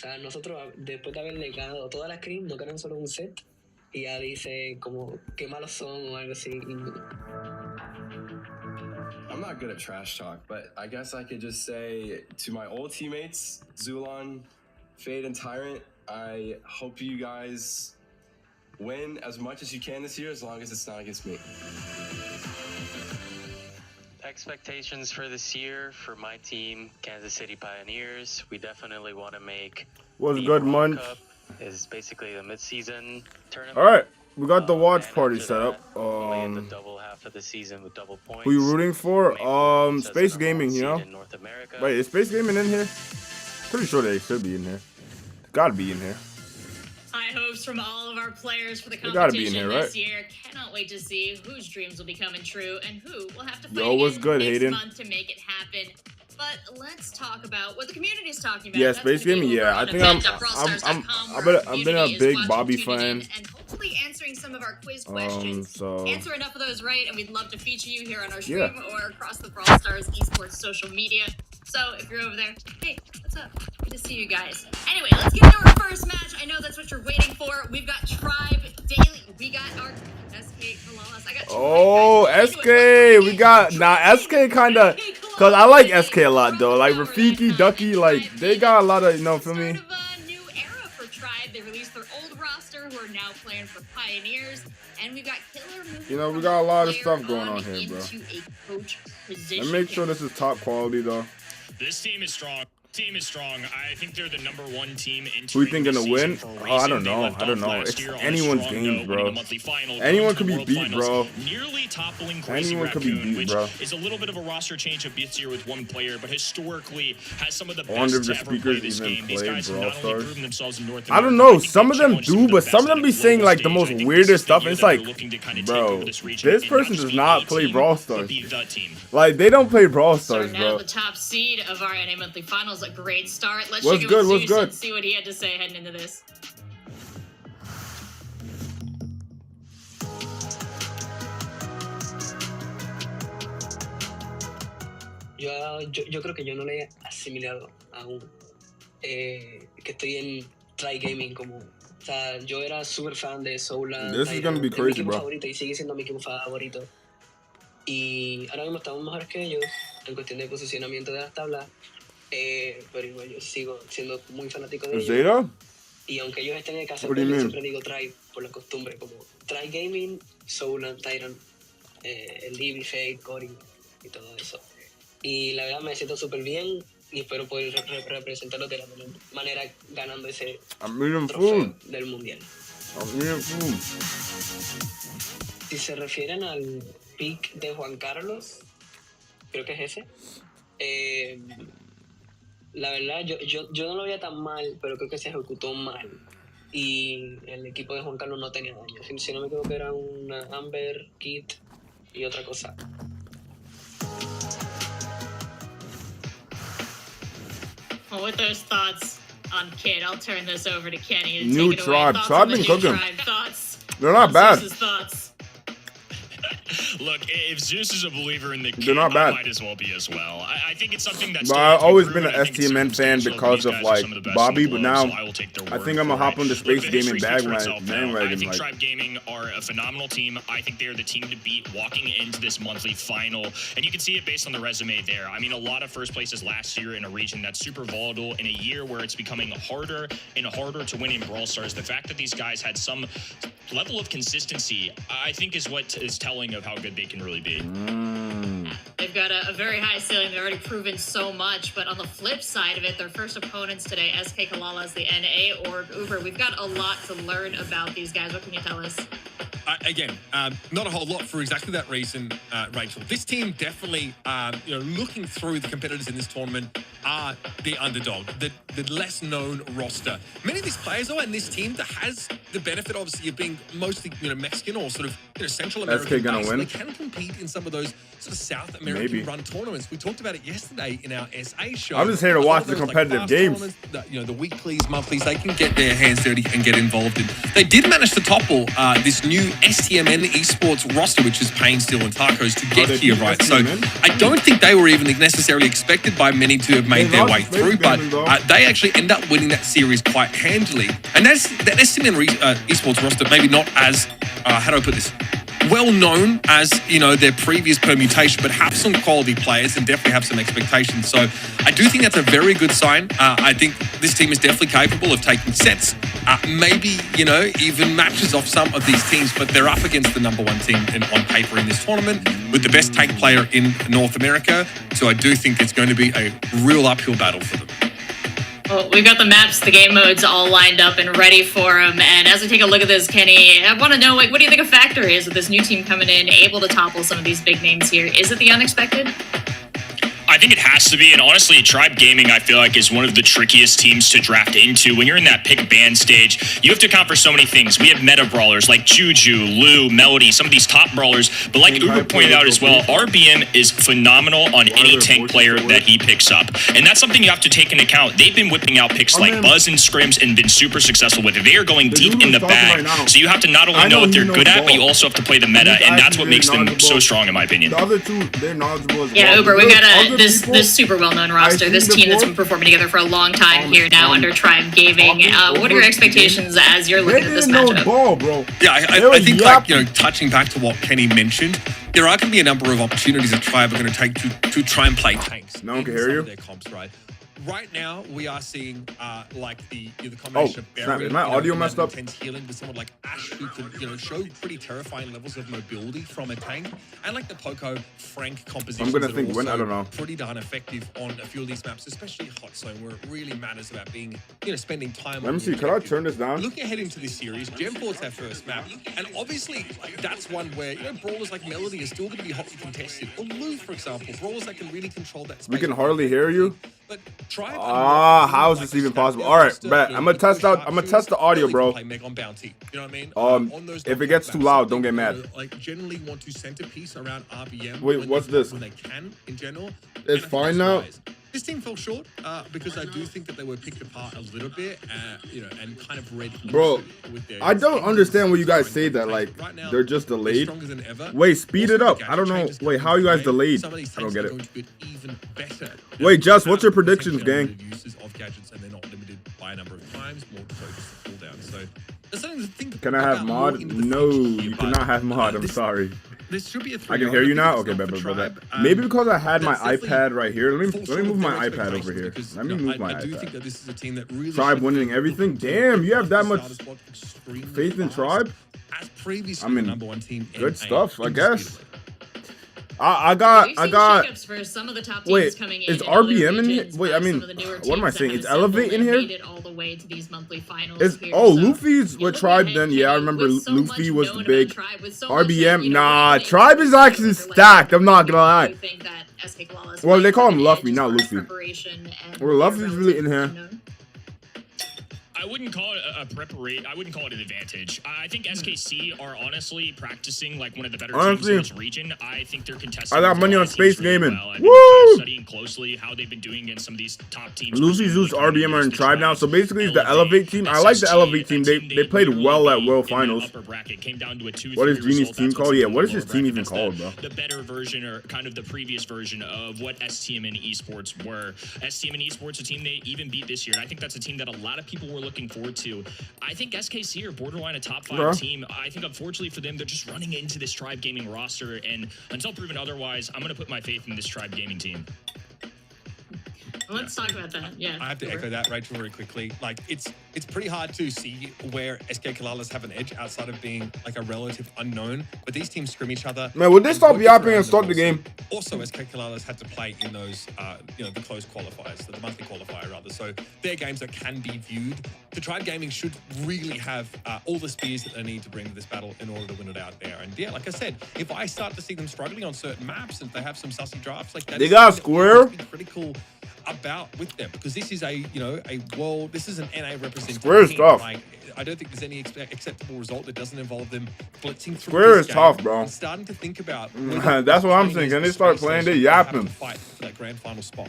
sea, nosotros después de haberle ganado todas las cream, no ganan solo un set y ya dice como qué malos son o algo así. I'm not good at trash talk, but I guess I could just say to my old teammates, Zulon, Fade, and Tyrant, I hope you guys win as much as you can this year, as long as it's not against me. Expectations for this year for my team, Kansas City Pioneers. We definitely want to make What's the good, World man? Cup is basically the mid-season tournament. All right, we got the watch And party after set up. that, play in the double half of the season with double points. Who you rooting for? Make points as Space the Gaming, number you one know. seed in North America. Wait, is Space Gaming in here? Pretty sure they should be in here. Gotta be in here. High hopes from all of our players for the They gotta be in competition here, this right? year. Cannot wait to see whose dreams will be coming true and who will have to fight Yo, what's again good, next Hayden? month to make it happen. But let's talk about what the community is talking about. Yeah, That's Space gonna be Gaming. over Yeah, I on think event.brawlstars.com, I've where been a community is big watching, Bobby tuning in, fan. and hopefully answering some of our quiz questions. So Answer enough of those right, and we'd love to feature you here on our stream Yeah. or across the Brawl Stars esports social media. So if you're over there, hey, what's up? Good to see you guys. Anyway, let's get into our first match. I know that's what you're waiting for. We've got Tribe Daily. We got our SK Kalalas. I got oh, SK, we got SK kind of, cause I like SK a lot though. Like Rafiki, Ducky, like they got a lot of, you know, feel me? Sort of a new era for Tribe. They released their old roster, who are now playing for Pioneers, and we've got Killer moving You know, we from got a lot of player stuff going on here, into bro. a coach position. And make sure this is top quality though. This team is strong. Team is strong. I think they're the #1 team in. Who you think gonna win? Oh, I don't know. I don't know. It's anyone's game, bro. Anyone could be beat, bro. Nearly toppling Crazy Anyone could be Raccoon, beat, which bro. is a little bit of a roster change of this year with one player, but historically has some of the I wonder best if to the ever play speakers this even game. These play guys have Brawl not only Stars. proven themselves in North I don't America, know. I think Some they've of them challenged some do, of the but best some of at them a be saying global like the stage. most I think weirdest this is the stuff. year It's that like, they're looking to kind of take bro, over this region this and person just does be not a play team, Brawl but Stars. be the team. Like they don't play Brawl Stars, So now bro. the top seed of our NA Monthly Finals, a great start. Let's What's check in good, with what's Zeus good? and see what he had to say heading into this. Yo creo que yo no le he asimilado aún que estoy en Try Gaming como... O sea, yo era súper fan de Soulland. This is gonna be mi crazy, equipo bro. favorito y sigue siendo mi equipo favorito. Y ahora mismo estamos mejores que ellos en cuestión de posicionamiento de las tablas. Pero igual yo sigo siendo muy fanático de ellos. Zeta? Y aunque ellos estén en casa, What do you yo mean? siempre digo Try por la costumbre, como Try Gaming, Soulland, Tyrant, el Libby, Fade, Cory y todo eso. Y la verdad me siento súper bien y espero poder representarlo de la mejor manera ganando ese I'm eating trofeo food. del mundial. I'm eating food. Si se refieren al pick de Juan Carlos, creo que es ese. La verdad, yo no lo veía tan mal, pero creo que se ejecutó mal. Y el equipo de Juan Carlos no tenía daño. Si no me equivoco, era una Amber, Kit y otra cosa. Well, with those thoughts on Kid, I'll turn this over to Kenny to New take it Tribe. away. Thoughts Tribe on the been new cooking. Tribe thoughts. They're not on bad. Zeus's thoughts. Look, if Zeus is a believer in the They're kid, not bad. I might as well be as well. I think it's something that's. But I've always been an STMN fan because of like Bobby, but now I think I'm gonna hop on the Space Gaming bandwagon. I think Like, Tribe Gaming are a phenomenal team. I think they're the team to beat walking into this monthly final, and you can see it based on the resume there. I mean, a lot of first places last year in a region that's super volatile, in a year where it's becoming harder and harder to win in Brawl Stars. The fact that these guys had some level of consistency, I think, is what is telling of how good they can really be. They've got a very high ceiling. They've already proven so much. But on the flip side of it, their first opponents today, SK Kalalas, the NA or Uber. We've got a lot to learn about these guys. What can you tell us? Again, not a whole lot for exactly that reason, Rachel. This team definitely, looking through the competitors in this tournament, are the underdog, the less known roster. Many of these players, though, and this team that has the benefit, obviously, of being mostly, Mexican or sort of, Central American. SK gonna win? They can compete in some of those sort of South American run tournaments. We talked about it yesterday in our SA show. I'm just here to A lot watch of the those, competitive fast games. tournaments, the weeklies, monthlies, they can get their hands dirty and get involved in. They did manage to topple this new STMN esports roster, which is paying Steel and Tacos to get here, right? So STMN? I don't think they were even necessarily expected by many to have made their way through, but they actually end up winning that series quite handily. And that's that STMN esports roster, maybe not as, how do I put this? Well known as, you know, their previous permutation, but have some quality players and definitely have some expectations. So I do think that's a very good sign. I think this team is definitely capable of taking sets, maybe, you know, even matches off some of these teams, but they're up against the #1 team on paper in this tournament with the best tank player in North America. So I do think it's going to be a real uphill battle for them. Well, we've got the maps, the game modes all lined up and ready for them. And as we take a look at this, Kenny, I want to know, like, what do you think a factor is with this new team coming in, able to topple some of these big names here? Is it the unexpected? I think it has to be, and honestly, Tribe Gaming, I feel like, is one of the trickiest teams to draft into. When you're in that pick ban stage, you have to account for so many things. We have meta brawlers like Juju, Lou, Melody, some of these top brawlers, but like Uber pointed out as well, RBM is phenomenal on any tank player that he picks up, and that's something you have to take into account. They've been whipping out picks like Buzz and Scrims and been super successful with it. They are going deep in the bag, so you have to not only know what they're good at, but you also have to play the meta, and that's what makes them so strong, in my opinion. The other two, they're knowledgeable as well. Yeah, Uber, we've got this super well-known roster, this team that's been performing together for a long time here now under Tribe Gaming. What are your expectations as you're looking at this matchup? Ball, bro. Yeah, I think, like, you know, touching back to what Kenny mentioned, there are going to be a number of opportunities that Tribe are going to take to try and play tanks. No one can hear you. Their comps, right? Right now, we are seeing like the combination of snap. Barry, Is my audio messed up? intense healing with someone like Ash, who can, you know, show pretty terrifying levels of mobility from a tank, and like the Poco Frank composition. I'm gonna think when, I don't know. Pretty darn effective on a few of these maps, especially Hot Zone, where it really matters about being, you know, spending time. Let me see. Could I turn this down? Looking ahead into this series, Gen 4's our first map, and obviously that's one where, you know, brawlers like Melody are still going to be hotly contested, or Lou, for example, brawlers that can really control that space. We can hardly hear you. But Tribe, how is this even possible? All right, bet. I'm gonna test the audio, bro. You know what I mean? If it gets too loud, don't get mad. Like, generally want to centerpiece around RBM. Wait, what's this? When they can, in general. It's fine now. This team fell short because I do think that they were picked apart a little bit, you know, and kind of read. Bro, I don't understand when you guys say that. Like, they're just delayed. Wait, speed it up. I don't know. Wait, how are you guys delayed? I don't get it. Wait, Jess, what's your predictions, gang? Can I have mod? No, you cannot have mod. I'm sorry. This should be I can hear you now? Okay, bet. Maybe because I had my iPad right here. Let me move my iPad over here. Let me move my iPad. Tribe winning everything? Damn, you have that much faith in Tribe? I mean, good stuff, I guess. I got. For some of the top wait, teams coming is RBM in here? Wait, I mean, what am I saying? Is Elevate in here? Luffy's with Tribe then? Yeah, I remember Luffy was the big. RBM, nah, Tribe is actually stacked. I'm not gonna lie. Well, they call him Luffy, not Luffy. Well, Luffy's really in here. I wouldn't call it a preparation. I wouldn't call it an advantage. I think SKC are honestly practicing like one of the better teams in this region. I think they're contesting. I got money on Space Gaming. Well. Woo! Studying closely how they've been doing against some of these top teams. Lucy Zeus, RBM are in Tribe now, so basically it's the Elevate team. I like the Elevate team. They played well at World Finals. What is Genie's team called? Yeah, what is his team even called, bro? The better version, or kind of the previous version of what STMN Esports were. STMN Esports, a team they even beat this year. And I think that's a team that a lot of people were looking forward to. I think SKC are borderline a top 5 team. I think unfortunately for them, they're just running into this Tribe Gaming roster, and until proven otherwise, I'm going to put my faith in this Tribe Gaming team. Let's talk about that. Yeah, I have to echo that, Rachel, very quickly. Like, it's pretty hard to see where SK Kalalas have an edge outside of being like a relative unknown. But these teams scrim each other. Man, would they stop yapping and start the game? Also, SK Kalalas had to play in those, you know, the closed qualifiers, the monthly qualifier rather. So they're games that can be viewed. The Tribe Gaming should really have all the spears that they need to bring to this battle in order to win it out there. And yeah, like I said, if I start to see them struggling on certain maps and they have some sussy drafts, like that, they got Square. Critical about with them, because this is a this is an NA representation. Square is tough. Like, I don't think there's any acceptable result that doesn't involve them blitzing through. Square is tough, bro. I'm starting to think about that's what I'm thinking. They start playing, they yapping. Fight for that grand final spot.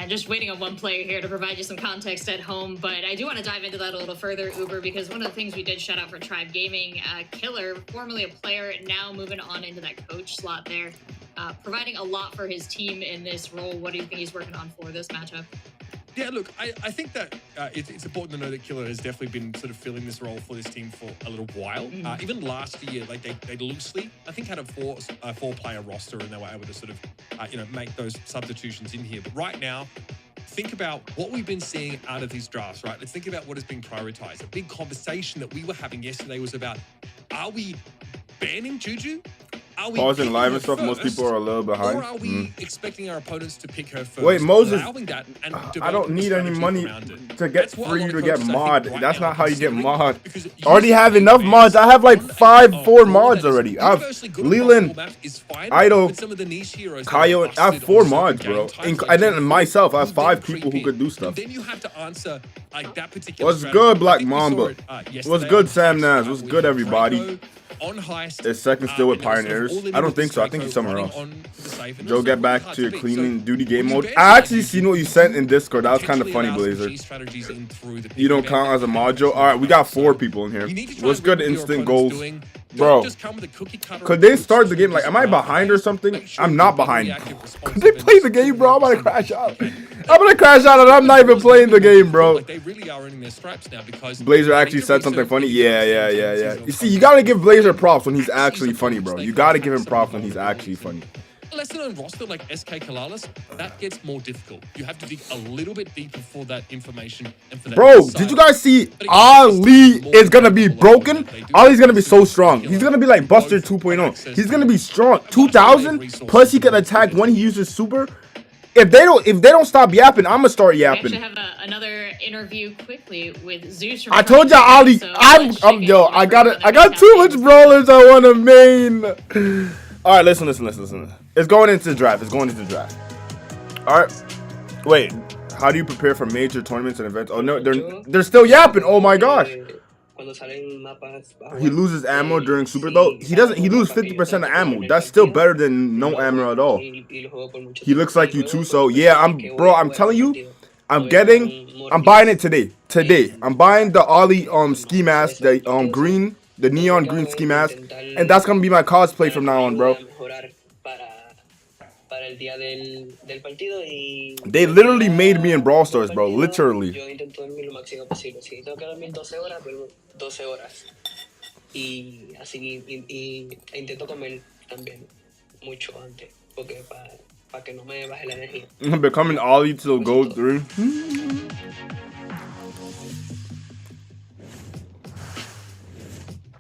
And just waiting on one player here to provide you some context at home, but I do want to dive into that a little further, Uber, because one of the things we did shout out for Tribe Gaming, Killer, formerly a player, now moving on into that coach slot there, providing a lot for his team in this role. What do you think he's working on for this matchup? Yeah, look, I think that it's important to know that Killer has definitely been sort of filling this role for this team for a little while. Even last year, like they loosely, I think, had a four-player roster, and they were able to sort of, make those substitutions in here. But right now, think about what we've been seeing out of these drafts, right? Let's think about what is being prioritized. A big conversation that we were having yesterday was about, are we banning Juju? Pausing live and stuff, most people are a little behind. Or are we expecting our opponents to pick her first? Wait, Moses, that and I don't need any money to get for you to get mod. That's not how you get mod. I already have usually enough mods. I have like 4 mods already. I have Leland, Idol, Kaio. I have 4 mods, bro. And then myself, I have 5 people who could do stuff. Then you have to answer like that particular. What's good, Black Mamba? What's good, Sam Naz? What's good, everybody? On Heist, Is second still with Pioneers? I don't think so. I think he's somewhere else. Joe, get back to your cleaning duty game mode. I actually seen what you sent in Discord. That was kind of funny, Blazer. You don't count as a mod, Joe? All right, we got 4 people in here. What's good, instant goals? Bro, could they start the game? Like, am I behind or something? I'm not behind. Could they play the game, bro? I'm gonna crash out. I'm gonna crash out and I'm not even playing the game, bro. Blazer actually said something funny. Yeah. You see, you gotta give Blazer props when he's actually funny, bro. You gotta give him props when he's actually funny. Lesser known roster like SK Kalalis, that gets more difficult. You have to dig a little bit deeper for that information and for that. Bro, did you guys see Ali is gonna be broken? Ali's gonna be so strong. He's gonna be like Buster 2.0. He's gonna be strong. 2000 plus he can attack when he uses super. If they don't stop yapping, I'm gonna start yapping. We actually have another interview quickly with Zeus. I told you, Ali. I got too much brawlers I want to main. All right, listen. It's going into the draft. All right. Wait. How do you prepare for major tournaments and events? Oh no, they're still yapping. Oh my gosh. He loses ammo during super though. He loses 50% of ammo. That's still better than no ammo at all. He looks like you too. So yeah, I'm telling you, I'm buying it today. I'm buying the Ali ski mask, the green, the neon green ski mask, and that's gonna be my cosplay from now on, bro. They literally made me in Brawl Stars, bro. Literally. Becoming Ollie till gold 3.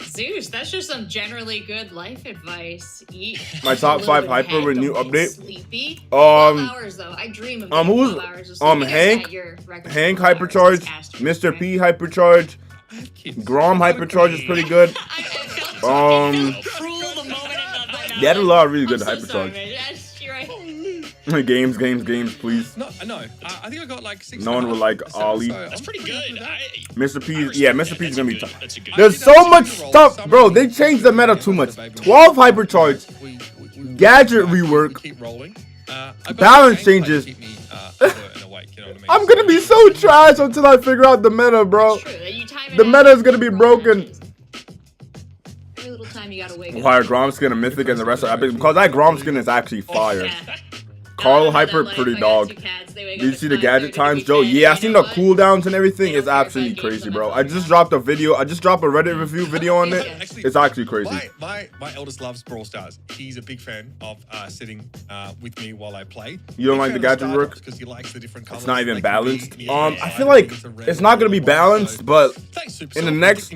Zeus, that's just some generally good life advice. Eat my top 5 hyper with new update. Sleepy. 12 hours though. I dream of 12 hours of sleep. Hank hypercharge, Mr. P hypercharge, Grom hypercharge is pretty good. They had a lot of really good hypercharge. Games, please. No, I think I got like 6. No one would like Ollie. That's pretty good. Mr. P, yeah, Mr. P is gonna be tough. There's so much stuff, bro. They changed the meta too much. 12 hypercharge, gadget rework, balance changes. I'm gonna be so trash until I figure out the meta, bro. The meta is gonna be broken. Why are Grom skin a mythic and the rest are epic? Because that Grom skin is actually fire. Carl hyper pretty dog. Did you see the gadget times, Joe? Yeah, I seen the cooldowns and everything. It's absolutely crazy, bro. I just dropped a video. I just dropped a Reddit review video on it. It's actually crazy. My eldest loves Brawl Stars. He's a big fan of sitting with me while I play. You don't like the gadget work? Because he likes the different colors. It's not even balanced. I feel like it's not gonna be balanced, but in the next,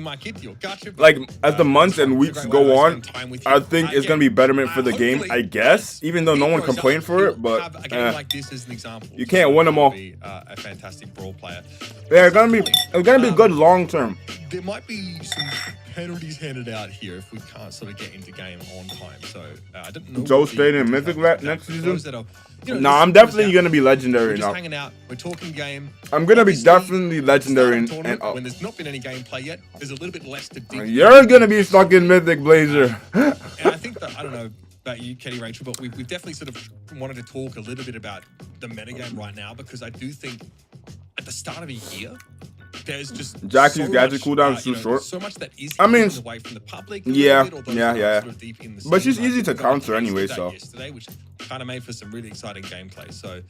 like as the months and weeks go on, I think it's gonna be betterment for the game. I guess, even though no one complained for it, but a game like this as an example. You can't win them all. A fantastic brawl player. Yeah, it's gonna be good long term. There might be some penalties handed out here if we can't sort of get into game on time. So I don't know. Joe staying in Mythic next season. No, I'm definitely gonna be legendary now. We're just hanging out. We're talking game. I'm gonna be definitely legendary and when there's not been any gameplay yet, there's a little bit less to dig. You're gonna be stuck in Mythic, Blazer. And I think that I don't know. about you, Kenny, Rachel, but we've definitely sort of wanted to talk a little bit about the metagame right now, because I do think at the start of a year, there's just Jackie's so gadget much, cooldown is too short. So much that is I mean, away from the public. Yeah, bit, although yeah. sort of deep in the But scene. she's easy to We got a counter taste anyway, of that so. yesterday, which kind of made for some really exciting gameplay. So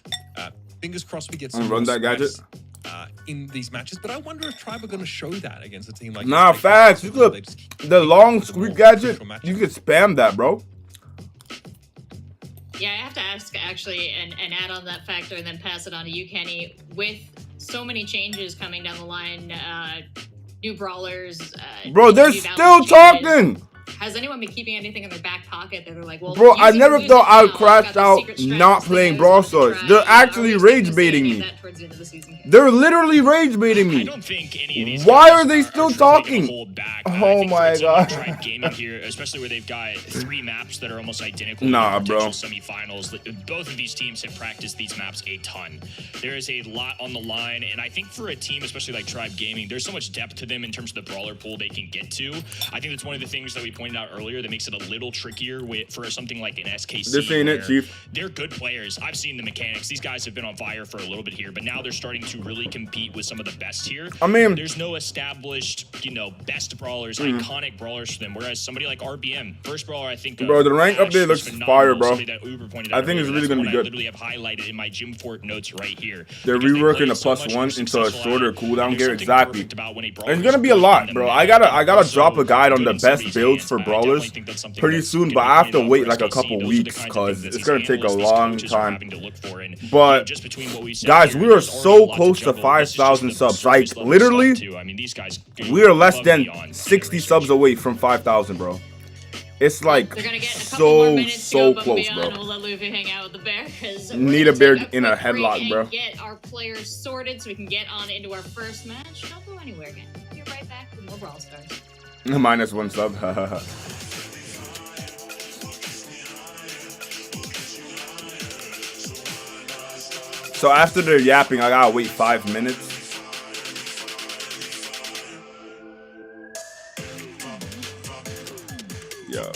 fingers crossed we get some Run more that gadget. snaps, in these matches. But I wonder if Tribe are going to show that against a team like Nah, this. facts. You could, They just keep the long squeak gadget, crucial matches. you could spam that, bro. Yeah, I have to ask actually, and add on that factor, and then pass it on to you, Kenny. With so many changes coming down the line, new brawlers, Bro, they're new still balance changes, talking. Has anyone been keeping anything in their back pocket that they're like, well, Bro, I using never the thought I would music now, I've crash got out this secret strat not thing playing I Brawl was gonna Stars. try. They're Are we actually expecting rage to see baiting any of me. that towards the end of the season? They're literally rage baiting I me. don't think any of these Why guys are they still truly talking? gonna hold back. Oh I think for my a team like God. Tribe Gaming here, especially where they've got 3 maps that are almost identical. Nah, in potential bro. Semifinals. Both of these teams have practiced these maps a ton. There is a lot on the line, and I think for a team, especially like Tribe Gaming, there's so much depth to them in terms of the brawler pool they can get to. I think that's one of the things that we pointed out earlier that makes it a little trickier for something like an SKC. This ain't it, where Chief. They're good players. I've seen the mechanics. These guys have been on fire for a little bit here, but now they're starting to really compete with some of the best here. I mean, There's no established, best brawlers, iconic brawlers for them. Whereas somebody like RBM, first brawler, I think. Bro, the rank Ash update was looks phenomenal. fire, bro. Somebody that Uber pointed out I think it's earlier. really gonna That's be one good. I literally have highlighted in my Gym Fort notes right here. They're Because they reworking play the so +1 much more into a successful shorter at it. cooldown And gear. there's something Exactly. perfect about when a It's brawler gonna is be a good lot, in bro. the I meta. gotta Also, drop a guide on good the in best somebody's builds hands. for I definitely brawlers think that's something pretty that's soon, gonna but be I have to pointed out wait for like a SKC. couple Those are the weeks kinds of because things that it's these gonna take a analysts, these long coaches are time. having to look for. And, But just between what we said guys, here, we are there's already a so lot close to juggle. This is just 5,000 the subs. surface Like level literally, stuff, too. I mean, these guys we are less above than and beyond 60 research. subs away from 5,000, bro. It's like They're gonna get a couple more minutes to go so above close, and beyond. bro. We'll let Luffy hang out with the bear because Need a bear in a headlock, bro. Get our players sorted so we can get on into our first match. Don't go anywhere again. We'll be right back with more Brawl Stars. -1 sub. So after they're yapping, I gotta wait 5 minutes. Yo.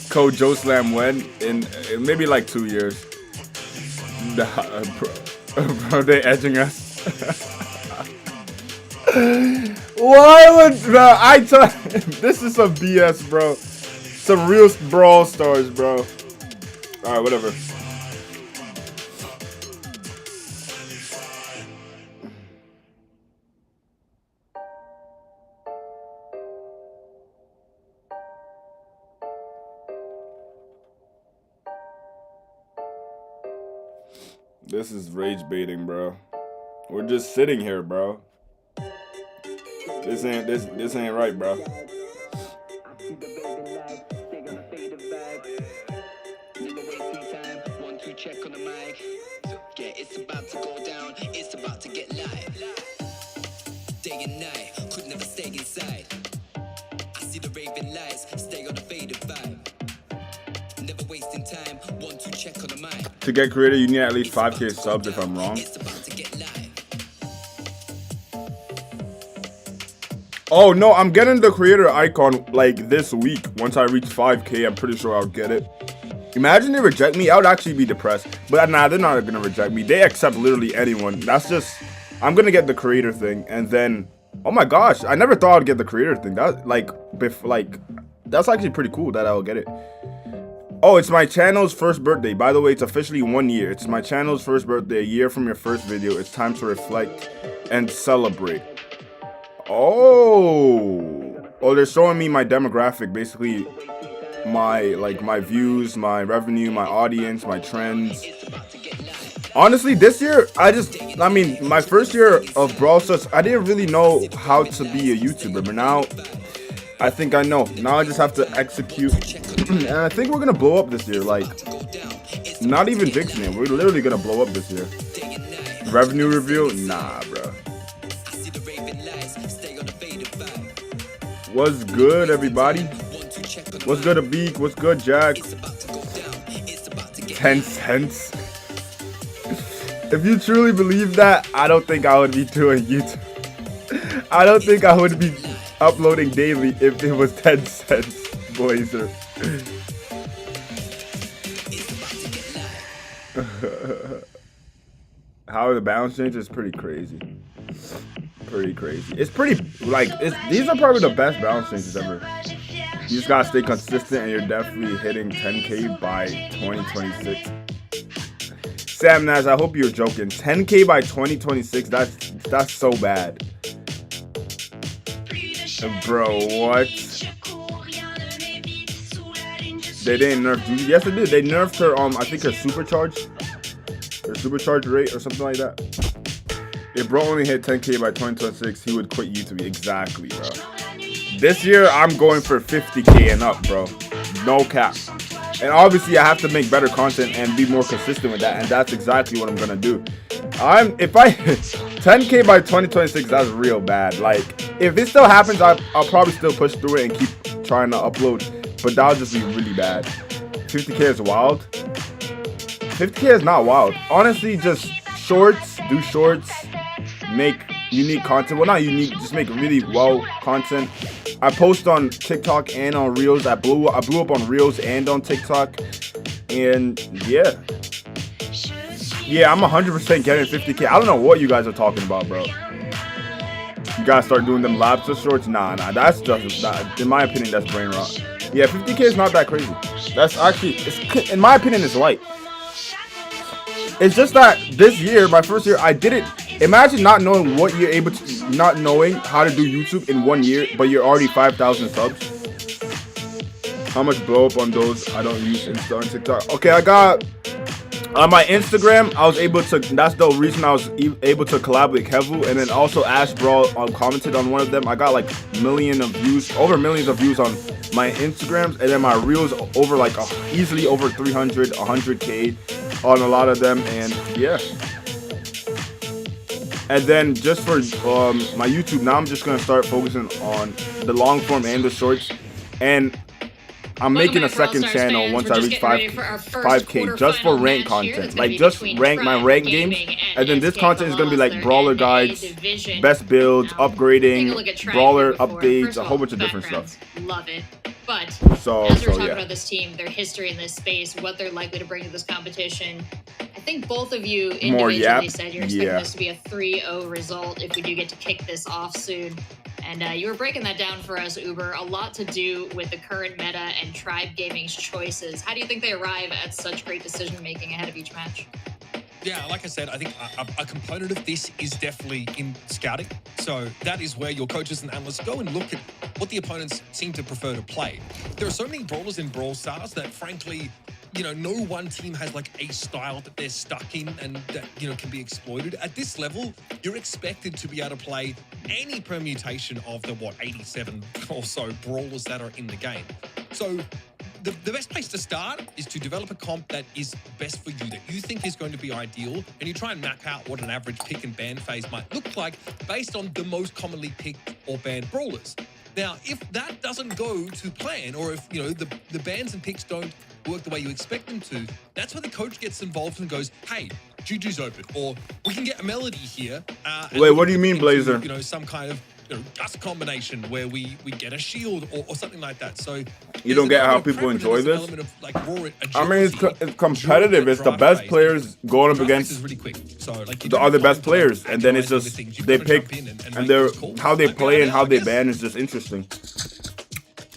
Code Joe Slam when in maybe like 2 years. Nah, bro, they edging us. Why would bro? This is some BS, bro. Some real Brawl Stars, bro. All right, whatever. This is rage baiting, bro. We're just sitting here, bro. This ain't right, bro. It's about to go down, it's about to get live. Day and night, could never stay inside. I see the raving lights, stay on the faded vibe. Never wasting time, 1, 2 check on the mic. To get creator, you need at least 5K subs if I'm wrong. It's about to get live. Oh no, I'm getting the creator icon like this week. Once I reach 5K, I'm pretty sure I'll get it. Imagine they reject me, I would actually be depressed. But nah, they're not gonna reject me. They accept literally anyone. That's just, I'm gonna get the creator thing, and then, oh my gosh, I never thought I'd get the creator thing. That that's actually pretty cool that I'll get it. Oh, it's my channel's first birthday. By the way, it's officially 1 year. It's my channel's first birthday, a year from your first video. It's time to reflect and celebrate. Oh, they're showing me my demographic, basically my views, my revenue, my audience, my trends. Honestly, this year, I mean, my first year of Brawl Stars, I didn't really know how to be a YouTuber, but now I think I know. Now I just have to execute, and I think we're gonna blow up this year. Like, not even jinxing it, we're literally gonna blow up this year. Revenue review? Nah, bro. What's good, everybody? What's good, Abik? What's good, Jack? 10 cents. If you truly believe that, I don't think I would be doing YouTube. I don't think I would be uploading daily if it was 10 cents. Blazer. How the balance change is pretty crazy. Pretty crazy. It's pretty, like, these are probably the best balance changes ever. You just gotta stay consistent and you're definitely hitting 10K by 2026. Sam Nash, I hope you're joking. 10K by 2026, that's so bad. Bro, what? They didn't nerf Judy. Yes, they did. They nerfed her, I think her supercharge rate or something like that. If bro only hit 10K by 2026, he would quit YouTube. Exactly, bro. This year, I'm going for 50K and up, bro. No cap. And obviously, I have to make better content and be more consistent with that. And that's exactly what I'm gonna do. If I 10K by 2026, that's real bad. Like, if it still happens, I'll probably still push through it and keep trying to upload. But that'll just be really bad. 50K is wild. 50K is not wild. Honestly, just shorts, do shorts, make unique content. Well, not unique, just make really well content. I post on TikTok and on Reels. I blew up on Reels and on TikTok. And yeah. Yeah, I'm 100% getting 50K. I don't know what you guys are talking about, bro. You guys start doing them lobster shorts? Nah. That's just, in my opinion, that's brain rot. Yeah, 50K is not that crazy. That's actually, in my opinion, it's light. It's just that this year, my first year, I didn't. Imagine not knowing what you're able to, not knowing how to do YouTube in 1 year, but you're already 5,000 subs. How much blow up on those? I don't use Insta and TikTok. Okay, I got on my Instagram. I was able to. That's the reason I was able to collab with Kevu, and then also Ash Brawl commented on one of them. I got like millions of views on my Instagrams, and then my Reels over like easily over 300, 100K on a lot of them, and yeah. And then just for my YouTube, now I'm just gonna start focusing on the long form and the shorts, and I'm making a second channel once I reach 5K just for rank content, like just rank my rank games, and then this content is gonna be like brawler guides, best builds, upgrading, brawler updates, a whole bunch of different stuff. Love it. But so as we're talking yeah. about this team, their history in this space, what they're likely to bring to this competition, I think both of you individually said you're expecting this to be a 3-0 result if we do get to kick this off soon. And you were breaking that down for us, Uber. A lot to do with the current meta and Tribe Gaming's choices. How do you think they arrive at such great decision-making ahead of each match? Yeah, like I said, I think a component of this is definitely in scouting. So that is where your coaches and analysts go and look at what the opponents seem to prefer to play. There are so many brawlers in Brawl Stars that, frankly, you know, no one team has like a style that they're stuck in and that, you know, can be exploited. At this level, you're expected to be able to play any permutation of the, 87 or so brawlers that are in the game. So the best place to start is to develop a comp that is best for you, that you think is going to be ideal, and you try and map out what an average pick and ban phase might look like based on the most commonly picked or banned brawlers. Now, if that doesn't go to plan, or if, you know, the bans and picks don't work the way you expect them to, that's where the coach gets involved and goes, hey, Juju's open, or we can get a melody here. Wait, what do you mean, Blazer? You know, some kind of dust combination where we get a shield or something like that. So you don't get how people enjoy this? Of, like, raw I mean, it's competitive. It's the best players going up against really quick. So, like, the other best players, and then it's just they pick and they're how they play and how they ban is just interesting.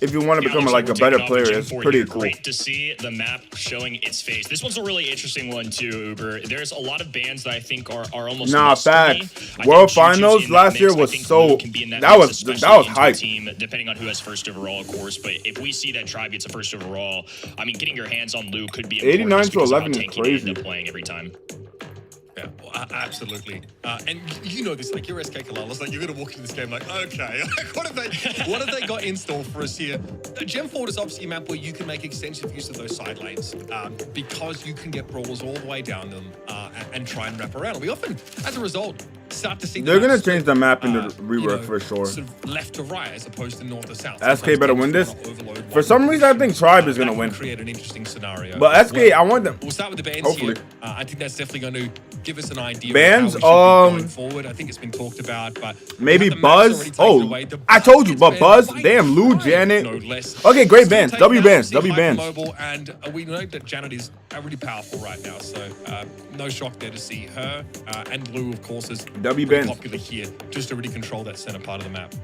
If you want to become like a better player, it's pretty cool. Great to see the map showing its face. This one's a really interesting one too, Uber. There's a lot of bans that I think are almost facts. World Finals last year was so that was hype. Team, depending on who has first overall, of course. But if we see that Tribe gets a first overall, I mean, getting your hands on Lou could be 89 to 11 is crazy. Playing every time. Yeah, well, absolutely. And you know this, like, you're SK Kalalas, like, you're going to walk into this game like, okay, what have they got in store for us here? Gem Ford is obviously a map where you can make extensive use of those side lanes because you can get brawlers all the way down them and try and wrap around. We often, as a result, start to see They're gonna maps change the map in the you know, rework for sure. sort of left to right as opposed to north to south. SK better win this. Overload For some reason, I think Tribe is that gonna can win. create an interesting scenario. But as SK, well. I want them. We'll start with the bands Hopefully. here. I think that's definitely going to give us an idea Bands, of how we should be going forward. I think it's been talked about, but maybe Buzz. Oh, I told you, but Buzz. Damn, Lou, Janet. Okay, great bands. W bands. W bands. Mobile, and we know that Janet is really powerful right now, so no shock there to see her. And Lou, of course, is W pretty bands. popular here, just to really control that center part of the map.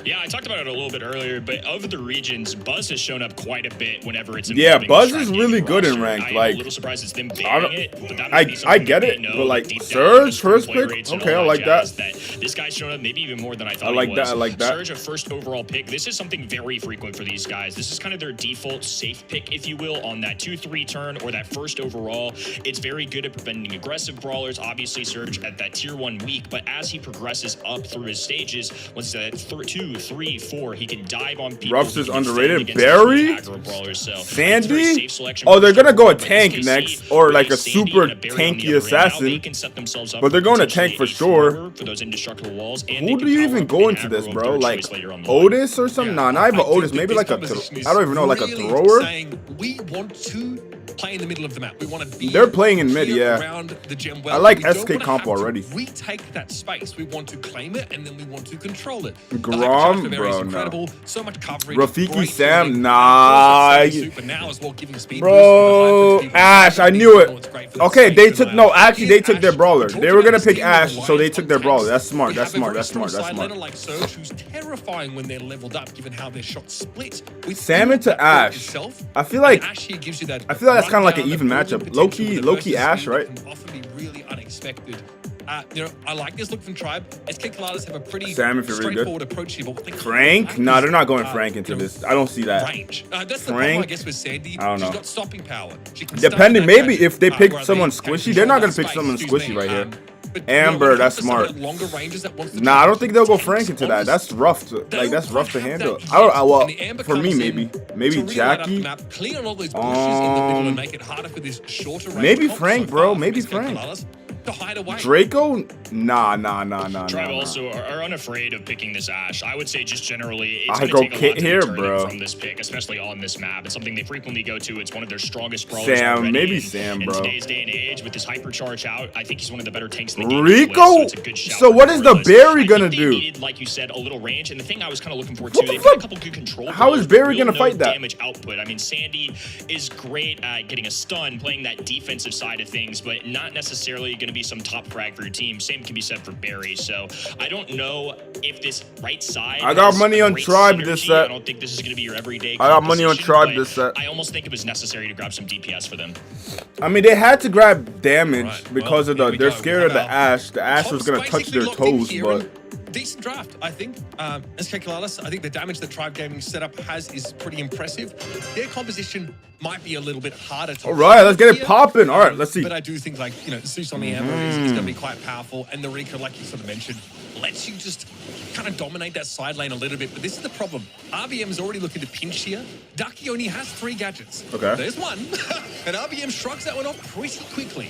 Yeah, I talked about it a little bit earlier, but of the regions, Buzz has shown up quite a bit whenever it's Yeah, involving Buzz the is Tribe really Gaming good in roster. ranked. I am Like, a little surprised it's them I banning don't- it, but that might be I something get they it, know, but like deep down, Surge the first play pick. rates and Okay, all I like that. jazz, this guy's shown up maybe even more than I thought I like he that. was. I like that. Surge, a first overall pick. This is something very frequent for these guys. This is kind of their default safe pick, if you will, on that 2-3 turn or that first overall. It's very good at preventing aggressive brawlers. Obviously, Surge at that tier 1 weak, but as he progresses up through his stages, once he's at 2, 3, 4, he can dive on people. Ruffs is He can defend underrated. against Barry? these aggro brawlers, so Sandy? Oh, they're gonna go a tank SKC, next, or like a Sandy super and a Barry on the tanky other end. Now assassin. they can set themselves up But they're going to potentially tank for a sure. forever for those indestructible walls, and Who they do you can even power go up into and this, aggro bro? their Like choice later on the line. Otis or something? Nah, not even Otis. Maybe like a. I don't even know, like a really thrower. saying we want to play in the middle of the map. We want to be. They're playing in mid, here yeah. around the gem I well. like We don't SK wanna comp have to already. retake that space. We want to claim it and then we want to control it. Grom, bro, incredible. no. So much coverage. Rafiki great Sam, killing, nah. super now as well, giving a speed Bro, boost. Ash, I knew it. Okay, they took no. Actually, they took their brawler. They were gonna pick Ash, so they took their brawler. That's smart. That's smart. That's smart. That's smart. Like Surge, who's terrifying when they're leveled up, given how their shots split. Salmon to Ash. I feel like Ash here gives you that. I feel like that's kind of like an rundown, even that matchup. building Low key potential Ash, that right? can often be really unexpected. You know, I like this look from Tribe. SK Colladas have a pretty Sam, if you're really good. straightforward approach here, but what they Frank? lack Nah, is, they're not going you Frank into know, this. I don't see that. range. That's the Frank? problem, I guess, with Sandy. I don't know. She's got stopping power. She can stun Depending, that maybe gadget, if they pick where someone can squishy, they're not control gonna pick that someone space, squishy right here. but, Amber, when it that's comes to some of smart. that longer ranges that wants to Nah, I don't think they'll go tanks, Frank into that. almost- That's rough. they Like that's don't rough to quite have handle. that I don't. yet. Well, And the Amber for me, comes in maybe to maybe really light up the Jackie. map, clear all those bushes in the middle and make it harder for this shorter range Maybe comp Frank, so bro. far from Maybe SK Frank. Colladas to hide away. Draco? Nah. Tribe also are unafraid of picking this Ash. I would say just generally, it's I going go to take a Kit lot to here, deter them bro. from this pick, especially on this map. It's something they frequently go to. It's one of their strongest brawlers Sam, already. maybe And Sam, in bro. today's day and age, with his hypercharge out, I think he's one of the better tanks in the game. Rico? So it's a good shout So what is the regardless. Barry I gonna think they do? needed, like you said, a little range. And the thing I was kind of looking for too, What the they've got a fuck? couple good control. How is brawlers, Barry real gonna no fight that? damage output. I mean, Sandy is great at getting a stun, playing that defensive side of things, but not necessarily going to be some top frag for your team. Same can be said for Barry. So I don't know if this right side. I got has money a on great Tribe this synergy. set. I don't think this is going to be your everyday. I got money on composition, Tribe but this set. I almost think it was necessary to grab some DPS for them. I mean, they had to grab damage Right, because well, of the. here we They're go. scared of the Ash. The Ash was gonna Tom's touch basically their locked in toes, here, but. and decent draft, I think. SK Colladas, I think the damage that Tribe Gaming setup has is pretty impressive. Their composition might be a little bit harder to. All right, let's get it here. popping. All right, let's see. But I do think, like, you know, Zeus on the Amber is going to be quite powerful, and the Rico, like you sort of mentioned, lets you just kind of dominate that side lane a little bit. But this is the problem. RBM is already looking to pinch here. Ducky only has 3 gadgets. Okay. There's one, and RBM shrugs that one off pretty quickly.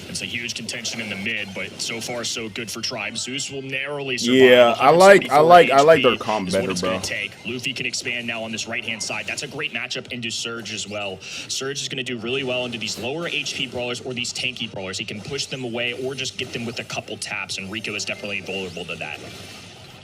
It's a huge contention in the mid, but so far so good for Tribe. Zeus will narrowly survive. Yeah, I like 174 their HP comp is what better, it's bro. gonna take. Luffy can expand now on this right-hand side. That's a great matchup into Surge as well. Surge is going to do really well into these lower HP brawlers or these tanky brawlers. He can push them away or just get them with a couple taps, and Rico is definitely vulnerable to that.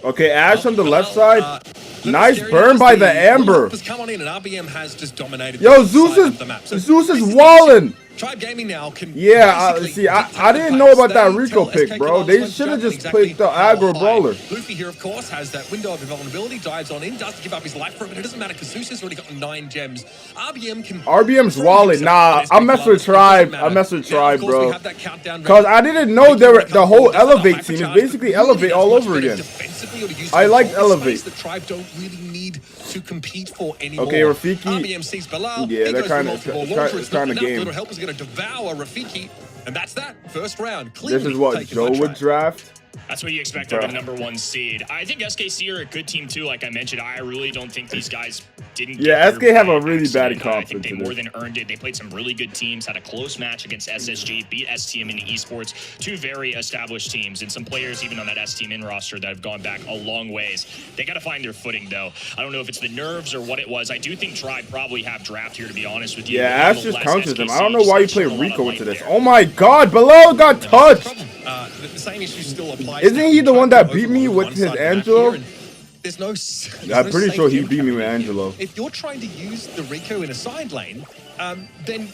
Okay, Ash on the left side. Little Nice scary burn as by the Amber. Has come on in, and RBM has just dominated. Yo, the side of the map. So Zeus is basically, walling. Tribe Gaming now can. Yeah, basically see, I dictate didn't the know pace. about that They Rico tell pick, SK bro. Colladas They when to should have jump just exactly picked the how aggro high. brawler. Luffy here, of course, has that window of invulnerability, dives on in, does give up his life for it, but it doesn't matter because Zeus has already got 9 gems. RBM can. RBM's throw wallet. himself Nah, at SK I mess with Colladas, it Tribe. doesn't I mess with matter. Now, Tribe, of course, we bro. have that countdown Cause ready. I didn't know they were the whole Elevate team is Hypercharge, basically but Elevate really all that's over much better again. defensively or to use I liked control the Elevate. space that Tribe don't really need to compete for anymore. Okay, Rafiki. RBM sees Bilal. Yeah, He they're goes for kinda- multiple it's launchers, but kinda enough. game. Little Help is going to devour Rafiki, and that's that. First round. This Clearly is what taken Joe by would Tribe. draft. That's what you expect of the #1 seed. I think SKC are a good team too. Like I mentioned, I really don't think these guys didn't. Yeah, get SK have a really bad I confidence. think they more than earned it. They played some really good teams, had a close match against SSG, beat STM in the esports, 2 very established teams, and some players even on that S Team in roster that have gone back a long ways. They got to find their footing though. I don't know if it's the nerves or what it was. I do think Tribe probably have draft here, to be honest with you. Yeah, Ash just counters him. I don't know why you play Rico into this. Oh my God, Below got touched. The same issue still applies. Isn't he the one that beat me with his Angelo? There's no. I'm pretty sure he beat me with Angelo. If you're trying to use the Rico in a side lane, then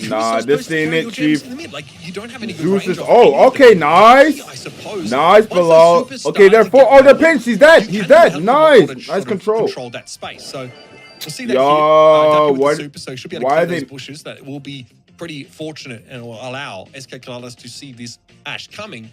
nah, this ain't it, Chief. Like you don't have any good Zeus range is. Oh, okay, nice. I suppose. Nice, Below. Okay, they're four. Oh, they're pinched. He's dead. He's dead. Nice. Nice control. Control that space. So we'll see that Yo, here. what? Super, so should be able to Why are clear they? those bushes. That will be pretty fortunate and will allow SK Kalalas to see this Ash coming.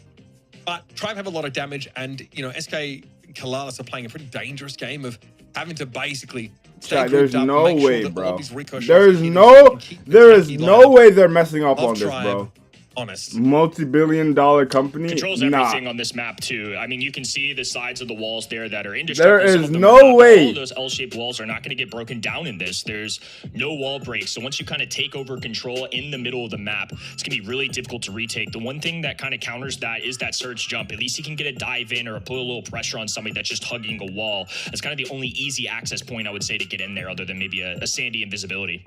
But Tribe have a lot of damage, and SK Kalalas are playing a pretty dangerous game of having to basically stay There's up, no make sure way, that all bro. these Rico shots There is hit no, and keep the there is tanky no line way they're messing up of on this, Tribe bro. honest. Multi-billion-dollar company. Controls Nah. everything on this map too. I mean, you can see the sides of the walls there that are indestructible. There Some is of them no are not. way. All of those L-shaped walls are not going to get broken down in this. There's no wall breaks. So once you kind of take over control in the middle of the map, it's going to be really difficult to retake. The one thing that kind of counters that is that surge jump. At least you can get a dive in or put a little pressure on somebody that's just hugging a wall. That's kind of the only easy access point I would say to get in there, other than maybe a Sandy invisibility.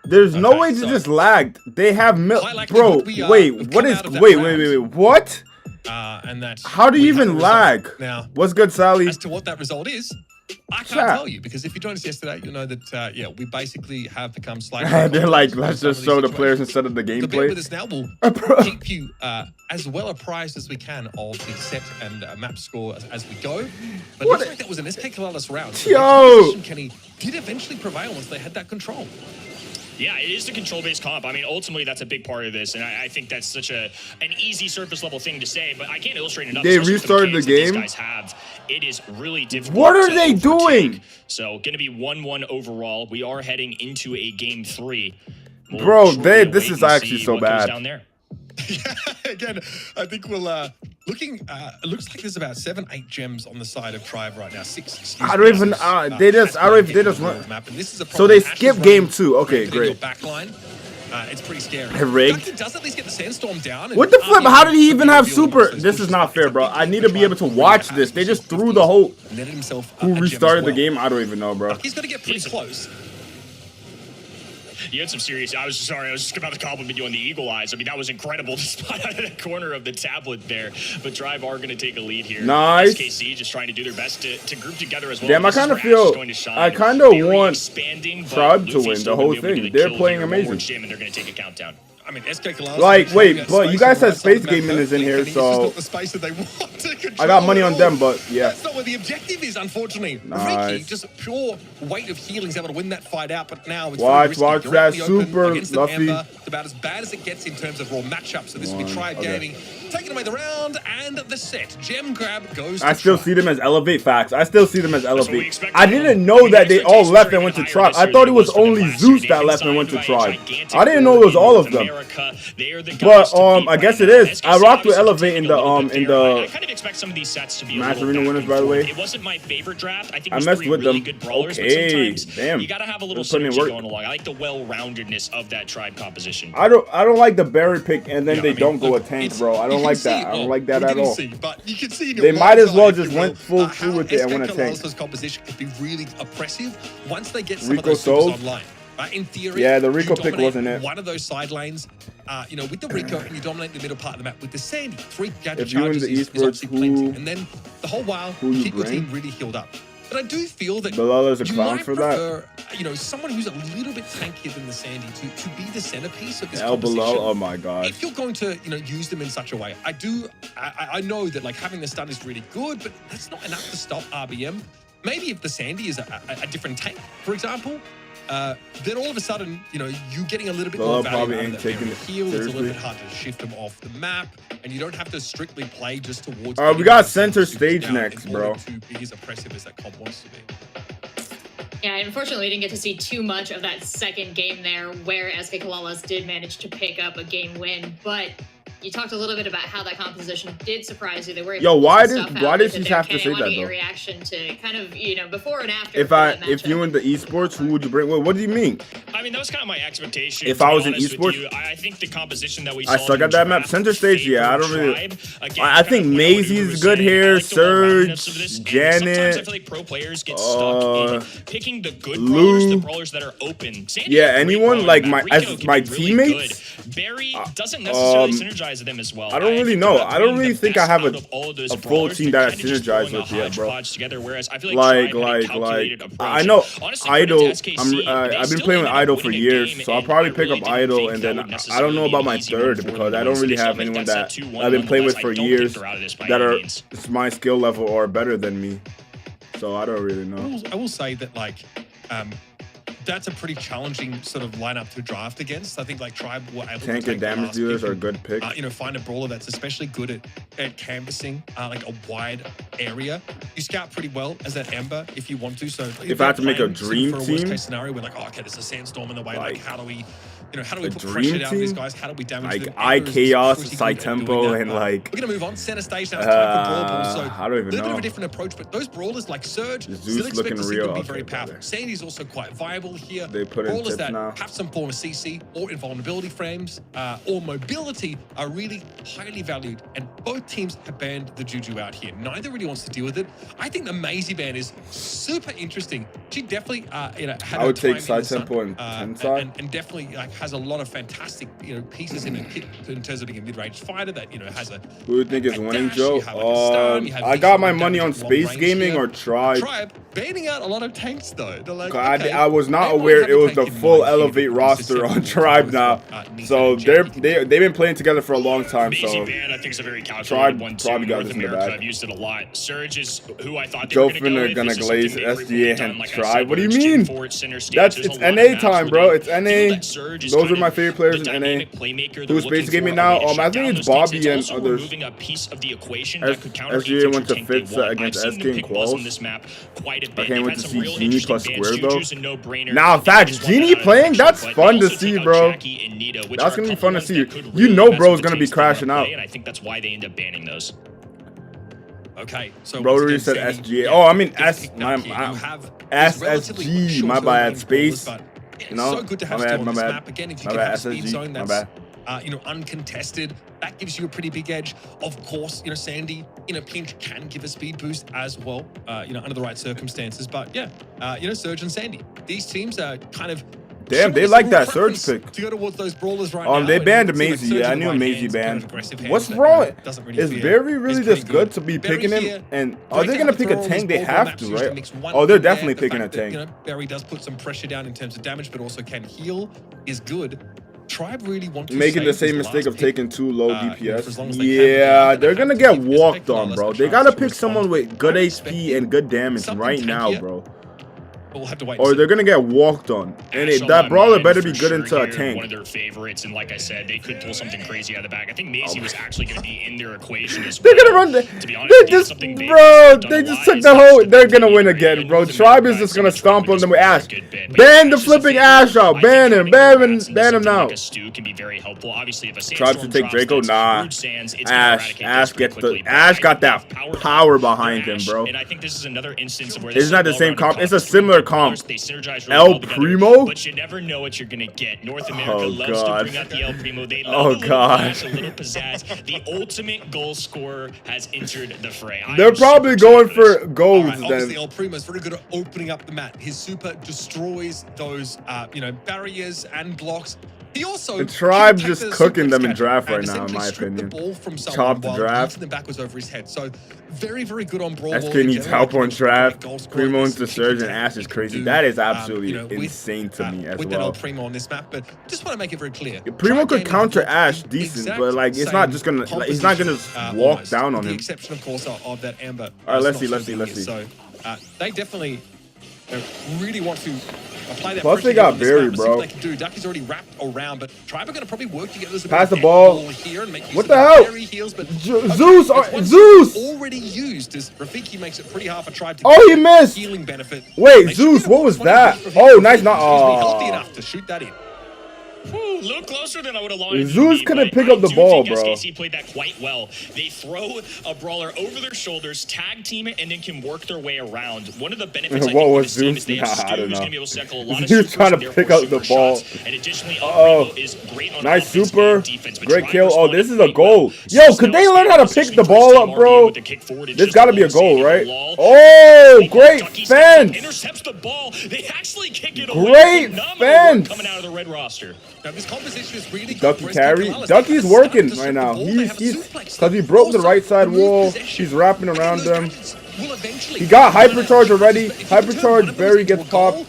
There's no way to just lagged. They have bro. Wait, what is? Wait. What? And that's how do you even lag? Now, what's good, Sally? As to what that result is, I can't tell you, because if you joined us yesterday, you'll know that yeah, we basically have become slightly. They're like, let's just show the players instead of the gameplay. The bit with us now will keep you as well apprised as we can of the set and map score as we go. But it looks like that was an SK Kalalas round. So Yo! Kenny did eventually prevail once they had that control. Yeah, it is the control-based comp. I mean, ultimately, that's a big part of this, and I think that's such an easy surface-level thing to say, but I can't illustrate enough. They restarted the game? These guys have. It is really difficult. What are they doing? So, going to be 1-1 overall. We are heading into a game 3. Bro, this is actually so bad. Down there. Yeah, again, I think we'll looking. It looks like there's about 7-8 gems on the side of Tribe right now. 6. I don't even. They just. I don't even. They just run. Map. And this is a so they skip game 2. Okay, great. Backline. It's pretty scary. Rigged. Does at least get the sandstorm down. What the flip? How did he even have super? This is not fair, bro. I need to be able to watch this. They just threw the whole. Who restarted the game? I don't even know, bro. He's gonna get pretty close. You had some serious. I was just about to compliment you on the eagle eyes. I mean, that was incredible to spot out of the corner of the tablet there. But Tribe are going to take a lead here. Nice. SKC just trying to do their best to group together as well. Damn, I kind of feel. I kind of want Tribe to win the whole thing. They're playing amazing. And they're going to take a countdown. I mean, SK Kalalas. Like, wait, but you guys said Space Gaming is in here, so the space that they want to control. I got money on them, but yeah. That's not what the objective is, unfortunately. Nice. Ricky, just pure weight of healing, is able to win that fight out, but now it's watch very that risky. super Luffy. Luffy. It's about as bad as it gets in terms of raw matchups. So this will be Tribe Gaming taking away the round and the set. Gem grab goes. I still see them as Elevate. Facts. I still see them as Elevate. I didn't know that they all left and went to Tribe. I thought it was only Zeus that left and went to Tribe. I didn't know it was all of them. But I guess it is. I rocked with Elevate in the I kind of expect some of these sets to be Match Arena winners, by the way. It wasn't my favorite draft. I think I messed with really them. Good brawlers, Okay, but sometimes damn. You gotta have a little putting in synergy work. going along. I like the well-roundedness of that Tribe composition. I don't like the berry pick and then Yeah, they I mean, don't go look, a tank, bro. I don't like that. I don't like that at all. But you can see They might as well just went full through with it and win a tank. Kalalas' composition could be really oppressive once they get some Rico of those supers Souls? online. In theory, Yeah, the Rico you pick dominate wasn't it. one of those side lanes, with the Rico, and you dominate the middle part of the map with the Sandy. 3 gadget If you in charges the is esports, obviously plenty. who- And then the whole while, who you keep your bring? team really healed up. But I do feel that Balala's a you clown might for that. prefer, someone who's a little bit tankier than the Sandy to be the centerpiece of this El composition. below. Oh my god. If you're going to, use them in such a way, I know that like having the stun is really good, but that's not enough to stop RBM. Maybe if the Sandy is a different tank, for example, then all of a sudden, you getting a little bit more value probably out of ain't that taking area. it Heal, it's a little seriously. bit hard to shift them off the map, and you don't have to strictly play just towards. We got center stage next, bro. To be as oppressive as that comp wants to be. Yeah, unfortunately, we didn't get to see too much of that second game there, where SK Kalalas did manage to pick up a game win. But you talked a little bit about how that composition did surprise you. They were able Yo, to why pull did stuff out she with have it. to say I want that to get your though? reaction to kind of, you know, before and after. If you in the esports, who would you bring? What do you mean? I mean, that was kind of my expectation. If I was in esports, I think the composition that we saw. I suck at that map. Center stage, yeah, I don't really. I think Maisie's good here. Surge, Janet. Sometimes I feel like pro players get stuck in picking the good brawlers, the brawlers that are open. Yeah, anyone like my teammates. Barry doesn't necessarily synergize with them as well. I don't really know. I don't really think I have a full team that I synergize with yet, bro. Whereas I feel like I know Idol. I've been playing with Idol for years, so I'll probably pick up Idol, and then I don't know about my third because I don't really have anyone that I've been playing with for years that are my skill level or better than me. So I don't really know. I will say that like that's a pretty challenging sort of lineup to draft against. I think like Tribe were able to tank and damage dealers are a good pick. You know, find a brawler that's especially good at canvassing like a wide area. You scout pretty well as that Ember if you want to. So if I had to make a dream for a team, worst case scenario, we're like, oh, okay, there's a sandstorm in the way. Like, how do we? You know, how do we put pressure down on these guys? How do we damage them? Like Chaos, Tempo, and like. We're gonna move on center stage now. It's time for brawl balls. So I don't even know. A little bit of a different approach, but those brawlers like Surge, Zeus looking real. Be very powerful. Sandy's also quite viable here. They put in brawlers that now. have some form of CC or invulnerability frames or mobility are really highly valued, and both teams have banned the Juju out here. Neither really wants to deal with it. I think the Maisie ban is super interesting. She definitely, you know, had I would take side tempo and Tensai, and definitely like has a lot of fantastic, you know, pieces in a kit in terms of being a mid-range fighter that, you know, has a. Who do you think is winning, Joe? I got my money on Space Gaming or Tribe. Tribe banning out a lot of tanks though. Like, okay, I was not aware it was the full Elevate roster on Tribe now. So they've been playing together for a long time. So ban, I think is a very calculated one too. Probably got this in the bag. I've used it a lot. Surge is who I thought they Joe were gonna glaze SGA and like Tribe. What do you mean? That's it's NA time, bro. It's NA. Those are my favorite players in NA. Who's Space Gaming now? I think it's Bobby and others. SGA went to fit against SK in quals. I can't wait to see Genie plus Square though. Now, facts, Genie playing, that's fun to see, bro. That's gonna be fun to see. You know, bro's gonna be crashing out. And I think that's why they end up banning those. Okay, so Rotary said SGA. Oh, I mean SSG. My bad. Space. You know, so good to have my on this bad. map. Again, if you My can bad, have a speed zone SSG. My that's bad. you know, uncontested, that gives you a pretty big edge. Of course, you know, Sandy in a pinch can give a speed boost as well, you know, under the right circumstances. But yeah, you know, Surge and Sandy, these teams are kind of. Damn, they like that Surge pick. To go towards those brawlers right now. They banned Maisie. Yeah, I knew Maisie banned. What's wrong? Is Barry really this good to be picking him? And are they gonna pick a tank? They have to, right? Oh, they're definitely picking a tank. You know, Barry does put some pressure down in terms of damage, but also can heal. Is good. Tribe really want to making the same mistake of taking too low DPS. Yeah, they're gonna get walked on, bro. They gotta pick someone with good HP and good damage right now, bro. We'll have to wait. Or they're gonna get walked on, and that brawler better be good into a tank. One of their favorites, and like I said, they could pull something crazy out of the bag. I think Maisie was actually going to be in their equation as well. They're gonna run to be honest, they just took the whole. They're gonna win again, bro. Tribe is just gonna stomp on them with Ash. Ban the flipping Ash out. Ban him now. Tribe should take Draco. Nah. Ash gets the. Ash got that power behind him, bro. And I think this is another instance where it's not the same comp. It's a similar comp. El Primo? But you never know what you're gonna get. North America loves to bring out the El Primo. They love a little flash, a little pizzazz. The ultimate goal scorer has entered the fray. They're probably going for goals then. Obviously, El Primo is very good at opening up the map. His super destroys those, you know, barriers and blocks. He also the Tribe just cooking them in draft right now, in my opinion. Chop the draft. Them backwards over his head. So very, very good on brawl. SK needs help on draft. Primo into Surge and Ash is crazy. That is absolutely insane to me as with well. That El Primo on this map, but just want to make it very clear. Primo could counter Ash decent, but like it's not just gonna. He's not gonna walk down on him. The exception, of course, of that Amber. All right, let's see. So they definitely really want to apply that. Plus they got Barry, bro. They can do. Ducky's already wrapped around, but Tribe are going to probably work together. Pass the ball. Here and make what the hell? Heals, but Zeus! Zeus! Already used as Rafiki makes it pretty hard for Tribe to he missed! Healing benefit. Wait, Zeus, what was that? Oh, nice. Healthy enough to shoot that in. A little closer than I would have wanted. Zeus couldn't pick up the ball, bro. SKC played that quite well. They throw a brawler over their shoulders, tag team it, and then can work their way around. One of the benefits I think with this team is they have Stu, who's going to be able to cycle a lot of supers trying to pick up the ball. And additionally, Primo is great on nice offense super. and defense. Great kill. Oh, this is a goal. Yo, could they learn how to pick the ball up, bro? This got to be a goal, right? Oh, great fence. Intercepts the ball. They actually kick it away. Great fence. Coming out of the red roster. Now, this composition is really good. Ducky carry. Ducky's working right now. He's because he broke the right side wall. He's wrapping around them. He got hypercharge already. Hypercharge. Barry gets popped.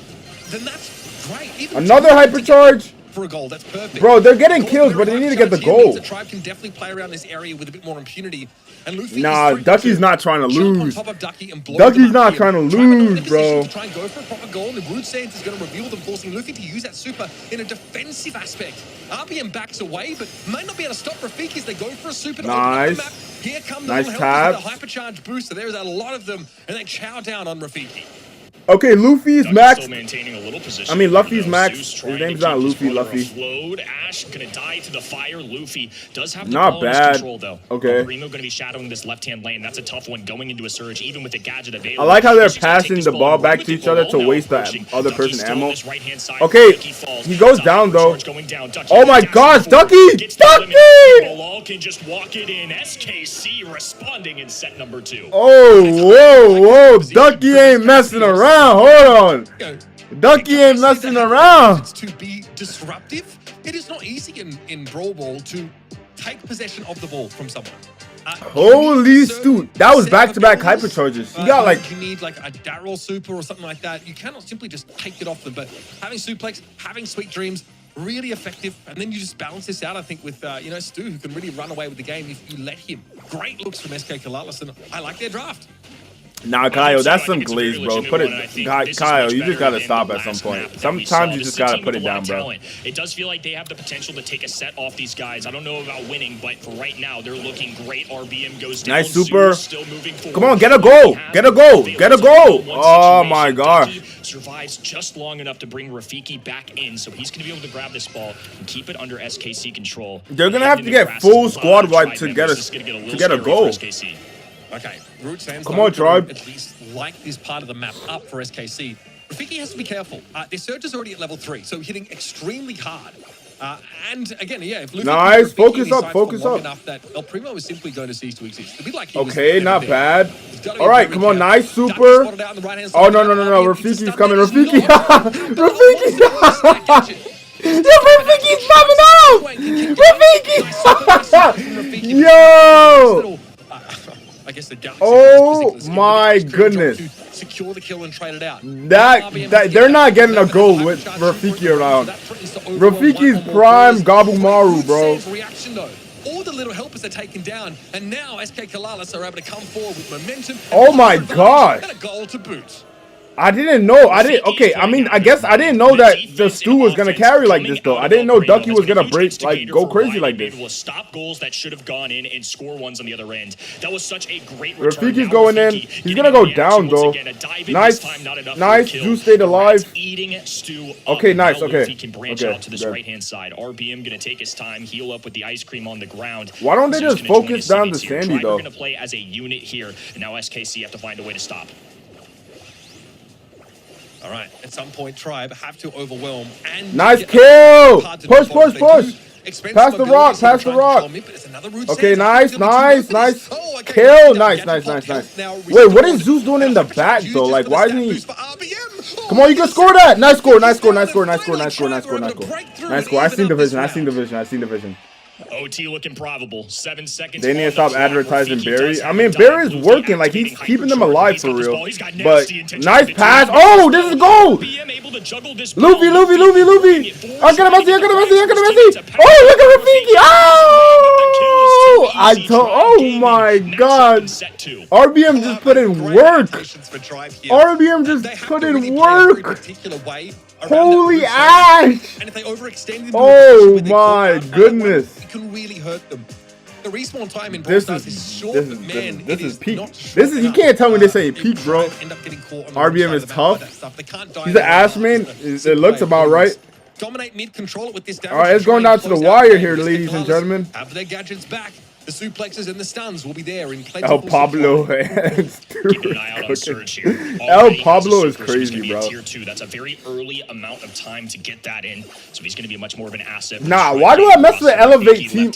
Another hypercharge. For a goal, that's perfect. Bro, they're getting kills, but they need to get the goal. The Tribe can definitely play around this area with a bit more impunity. And Luffy nah, Ducky's not trying to lose. Ducky's not trying to lose, bro. Try and go for a proper goal, and the Root Sands is going to reveal them, forcing Luffy to use that super in a defensive aspect. RBM backs away, but might not be able to stop Rafiki as they go for a super to open up the map. Here come the nice little tab. The hypercharge booster. There's a lot of them, and they chow down on Rafiki. Okay, Luffy's max. Still maintaining a little position. I mean, Luffy's max. His name's not Luffy. Luffy. Ash gonna die to the fire. Luffy does have the not ball bad. Control, though. Okay. Primo gonna be shadowing this left-hand lane. That's a tough one going into a surge, even with the gadget available. I like how they're passing the ball back to each other to waste the other person's ammo. Okay, he goes down though. Oh my gosh, Ducky! Ducky! Can just walk it in. SKC responding in set number 2. Oh, whoa! Ducky ain't messing around. Hold on. Ducky ain't messing around. To be disruptive, it is not easy in Brawl Ball to take possession of the ball from someone. Holy Stu, that was back-to-back hypercharges. You got like you need like a Daryl super or something like that. You cannot simply just take it off them. But having suplex, having sweet dreams, really effective. And then you just balance this out, I think, with Stu, who can really run away with the game if you let him. Great looks from SK Kalalis, and I like their draft. Nah, Kyle, that's some glaze, bro. Put it, Kyle. You just gotta stop at some point. Sometimes you just gotta put it down, bro. It does feel like they have the potential to take a set off these guys. I don't know about winning, but for right now, they're looking great. RBM goes down. Nice super. Come on, get a goal. Get a goal. Get a goal. Oh my gosh. Survives just long enough to bring Rafiki back in, so he's gonna be able to grab this ball and keep it under SKC control. They're gonna have to get full squad wipe to get a goal. Okay, Root Sands. Come on, Tribe. At least like this part of the map up for SKC. Rafiki has to be careful. Their surge is already at level 3, so hitting extremely hard. And again, yeah, if Luffy nice, focus up, focus up. Enough that El Primo is simply going to cease to exist. A bit like okay, not bad. All right, come on, nice super. Oh no, Rafiki's coming, Rafiki. Rafiki. Rafiki's popping out. Rafiki. Yo. I guess the oh my goodness! Secure the kill and trade it out. That they're not getting a goal with Rafiki around. Rafiki's prime Gabumaru, bro. Reaction though. All the little helpers are taken down, and now SK Kalalis are able to come forward with momentum. Oh my god! And a goal to boot. I didn't know. Okay, I mean, I guess I didn't know that the Stu was gonna carry like this though. I didn't know Ducky was gonna break, like, go crazy like this. Will stop goals that should have gone in and score ones on the other end. That was such a great return. Rafiki's going in. He's gonna go down though. Nice. Zeus stayed alive. Okay, nice. Okay. He can branch out to this right-hand side. RBM gonna take his time, heal up with the ice cream on the ground. Why don't they just focus down the Sandy though? We're gonna play as a unit here, and now SKC have to find a way to stop. All right, at some point, Tribe have to overwhelm and nice kill. Push. Pass the rock. Okay, nice. Kill. Nice. Wait, what is Zeus doing in the back though? Like, why isn't he? Come on, you can score that. Nice score. I seen the vision. OT looking probable. 7 seconds. They need to stop advertising Barry. I mean, Barry's working. Like, he's keeping them alive for real. But nice pass. Oh, this is goal. Luffy. I'm gonna Messi. Oh, look at Rafiki. Oh, oh my God. RBM just put in work. Holy Ash! Oh my goodness! It can really hurt them. The respawn time in Brawl Stars is short, but man, this is peak. You can't tell me this ain't peak, bro. RBM is tough. He's an ass man. It looks about right. dominate mid, control it with this damage. All right, it's going down to the wire here, ladies and gentlemen. Have their gadgets back. The suplexes and the stuns will be there in plenty. El Pablo and Keeping an eye out on Surge here. El Pablo is crazy, bro. Tier 2. That's a very early amount of time to get that in, so he's going to be much more of an asset. Nah, why do I mess with the Elevate team?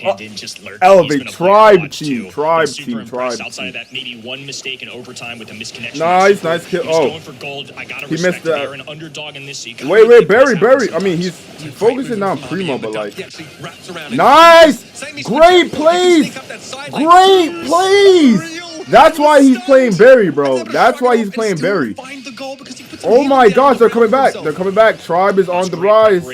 Elevate Tribe team. Outside of that, maybe one mistake in overtime with a misconnection. Nice kill. Oh, going for gold. I gotta he missed that. They're an underdog in this. Wait, Barry. I mean, he's focusing on Primo, but like, nice, great plays. Great plays! That's why he's playing Barry, bro. That's why he's playing Barry. Oh my gosh, they're coming back. They're coming back. Tribe is on the rise.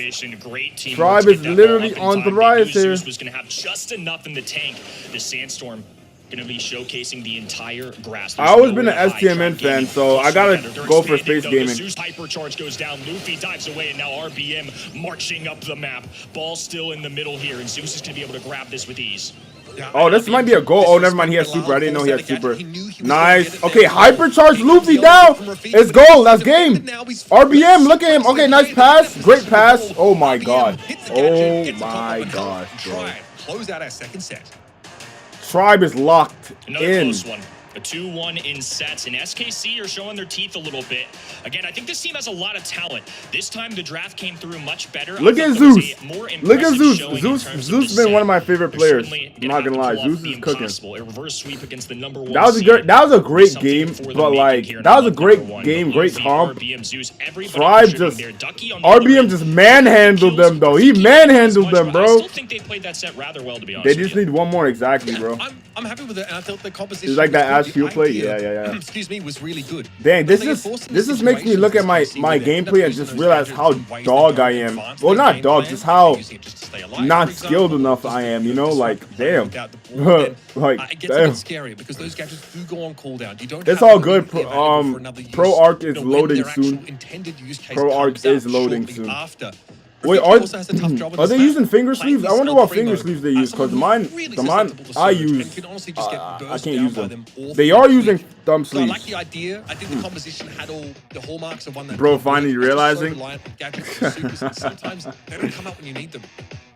Tribe is literally on the rise here. Was going to have just enough in the tank. The Sandstorm going to be showcasing the entire grass. I've always been an STMN fan, so I gotta go for Space Gaming. Zeus hypercharge goes down. Luffy dives away, and now RBM marching up the map. Ball still in the middle here, and Zeus is going to be able to grab this with ease. Oh, this might be a goal. Oh, never mind. He has super. I didn't know he had super. Nice. Okay, hypercharge Luffy down. It's goal. That's game. RBM, look at him. Okay, nice pass. Great pass. Oh my god. Oh my gosh, bro. Close out our second set. Tribe is locked Another in. close one. A 2-1 in sets, and SKC are showing their teeth a little bit. Again, I think this team has a lot of talent. This time, the draft came through much better. Look at Zeus. Look at Zeus. Zeus been one of my favorite players. I'm not gonna lie, Zeus is cooking. A reverse sweep against the #1 that was a great game, but like that was a great game, great comp. Tribe just RBM just manhandled them though. He manhandled them, bro. I still think they played that set rather well, to be honest. They just need one more exactly, bro. I'm happy with it, and I thought the composition. It's like that Shield play, yeah. Excuse me, was really good. Dang, this just makes me look at my gameplay and just realize how dog I am. Well, not dog, just how not skilled enough I am. You know, like damn, like it gets a bit scary because those gadgets do go on cooldown. You don't. It's all good. Pro Arc is loading soon. Pro Arc is loading soon. Wait, are they using finger sleeves? I wonder what finger sleeves they use, because the mine I use, I can't use them. They are using thumb sleeves. I like the idea. I think the composition had all the hallmarks of one that. Bro, finally realizing. Sometimes they don't come out when you need them.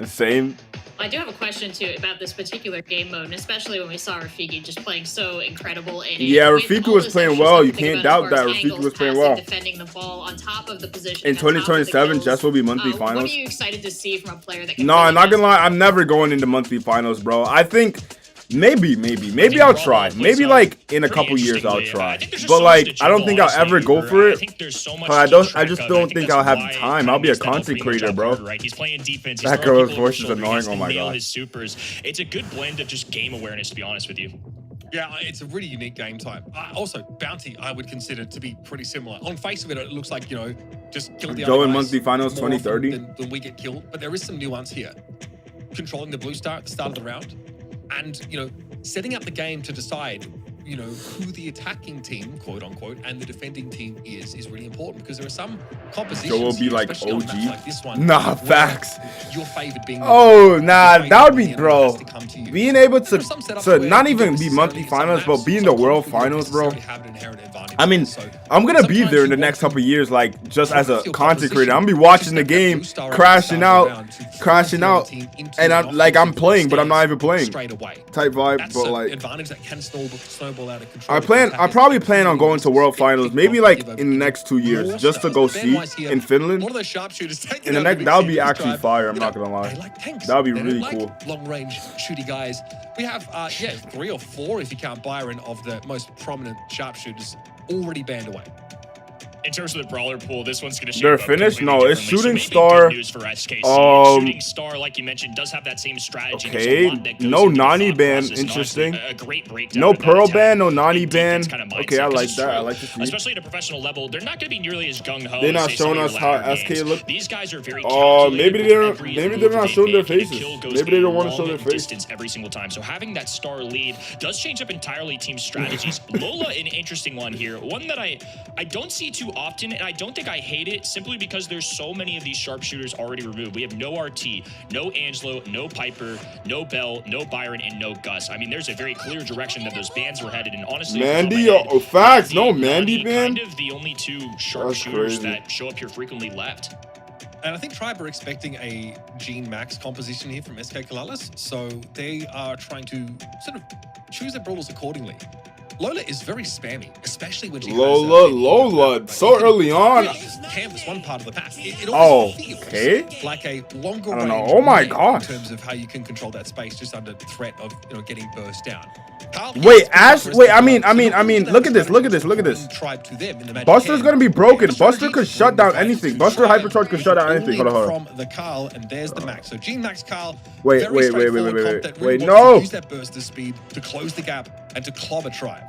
Same. I do have a question too about this particular game mode, and especially when we saw Rafiki just playing so incredible in it. Yeah, Rafiki was playing well. You can't doubt that Rafiki was playing well. Defending the ball on top of the position. In 2027, Jess will be monthly finals. What are you excited to see from a player that? No, I'm not gonna lie. I'm never going into monthly finals, bro. I think. Maybe I'll try. Maybe like in a couple years I'll try. But like I don't think I'll ever go for it. I just don't think I'll have time. I'll be a content creator, bro. That girl's voice is annoying. Oh my god. It's a good blend of just game awareness, to be honest with you. Yeah, it's a really unique game type. Also, Bounty, I would consider to be pretty similar. On face of it, it looks like, you know, just killing the Joe in monthly finals 2030. Than we get killed, but there is some nuance here. Controlling the blue star at the start of the round. And, you know, setting up the game to decide, you know, who the attacking team, quote unquote, and the defending team is really important, because there are some compositions. Joe will be like OG. Like this one, nah, facts. Your favored being. Oh, nah, that would be, bro. Being able to not even be monthly finals, but be in the world finals, bro. I mean, I'm gonna be there in the next couple of years, like just as a content creator. I'm gonna be watching the game, crashing out, and I'm playing, but I'm not even playing. Type vibe, but like. Advantage that can snowball out of control. I probably plan on going to world finals, maybe like in the next 2 years, just to go see in Finland. One of those sharpshooters and the next, that would be actually fire. I'm not gonna lie. That would be really cool. Long range shooty guys. We have 3 or 4 if you count Byron of the most prominent sharpshooters already banned away. In terms of the brawler pool, this one's going to shape They're up finished? completely No, it's differently. Shooting So Star. good news for SKC. Shooting Star, like you mentioned, does have that same strategy. Okay, no Nani ban. Interesting. A great breakdown. No Pearl ban, no Nani ban. Okay, I like that. I like to see. Especially at a professional level, they're not going to be nearly as gung-ho. They're not showing us how SK look. These guys are very maybe they're not showing their faces. Maybe they don't want to show their face. Every single time. So having that star lead does change up entirely team strategies. Lola, an interesting one here. One that I don't see too often, and I don't think I hate it, simply because there's so many of these sharpshooters already removed. We have no RT, no Angelo, no Piper, no Bell, no Byron, and no Gus. I mean, there's a very clear direction that those bans were headed, and honestly, Mandy, facts, no Mandy ban. Kind of the only 2 sharpshooters that show up here frequently left. And I think Tribe are expecting a Gene Max composition here from SK Kalalis, so they are trying to sort of choose their brawlers accordingly. Lola is very spammy, especially when she Lola, so early on. Canvas one part of the pack. It always feels like a longer range. Oh my god! In terms of how you can control that space, just under threat of getting burst down. Wait, Ash. Wait, I mean, look at this. Buster's gonna be broken. Buster could shut down anything. Buster Hypercharge could shut down anything. Hold on. From the Carl, and there's the Max. So Gene Max Carl. Wait, no. Use that burster speed to close the gap and to clobber Tribe.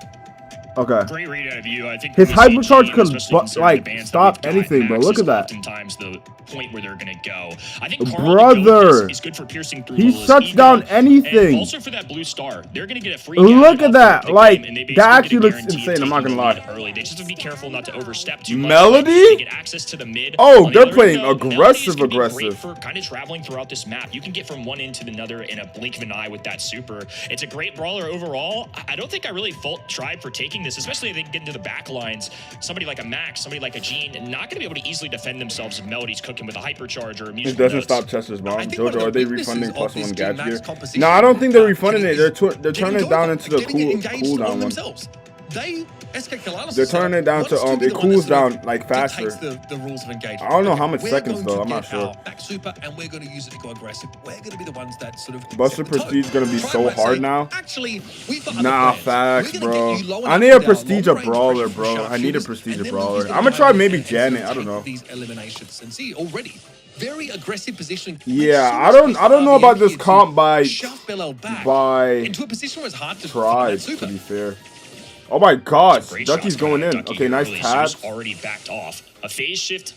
Okay. Great read out of you. I think his hypercharge could like stop anything, bro. Look at that. Oftentimes the point where they're gonna go. I think brother, is good for piercing through. He shuts down anything. And also for that blue star, they're gonna get a free. Look at that. Like that actually looks insane. I'm not gonna lie. Early, they just have to be careful not to overstep too much. Melody. Get access to the mid. Oh, they're playing aggressive. For kind of traveling throughout this map, you can get from one end to another in a blink of an eye with that super. It's a great brawler overall. I don't think I really fault Tribe for taking this, especially if they get into the back lines. Somebody like a Max, somebody like a Gene, not going to be able to easily defend themselves if Melody's cooking with a hypercharge or a musical. It doesn't stop Chester's bomb. Jojo, are they refunding +1 gadget here? No, I don't think they're refunding it. They're turning it down into the cooldown one. They're turning it down to it cools down like faster. The rules of engagement. I don't know how much seconds though. I'm not sure. Back super, and we're going to use it to go aggressive. We're going to be the ones that sort of. Buster Prestige is going to be so hard now. Actually, we've got nah, facts, bro. I need a Prestige brawler, bro. I need a Prestige brawler. I'm gonna try maybe Janet. I don't know. These eliminations and see already. Very aggressive positioning. Yeah, I don't know about this comp by into a position where it's hard to Tribe, to be fair. Oh my gosh, Ducky's going in. Okay, nice tap. Already backed off. A phase shift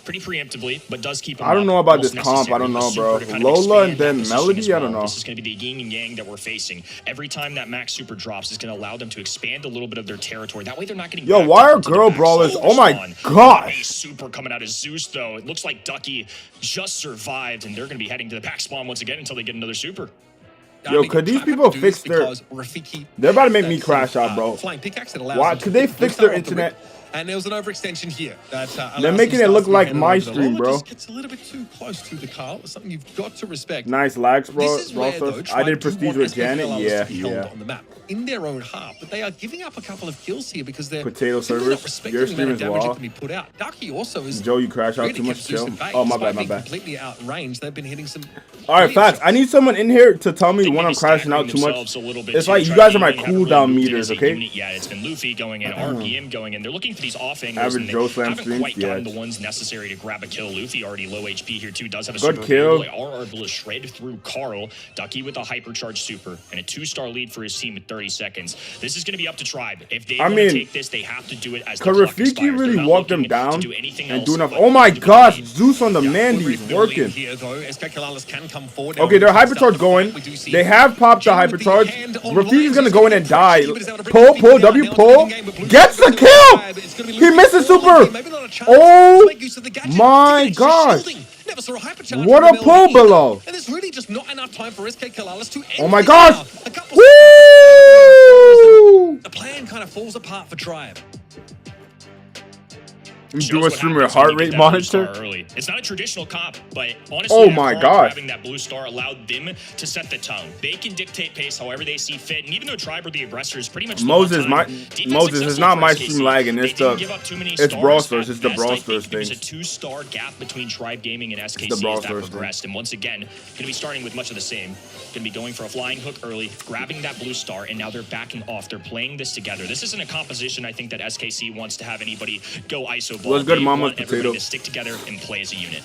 pretty preemptively, but does keep him I don't know about this comp. I don't know, bro. Lola and then Melody, I don't know. This is going to be the yin and yang that we're facing. Every time that Max super drops, it's going to allow them to expand a little bit of their territory. That way they're not getting. Yo, why are girl brawlers? Oh my gosh. Super coming out of Zeus, though. It looks like Ducky just survived, and they're going to be heading to the pack spawn once again until they get another super. Yo, could these people fix their... They're about to make me crash out, bro. Why? Could they fix their internet? And there was an overextension here. They're making it look like my stream, bro. It's a little bit too close to the Carl. It's something you've got to respect. Nice lags, bro. I did Prestige with Janet. Yeah. On the map in their own half, but they are giving up a couple of kills here because they're potato servers. Your stream is wall. Put out. Ducky also is. Joe, you crash out too much. Chill. Oh my bad. Completely outrange. They've been hitting some. All right, facts. I need someone in here to tell me when I'm crashing out too much. It's like you guys are my cooldown meters, okay? Yeah, it's been Luffy going in, RPM going in. They're looking for these off angles. Average Joe Slam streams. Quite gotten the ones necessary to grab a kill. Luffy already low HP here too. Does have a good super kill. RR able to shred through Carl. Ducky with a hypercharged super and a 2-star lead for his team with 30 seconds. This is going to be up to Tribe. If they want to take this, they have to do it as the clock expires. Rafiki really walked them down and do enough. Oh my gosh, Zeus on the Mandy's working. Okay, they're hypercharge going. They have popped the hypercharge. Rafiki's going to go in and die. Pull, W, pull. Gets the kill. He misses super. Oh my gosh. What a pull below. And there's really just not enough time for SK Kalalis to. Oh my gosh. Woo! The plan kind of falls apart for Tribe. Do a streamer heart rate monitor. It's not a traditional comp, but honestly, oh my god, grabbing that blue star allowed them to set the tone. They can dictate pace however they see fit, and even though Tribe are the aggressors, pretty much Moses is not my stream lagging. It's Brawl Stars. It's the Brawl Stars thing. There's a 2-star gap between Tribe Gaming and SKC as that progressed, and once again, going to be starting with much of the same. Going to be going for a flying hook early, grabbing that blue star, and now they're backing off. They're playing this together. This isn't a composition I think that SKC wants to have anybody go ISO. What's good, Mama's potato? To stick together and play as a unit.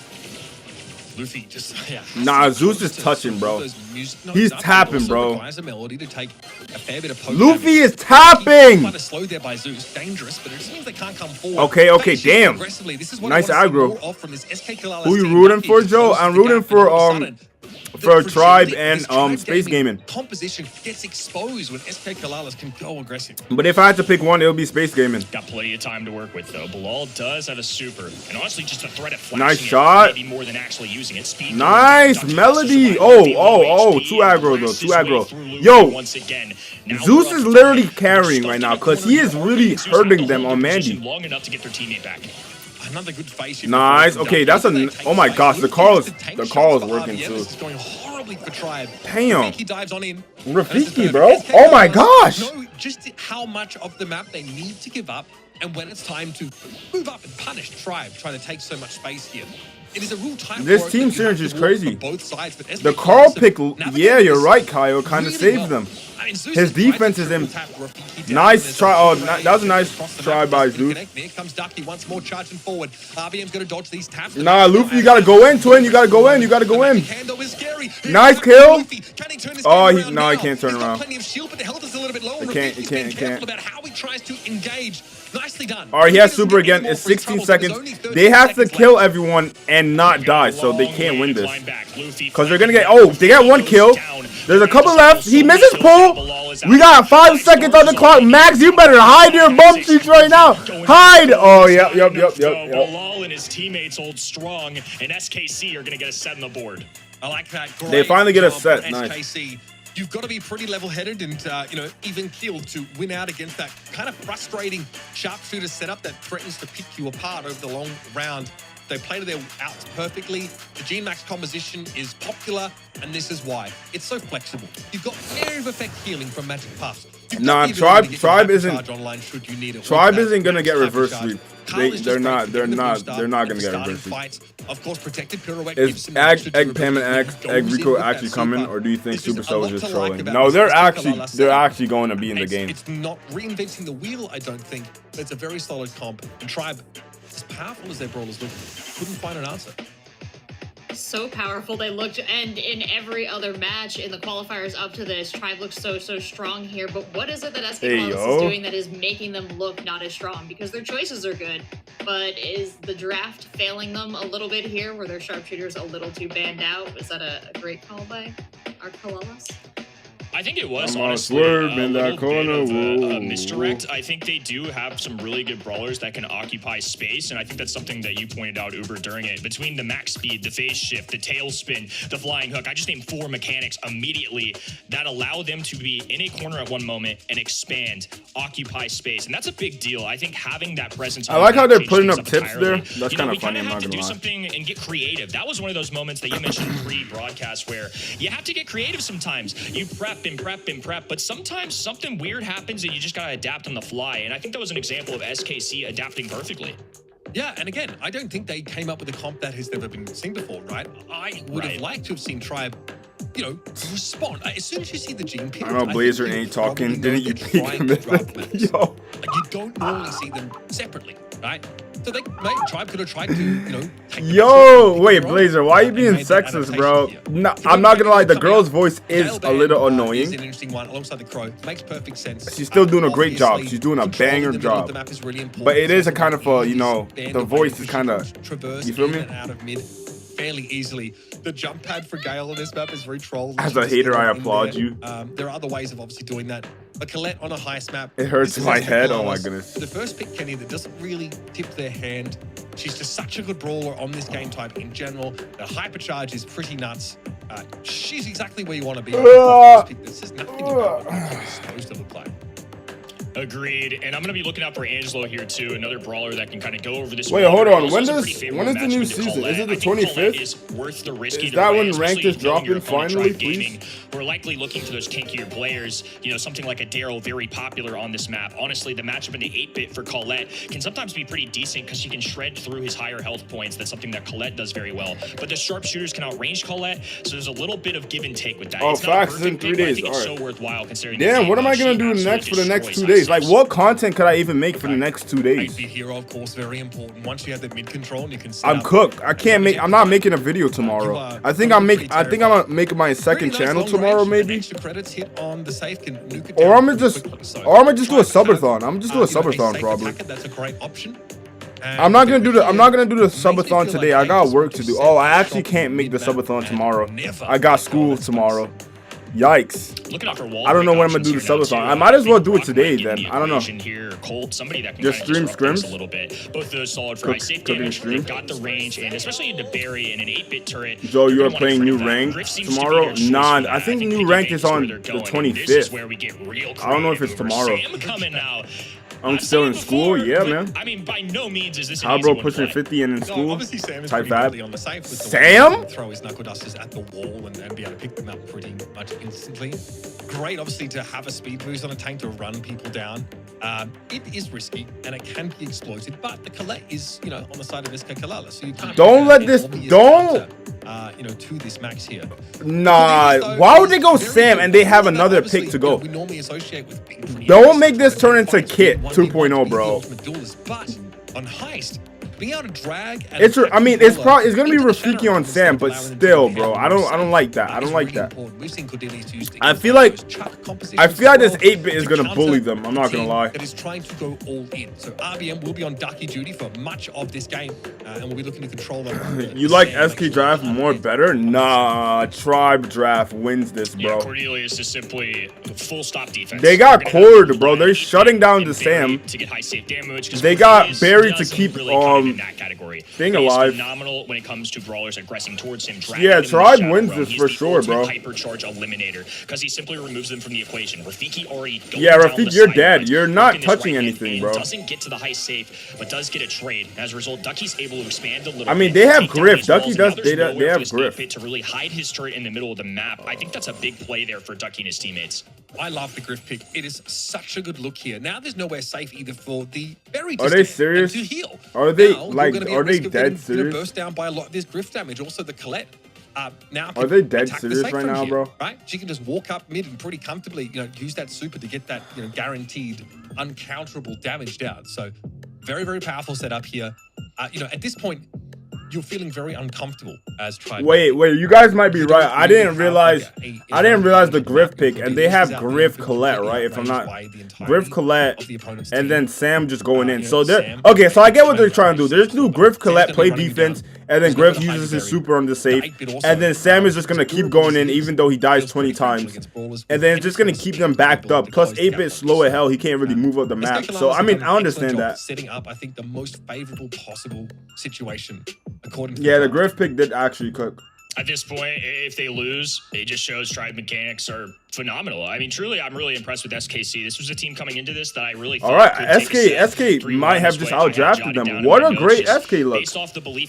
Luffy just Nah, Zeus is touching, bro. He's tapping, bro. Luffy is tapping. Okay, damn. Nice aggro. Who you rooting for, Joe? I'm rooting for Tribe and Space Gaming. Composition gets exposed when SK Kalalis can go aggressive. But if I had to pick one, it would be Space Gaming. Got plenty of time to work with though. Bilal does have a super, and honestly, just the threat of flashing nice shot. Maybe more than actually using it. Speed nice Melody. Oh, too aggro though. Too aggro. Yo, once again, Zeus is literally carrying right now because he is really hurting them on Mandy. Long enough to get their teammate back. Another good face. Nice. Okay, that's a. Oh my gosh, the Carl is working too. Going horribly for Tribe. Damn. Rafiki dives on in. Rafiki, bro. Oh my gosh. Know just how much of the map they need to give up, and when it's time to move up and punish Tribe, trying to take so much space here. It is a real time. This team synergy is crazy. Both sides, but the Carl pick, yeah, you're right, Kyle. Kind of saved them. His defense is in. Nice try. Oh, that was a nice try by Zeus. Here comes Ducky once more charging forward. RBM's going to dodge these taps. Nah, Luffy, you gotta go in, twin. You gotta go in. You gotta go in. Nice kill. Oh, no, he can't turn around. He can't. About how he tries to engage. Nicely done. All right, he has super again. It's 16 seconds. They have to kill everyone and not die, so they can't win this. Because they're going to get... Oh, they got one kill. There's a couple left. He misses pull. We got 5 seconds on the clock. Max, you better hide your bump seats right now. Hide. Oh, yep. Bilal and his teammates hold strong, and SKC are going to get a set on the board. I like that. They finally get a set. Nice. SKC. You've got to be pretty level-headed and, even keeled to win out against that kind of frustrating sharpshooter setup that threatens to pick you apart over the long round. They play to their outs perfectly. The G-Max composition is popular, and this is why. It's so flexible. You've got area of effect healing from Magic Pass. Nah, Tribe isn't gonna get reverse sweep. They're not gonna get reverse sweep. Of course, protected pirouette. Is Egg Pam and Egg Rico actually coming, or do you think Supercell is just trolling? No, they're actually going to be in the game. It's not reinventing the wheel, I don't think, but it's a very solid comp. And Tribe, as powerful as their brawlers look, couldn't find an answer. So powerful they looked, and in every other match in the qualifiers up to this, Tribe looks so strong here. But what is it that SK is doing that is making them look not as strong? Because their choices are good, but is the draft failing them a little bit here, where their sharpshooters a little too banned out? Was that a great call by our Kalalas? I think it was honestly a little bit of a misdirect. I think they do have some really good brawlers that can occupy space, and I think that's something that you pointed out, Uber, during it. Between the max speed, the phase shift, the tail spin, the flying hook, I just named 4 mechanics immediately that allow them to be in a corner at one moment and expand, occupy space, and that's a big deal. I think having that presence. I like how they're putting up tips there. That's kind of funny. You have to do something and get creative. That was one of those moments that you mentioned pre-broadcast where you have to get creative sometimes. You prep and prep, but sometimes something weird happens and you just gotta adapt on the fly. And I think that was an example of SKC adapting perfectly. Yeah, and again, I don't think they came up with a comp that has never been seen before, right? I would have liked to have seen Tribe, respond. As soon as you see the gene pin, I know Blazer ain't talking. Didn't you peek him? Yo. Like, you don't normally see them separately, right? So Tribe could have tried to, Yo, wait, Blazer, why are you being sexist, bro? No, I'm not gonna lie, the girl's voice is a little annoying. An interesting one alongside the Crow. Makes perfect sense. She's still doing a great job. She's doing a banger job. But it is a kind of a, the voice is kind of, you feel me? Out of mid fairly easily. The jump pad for Gale on this map is very troll. As a hater, I applaud you. There are other ways of obviously doing that. But Colette on a heist map. It hurts my head. Oh my goodness. The first pick, Kenny, that doesn't really tip their hand. She's just such a good brawler on this game type in general. The hypercharge is pretty nuts. She's exactly where you want to be. This is nothing about what she's supposed to look like. Agreed, and I'm going to be looking out for Angelo here too, another brawler that can kind of go over this. Wait, hold on. When is the new season? Is it the 25th? Is worth the risk. Is that when ranked is dropping finally, please? We're likely looking for those tankier players. Something like a Daryl, very popular on this map. Honestly, the matchup in the 8-bit for Colette can sometimes be pretty decent because she can shred through his higher health points. That's something that Colette does very well. But the sharpshooters can outrange Colette, so there's a little bit of give and take with that. Oh, facts is in 3 days. All right. It's so worthwhile considering. Damn, what am I gonna do next for the next 2 days? Like, what content could I even make for the next 2 days? Hero, of course, very important. Once you have the mid control, and you can. I'm cooked. I can't make. I'm not making a video tomorrow. I think I'm gonna make my second channel tomorrow, maybe. Or I'm gonna just do a subathon. I'm just do a subathon probably. That's a great option. I'm not gonna do the subathon today. I got work to do. Oh, I actually can't make the subathon tomorrow. I got school tomorrow. Yikes. I don't know when I'm gonna do the subathon. I might as well do it today then. I don't know. Just stream scrims. A little bit. Both of those solid for high safe damage. They've got the range, and especially into Barry and an 8-bit turret. Joe, you are playing new rank tomorrow? Nah, I think new rank is on the 25th. I don't know if it's tomorrow. Coming now. I'm still in school, yeah, man. I mean, by no means is this an How easy bro one to pushing play. 50 and in No, school? obviously Sam is Type pretty that. deadly on the safe with the way Sam? he can throw his knuckle dusters at the wall and be able to pick them up pretty much instantly. Great, obviously, to have a speed boost on a tank to run people down. It is risky and it can be exploited, but the Colette is, you know, on the side of SK Kalala, so you can't. Don't let this. Don't. You know, to this max here. Nah. Why would they go Sam and they have another pick to go? We normally associate with being pretty Don't make this turn into Kit 2.0, bro. But on Heist, being able to drag. It's. I mean, it's probably it's gonna be Rafiki on Sam, but still, bro. I don't like that. I don't like that. I feel like this 8-bit is gonna bully them. I'm not gonna lie. That is trying to go all in. So RBM will be on ducky duty for much of this game, and we'll be looking to control them. You like SK Draft more better? Nah, Tribe Draft wins this, bro. Yeah, Cornelius is simply full stop defense. They got quartered, bro. They're shutting down the Sam. To get high safe damage. They got Barry to keep in that category. thing He's alive. Phenomenal when it comes to brawlers aggressing towards him. Yeah, Tribe wins this for sure, bro. Hypercharge eliminator because he simply removes them from the equation. Rafiki already. Yeah, Rafiki, you're dead. You're not touching anything, bro. Doesn't get to the high safe, but does get a trade. As a result, Ducky's able to expand a little. I mean, they have Griff. Ducky does. They have Griff to really hide his turret in the middle of the map. I think that's a big play there for Ducky and his teammates. I love the Griff pick. It is such a good look here. Now there's nowhere safe either for the very Are they serious? to heal. Are they now, like? Are they dead serious? Burst down by a lot of this Griff damage. Also the Colette. Now are they dead serious right now, bro? Right? She can just walk up mid and pretty comfortably, you know, use that super to get that, you know, guaranteed uncounterable damage down. So very, very powerful setup here. You know, at this point, you're feeling very uncomfortable as Tribe. Wait, you guys might be right. I didn't realize the Griff pick, and they have Griff Colette, right? If I'm not Griff Colette, and then Sam just going in. So they're okay. So I get what they're trying to do. They're just do Griff Colette, play defense, and then Griff uses his super on the safe, and then Sam is just gonna keep going in, even though he dies 20 times, and then it's just gonna keep them backed up. Plus 8-bit slow as hell. He can't really move up the map. So I mean, I understand that. Setting up, I think, the most favorable possible situation. According to the Griff pick did actually cook. At this point, if they lose, it just shows Tribe mechanics are phenomenal. I mean, truly, I'm really impressed with SKC. This was a team coming into this that I really thought. All right, SK might have just outdrafted them. What a great SK look.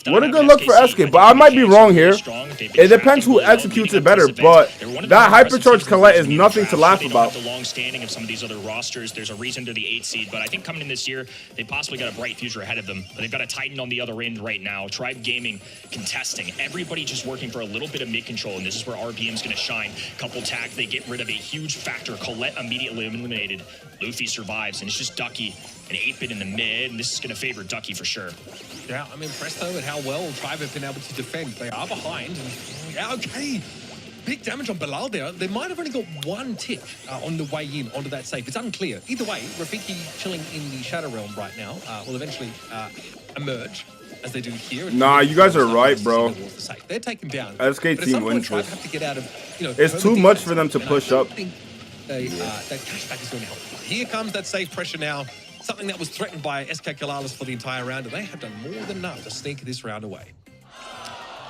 What a good look for SK, but I might be wrong here. It depends who executes it better, but that hypercharge Colette is nothing to laugh about. The long standing of some of these other rosters, there's a reason they're the 8 seed, but I think coming in this year, they possibly got a bright future ahead of them. But they've got a Titan on the other end right now. Tribe Gaming contesting. Everybody just working for a little bit of mid control, and this is where RBM's going to shine. Couple tack, they get rid of a huge factor. Colette immediately eliminated. Luffy survives, and it's just Ducky and 8-bit in the mid, and this is going to favor Ducky for sure. Yeah, I'm impressed though at how well Tribe have been able to defend. They are behind. And, okay, big damage on Bilal there. They might have only got one tick on the way in onto that safe. It's unclear. Either way, Rafiki chilling in the Shadow Realm right now will eventually emerge. As they do here. Nah, you guys are right, bro. They're taken down. SK team wins this. Have to get out of, you know, it's too much for them to push up. I think that cashback is going to help. Here comes that safe pressure now. Something that was threatened by SK Kalalas for the entire round, and they have done more than enough to sneak this round away.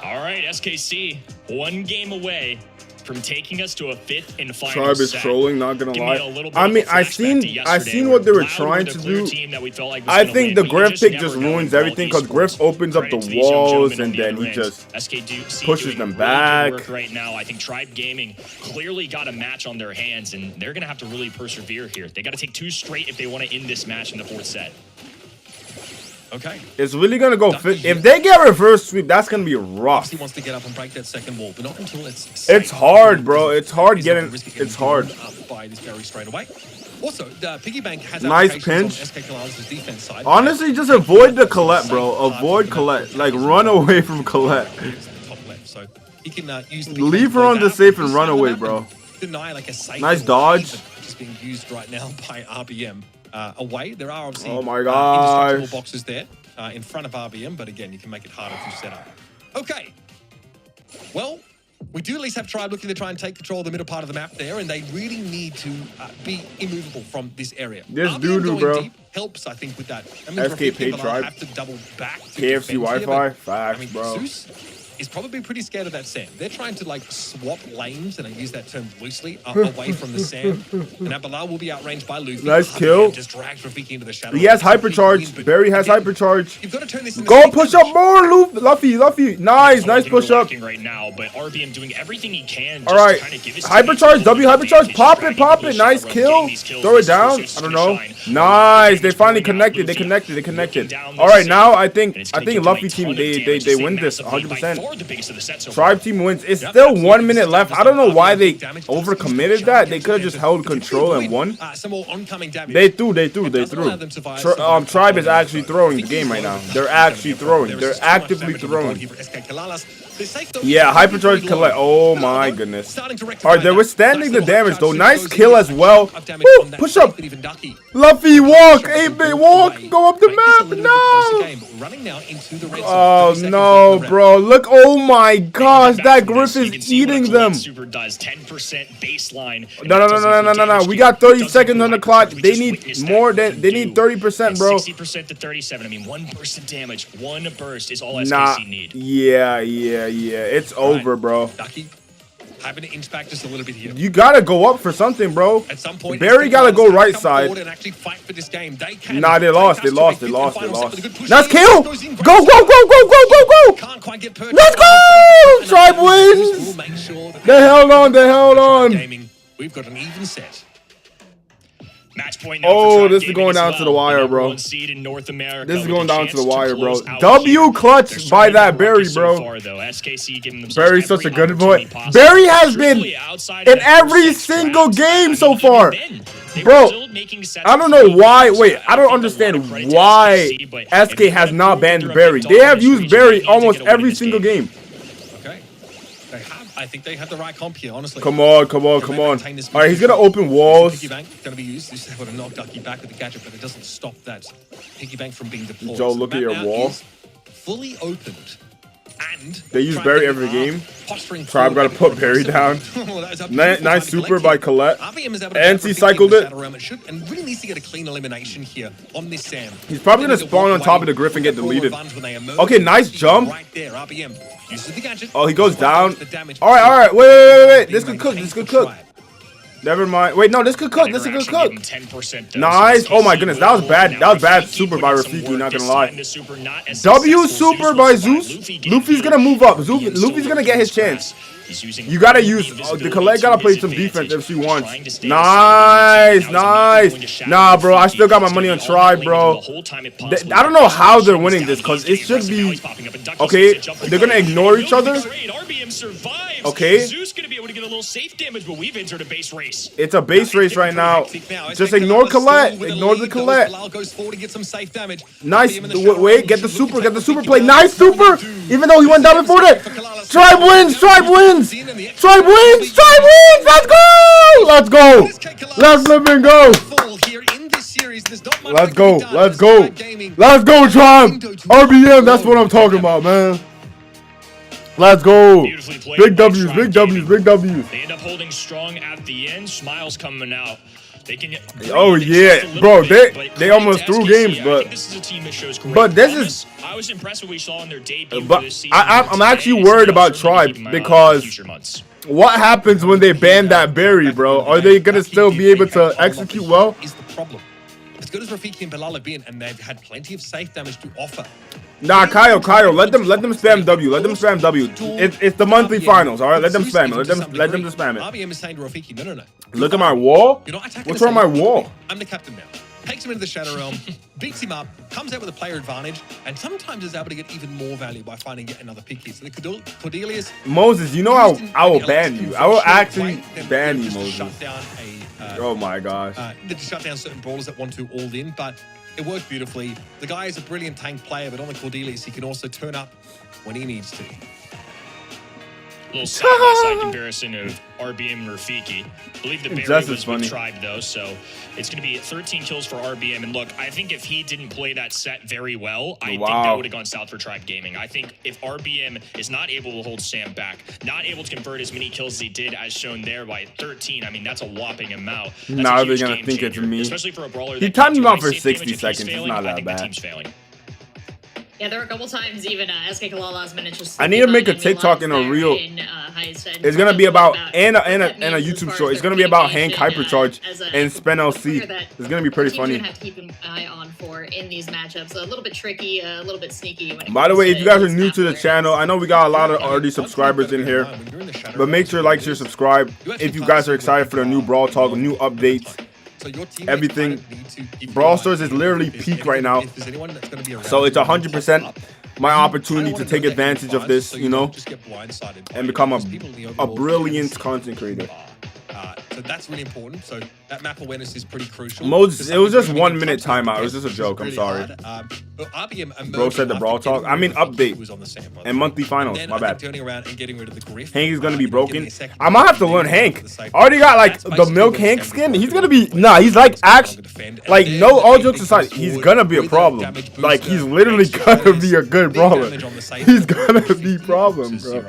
All right, SKC, one game away from taking us to a 5th and final Tribe is set. trolling, not gonna lie. I mean, I seen what they were trying to do. I think the Griff pick just ruins everything because Griff opens up the walls and then he just pushes them back. Right now, I think Tribe Gaming clearly got a match on their hands, and they're gonna have to really persevere here. They got to take 2 straight if they want to end this match in the 4th set. Okay. It's really gonna go fit. If they get reverse sweep, that's gonna be rough. He wants to get up and break that second wall, but not until it's. It's hard, bro. It's hard getting. It's hard. Up by this Barry straight away. Also, the Piggy Bank has nice pinch. on SK Kalalas' defense side. Honestly, just avoid the Colette, bro. Avoid Colette. Like run away from Colette. Top left, so he can use the leave her on the safe and run away, bro. Deny like a safe. Nice dodge. Which is being used right now by RBM. Away, there are obviously oh my gosh. indestructible boxes there in front of RBM, but again, you can make it harder to set up. Okay, well, we do at least have Tribe looking to try and take control of the middle part of the map there, and they really need to be immovable from this area. This doo-doo, bro. Deep helps, I think, with that. SK paid Tribe. have to double back to KFC Wi-Fi, facts, I mean, bro. Zeus is probably pretty scared of that Sam. They're trying to like swap lanes, and I use that term loosely, away from the Sam. And now Bilal will be outranged by Luffy. Nice kill. Just drags Rafiki into the shadow. He has hypercharge. Barry has hypercharge. You've got to turn this Go push up more, Luffy. Nice push up. Right now, but RBM doing everything he can. All right, hypercharge. W hypercharge. Pop it. Nice kill. Throw it down. I don't know. Nice. They finally connected. They connected. All right, now I think Luffy team they win this 100%. Tribe team wins. It's still 1 minute left. I don't know why they overcommitted that. They could have just held control and won. They threw. Tribe is actually throwing the game right now. They're actually throwing. They're actively throwing. Yeah, hypercharge collect. Oh my goodness. All right, they're withstanding the damage though. Nice kill as well. Woo, push up. Luffy, walk. 8-bit walk. Go up the map. No. Oh no, bro. Look. Oh my gosh, that Griff is eating them. No. We got 30 seconds on the clock. They need more than. They need 30%, bro. 60% to 37. I mean, 1% damage, one burst is all SKC need. Yeah. It's over, bro. Having to inch back just a little bit here. You gotta go up for something, bro. At some point, Barry gotta go right side. And actually fight for this game. They can. Nah, they lost. Nice kill. Go. Can't quite get Let's go. Tribe wins. They held on. We've got an even set. Match point oh, this is going down to the wire, bro. This is going down to the wire, bro. W clutch by that Barry, bro. Barry's such a good boy. Barry has been in every single game so far. Bro, I don't know why. Wait, I don't understand why SK has not banned Barry. They have used Barry almost every single game. I think they have the right comp here, honestly. Come on. All right, he's going to open walls. Piggy bank going to be used. This would have knocked Ducky back with the gadget, but it doesn't stop that piggy bank from being deployed. Joe, look at your wall. Fully opened. And they use Barry every game. Tribe got to put Barry down. Nice super by Colette. NC cycled it. And really needs to get a clean elimination here on this Sam. He's probably going to spawn on top of the Griff and get deleted. Okay, nice jump. Oh, he goes down. All right. Wait. This could cook. Never mind. Wait, no, this could cook. Nice. Oh my goodness, that was bad. That was bad super by Rafiki, not gonna lie. W super by Zeus. Luffy's gonna move up. Luffy's gonna get his chance. You gotta use the Colette gotta play some defense if she wants. Nice. Nah, bro, I still got my money on Tribe, bro. I don't know how they're winning this because it should be okay. They're gonna ignore each other. Okay. It's a base race right now. Just ignore Colette. Ignore the Colette. Nice. Wait, get the super play. Nice super. Even though he went down before that. Tribe wins. Let's go. Let's live and go. Let's go, Tribe. RBM, that's what I'm talking about, man. Let's go. Big W's. They end up holding strong at the end. Smiles coming out. They can. Oh yeah, bro. They almost threw games, but this is a team that shows great promise. I was impressed with what we saw in their debut. But I'm actually worried about Tribe because what happens when they ban that Barry, bro? Are they gonna still be able to execute well? Is the problem. As good as Rafiki and Bilal have been, and they've had plenty of safe damage to offer. Nah, Kyle, let them spam W. It's the monthly finals, all right? Let them spam it. Let them just spam it. RBM is saying to Rafiki, no. Look at my wall. What's wrong with my wall? I'm the captain now. Takes him into the Shadow Realm, beats him up, comes out with a player advantage, and sometimes is able to get even more value by finding yet another pick here. So the Cordelius... Moses, you know I will ban you. I will actually ban you, Moses. Oh my gosh. To shut down certain brawlers that want to all in, but it worked beautifully. The guy is a brilliant tank player, but on the Cordelius, he can also turn up when he needs to. A little side-by-side comparison of RBM and Rafiki. I believe the Barry was with Tribe, though, so it's going to be 13 kills for RBM. And look, I think if he didn't play that set very well, I think that would have gone south for Tribe Gaming. I think if RBM is not able to hold Sam back, not able to convert as many kills as he did, as shown there by 13, I mean, that's a whopping amount. Now they're going to think it's me. Especially for a brawler he timed him out for 60 seconds. It's not that bad. Yeah, there were a couple times even SK Kalala's minutes just. I need to make a TikTok and a reel. It's gonna be about and a YouTube short. It's gonna be about Hank Hypercharge and Spen LC. It's gonna be pretty funny. Have to keep an eye on for in these matchups. A little bit tricky, a little bit sneaky. By the way, if you guys are new to the channel, I know we got a lot of already subscribers in here, but make sure to like, share, subscribe. If you guys are excited for the new Brawl Talk, new updates, everything. Brawl Stars is literally peak right now, so it's 100% my opportunity to take advantage of this, you know, and become a brilliant content creator. So that's really important. So that map awareness is pretty crucial. It was just 1 minute timeout. It was just a joke. I'm sorry. Bro said the Brawl Talk. I mean update and monthly finals. My bad. Hank is gonna be broken. I might have to learn Hank. I already got like the Milk Hank skin. He's gonna be he's like actually like no all jokes aside. He's gonna be a problem. Like he's literally gonna be a good brawler. He's gonna be a problem, bro.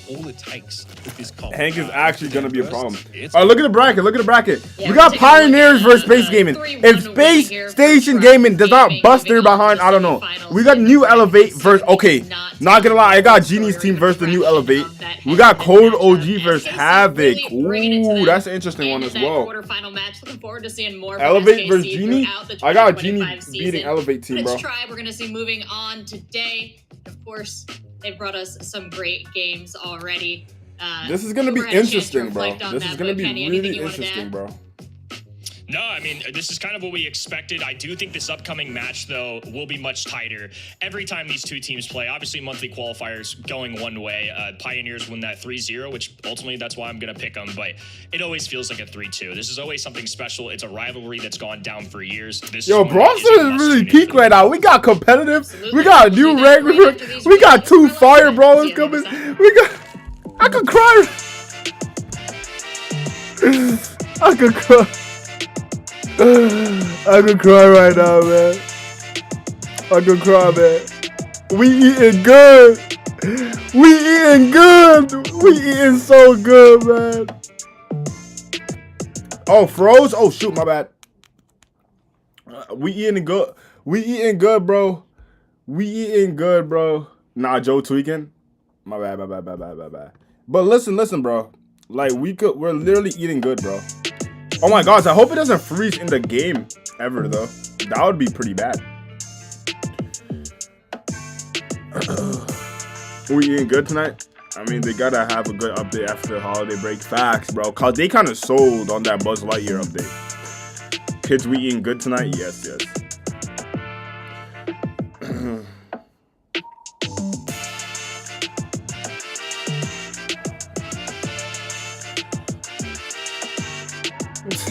All it takes with this comp. Hank is actually gonna be a problem. All right, look at the bracket. Look at the bracket. Yeah, we got Pioneers versus Space Gaming. If Space Station Gaming does not bust their behind, I don't know. We got New Elevate versus. Okay, not gonna lie, I got Genie's team versus the New Elevate. We got Cold OG versus Havoc. Ooh, that's an interesting one as well. Elevate versus Genie. I got Genie beating Elevate team, bro. We're gonna see moving on today. Of course, they've brought us some great games already. This is going to be interesting, bro. This is going to be really interesting, bro. No, I mean, this is kind of what we expected. I do think this upcoming match, though, will be much tighter. Every time these two teams play, obviously monthly qualifiers going one way. Pioneers win that 3-0, which ultimately that's why I'm going to pick them. But it always feels like a 3-2. This is always something special. It's a rivalry that's gone down for years. Yo, Bronson is really peak right now. We got competitive. Absolutely. We got a new regular. We got 2 fire brawlers coming. We got... I could cry. I could cry. I could cry right now, man. I could cry, man. We eating good. We eating good. We eating so good, man. Oh, froze? Oh, shoot, my bad. We eating good. We eating good, bro. We eating good, bro. Nah, Joe tweaking. My bad. But listen, bro. Like, we're literally eating good, bro. Oh my gosh, I hope it doesn't freeze in the game ever, though. That would be pretty bad. We eating good tonight? I mean, they gotta have a good update after the holiday break. Facts, bro. Cause they kind of sold on that Buzz Lightyear update. Kids, we eating good tonight? Yes.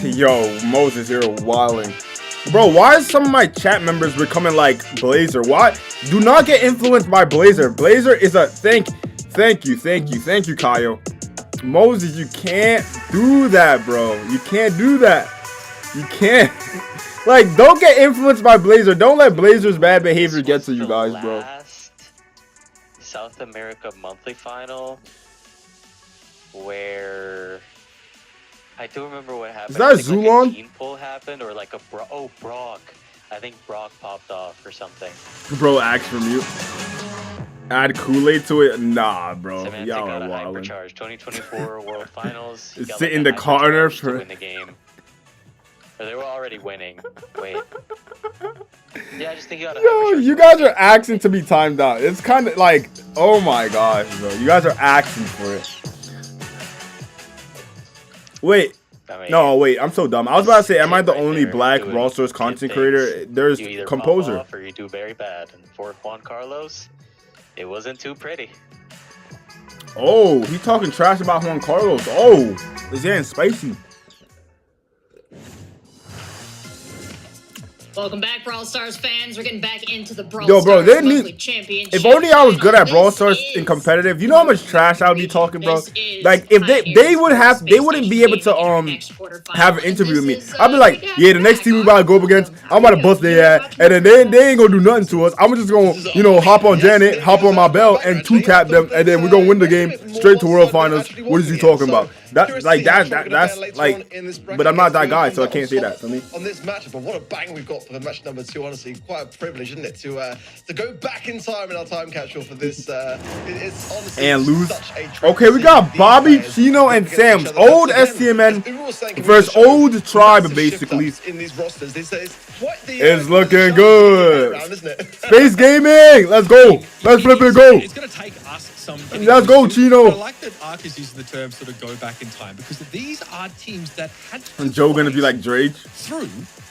Yo, Moses here wilding. Bro, why is some of my chat members becoming like Blazer? Why? Do not get influenced by Blazer. Blazer is a thank you, Kyle. Moses, you can't do that, bro. You can't do that. You can't. Like, don't get influenced by Blazer. Don't let Blazer's bad behavior get to you guys, bro. South America monthly final where I do remember what happened. Is that Zulon? Like a team pull happened or like a Brock. I think Brock popped off or something. Bro, ask from you. Add Kool-Aid to it? Nah, bro. Y'all are wildin'. 2024 World Finals. Sit in the corner for win the game. Or they were already winning. Wait. Yeah, I just think you got. Yo, you guys are asking to be timed out. It's kind of like, oh my gosh, bro. You guys are asking for it. Wait. No, wait. I'm so dumb. I was about to say, am I the only black Brawl Stars content creator? There's Composer. Or you do very bad. And for Juan Carlos, it wasn't too pretty. Oh, he talking trash about Juan Carlos. Oh, it's getting spicy. Welcome back, Brawl Stars fans. We're getting back into the Brawl Stars Monthly Championship. If only I was good at Brawl Stars in competitive. You know how much trash I would be talking, bro? Like, if they wouldn't be able to have an interview with me. I'd be like, yeah, the next team we about to go up against, I'm about to bust their ass, and then they ain't gonna do nothing to us. I'm just gonna, you know, hop on Janet, hop on my belt, and 2-tap them, and then we're gonna win the game straight to World Finals. What is he talking about? That's like, but I'm not that guy, so I can't say that. For me, on this matchup, but what a bang we've got swap for match number 2. Honestly, quite a privilege, isn't it, to go back in time in our time capsule for this. It's honestly and lose. such a treat Okay, to we see got these Bobby, players Chino, work and against each Sam's other. old Once again, STMN as we were saying, versus we old Tribe, massive basically. shift-ups in these rosters. It's quite the, It's looking challenge good. around, isn't it? Space Gaming, let's go. Let's flip it, go. It's going to take us some. Let's go, Chino. I like that Ark is using the term sort of go back in time because these are teams that had to And Joe gonna be like Drake. through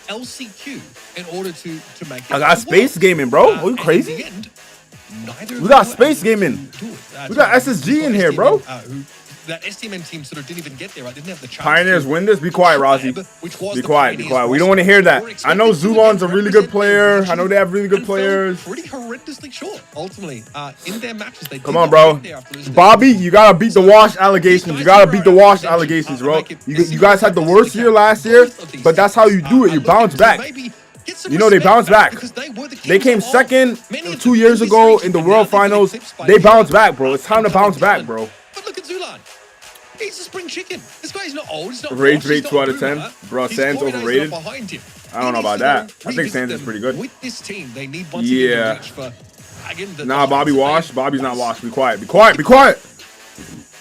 LCQ in order to make it I got Space Gaming, bro. Are you crazy? In the end, neither We got of them were Space able Gaming. to do it. We got SSG in here, bro. That STMN team sort of didn't even get there. Right? Didn't have the chance. Pioneers win this. Be quiet, Rossi. Which was Be the quiet, be Pioneers quiet. We roster. don't want to hear that. We're I know expecting to Zulon's a really good represent player. their I know they have really good and fell players. Pretty horrendously short, ultimately, in their matches. They Come on, bro. Bobby, you gotta beat the wash allegations. You gotta beat the wash allegations, bro. You guys had the worst year last year, but that's how you do it. You bounce back. You know, they bounce back. They came second 2 years ago in the World Finals. They bounced back, bro. It's time to bounce back, bro. But look at Zulan. He's a spring chicken. This guy's not old. He's not Rage washed, rate he's 2 out not of 10. boomer. Bro, His Sands corridors are overrated. behind him. I don't know about that. I think Sands is pretty good. With this team, they need once Yeah. again to reach for, again, Nah, Bobby Wash. Bobby's not washed. Be quiet. Be quiet. Be quiet.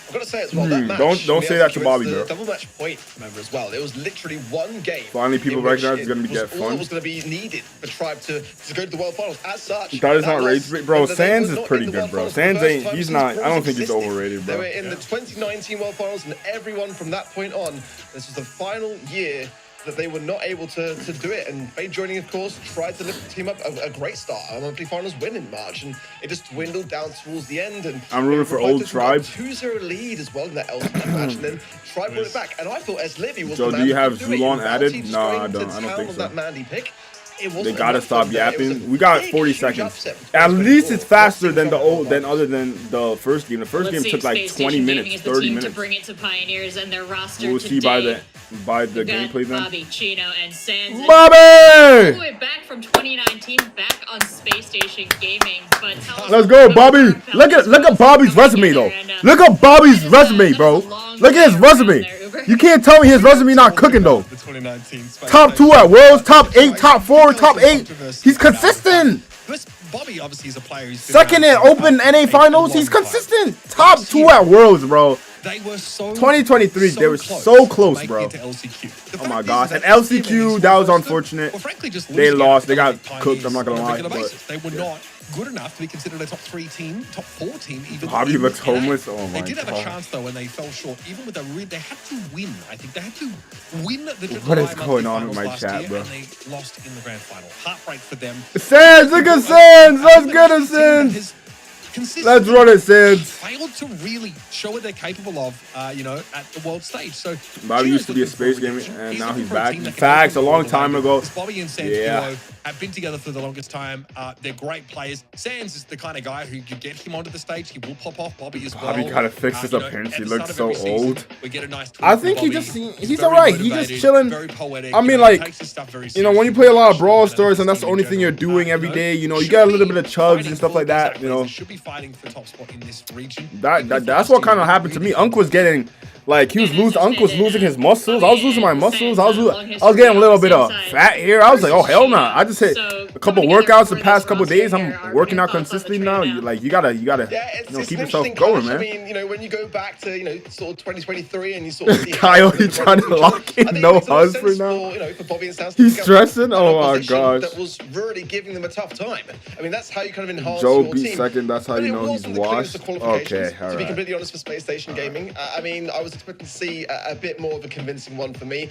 I've got to say as well, that match, Don't say that to Bobby, the bro. double match point, remember, as well. It was literally one game. Finally, people in which recognize it's it gonna be was get all fun. that was going to be needed for Tribe to go to the World Finals. As such, That is not loss, rage, bro. they Sands were is not pretty in the good, World bro. Finals for the Sands first ain't. time He's since not. I don't Bronze think he's existed. overrated, They were bro. in the 2019 World Finals, and everyone from that point on, this was the final year that they were not able to do it. And Fade joining, of course, tried to lift the team up a great start. A monthly finals win in March, and it just dwindled down towards the end. And I'm rooting for old Tribe. 2-0 lead as well in that ultimate match, and then Tribe brought it back. And I thought Livy was Joe, the do man you have who could do it. Zulon added? Teams No, I going to don't. I don't town think on so. that Mandy pick. It They wasn't gotta enough stop from there. It was a yapping. We got big, 40 huge seconds. upset for At least 2024. it's faster Let's than see the from old Bobby. other than the first game. The first Let's game see took like Space 20 Station minutes, Gaming is the 30 team minutes. to bring it to Pioneers and their roster We'll today. see by the We've got gameplay then. Bobby, Chino, and Sands. All Bobby! the way back from 2019, back on Space Station Gaming. But tell us Let's go, about Bobby. our fellas Look at Bobby's coming resume though. together and, Look at Bobby's that is resume, a bro. long Look at his way around resume. there, Uber. You can't tell me his resume not cooking though. The 2019 Space Top 2 at Worlds, top 8, top 4, top 8. He's consistent. Bobby obviously is a player who's been Second in around for Open NA a Finals, he's long time. consistent. Top 2 at Worlds, bro. They were so 2023, they were close so to close, making bro. it to LCQ. The Oh my fact is gosh, that and LCQ, that was roster unfortunate. were frankly just They losing lost, out they got to Pioneers cooked, I'm not gonna on a lie, regular but- basis. They were not good enough to be considered a top 3 team, top 4 team, even. Bobby in looks NA. homeless. Oh my They did have a God. chance though when they fell short. Even with they had to win. I think they had to win the What is July going monthly on with finals my last chat, year, bro? And they lost in the grand final. Heartbreak for them. Sands, look at Sands. Let's get it, Sands. Let's run it, Sands. Failed to really show what they're capable of, at the world stage. So Bobby used to be a space gamer, and now he's back. Facts, a long time ago. Bobby and Sands Yeah. have been together for the longest time. They're great players. Sands is the kind of guy who you get him onto the stage, he will pop off. Bobby as well. Bobby gotta fix his appearance. He looks so old. We get a nice I tweet think from he Bobby. just he's very alright. He motivated, just chilling. very poetic, I mean, he like, takes his stuff very when you seriously. play a lot of Brawl And Stars, and that's the in only thing you're general, doing every day, you should get a little be bit of chugs fighting and stuff for- like that, exactly, they should be fighting for top spot in this region. That's what kind of happened to me. Unc was getting, like, Unc was losing his muscles. I was losing my muscles. I was getting a little bit of fat here. I was like, oh hell nah. I just hit a couple workouts the past couple days. I'm working out consistently now. You gotta keep yourself going, man. I mean, when you go back to sort of 2023 and you sort of see Kyle, he trying to lock in no huzz for now. For Bobby and Sands, He's stressing. Oh my gosh. That was really giving them a tough time. I mean, that's how you kind of enhance Joe your beat team. second. That's how But you it know he's wasn't the cleanest washed. of qualifications, Okay, all to be right. completely honest, for Space Station Gaming. I mean, I was expecting to see a bit more of a convincing one for me.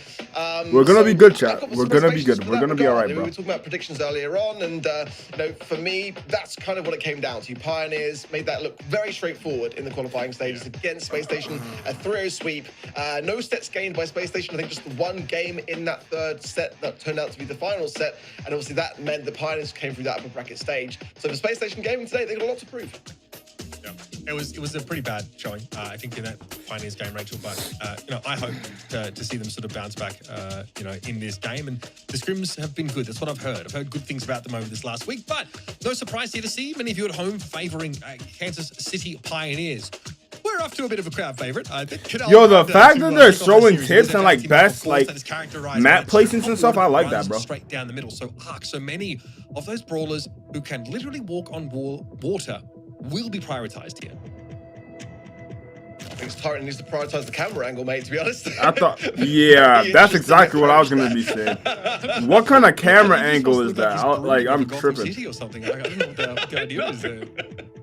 We're gonna be good, I've chat. got We're some gonna be reservations good. for We're that gonna be all regard. right, We bro. were talking about predictions earlier on, and for me, that's kind of what it came down to. Pioneers made that look very straightforward in the qualifying stages against Space Station. A 3-0 sweep. No sets gained by Space Station. I think just one game in that third set that turned out to be the final set, and obviously that meant the Pioneers came through that upper bracket stage. So for Space Station Gaming today, they got a lot to prove. Yeah. It was a pretty bad showing, I think, in that Pioneers game, Rachel. But I hope to see them sort of bounce back, in this game. And the scrims have been good. That's what I've heard. I've heard good things about them over this last week. But no surprise here to see many of you at home favouring Kansas City Pioneers. Where we're off to a bit of a crowd favorite. I think. Yo, the fact that they're showing tips and like best like map placements and stuff, I like that, bro. Straight down the middle. So Ark, so many of those brawlers who can literally walk on water will be prioritized here. I think Tyrant needs to prioritize the camera angle, mate, to be honest. I thought, yeah, that's exactly what I was gonna be saying. What kind of camera angle is that? I'm tripping. Or something. I don't know what the idea is there.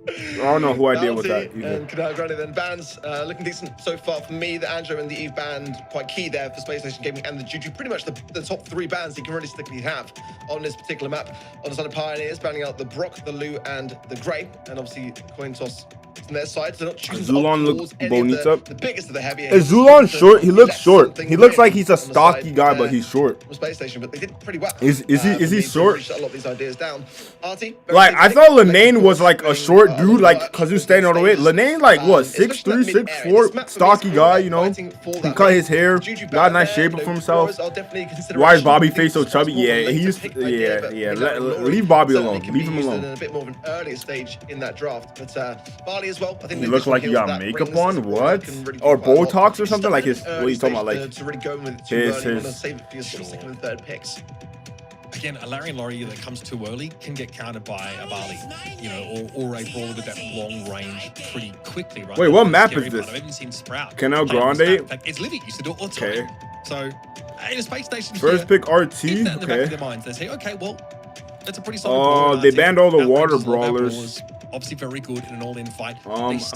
I don't know who I deal with that either. And Grande then bans, looking decent so far for me. The Angelo and the Eve band, quite key there for Space Station Gaming and the Juju. Pretty much the top 3 bans you can realistically have on this particular map. On the side of Pioneers, banning out the Brock, the Lou, and the Grey. And obviously, coin toss on their side. So they're not choosing Zulon looks bonita. the biggest of the heavy. Is Zulon short? He looks short. He looks like he's a stocky guy, but he's short. Space Station, but they did pretty well. Is he short? A lot of these ideas down. Artie, like I thought Lenane was like a short dude, like because he was standing all the way. Lenane like what 6'3", 6'4", stocky guy, you know. He cut his hair, got a nice shape for himself. Why is Bobby face so chubby? Yeah, he used leave Bobby alone. Leave him alone. A bit more of an earlier stage in that draft, but Barley as well. I think he looks like he got makeup on. What? Or Botox or something? Like his? What are you talking about? Like to really go in with it too early. Want to save it for your sort of second and third picks. Again, a Larry and Laurie that comes too early can get countered by a Barley, you know, or a brawler with that long range pretty quickly, right? Wait, what map is this? I've even seen Sprout. Canal Grande? It's Livy used to do it all the time. Okay. So, in a Space Station first pick RT, keep that in the back of their minds. They say, okay, well, that's a pretty solid brawler. They banned all the water brawlers. Obviously very good in an all-in fight.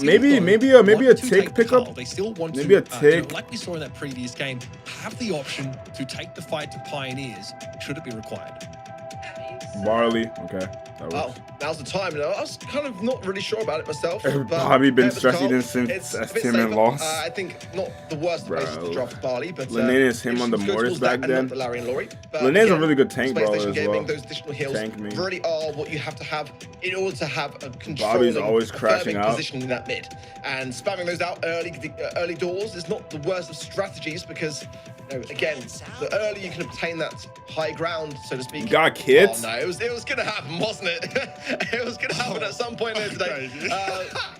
Maybe a tick pickup. They still want maybe a tick. Like we saw in that previous game, have the option to take the fight to Pioneers should it be required. Barley, okay. Oh, now's the time. I was kind of not really sure about it myself. Bobby been stressing this since Tim lost. I think not the worst place to draft Barley, but Lenane is him on the Mortis back then. Lenane's a really good tank brawler as well. Those additional heals really are what you have to have in order to have a Bobby's always crashing out. Position in that mid, and spamming those out early doors is not the worst of strategies because. Again, the earlier you can obtain that high ground, so to speak. You got kids? Oh, no, it was gonna happen, wasn't it? It was gonna happen at some point later today.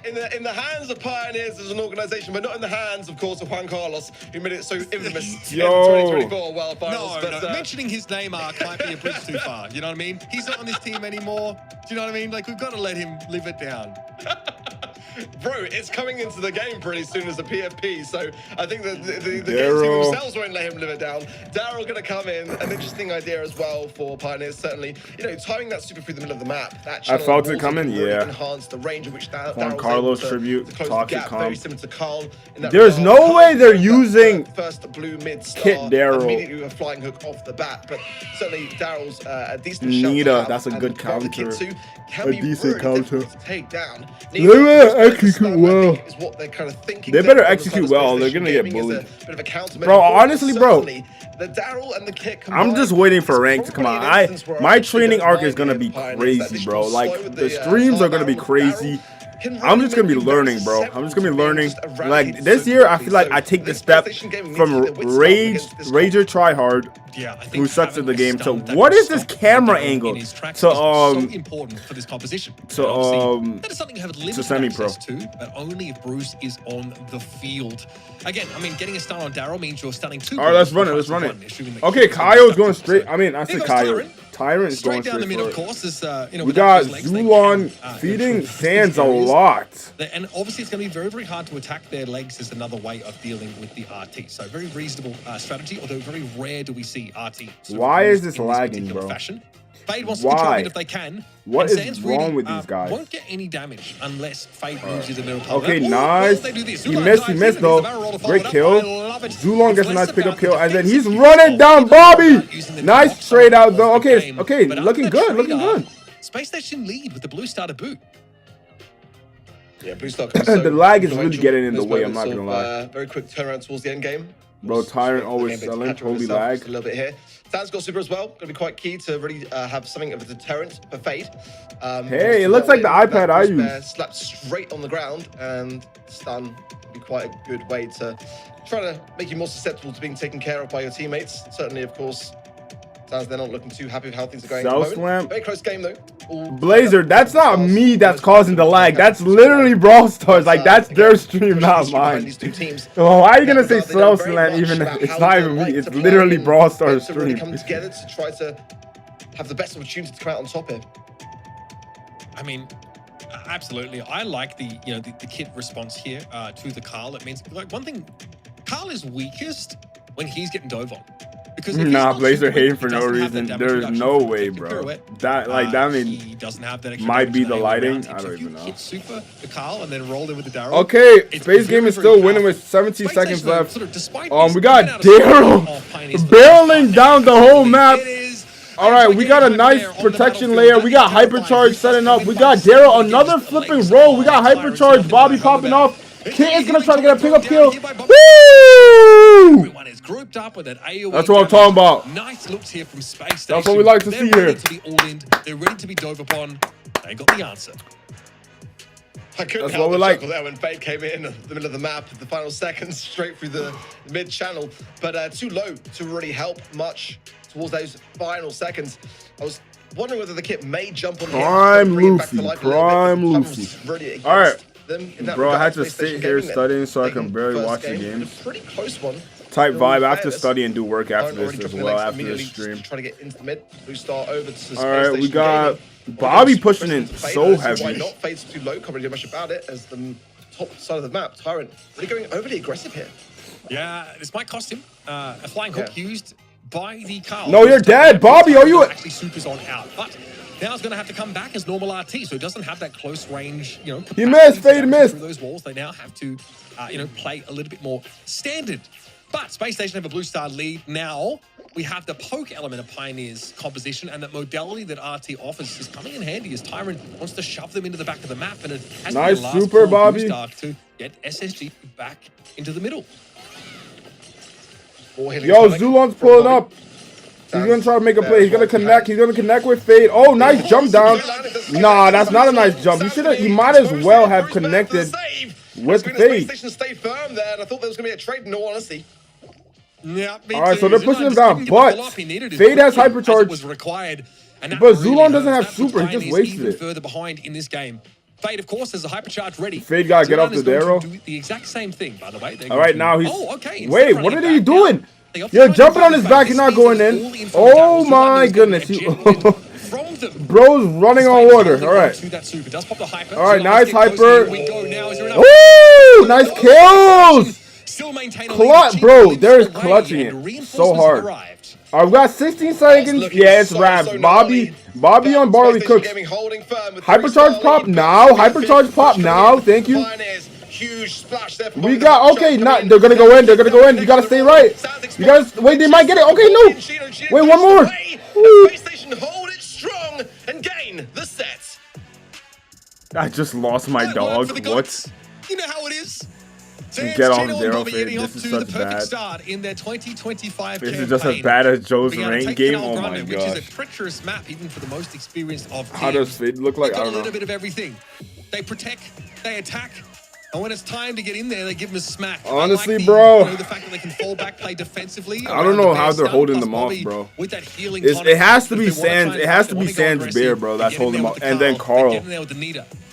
In the hands of Pioneers as an organization, but not in the hands, of course, of Juan Carlos, who made it so infamous in 2024 wildfires. No, mentioning his name Ark might be a bridge too far. You know what I mean? He's not on this team anymore. Do you know what I mean? Like, we've got to let him live it down. Bro, it's coming into the game pretty soon as a PFP, so I think the game team themselves won't let him live it down. Daryl gonna come in, an interesting idea as well for Pioneers, certainly. You know, timing that super through the middle of the map. That I felt it coming, really enhanced the range in which Juan Carlos tribute, toxic comp. Very similar to Carl. There's no way they're using first blue mid star Kit Daryl. Immediately with a flying hook off the bat, but certainly Daryl's a decent Nita, that's a good counter. A decent counter. To take down. They better execute well. Is what they're kind of thinking. They better execute well. They're gonna get bullied. Bro, honestly, bro. The Daryl and the Kit I'm just waiting for rank to come out. My training arc is gonna be crazy, bro. Like the streams are gonna be crazy. I'm just gonna be learning, bro. I'm just gonna be learning. Like this year, I feel like I take the step from Rager Tryhard, who sucks at the game. So what is this camera angle? So important for this composition. That is something you have limited semi-pro access to, but only if Bruce is on the field. Again, I mean, getting a stun on Daryl means you're stunning two. All right, let's run it. Let's run it. Okay, Kaio's going straight. I mean, I said Kaio. Tyrant is going straight down the middle, of course. We got Zulon feeding Sands a lot. And obviously, it's going to be very, very hard to attack their legs as another way of dealing with the RT. So very reasonable strategy, although very rare do we see RT. Why is this lagging, bro? Fade wants to control it if they can. What is wrong with these guys? Won't get any damage unless Fade moves into the middle. Okay, nice. He missed though. Great kill. Zulon gets a nice pickup kill, and then he's running down Bobby. Nice trade out though. Okay, looking good. Space Station lead with the blue starter boot. Yeah, blue star. The lag is really getting in the way. I'm not gonna lie. Very quick turnaround towards the end game. Bro, Tyrant always selling. Holy lag. A little bit here. Dan's got super as well. Going to be quite key to really have something of a deterrent for Fade. Hey, it looks like the iPad I use. Slapped straight on the ground, and stun would be quite a good way to try to make you more susceptible to being taken care of by your teammates. Certainly, of course, Dan's they're not looking too happy with how things are going. Cell slam. Very close game though. Blazer, that's not me that's causing the lag. That's literally Brawl Stars. Like, that's their stream, not mine. So why are you gonna say Slowsland even if it's not even me? It's literally Brawl Stars stream. Really come together to try to have the best opportunity to come out on top here. I mean, absolutely. I like the the kit response here to the Carl. It means, like, one thing, Carl is weakest when he's getting dove on. Because nah, Blazer hating for no reason. There's no way, bro. That he doesn't have that extra might be the lighting. I don't even know. Hit super the Carl and then roll in with the Daryl. Okay, Space Game is still winning with 17 seconds left. We got Daryl barreling down the whole map. All right, we got a nice protection layer. We got Hypercharge setting up. We got Daryl, another flipping roll. We got Hypercharge, Bobby popping off. Kit is gonna try to get a pickup kill. Woo! Everyone is grouped up with an AoE. That's what I'm talking about. Nice looks here from Space Station. That's what we like to see here. They're ready to be all in. They're ready to be dove upon. They got the answer. I couldn't help but chuckle there when Fade came in the middle of the map, the final seconds, straight through the mid-channel. But too low to really help much towards those final seconds. I was wondering whether the kit may jump on Prime Lucy. Prime Lucy. All right. Bro, I had to sit here studying so I can barely watch the games. Pretty close one. Type vibe. I have to study and do work after this as well, after this stream. Trying to get into the mid. Blue Star over to all right, we got Bobby pushing in so heavy. Why not? Fade's too low. Can't really do much about it as the top side of the map. Tyrant really going overly aggressive here. Yeah, this might cost him. A flying hook used by the Carl. No, you're dead, Bobby. Are you actually supers on out? But now he's going to have to come back as normal RT, so he doesn't have that close range, He missed, Fade missed. Through those walls, they now have to, play a little bit more standard. But Space Station have a Blue Star lead. Now we have the poke element of Pioneer's composition, and that modality that RT offers is coming in handy as Tyrant wants to shove them into the back of the map, and it has nice to be a last super, Bobby, Blue Star to get SSG back into the middle. Yo, Zulon's pulling up. He's gonna try to make a play. He's gonna connect. He's gonna connect with Fade. Oh, nice jump down. Nah, that's not a nice jump. You might as well have connected with Fade. Stay firm there, and I thought there was gonna be a trade. In all honesty. Yeah. All right, so they're pushing him down, but Fade has hypercharge. But Zulon doesn't have super. He just wasted it. Further behind in this game. Fade, of course, has a hypercharge ready. Fade gotta get off the arrow. Do the exact same thing, by the way. All right, now he's. Oh, okay. Wait, what are you doing? You're jumping on his back. You're not going in. Oh my goodness. Bro's running on water. All right. All right, nice hyper. Woo! Nice kills. Clutch, bro. They're clutching it so hard. All right, we got 16 seconds. Yeah, it's wraps. Bobby on Barley Cooks. Hypercharge pop now. Hypercharge pop now. Thank you. Huge splash there. We got they're gonna go in. They're gonna go in. You gotta stay right. You guys wait. They might get it. Okay, no. Wait, one more. Space Station hold it strong and gain the set. I just lost my dog. What? You know how it is. Get on Daryl. This is such bad. Start in their 2025 this is just as bad as Joe's rain game. Oh my gosh. Which is a treacherous map, even for the most experienced of teams. How does Fade look like? I don't know. A little bit of everything. They protect. They attack. And when it's time to get in there, they give them a smack. Honestly, like bro. The fact that they can fall back, play defensively. I don't know how they're holding them off, bro. With that healing it has to be Sands. It has to be Sands Bear, bro. That's holding them off. And then Carl.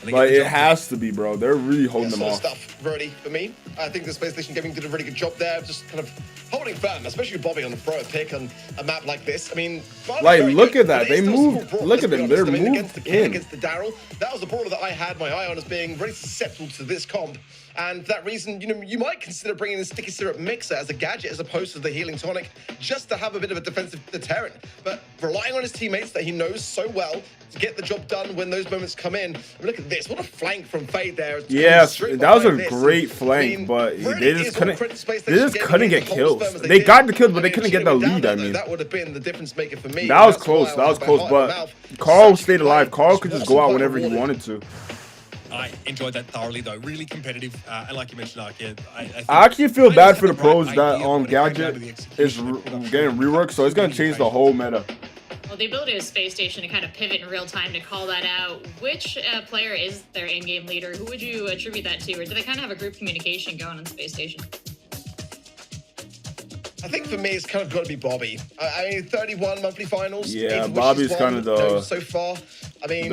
Like, it has to be, bro. They're really holding them off. Stuff ready for me. I think the Space Station Gaming did a really good job there, just kind of holding firm, especially Bobby on the throw pick on a map like this. I mean, like, look at that. They moved. Look at them. They're moved against the Daryl. That was the brawler that I had my eye on as being very susceptible to this comp. And for that reason, you might consider bringing the Sticky Syrup Mixer as a gadget as opposed to the Healing Tonic, just to have a bit of a defensive deterrent. But relying on his teammates that he knows so well to get the job done when those moments come in. I mean, look at this. What a flank from Fade there. Yes, that was a great flank, but they just couldn't get kills. They got the kills, but they couldn't get the lead, I mean. That would have been the difference maker for me. That was close. That was close, but Carl stayed alive. Carl could just go out whenever he wanted to. I enjoyed that thoroughly, though. Really competitive, and like you mentioned, I actually feel bad for the pros that Gadget is getting reworked, so it's gonna change the whole meta. Well, the ability of Space Station to kind of pivot in real time to call that out. Which player is their in-game leader? Who would you attribute that to, or do they kind of have a group communication going on Space Station? I think for me, it's kind of got to be Bobby. I mean, 31 monthly finals. Yeah, Bobby's kind of the so far. I mean,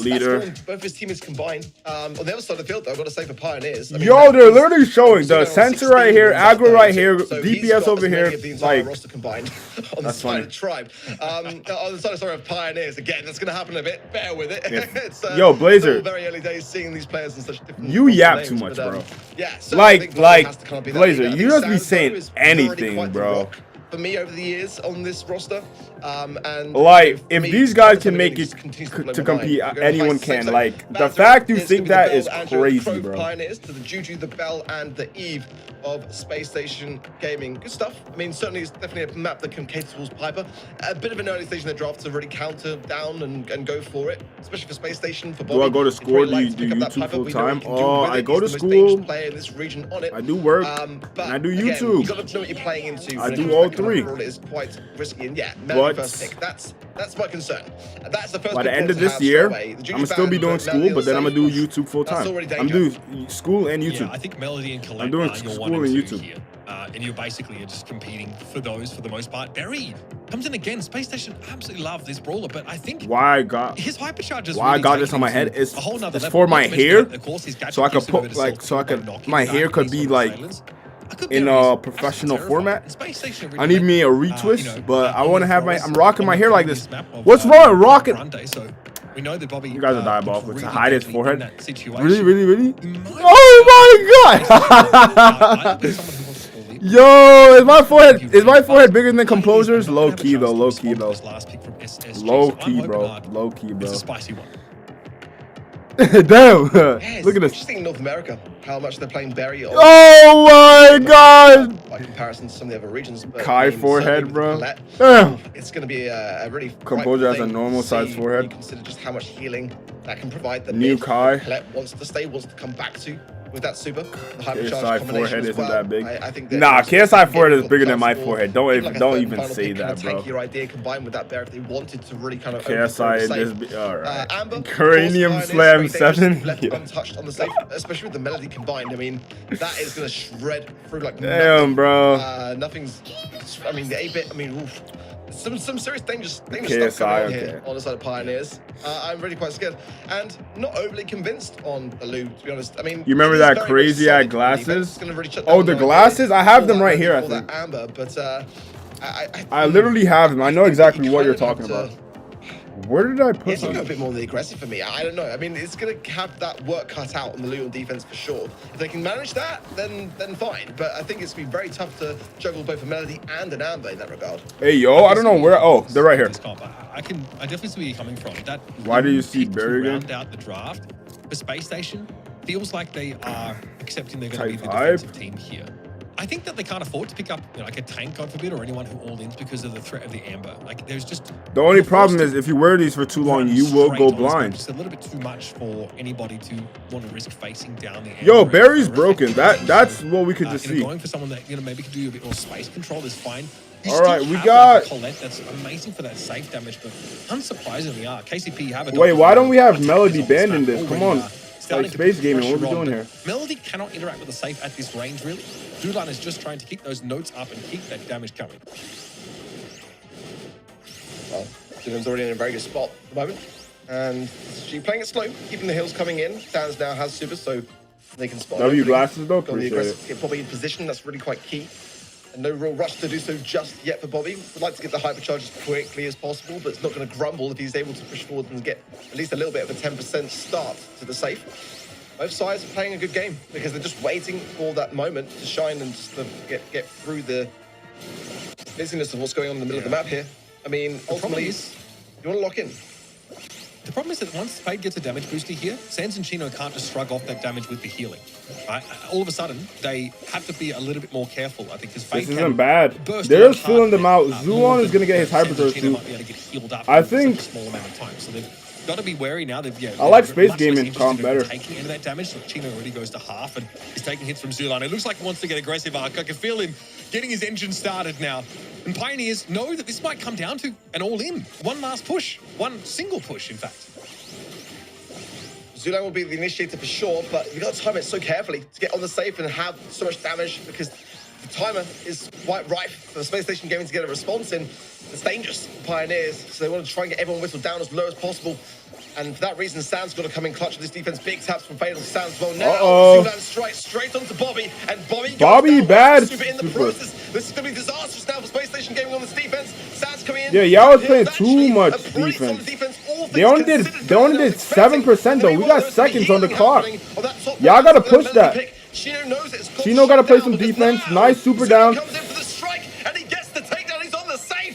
leader. That's both his teams combined. On the other side of the field, though, I've got to say for Pioneers. I mean, yo, they're literally showing the sensor right here, aggro right here, DPS over here. Like, roster combined on the side of Tribe. On the side of Pioneers, again, that's going to happen a bit. Bear with it. It's, yo, Blazer. Very early days seeing these players in such different. You yap names, too much, bro. Yeah, so like Blazer, you just be saying anything, bro. For me over the years on this roster, and like if these guys can make it to compete, anyone can. Like the fact you think that is crazy, bro. Pioneers to the Juju, the Bell, and the Eve of Space Station Gaming. Good stuff. I mean, certainly it's definitely a map that can cater towards Piper. A bit of an early stage in the draft to really counter down and go for it, especially for Space Station. For Bobby. Do I go to school? Do you do YouTube full time? Oh, I go to school. Player in this region on it. I do work. But I do again, YouTube. You got to know what you're playing into. I do all three. It is quite risky, and yeah, Melody first pick. That's my concern. That's the first. By the end of this year, I'm gonna still be doing school, but then I'm gonna do YouTube full time. I'm doing school and YouTube. Yeah, I think Melody and Colette I'm doing school and YouTube. Here. And you're basically just competing for those for the most part. Barry comes in again. Space Station absolutely love this brawler, but I think why I got his hypercharge. Why I got this on my head is it's for my hair, so I could put like my hair could be like in a professional format. I need me a retwist, but I want to have I'm rocking my hair like this. What's wrong with rocking? We know that Bobby. You guys are diabolical to hide his forehead. Really? Oh my god! Yo, is my forehead bigger than Composer's? Low key though. Low key, bro. Low key, bro. It's a spicy one. Damn. Yeah, look at this. Interesting in North America, how much they're playing Barry. Oh my god! By comparison to some of the other regions. But Kai forehead, bro. Damn. It's going to be a really. Composer has a normal size forehead. Consider just how much healing that can provide. The new Kai. Colette wants to come back to. With that super, the KSI forehead isn't that big. I think nah, KSI forehead is bigger than my forehead. Don't even say that, bro. Your idea combined with that bear if they wanted to really kind of KSI in this. All right. Amber, Cranium Slam 7. Left untouched on the safe, especially with the Melody combined. I mean, that is gonna shred through like. Damn, nothing. bro. Nothing's. I mean, the 8-bit. I mean, oof. Some serious dangerous KSI, stuff going on here on the side of Pioneers. I'm really quite scared and not overly convinced on the Lou, to be honest. I mean, you remember that crazy eye glasses? Oh, the glasses? I have them right here, I think. Amber, but I literally have them. I know exactly what you're talking about. Where did I put them? It's them? a bit more than aggressive for me. I don't know. I mean, it's going to have that work cut out on the Lou on defense for sure. If they can manage that, then fine. But I think it's going to be very tough to juggle both a Melody and an Amber in that regard. Hey, yo, I don't know where. Oh, they're right here. I definitely see where you're coming from. That why do you see Barry again? Round out the draft for Space Station feels like they are accepting they're going to be the defensive team here. I think that they can't afford to pick up like a tank, God forbid, or anyone who all-ins because of the threat of the Amber. Like, there's just... The only problem is if you wear these for too long, you will go blind. It's a little bit too much for anybody to want to risk facing down the Amber. Yo, Barry's broken. That's what we could just see. Going for someone that, maybe could do a bit more space control is fine. All right, we got... Colette, that's amazing for that safe damage, but unsurprisingly, KCP have a... Wait, why don't we have Melody banned in this? Come on. Like Space Gaming, what are we doing here? Melody cannot interact with the safe at this range, really. Dulan is just trying to keep those notes up and keep that damage coming. Well, Dulan's already in a very good spot at the moment. And she's playing it slow, keeping the hills coming in. Sans now has super, so they can spot. W glasses, though, appreciate it. Get Bobby in position, that's really quite key. And no real rush to do so just yet for Bobby. Would like to get the hypercharge as quickly as possible, but it's not going to grumble if he's able to push forward and get at least a little bit of a 10% start to the safe. Both sides are playing a good game because they're just waiting for that moment to shine and just to get through the busyness of what's going on in the middle of the map here. I mean, ultimately, you want to lock in. The problem is that once Spade gets a damage booster here, Sans and Chino can't just shrug off that damage with the healing. Right? All of a sudden, they have to be a little bit more careful, I think, because this isn't bad. They're just filling them out. Zulon is going to get his hypercharge too. I think... Small amount of time, so they've got to be wary now. I like Space Gaming comp better. Taking into that damage, so Chino already goes to half and is taking hits from Zulon. It looks like he wants to get aggressive, Arc. I can feel him getting his engine started now. And Pioneers know that this might come down to an all-in. One last push. One single push, in fact. Zulan will be the initiator for sure, but you've got to time it so carefully to get on the safe and have so much damage because the timer is quite rife for Space Station Gaming to get a response in. It's dangerous for Pioneers, so they want to try and get everyone whistled down as low as possible. And for that reason, Sam's got to come in clutch with this defense. Big taps from Fatal Sam as well. Now, Zoolan strikes straight onto Bobby, and Bobby bad. Super in the process. This is going to be disastrous now for Space Station Gaming on this defense. Sam's coming in. Yeah, y'all was playing too much defense. They only did 7% though. We got seconds on the clock. Y'all gotta push that. Chino gotta play some defense. Nice super down.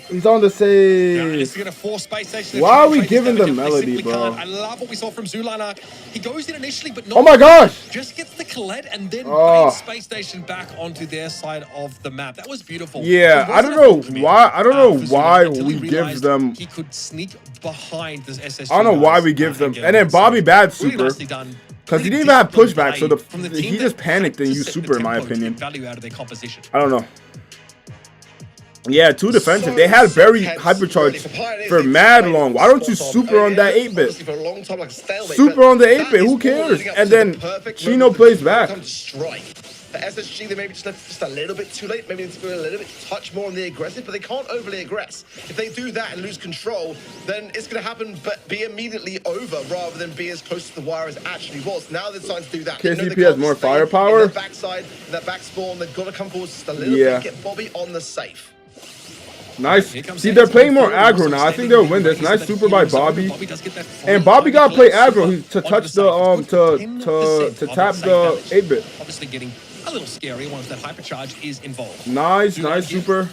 He's on the save. Why are we giving the melody, bro? I love what we saw from Zoolan. He goes in initially, but oh my gosh! Just gets the Colette and then brings Space Station back onto their side of the map. That was beautiful. Yeah, I don't know why. I don't know why we give them. He could sneak behind this SSG. I don't know why we give them. And then Bobby bad super. Because he didn't even have pushback, so he just panicked and used super, in my opinion. Value out of their composition. I don't know. Yeah, too defensive. They had very hypercharged for mad long. Why don't you super on that 8-bit? Super on the 8-bit. Who cares? And then Chino plays back. For SSG, they maybe just left just a little bit too late. Maybe it's a little bit touch more on the aggressive, but they can't overly aggress. If they do that and lose control, then it's going to happen, but be immediately over rather than be as close to the wire as it actually was. Now they're starting to do that. KCP has more firepower. In the backside, in that back spawn, they've got to come forward just a little bit, get Bobby on the safe. Nice. See, they're playing more aggro now. I think they'll win this. Nice super by Bobby. And Bobby gotta play aggro to touch the to tap the 8-bit. Obviously getting a little scary once that hypercharge is involved. Nice super.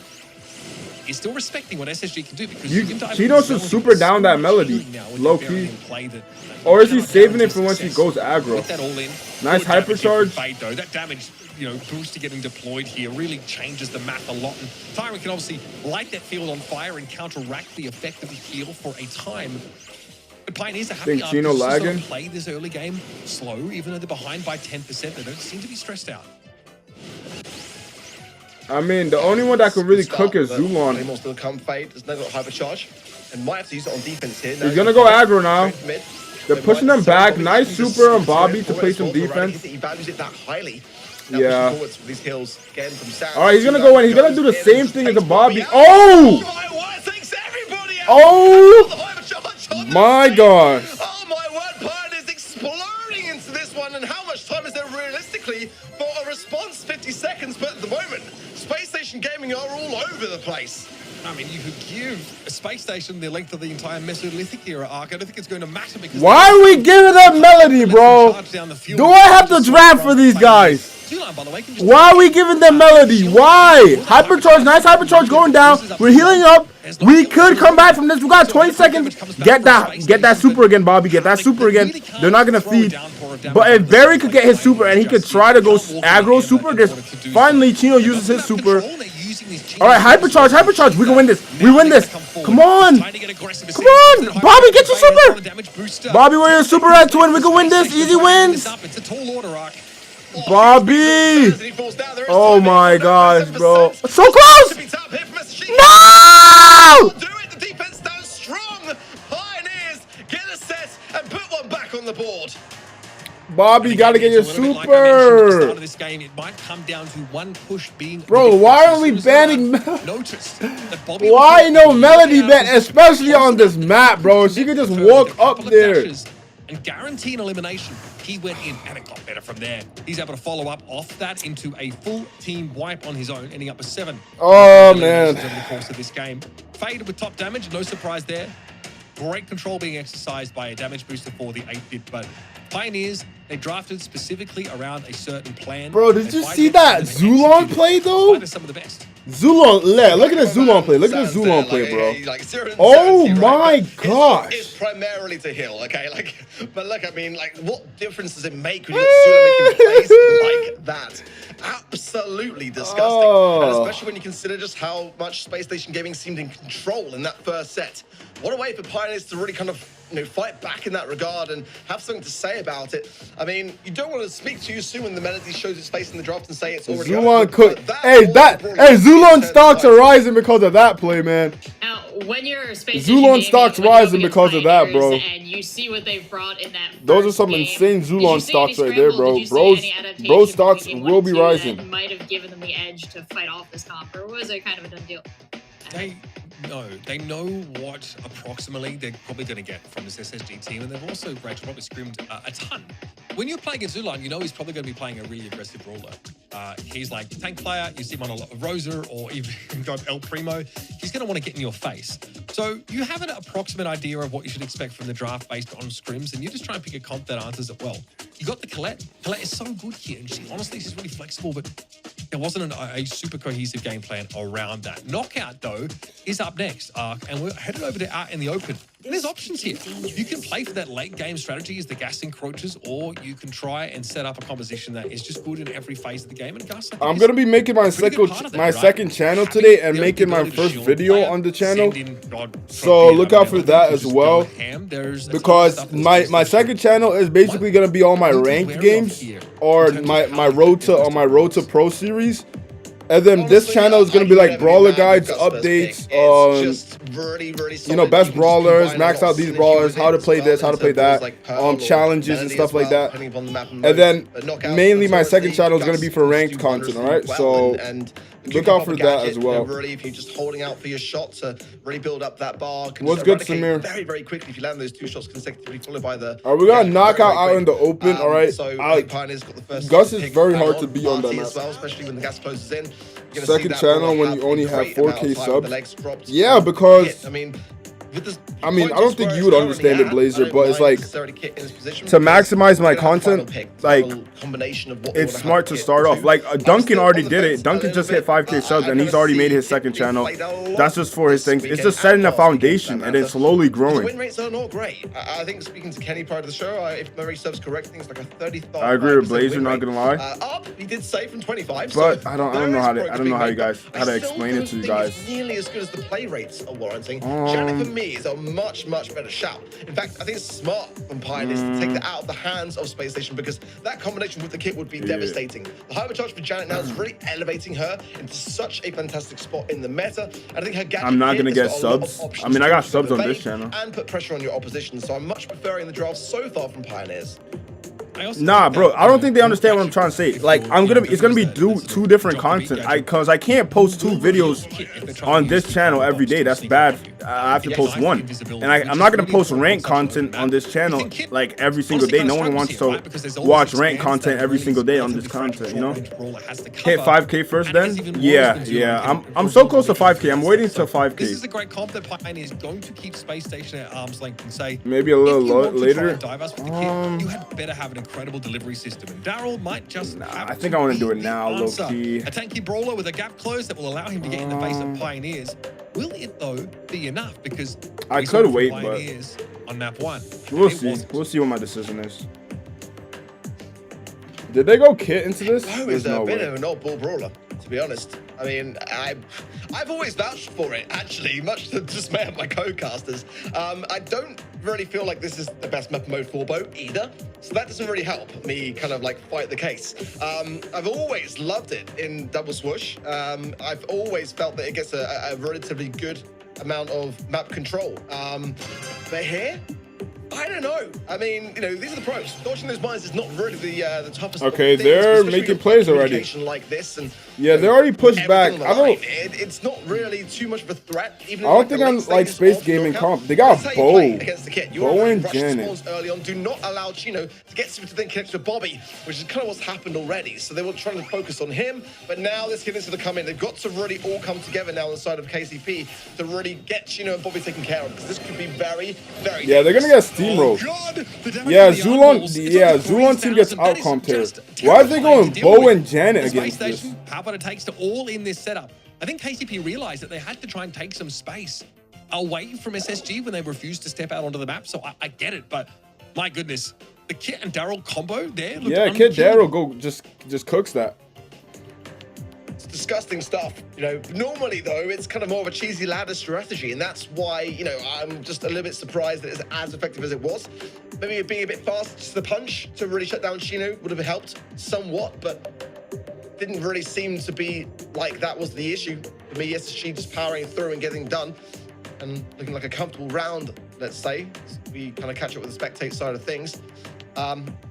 He's still respecting what SSG can do because Chino should super down that melody, low key. Or is he saving it for when she goes aggro? Nice hypercharge. That damage, boost to getting deployed here really changes the map a lot. And Tyrant can obviously light that field on fire and counteract the effect of the heal for a time. But Pioneers are happy Chino lagging. Play this early game slow, even though they're behind by 10%. They don't seem to be stressed out. I mean, the only one that can really cook is Zulon. He wants to come fade. There's no hypercharge, and might have to use it on defense here. He's gonna go aggro now. They're pushing them back. Nice super on Bobby to play some defense. He values it that highly. Yeah. These kills again from Sam. All right, he's gonna go in. He's gonna do the same thing as the Bobby. Oh! Oh! My gosh. Oh my word! Pioneers exploding into this one, and how much time is there realistically for a response? 50 seconds, but at the moment, Space Station Gaming are all over the place. I mean, you could give a Space Station the length of the entire Mesolithic era arc. I don't think it's going to matter because... Why are we giving them melody, bro? Do I have to draft for these guys? Why are we giving them melody? Why? Hypercharge, nice hypercharge going down. We're healing up. We could come back from this. We got 20 seconds. Get that super again, Bobby. Get that super again. They're not going to feed. But if Barry could get his super and he could try to go aggro super, just finally Chino uses his super. All right, hypercharge. We can win this. We win this. Come on. Come on. Bobby, get your super. Bobby, where your super at to win? We can win this. Easy wins. Bobby. Oh my gosh, bro. So close. No. The defense stands strong. Pioneers get a set and put one back on the board. Bobby, gotta get your super. This game, it might come down to one push being. Bro, why are we banning? Why no melody ban, especially on this map, bro? She could just walk up there and guarantee an elimination. He went in and it got better from there. He's able to follow up off that into a full team wipe on his own, ending up with 7. Oh man! Over the course of this game, faded with top damage, no surprise there. Great control being exercised by a damage booster for the 8-bit, but Pioneers, they drafted specifically around a certain plan. Bro, did you see that Zulon play though? Some of the best. Zulon, look at the Zulon play. Look at the Zulon play, bro. Oh my gosh. It's primarily to heal, okay? But look, I mean, what difference does it make when you're making plays like that? Absolutely disgusting. And especially when you consider just how much Space Station Gaming seemed in control in that first set. What a way for Pioneers to really kind of fight back in that regard and have something to say about it. I mean, you don't want to speak too soon when the melody shows its face in the draft and say it's already Zulon cooked. Hey, Zulon stocks are rising because of that play, man. Now, when you're Space Zulon Station stocks Gaming, when rising you because of that, bro. And you see what they've brought in that. Those are first some game. insane Did you Zulon see stocks any right there, scramble? bro. Did you see any adaptation Bro stocks between game will 1 be and 2 rising. that might have given them the edge to fight off this comp, or was it kind of a done deal? They know what approximately they're probably going to get from this SSG team, and they've also, Rachel, probably scrimmed a ton. When you're playing against Zulon, you know he's probably going to be playing a really aggressive brawler. He's like tank player. You see him on a lot of Rosa or even got El Primo. He's going to want to get in your face. So you have an approximate idea of what you should expect from the draft based on scrims, and you just try and pick a comp that answers it well. You got the Colette. Colette is so good here, and she's really flexible, but there wasn't a super cohesive game plan around that. Knockout, though, is up next, and we're headed over to Out in the Open. And there's options here. You can play for that late game strategy as the gas encroaches, or you can try and set up a composition that is just good in every phase of the game. And Gus, I'm gonna be making my second channel today and making my first video on the channel. So look out for that as well. Because my second channel is basically gonna be all my ranked games or my road to pro series. And then this channel is going to be like brawler guides, updates, you know, best brawlers, max out these brawlers, how to play this, how to play that, challenges and stuff like that. And then mainly my second channel is going to be for ranked content, all right? So look out for that as well. Really, if you're just holding out for your shot to really build up that bar, what's good, Samir? Very, very quickly if you land those 2 shots consecutively, followed by the. All right, we got a knockout out in the open. All right, so Pioneer's got the first. Gus is very hard to beat on that map. As well, especially when the gas closes in. Second channel when you only have 4K subs. Yeah, because I mean, I don't think you would understand it, Blazer, but it's like to maximize my content, like it's smart to start off. Like Duncan already did it. Duncan just hit 5K subs and he's already made his second channel. That's just for his things. It's just setting a foundation and then slowly growing. The win rates are not great. I think speaking to Kenny prior to the show, if memory serves correct, things like a 35%. I agree with Blazer, not gonna lie. Up, he did say from 25. But so I don't know how to explain it to you guys. It's nearly as good as the play rates are warranting. Janet for me is a much better shout. In fact, I think it's smart from Pioneers to take that out of the hands of Space Station because that combination with the kit would be devastating. The hypercharge for Janet now is really elevating her into such a fantastic spot in the meta. I think her gadget I'm not gonna get subs. I mean, I got subs on this channel. And put pressure on your opposition. So I'm much preferring the draft so far from Pioneers. Nah, bro, I don't think they understand what I'm trying to say. Like, it's gonna be two different content. Cause I can't post 2 videos on this channel every day. That's bad. I have to post 1, and I'm not gonna post rank content on this channel like every single day. No one wants to watch rank content every single day on this content, you know. Hit 5K first, then. Yeah. I'm so close to 5K. I'm waiting till 5K. This is a great comp that Pioneer is going to keep Space Station at arm's length and say maybe a little later. You had better have an incredible delivery system, and Daryl might just. I think I want to do it now, low key. A tanky brawler with a gap close that will allow him to get in the face of Pioneers. Will it though be enough? Because I could wait, but on map 1, we'll see. We'll see what my decision is. Did they go kit into this? No, it's a bit of an oddball brawler, to be honest. I mean, I've always vouched for it, actually, much to the dismay of my co-casters. I don't really feel like this is the best map mode for Bo either, so that doesn't really help me kind of like fight the case. I've always loved it in Double Swoosh. I've always felt that it gets a relatively good amount of map control. But here, I don't know. I mean, you know, these are the pros. Dodging those mines is not really the toughest. Okay, they're making plays already. Like this and yeah, they're already pushed back. I don't. It's not really too much of a threat. Even I don't think I'm like Space Gaming comp. They got Bo and Janet. Early on, do not allow Chino to get to then connect to Bobby, which is kind of what's happened already. So they were trying to focus on him, but now this kid is going to come in. They've got to really all come together now on the side of KCP to really get Chino and Bobby taken care of because this could be very yeah, they're gonna get steamrolled. Yeah, Zulon team gets out comped here. Why are they going Bo and Janet against this? How about it takes to all in this setup? I think KCP realized that they had to try and take some space away from SSG when they refused to step out onto the map. So I get it, but my goodness, the Kit and Daryl combo there. Yeah, Kit Daryl just cooks that. It's disgusting stuff. You know, normally though, it's kind of more of a cheesy ladder strategy, and that's why, you know, I'm just a little bit surprised that it's as effective as it was. Maybe being a bit fast to the punch to really shut down Chino would have helped somewhat, but didn't really seem to be like that was the issue. For me, SSG just powering through and getting done. and looking like a comfortable round, let's say. We kind of catch up with the spectate side of things.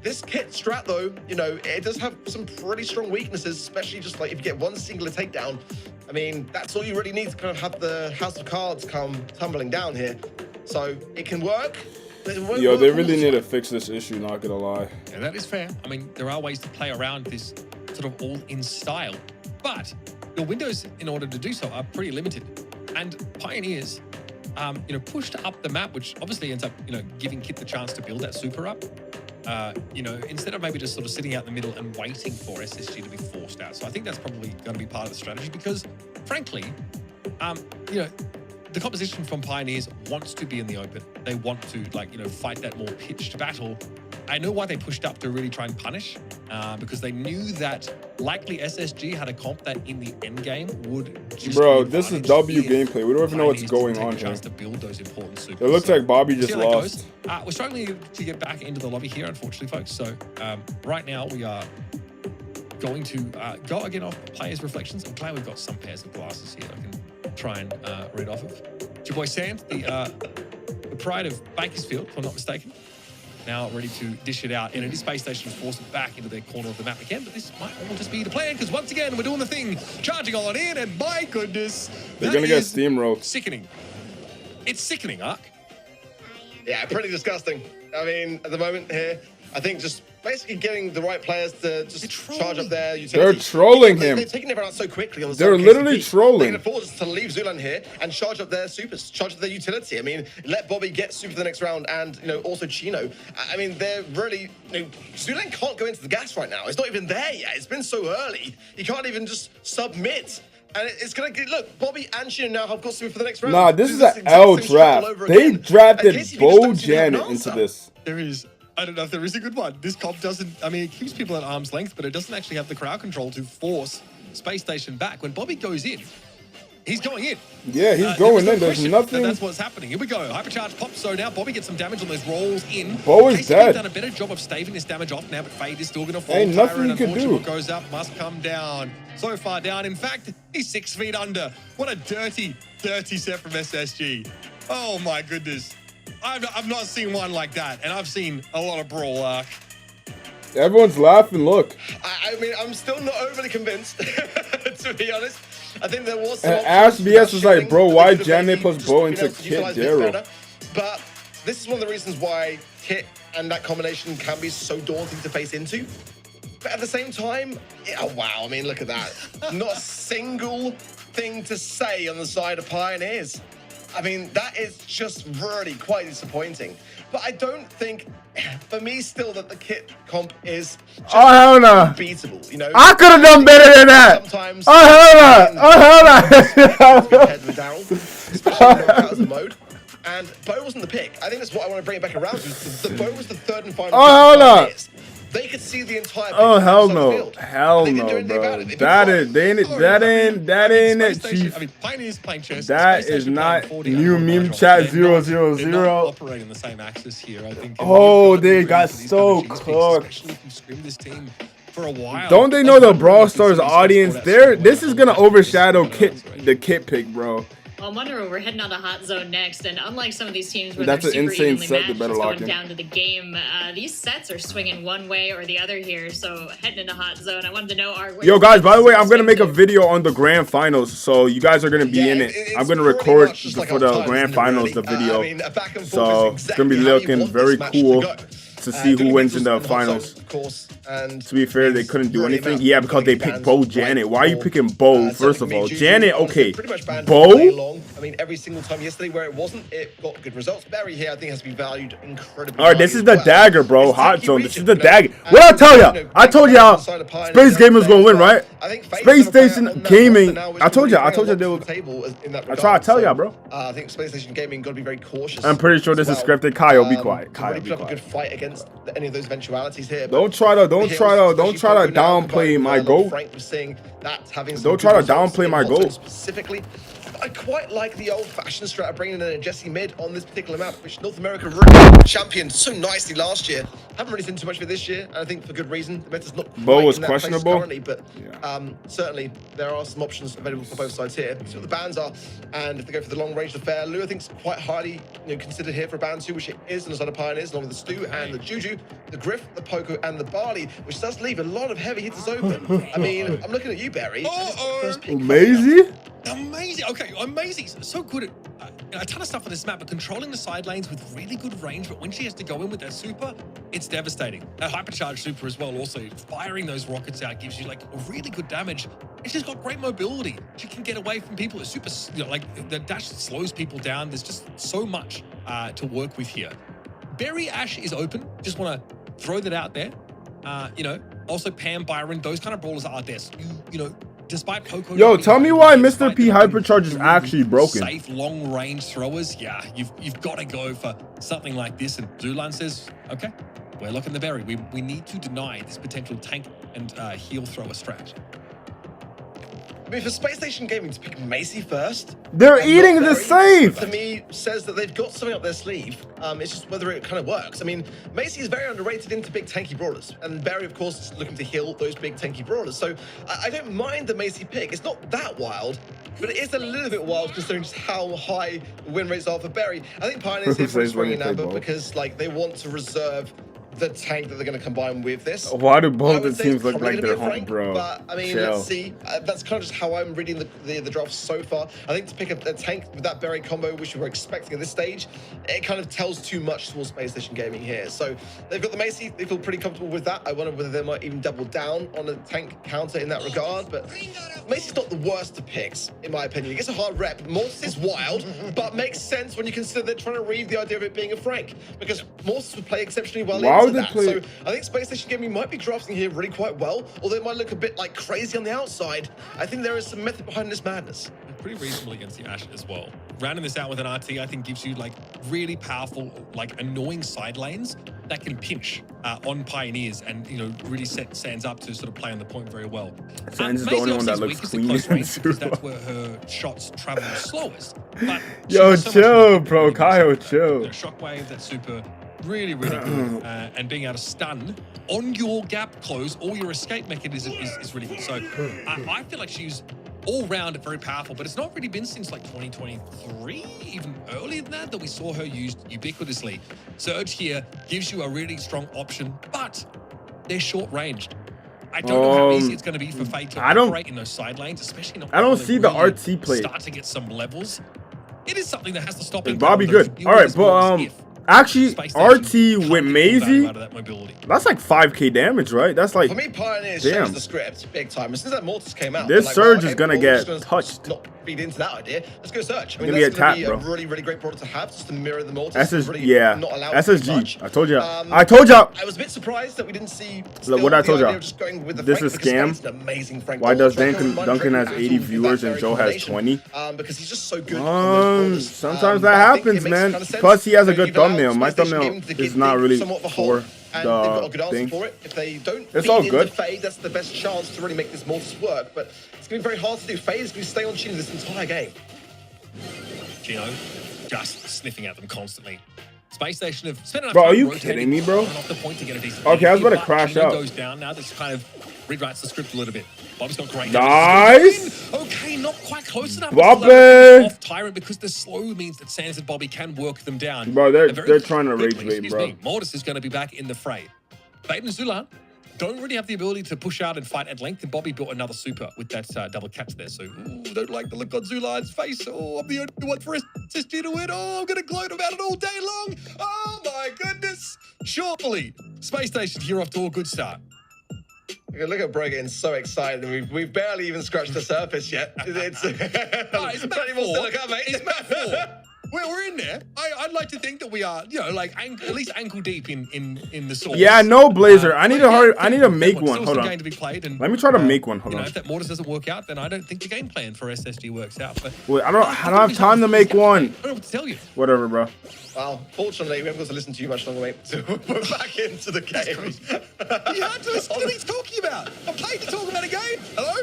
This kit strat, though, you know, it does have some pretty strong weaknesses, especially just like if you get one singular takedown. I mean, that's all you really need to kind of have the house of cards come tumbling down here. So it can work. Yo, they really need to fix this issue, not gonna lie. Yeah, that is fair. I mean, there are ways to play around this sort of all-in style, but your windows in order to do so are pretty limited. And Pioneers, you know, pushed up the map, which obviously ends up, you know, giving Kit the chance to build that super up. You know, instead of maybe just sort of sitting out in the middle and waiting for SSG to be forced out. So I think that's probably going to be part of the strategy because, frankly, you know, the composition from Pioneers wants to be in the open. They want to, like, you know, fight that more pitched battle. I know why they pushed up to really try and punish, because they knew that likely SSG had a comp that in the end game would just Bro, this is W gameplay. We don't even know what's going on here. To build those important supers. It looks like Bobby just lost. We're struggling to get back into the lobby here, unfortunately, folks. So right now we are going to go again off players' reflections. I'm glad we've got some pairs of glasses here I can try and read off of. It's your boy Sam, the pride of Bakersfield, if I'm not mistaken. Now ready to dish it out. And it is Space Station forced back into their corner of the map again, but this might all just be the plan, because once again, we're doing the thing, charging on in, and my goodness, they're going to get steamrolled. Sickening. It's sickening, Ark. Yeah, pretty disgusting. I mean, at the moment here, I think just basically getting the right players to just charge up their utility. They're trolling him. They're taking everyone out so quickly on the They're literally trolling. They can afford just to leave Zulan here and charge up their supers, charge up their utility. I mean, let Bobby get super the next round, and, you know, also Chino. I mean, they're really, you know, Zulan can't go into the gas right now. It's not even there yet. It's been so early. He can't even just submit. And it's going to get, look, Bobby and Chino now have got super for the next round. Nah, this is an L draft. They drafted Bo Janet into this. There is, I don't know if there is a good one. This comp doesn't, I mean, it keeps people at arm's length, but it doesn't actually have the crowd control to force Space Station back. When Bobby goes in, he's going in. Yeah, he's going in. There's nothing. That's what's happening. Here we go. Hypercharge pops. So now Bobby gets some damage on those rolls in. Bo is dead. Done a better job of staving this damage off now, but Fade is still going to fall. Ain't nothing you can do. What goes up must come down. So far down. In fact, he's 6 feet under. What a dirty, dirty set from SSG. Oh my goodness. I've not seen one like that, and I've seen a lot of brawl, Ark. Everyone's laughing, look. I mean, I'm still not overly convinced, to be honest. I think there was some and Ash BS was like, bro, why Janet plus Bo into Kit Darrow? But this is one of the reasons why Kit and that combination can be so daunting to face into. But at the same time, oh wow, I mean, look at that. Not a single thing to say on the side of Pioneers. I mean, that is just really quite disappointing. But I don't think, for me still, that the Kit comp is unbeatable. You know, I could have done better than that. Sometimes, especially in the mode. And Bo wasn't the pick. I think that's what I want to bring it back around to. The Bo was the third and final pick. They could see the entire picture. Oh hell no. Hell no, bro. That ain't it, Chief. I mean, Pioneers playing chess. That is not new meme chat 000. Operating the same axis here, I think. Oh, they got so cooked. Especially if you scream this team for a while. Don't they know the Brawl Stars audience? This is gonna overshadow the Kit pick, bro. Well, I'm wondering, we're heading on to Hot Zone next, and unlike some of these teams where that's they're an super insane evenly set. matched, Better it's lock going in. down to the game, these sets are swinging one way or the other here, so heading into Hot Zone, I wanted to know, yo guys, by the way, I'm gonna make a video on the grand finals, so you guys are gonna be in it. I'm gonna record for the grand finals the video, so it's gonna be looking very cool to see who wins in the finals. And to be fair, they couldn't do anything. Yeah, because they picked Bo Janet. Why are you picking Bo? First of all, Janet, okay. Bo? I mean, every single time yesterday where it wasn't, it got good results. Barry here, I think, has to be valued incredibly. All right, this is the dagger, bro. Hot Zone. This is the dagger. What I tell ya? I told y'all Space Gamers gonna win, right? Space Station Gaming. I told you they will. I try to tell y'all, bro. I think Space Station Gaming got to be very cautious. I'm pretty sure this is scripted. Kyle, be quiet. Kyle, be quiet. A good fight against any of those eventualities here. Don't try to downplay my goal. Frank was saying that having don't try to downplay my goal. Specifically, I quite like the old-fashioned strat of bringing in a Jesse mid on this particular map, which North America really championed so nicely last year. Haven't really seen too much of it this year, and I think for good reason. The meta's not Bo quite was in that place questionable currently, but certainly there are some options available for both sides here. See what the bans are, and if they go for the long-range affair, Lou I think is quite highly considered here for a ban too, which it is on the side of Pioneers, along with the Stu and the Juju, the Griff, the Poco, and the Barley, which does leave a lot of heavy hitters open. I mean, I'm looking at you, Barry. Amazing. Amazing. Okay, amazing. So good at a ton of stuff on this map, but controlling the side lanes with really good range. But when she has to go in with that super, it's devastating. That hypercharged super as well, also firing those rockets out gives you like really good damage. And she's got great mobility. She can get away from people. It's super, like the dash slows people down. There's just so much to work with here. Berry Ash is open. Just want to throw that out there. Also Pam, Byron, those kind of brawlers are there. So despite Poco. Yo, tell me why Mr. P Hypercharge is actually broken. Safe long range throwers. Yeah, you've got to go for something like this. And Zulan says, okay, we're looking the berry. We need to deny this potential tank and heal thrower strat. I mean, for Space Station Gaming to pick Macy first, they're eating the safe. To me, says that they've got something up their sleeve. It's just whether it kind of works. I mean, Macy is very underrated into big tanky brawlers, and Barry, of course, is looking to heal those big tanky brawlers. So I don't mind the Macy pick. It's not that wild, but it is a little bit wild considering just how high the win rates are for Barry. I think Pioneer's here for swinging Amber because they want to reserve the tank that they're going to combine with this. Why do both the teams look like they're home, bro? But I mean, let's see. That's kind of just how I'm reading the draft so far. I think to pick a tank with that berry combo, which we were expecting at this stage, it kind of tells too much towards Space Station Gaming here. So they've got the Macy. They feel pretty comfortable with that. I wonder whether they might even double down on a tank counter in that regard. But Macy's not the worst of picks, in my opinion. It gets a hard rep. Mortis is wild, but makes sense when you consider they're trying to read the idea of it being a Frank, because Mortis would play exceptionally well into that. So I think Space Station Gaming might be drafting here really quite well, although it might look a bit like crazy on the outside. I think there is some method behind this madness. Pretty reasonable against the Ashe as well. Rounding this out with an RT, I think gives you really powerful, annoying side lanes that can pinch on Pioneers and really set Sands up to sort of play on the point very well. Sands is the only one that looks clean. Because that's where her shots travel the slowest. But yo, chill, bro. Kyle, chill. Shockwave, that super. Really, really good. And being able to stun on your gap close or your escape mechanism is really good. So I feel like she's all round very powerful, but it's not really been since 2023, even earlier than that we saw her used ubiquitously. Surge here gives you a really strong option, but they're short ranged. I don't know how easy it's going to be for Fate to operate in those side lanes, especially not. I don't see the RT play. Start to get some levels. It is something that has to stop. Is Bobby good? All right, but actually, RT with Maisie, that's like 5k damage, right? That's like, for me, Pioneers changed the script big time. As soon as that Mortis came out, this Surge is gonna get touched. Not feed into that idea. Let's go Surge. I mean, that's gonna be a really, really great product to have, just to mirror the Mortis. SSG. I told you. I told you. I was a bit surprised that we didn't see. What I told you. This is scam. Amazing Frank. Why does Duncan has 80 viewers and Joe has 20? Because he's just so good. Sometimes that happens, man. Plus, he has a good thumbnail. My thumbnail is not really for the thing. If they don't, it's all good. Fade, that's the best chance to really make this Mortis work. But it's going to be very hard to do. Fade is going to stay on Chino this entire game. Chino just sniffing at them constantly. Space Station have spent enough time. Bro, are you rotating kidding me, bro? Off the point to get a decent okay, I was about to crash out. Goes down now. This kind of rewrites the script a little bit. Bobby's got great. Nice. Okay, not quite close enough. Bobby. Off Tyrant because the slow means that Sans and Bobby can work them down. Bro, they're trying to rage bait, bro. Mortis is going to be back in the fray. Bait and Zulan don't really have the ability to push out and fight at length, and Bobby built another super with that double catch there. So, don't like the look on Zulan's face. Oh, I'm the only one for SSG to win. Oh, I'm going to gloat about it all day long. Oh, my goodness. Surely, Space Station here off to a good start. Look at Bro getting so excited, and we've barely even scratched the surface yet. It's plenty more still to come, mate. It's map 4. We're in there. I'd like to think that we are, at least ankle deep in the source. Yeah, no Blazer. I need to make one. Hold on. Game to be played and, let me try to make one. Hold on. If that Mortis doesn't work out, then I don't think the game plan for SSG works out. But wait, I don't have time to make one. I don't know what to tell you. Whatever, bro. Well, fortunately, we haven't got to listen to you much longer, mate. So we're back into the game. You have to listen to what he's talking about. I'm paid to talk about a game. Hello?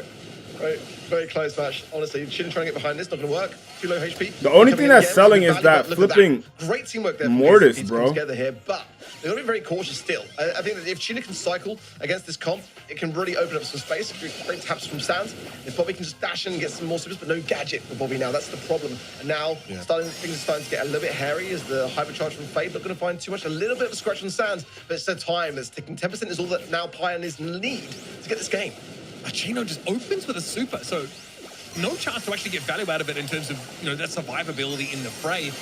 Very, very close match. Honestly, Chino trying to get behind this, not going to work. Too low HP. The only thing that's again, selling is value, that look at flipping great teamwork there. Mortis, KCP to bro. come together here, but they've got to be very cautious still. I think that if Chino can cycle against this comp, it can really open up some space. Great taps from Sands. If Bobby can just dash in and get some more supers, but no gadget for Bobby now. That's the problem. And now things are starting to get a little bit hairy as the hypercharge from Fade not going to find too much. A little bit of a scratch on Sands, but it's the time that's ticking. 10% is all that now Pioneers need to get this game. Chino just opens with a super, so no chance to actually get value out of it in terms of, you know, that survivability in the fray.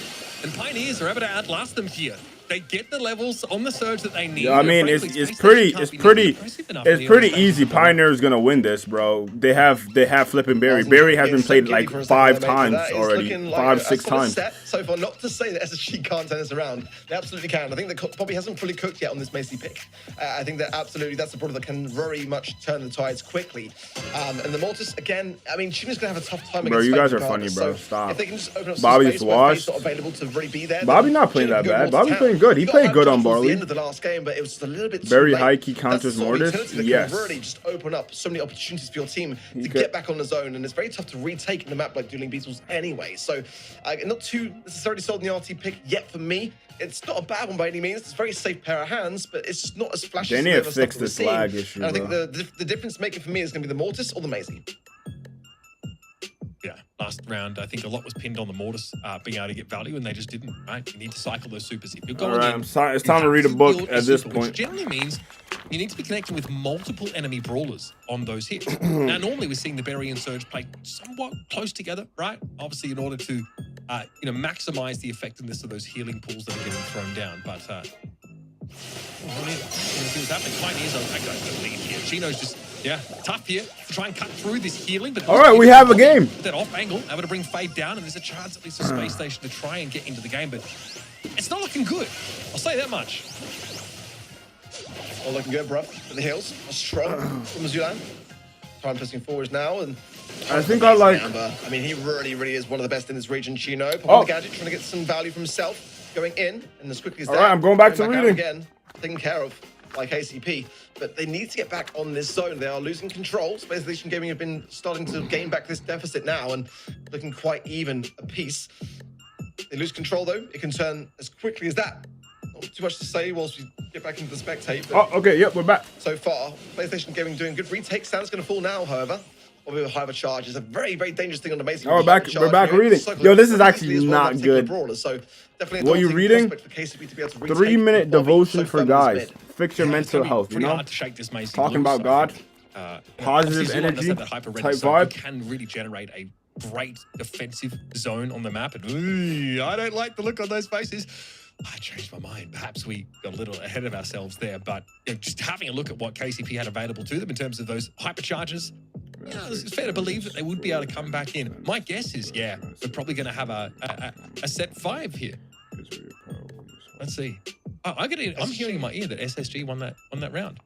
And Pioneers are able to outlast them here. They get the levels on the surge that they need. Yeah, I mean, it's pretty easy. Pioneer's gonna win this, bro. They have flipping Barry. Barry has been played like 5 times already, 5-6 times. So far, not to say that SSG can't turn this around. They absolutely can. I think that Bobby hasn't fully cooked yet on this Macy pick. I think that absolutely that's the brawler that can very much turn the tides quickly. And the Mortis again. I mean, Chino's gonna have a tough time. Bro, you guys are funny, bro. Stop. If they can just open up Bobby's washed. Not available to really be there. Bobby not playing that bad. Bobby playing good. He played good on Barley. The end of the last game, but it was a little bit very high key counters Mortis. Yes. Can really just open up so many opportunities for your team to get back on the zone, and it's very tough to retake in the map like Dueling Beetles anyway. So, not too necessarily sold in the RT pick yet for me. It's not a bad one by any means. It's a very safe pair of hands, but it's just not as flashy. They need to fix this lag issue. And I think the difference maker for me is going to be the Mortis or the Mazy. Yeah, last round, I think a lot was pinned on the Mortis being able to get value, and they just didn't, right? You need to cycle those supers. If you're going in, it's time to read a book at this point. Which generally means you need to be connecting with multiple enemy brawlers on those hits. Now, normally we're seeing the Berry and Surge play somewhat close together, right? Obviously, in order to, you know, maximize the effectiveness of those healing pools that are getting thrown down. But see what's happening. Pioneers are back to the lead here. Chino's just, tough here to try and cut through this healing. But all right, we have a game. That off angle, able to bring Fade down, and there's a chance at least for Space Station to try and get into the game, but it's not looking good. I'll say that much. All looking good, bro. For the heals, strong from Zulan. Time pressing forwards now, and I think I like. Amber. I mean, he really is one of the best in this region. Chino, popping the gadget, trying to get some value from himself, going in, and as quickly as that. All right, I'm going back to reading again, taken care of by KCP, but they need to get back on this zone. They are losing control. Space Station Gaming have been starting to gain back this deficit now and looking quite even apiece. They lose control though. It can turn as quickly as that. Not too much to say whilst we get back into the spectate. Oh, okay, yep, we're back. So far, PlayStation Gaming doing good. Retake Sound's going to fall now, however. Or with hyper charge is a very, very dangerous thing on the basic. Oh, we're back reading. Yo, this is actually not good. So definitely what are you reading? 3-minute devotion for guys. Fix your mental health, you know? Hard to shake this Macy talking about God. Positive energy type vibe. Can really generate a great defensive zone on the map. And I don't like the look on those faces. I changed my mind. Perhaps we got a little ahead of ourselves there, but you know, just having a look at what KCP had available to them in terms of those hypercharges, you know, it's fair to believe that they would be able to come back in. My guess is, we're probably going to have a set 5 here. Let's see. Oh, I'm hearing in my ear that SSG won that round.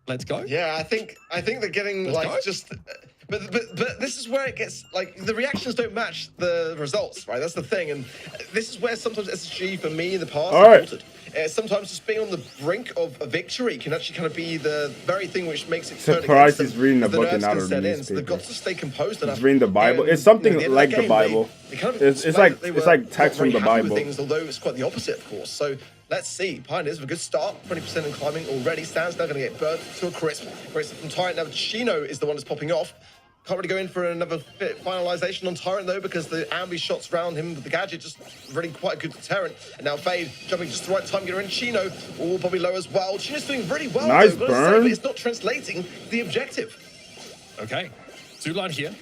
Let's go. Yeah, I think they're getting But this is where it gets, like, the reactions don't match the results, right? That's the thing. And this is where sometimes SSG, for me, in the past, altered. Sometimes just being on the brink of a victory can actually kind of be the very thing which makes it turn surprised he's reading the book and not a newspaper. So they've got to stay composed enough. He's reading the Bible. It's something like the Bible. It's like text from the Bible. Although it's quite the opposite, of course. So let's see. Pioneers with a good start. 20% in climbing already. Stan's now going to get burnt to a crisp. Crisp from Tyrant. Now Chino is the one that's popping off. Can't really go in for another finalization on Tyrant, though, because the ambush shots around him with the gadget just really quite a good deterrent. And now Fade jumping just the right time, getting in. Chino, probably low as well. Chino's doing really well. Nice though, burn. It's not translating the objective. Okay. Zulan here.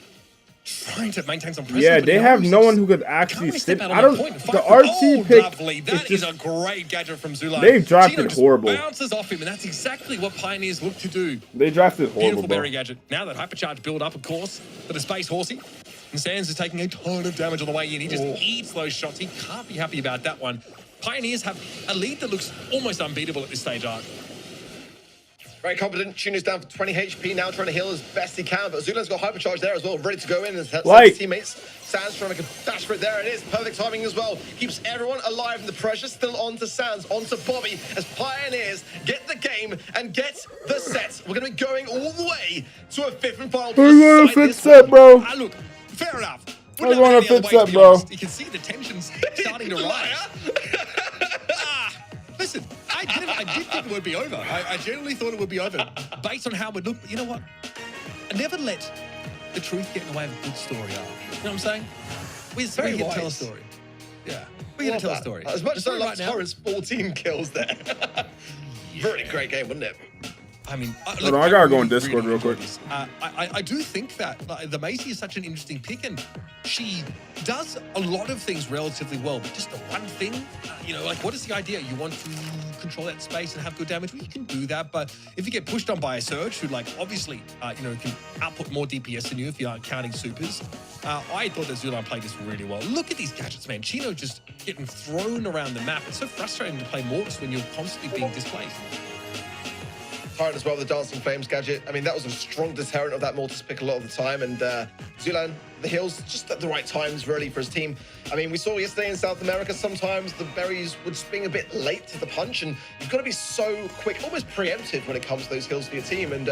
Trying to maintain some pressure. Yeah, they have no one who could actually sit. I don't. The RT pick. Lovely. That is a great gadget from Zulan. They drafted horrible. Bounces off him, and that's exactly what Pioneers look to do. They drafted horrible. Beautiful berry gadget. Now that hypercharge build up, of course, for the Space Horsey. And Sands is taking a ton of damage on the way in. He just eats those shots. He can't be happy about that one. Pioneers have a lead that looks almost unbeatable at this stage, Art. Very confident. Chino's down for 20 HP now, trying to heal as best he can. But Zulan's got hypercharge there as well, ready to go in. And his teammates. Sans trying to make a dash for it. There it is. Perfect timing as well. Keeps everyone alive. And the pressure still on to Sans, on to Bobby as Pioneers get the game and get the set. We're going to be going all the way to a 5th and final. We're going to 5th set, bro. Look, fair enough. We're going to 5th set, bro. You can see the tensions starting to rise. Listen, I did think it would be over. I genuinely thought it would be over based on how it looked. But you know what? I never let the truth get in the way of a good story. You know what I'm saying? We're here to tell a story. Yeah. We're here to tell a story. As much as I love Torrance, 14 kills there. Very great game, wasn't it? I mean, look, I gotta go on Discord real quick. I do think that the Macy is such an interesting pick, and she does a lot of things relatively well. But just the one thing, you know, like, what is the idea? You want to control that space and have good damage? Well, you can do that, but if you get pushed on by a Surge, who, like, obviously, you know, can output more DPS than you if you aren't counting supers, I thought that Zulan played this really well. Look at these gadgets, man. Chino just getting thrown around the map. It's so frustrating to play Mortis when you're constantly being displaced. As well, the Dancing Flames gadget. I mean, that was a strong deterrent of that Mortis pick a lot of the time. And Zulan, the heals, just at the right times, really, for his team. I mean, we saw yesterday in South America, sometimes the berries would swing a bit late to the punch, and you've got to be so quick, almost preemptive when it comes to those heals for your team. And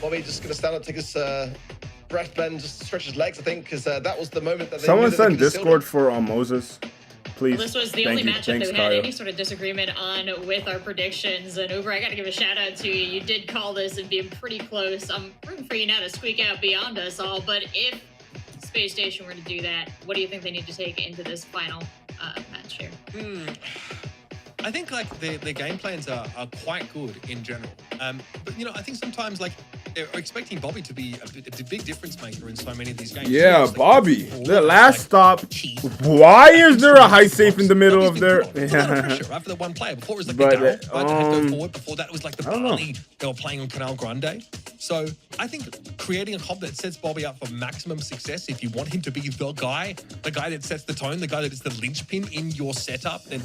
Bobby just going to stand up, take his breath, then just stretch his legs, I think, because that was the moment that they Someone sent Discord for Moses. Please. Well, this was the only matchup that we had any sort of disagreement on with our predictions. And Uber, I got to give a shout out to you. You did call this and being pretty close. I'm rooting for you now to squeak out beyond us all. But if Space Station were to do that, what do you think they need to take into this final match here? I think, like, their game plans are quite good in general. But, you know, I think sometimes, like, they're expecting Bobby to be a big difference maker in so many of these games. Yeah, like, Bobby. The last stop. Why is there a high safe in the middle of there? Pressure after the one player. Before it was like the Daryl, go forward. Before that was like the Barley. They were playing on Canal Grande. So I think creating a comp that sets Bobby up for maximum success, if you want him to be the guy that sets the tone, the guy that is the linchpin in your setup, then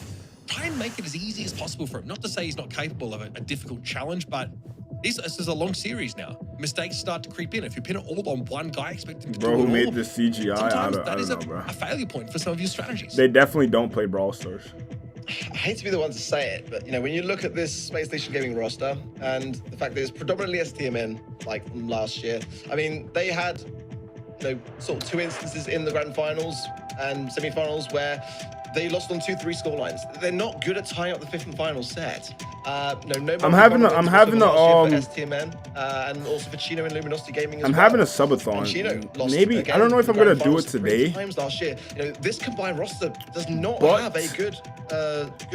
try and make it as easy as possible for him. Not to say he's not capable of a difficult challenge, but this is a long series now. Mistakes start to creep in. If you pin it all on one guy, expect him to do it all. Bro, who made the CGI? I don't know, bro. A failure point for some of your strategies. They definitely don't play Brawl Stars. I hate to be the one to say it, but, you know, when you look at this Space Station Gaming roster and the fact that it's predominantly STMN, like last year, I mean, they had, you know, sort of 2 instances in the grand finals and semi-finals where they lost on 2-3 scorelines. They're not good at tying up the 5th and final set. No, I'm having a STMN and also for Chino and Luminosity Gaming as I'm well. having a subathon. Maybe I don't know if I'm gonna do it today. Times last year. You know, this combined roster does not have a good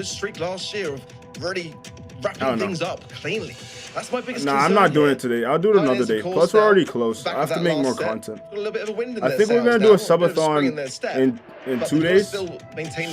streak last year of really wrapping things up cleanly. That's my biggest concern. I'm not doing it today. I'll do it another day. Plus, we're already close. I have to make more content. A little bit of a wind in I think we're gonna do a subathon in 2 days.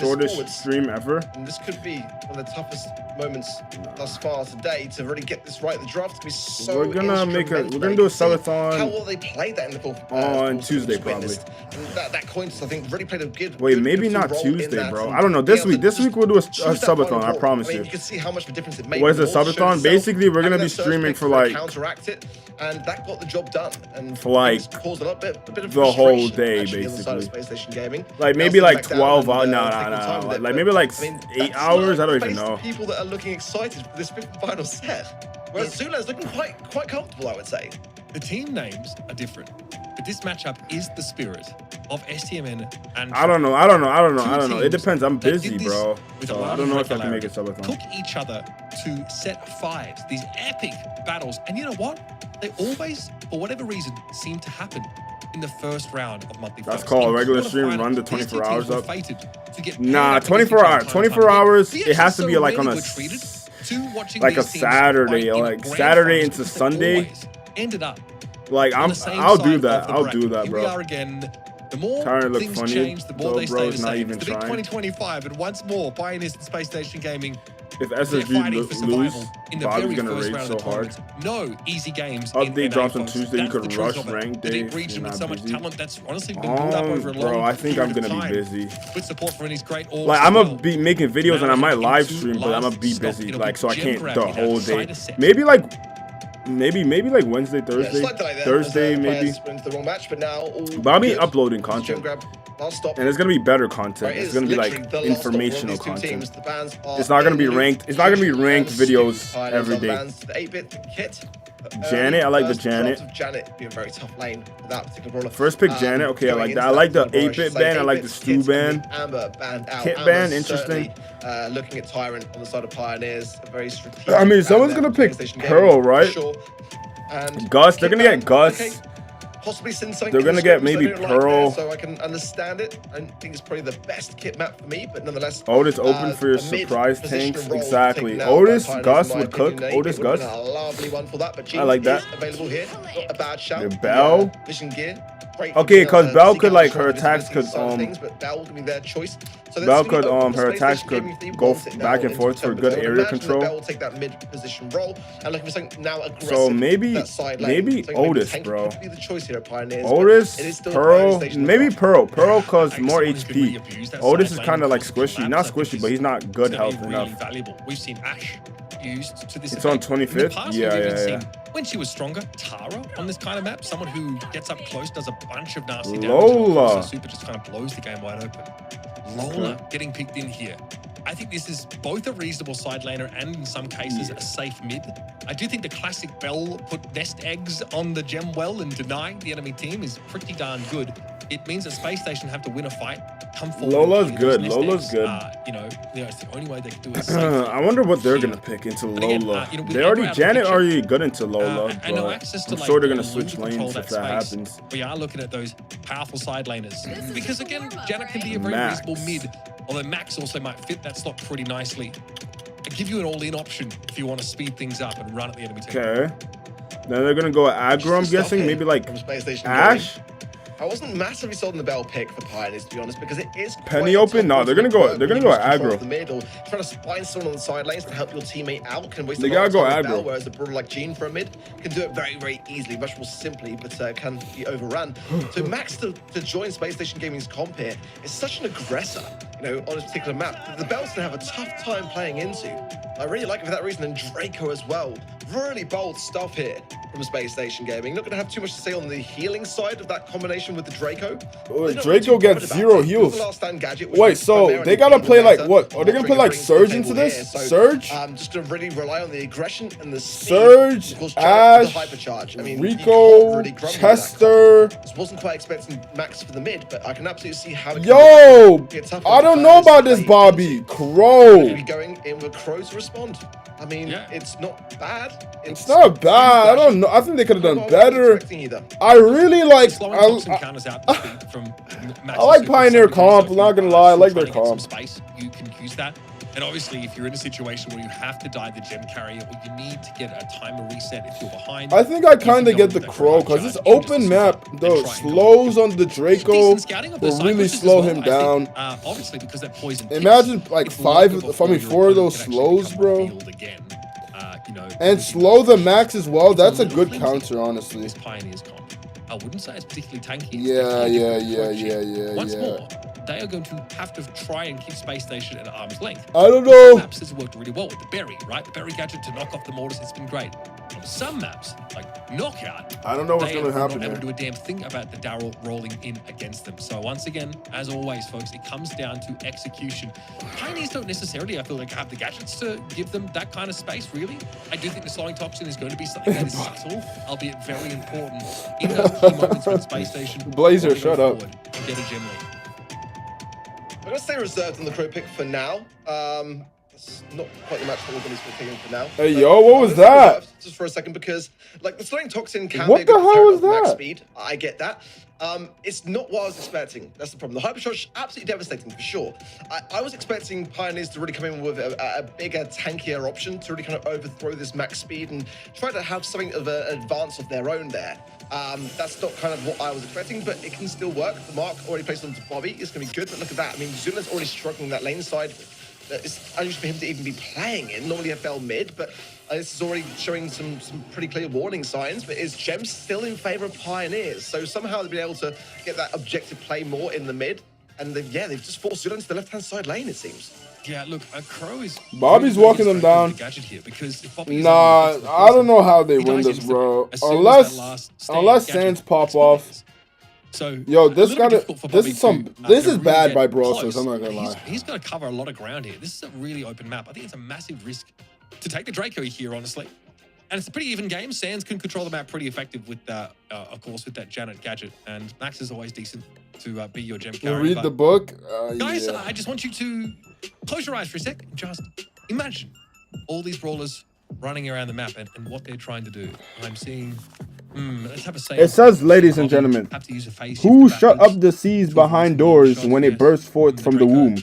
Shortest stream ever. And this could be one of the toughest moments thus far today to really get this right. The draft could be so. We're gonna do a subathon. How will they play that in the fourth? On Tuesday, probably. And that coin, I think, really played a good. Wait, maybe not Tuesday, bro. I don't know. This week we'll do a subathon. I promise you. You can see how much of a difference it made. What is a subathon? Basically, we're gonna be streaming for like counteract it, and that got the job done. And for like caused a bit of the whole day, basically. Space Station Gaming. Like maybe like 12 hours. No. Like maybe like 8 hours. I don't even know. People that are looking excited for this 5th final set. Whereas Zulan's looking quite comfortable, I would say. The team names are different, but this matchup is the spirit of STMN and I don't know. It depends. I'm busy, bro. So I don't know if I can make it subathon. Cook each other to set 5s, these epic battles. And you know what? They always, for whatever reason, seem to happen in the first round of monthly. That's called regular stream. Run the 24 hours up. Nah, 24 hours. 24 hours. It has to be like on a Saturday, like Saturday into Sunday. Ended up. Like I'll do that. I'll do that, bro. Here we are again. The more things change, the more they stay the same. It's the big 2025, and once more, Pioneers and Space Station Gaming. If SSG lose, Bobby's gonna rage so hard. No easy games. Update drops on Tuesday. You could rush rank day. Region with so much talent that's honestly been built up over a long bro, I think I'm gonna be busy. With support from these great like I'm gonna be making videos and I might live stream, but I'm gonna be busy, like so I can't the whole day. Maybe like maybe like Wednesday, Thursday, Thursday maybe. Into the wrong match, but now But I'll be uploading content. Last stop. And it's gonna be better content. It's gonna be like informational content. It's not gonna be ranked. It's not gonna be ranked videos every day. The 8-bit kit. Janet, I like the Janet. Janet being a very tough lane for that particular brawler. First pick Janet. Okay, I like that. I like the 8-bit band. I like the Stu band. Amber band out. Kit band, interesting. Looking at Tyrant on the side of Pioneers, a very strategic. I mean, someone's gonna pick Pearl, right? Sure. And Gus. They're gonna get Gus. Okay. Possibly Synchronic. They're gonna get maybe Pearl. So I can understand it. I think it's probably the best kit map for me, but nonetheless. Otis open for your surprise tanks. Exactly. Otis, Gus would cook. Otis, Gus. A lovely one for that, but I like that. Available here. Not a bad shout. Bell. Vision gear. Okay, because Bell could like her attacks could but Bell could be their choice. So Bell could her attacks could go back and forth for good area control. Bell will take that mid position role and looking for something now aggressive. So maybe Otis, bro. Could be the choice here at Pioneers. Otis, Pearl, maybe Pearl. Pearl cause more HP. Otis is kind of like squishy, not squishy, but he's not good health enough. Valuable. We've seen Ashe used to this. It's on 25th. Yeah. When she was stronger, Tara on this kind of map, someone who gets up close, does a bunch of nasty damage. Lola. Super just kind of blows the game wide open. Lola getting picked in here. I think this is both a reasonable side laner and in some cases a safe mid. I do think the classic Bell put nest eggs on the gem well and deny the enemy team is pretty darn good. It means that Space Station have to win a fight, come forward. Lola's good. Lola's good. It's the only way they can do it. I wonder what they're gonna pick into Lola. They already Janet already good into Lola, but I'm sure they're gonna switch lanes if that happens. We are looking at those powerful side laners because again, Janet can be a very reasonable mid. Although Max also might fit that slot pretty nicely. I give you an all-in option if you want to speed things up and run at the enemy team. Okay. Then they're gonna go aggro. I'm guessing maybe like Ashe. I wasn't massively sold on the Bell pick for Pioneers, to be honest, because it is Penny open. No, they're gonna go. They're gonna go aggro. The middle, trying to find someone on the side lanes to help your teammate out can waste. They gotta go aggro. Bell, whereas a brawler like Gene for a mid can do it very, very easily, much more simply, but can be overrun. So Max to join Space Station Gaming's comp here is such an aggressor, on this particular map that the Bell's gonna have a tough time playing into. I really like it for that reason, and Draco as well. Really bold stuff here from Space Station Gaming. Not going to have too much to say on the healing side of that combination with the Draco. Draco gets 0 heals. Wait, so they gotta play like what? Are they gonna play like Surge into this? Surge? Just gonna really rely on the aggression and the Surge, Ashe, Rico, Chester. I wasn't quite expecting Max for the mid, but I can absolutely see how. Yo, I don't know about this Bobby. Crow. Going in with Crow to respond. I mean, it's not bad. It's not bad. I don't know. I think they could have done better. I really like. I like Pioneer comp. I'm not gonna lie. I like their comp. You can use that. And obviously, if you're in a situation where you have to die the gem carrier, or you need to get a timer reset if you're behind. I think I kind of get the Crow because this open map, the slows on the Draco will really slow him down. Obviously, because that poison. Imagine like 4 of those slows, bro. And slow the Max as well. That's a good counter, honestly. I wouldn't say it's particularly tanky. Yeah. Once more, they are going to have to try and keep Space Station at arm's length. I don't know. Maps has worked really well with the berry, right? The berry gadget to knock off the mortars has been great. On some maps, like Knockout, I don't know what's going to happen. They are not able to do a damn thing about the Daryl rolling in against them. So once again, as always, folks, it comes down to execution. Pioneers don't necessarily, I feel like, have the gadgets to give them that kind of space, really. I do think the slowing toxin is going to be something that is subtle, albeit very important in those key moments when Space Station. Blazer, shut up. And get a gem lead. I'm going to stay reserved on the Crow pick for now. It's not quite the match that we're going to be taking for now. Hey, yo, what was that? Just for a second, because like the slowing toxin can be a good max speed. I get that. It's not what I was expecting. That's the problem. The hypercharge, absolutely devastating for sure. I was expecting Pioneers to really come in with a bigger, tankier option to really kind of overthrow this max speed and try to have something of an advance of their own there. That's not kind of what I was expecting, but it can still work. The mark already placed onto Bobby. It's going to be good, but look at that. I mean, Zula's already struggling that lane side. It's unusual for him to even be playing in. Normally a fell mid, but this is already showing some pretty clear warning signs. But is Gem still in favor of Pioneers? So somehow they've been able to get that objective play more in the mid. And they've just forced Zula into the left-hand side lane, it seems. Yeah, look, Crow is... Bobby's walking them down. Here because if Bobby nah, I don't know how they win this, bro. Unless Sands pop off. So yo, this is bad by Brawlers. I'm not gonna lie. He's got to cover a lot of ground here. This is a really open map. I think it's a massive risk to take the Draco here, honestly. And it's a pretty even game. Sands can control the map pretty effective with, of course, with that Janet gadget. And Max is always decent to be your gem carry. Read the book, guys. Yeah. I just want you to close your eyes for a sec and just imagine all these brawlers running around the map and what they're trying to do. I'm seeing. Let's have a say. It says, ladies and gentlemen, who shut up the seas behind doors when it burst forth from the womb?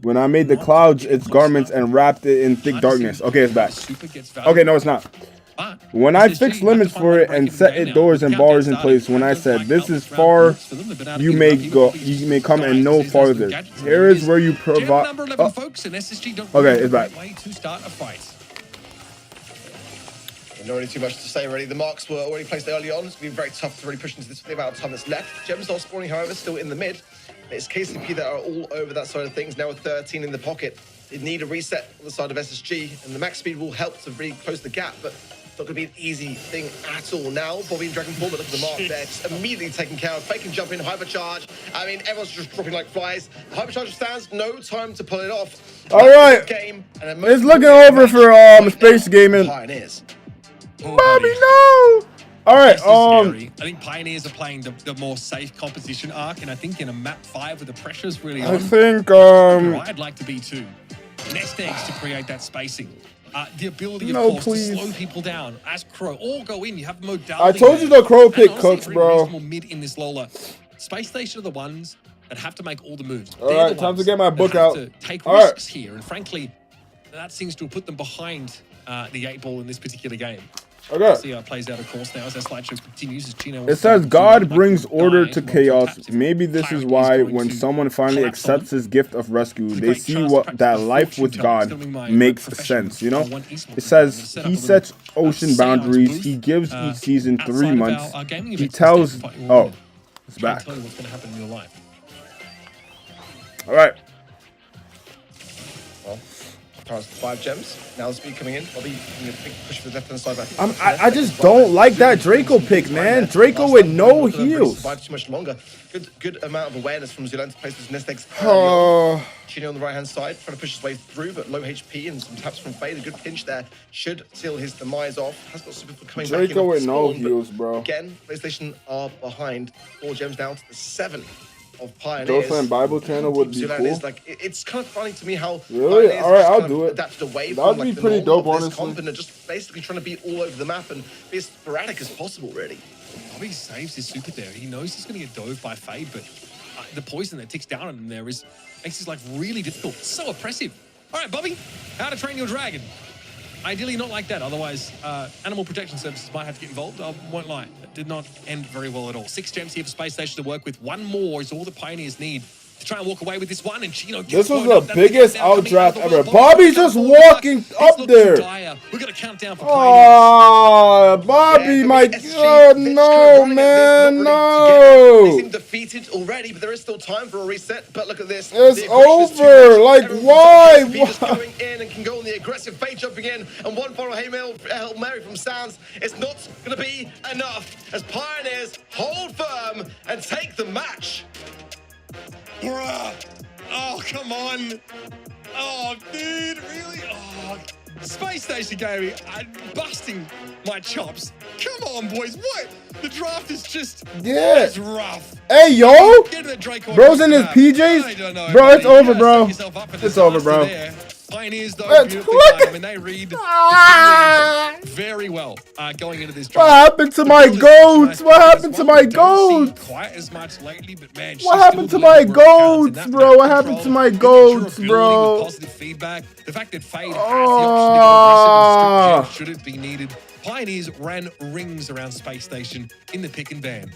When I made the clouds its garments and wrapped it in thick darkness. Okay, it's back. Okay, no, it's not. When I fixed limits for it and set it doors and bars in place, when I said, this is far you may go, you may come and no farther. Here is where you provide. Okay, it's back. Not really too much to say, really. The marks were already placed early on. It's been very tough to really push into this with the amount of time that's left. Gems are spawning, however, still in the mid. It's KCP that are all over that side of things. Now with 13 in the pocket. They need a reset on the side of SSG, and the max speed will help to really close the gap, but it's not going to be an easy thing at all. Now, Bobby and Dragon Ball, but look at the mark there. Just immediately taken care of. Fake and jump in, hypercharge. I mean, everyone's just dropping like flies. The hypercharge stands, no time to pull it off. All right. It's looking over for Space Gaming. Pioneers. Bobby, no! All right, I think Pioneers are playing the more safe composition arc, and I think in a map 5 with the pressures really on. I think I'd like to be too. Nest eggs to create that spacing. The ability, of course, to slow people down. As Crow, all go in. You have modality. I told you the Crow pick cooks, bro. Mid in this Lola. Space Station are the ones that have to make all the moves. All right, time to get my book out. To take risks here, and frankly, that seems to have put them behind the 8-ball in this particular game. Okay. See how it plays out, of course, now as our slideshow continues. As Chino it says God brings order to chaos. Maybe this is why when someone finally accepts his gift of rescue, they see what that life with God makes sense, you know? It says he sets ocean boundaries. He gives each season 3 months. He tells... Oh, it's back. Tell you what's going to happen in your life. All right. Well, 5 gems. Now the speed coming in. Bobby making a big push for the left-hand side. I just don't like that Draco pick, man. Draco with no heals. Survived too much longer. Good amount of awareness from Zulan to place those nest eggs. Chino on the right-hand side, trying to push his way through, but low HP and some taps from Fade. A good pinch there should seal his demise off. Has got some people coming back in. Draco with no heals, bro. Again, PlayStation are behind. 4 gems down to the 7 of Pioneers. Dosan Bible channel would be cool. Is like, it's kind of funny to me how really. All right, I'll do it. Adapted away That'd from, be like, pretty dope, honestly. And are just basically trying to be all over the map and be as sporadic as possible, really. Bobby saves his super there. He knows he's going to get dove by Fade, but the poison that ticks down on him there makes his life really difficult. So oppressive. All right, Bobby, how to train your dragon. Ideally not like that, otherwise Animal Protection Services might have to get involved. I won't lie, it did not end very well at all. 6 gems here for Space Station to work with. 1 more is all the Pioneers need to try and walk away with this one, and Chino this was the biggest outdraft ever. Bobby's just walking up there. We're gonna count down for Bobby, my God, no, man, no. They seem defeated already, but there is still time for a reset. But look at this. It's over. Like, why? Just going in and can go on the aggressive fade jumping in, and one final Hail Mary from Sands. It's not gonna be enough as Pioneers hold firm and take the match. Bruh. Oh, come on. Oh, dude, really? Oh, Space Station Gaming, I'm busting my chops. Come on, boys. What? The draft is just... Yeah. It's rough. Hey, yo. Bro's in his PJs. Bro, it's over, bro. It's over, bro. Pioneers, though, I mean, they read very well going into this draft. What happened to my goats? What happened to my goats? Quite as much lately, but man, what happened to my goats, bro? What happened to my goats, bro? Positive feedback. The fact that Fade has the option to go aggressive should it be needed. Pioneers ran rings around Space Station in the pick and ban.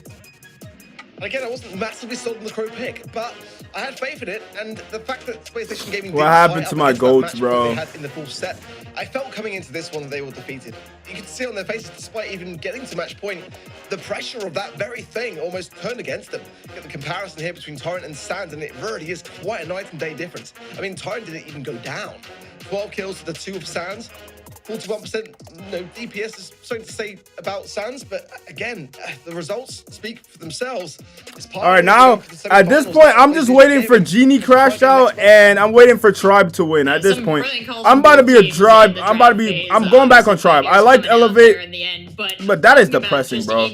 And again, I wasn't massively sold on the Crow pick, but I had faith in it, and the fact that Space Station Gaming What happened to my goats, bro? They had in the full set, I felt coming into this one they were defeated. You could see on their faces, despite even getting to match point, the pressure of that very thing almost turned against them. You get the comparison here between Torrent and Sands, and it really is quite a night and day difference. I mean, Torrent didn't even go down. 12 kills to the 2 of Sands. 41%, DPS is something to say about Sands, but again, the results speak for themselves. All right, now, at this point, I'm just waiting for Genie crash out, and I'm waiting for Tribe to win. At this point, I'm about to be a Tribe. I'm going back on Tribe. I liked Elevate, but that is depressing, bro.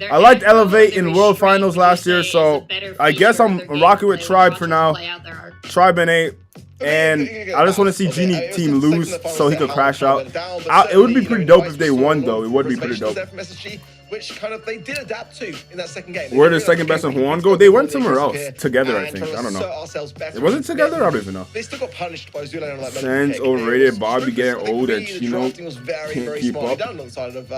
I liked Elevate in World Finals last year, so I guess I'm rocking with Tribe for now. Tribe and 8. And I just want to see Genie team lose so he could crash out. It would be pretty dope if they won, though. It would be pretty dope. Which kind of they did adapt to in that second game. Where did second best and Juan go? They went somewhere else together, I think. I don't know. It wasn't together? I don't even know. They still got punished by Zoolander like Sands overrated, Bobby getting old, and Chino can't keep up. Down on the side of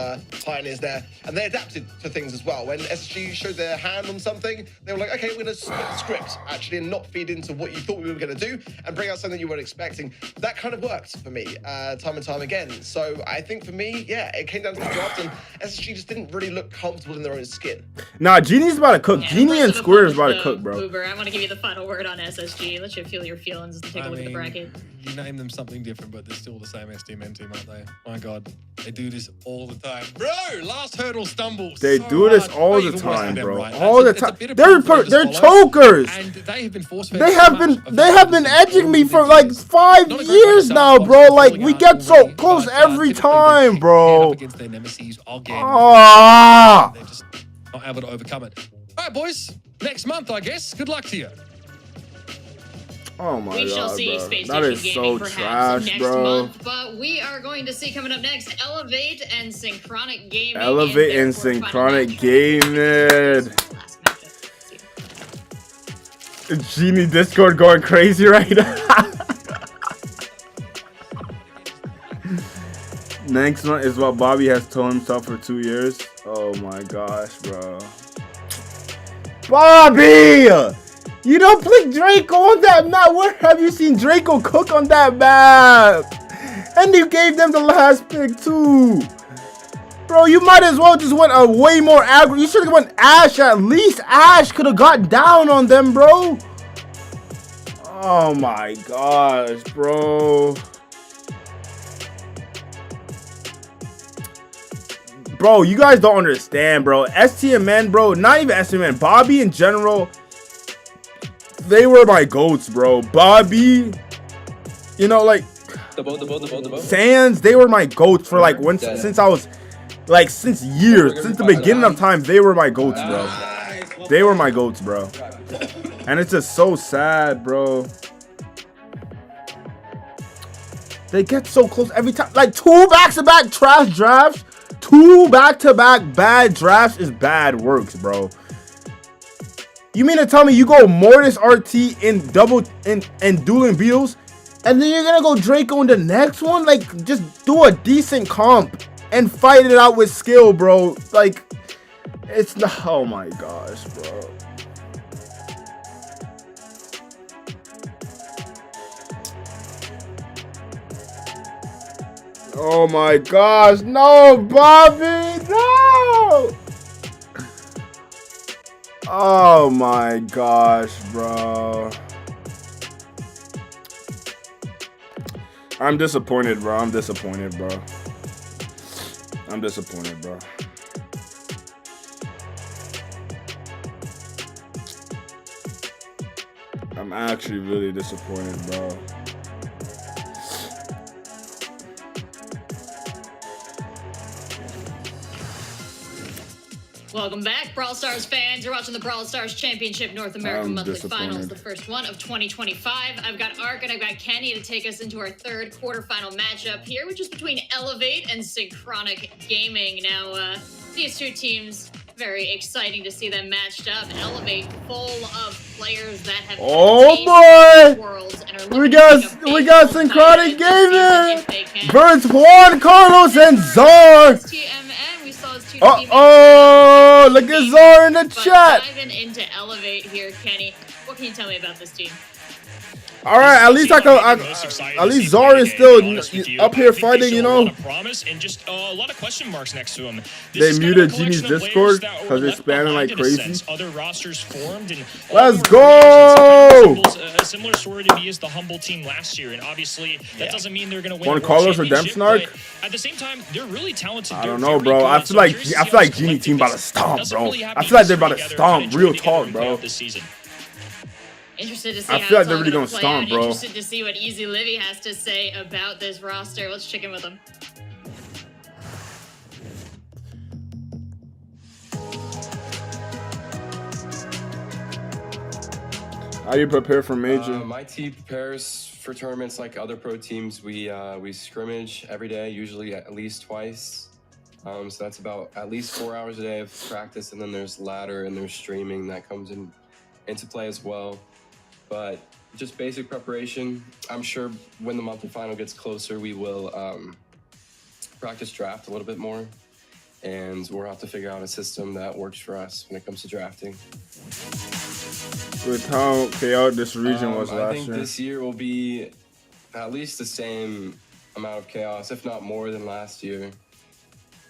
Pioneers there, and they adapted to things as well. When SG showed their hand on something, they were like, okay, we're going to split the script actually and not feed into what you thought we were going to do and bring out something you weren't expecting. That kind of worked for me time and time again. So I think for me, yeah, it came down to the draft, and SG just didn't really look comfortable in their own skin. Nah, Genie's about to cook. Genie and Square is about to cook, bro. Uber, I want to give you the final word on SSG. Let you feel your feelings and take a look at the bracket. You name them something different, but they're still the same SDMN team, aren't they? My God, they do this all the time. Bro, last hurdle stumble. They do this all the time, bro. All the time. They're chokers. And they have been force fed. They have been edging me for like 5 years now, bro. Like we get so close every time, bro. Against their nemesis again. Ah. They're just not able to overcome it. All right, boys. Next month, I guess. Good luck to you. Oh my God, we shall see bro. Space That Station is Gaming so perhaps trash, next bro. month, but we are going to see coming up next Elevate and Synchronic Gaming. Elevate and Synchronic Gaming. Genie Discord going crazy right now. Next one is what Bobby has told himself for 2 years. Oh my gosh, bro. Bobby! You don't pick Draco on that map. Where have you seen Draco cook on that map? And you gave them the last pick too. Bro, you might as well just went a way more aggro. You should have went Ash. At least Ash could have got down on them, bro. Oh my gosh, bro. Bro, you guys don't understand, bro. STMN, bro. Not even STMN. Bobby in general. They were my goats, bro. Bobby. You know, like. Sands, they were my goats for like since I was. Like since years. Since the beginning of time, they were my goats, bro. They were my goats, bro. And it's just so sad, bro. They get so close every time. Like 2 back-to-back trash drafts. 2 back-to-back bad drafts is bad works, bro. You mean to tell me you go Mortis RT in double and dueling Beatles, and then you're gonna go Draco in the next one? Like, just do a decent comp and fight it out with skill, bro. Like, it's not. Oh my gosh, bro. Oh my gosh, no, Bobby, no! Oh my gosh, bro. I'm disappointed, bro. I'm disappointed, bro. I'm disappointed, bro. I'm actually really disappointed, bro. Welcome back, Brawl Stars fans. You're watching the Brawl Stars Championship North American Monthly Finals, the first one of 2025. I've got Ark and I've got Kenny to take us into our third quarterfinal matchup here, which is between Elevate and Synchronic Gaming. Now, these two teams, very exciting to see them matched up. Elevate full of players that have worlds and are we got Synchronic Gaming versus Juan Carlos and Czar. STMN, we saw two Oh, look at Zara in the chat. Diving into Elevate here, Kenny. What can you tell me about this team? All right, at least at least Zara is still up here fighting, you know. Promise and just a lot of question marks next to him. They muted Genie's Discord because they're spamming like crazy. Other rosters formed and let's go. A similar story to me as the Humble team last year, and obviously that doesn't mean they're going to win. One Carlos or Snark? At the same time, they're really talented. I don't know, bro. I feel like Genie team about to stomp, bro. I feel like they're about to stomp. Real talk, bro. Interested to see I feel like they're really gonna stomp, bro. Interested to see what Easy Livy has to say about this roster. Let's check in with him. How do you prepare for major? My team prepares for tournaments like other pro teams. We scrimmage every day, usually at least twice. So that's about at least 4 hours a day of practice, and then there's ladder and there's streaming that comes into play as well. But just basic preparation. I'm sure when the monthly final gets closer, we will practice draft a little bit more, and we'll have to figure out a system that works for us when it comes to drafting. With how chaotic this region was last year. I think this year will be at least the same amount of chaos, if not more than last year.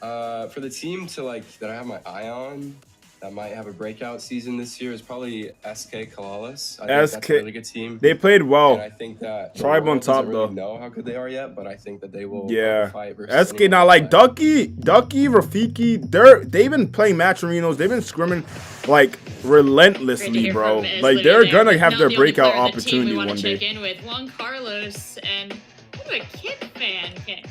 For the team that I have my eye on, that might have a breakout season this year is probably SK Kalalis. I think that's a really good team. They played well. And I think that Tribe on top, really though. Know how good they are yet, but I think that they will fight versus SK not like Ducky, Rafiki. They've been playing match arenas. They've been scrimming like relentlessly, bro. Like they're gonna have their breakout opportunity one day. Check in with Juan Carlos and a Kid fan. Okay.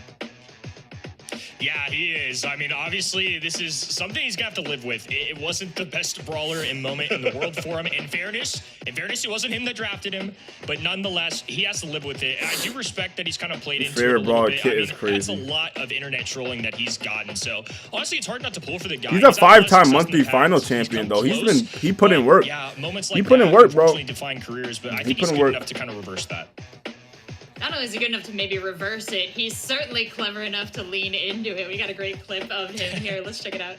Yeah, he is. I mean, obviously, this is something he's got to live with. It wasn't the best brawler in moment in the world for him. In fairness, it wasn't him that drafted him, but nonetheless, he has to live with it. And I do respect that he's kind of played into it a little bit. Kit is crazy. That's a lot of internet trolling that he's gotten. So honestly, it's hard not to pull for the guy. He's a 5-time monthly final champion, though. He put in work. Yeah, moments like he put in work, bro. Define careers, but I think he's good enough to kind of reverse that. Not only is he good enough to maybe reverse it, he's certainly clever enough to lean into it. We got a great clip of him here. Let's check it out.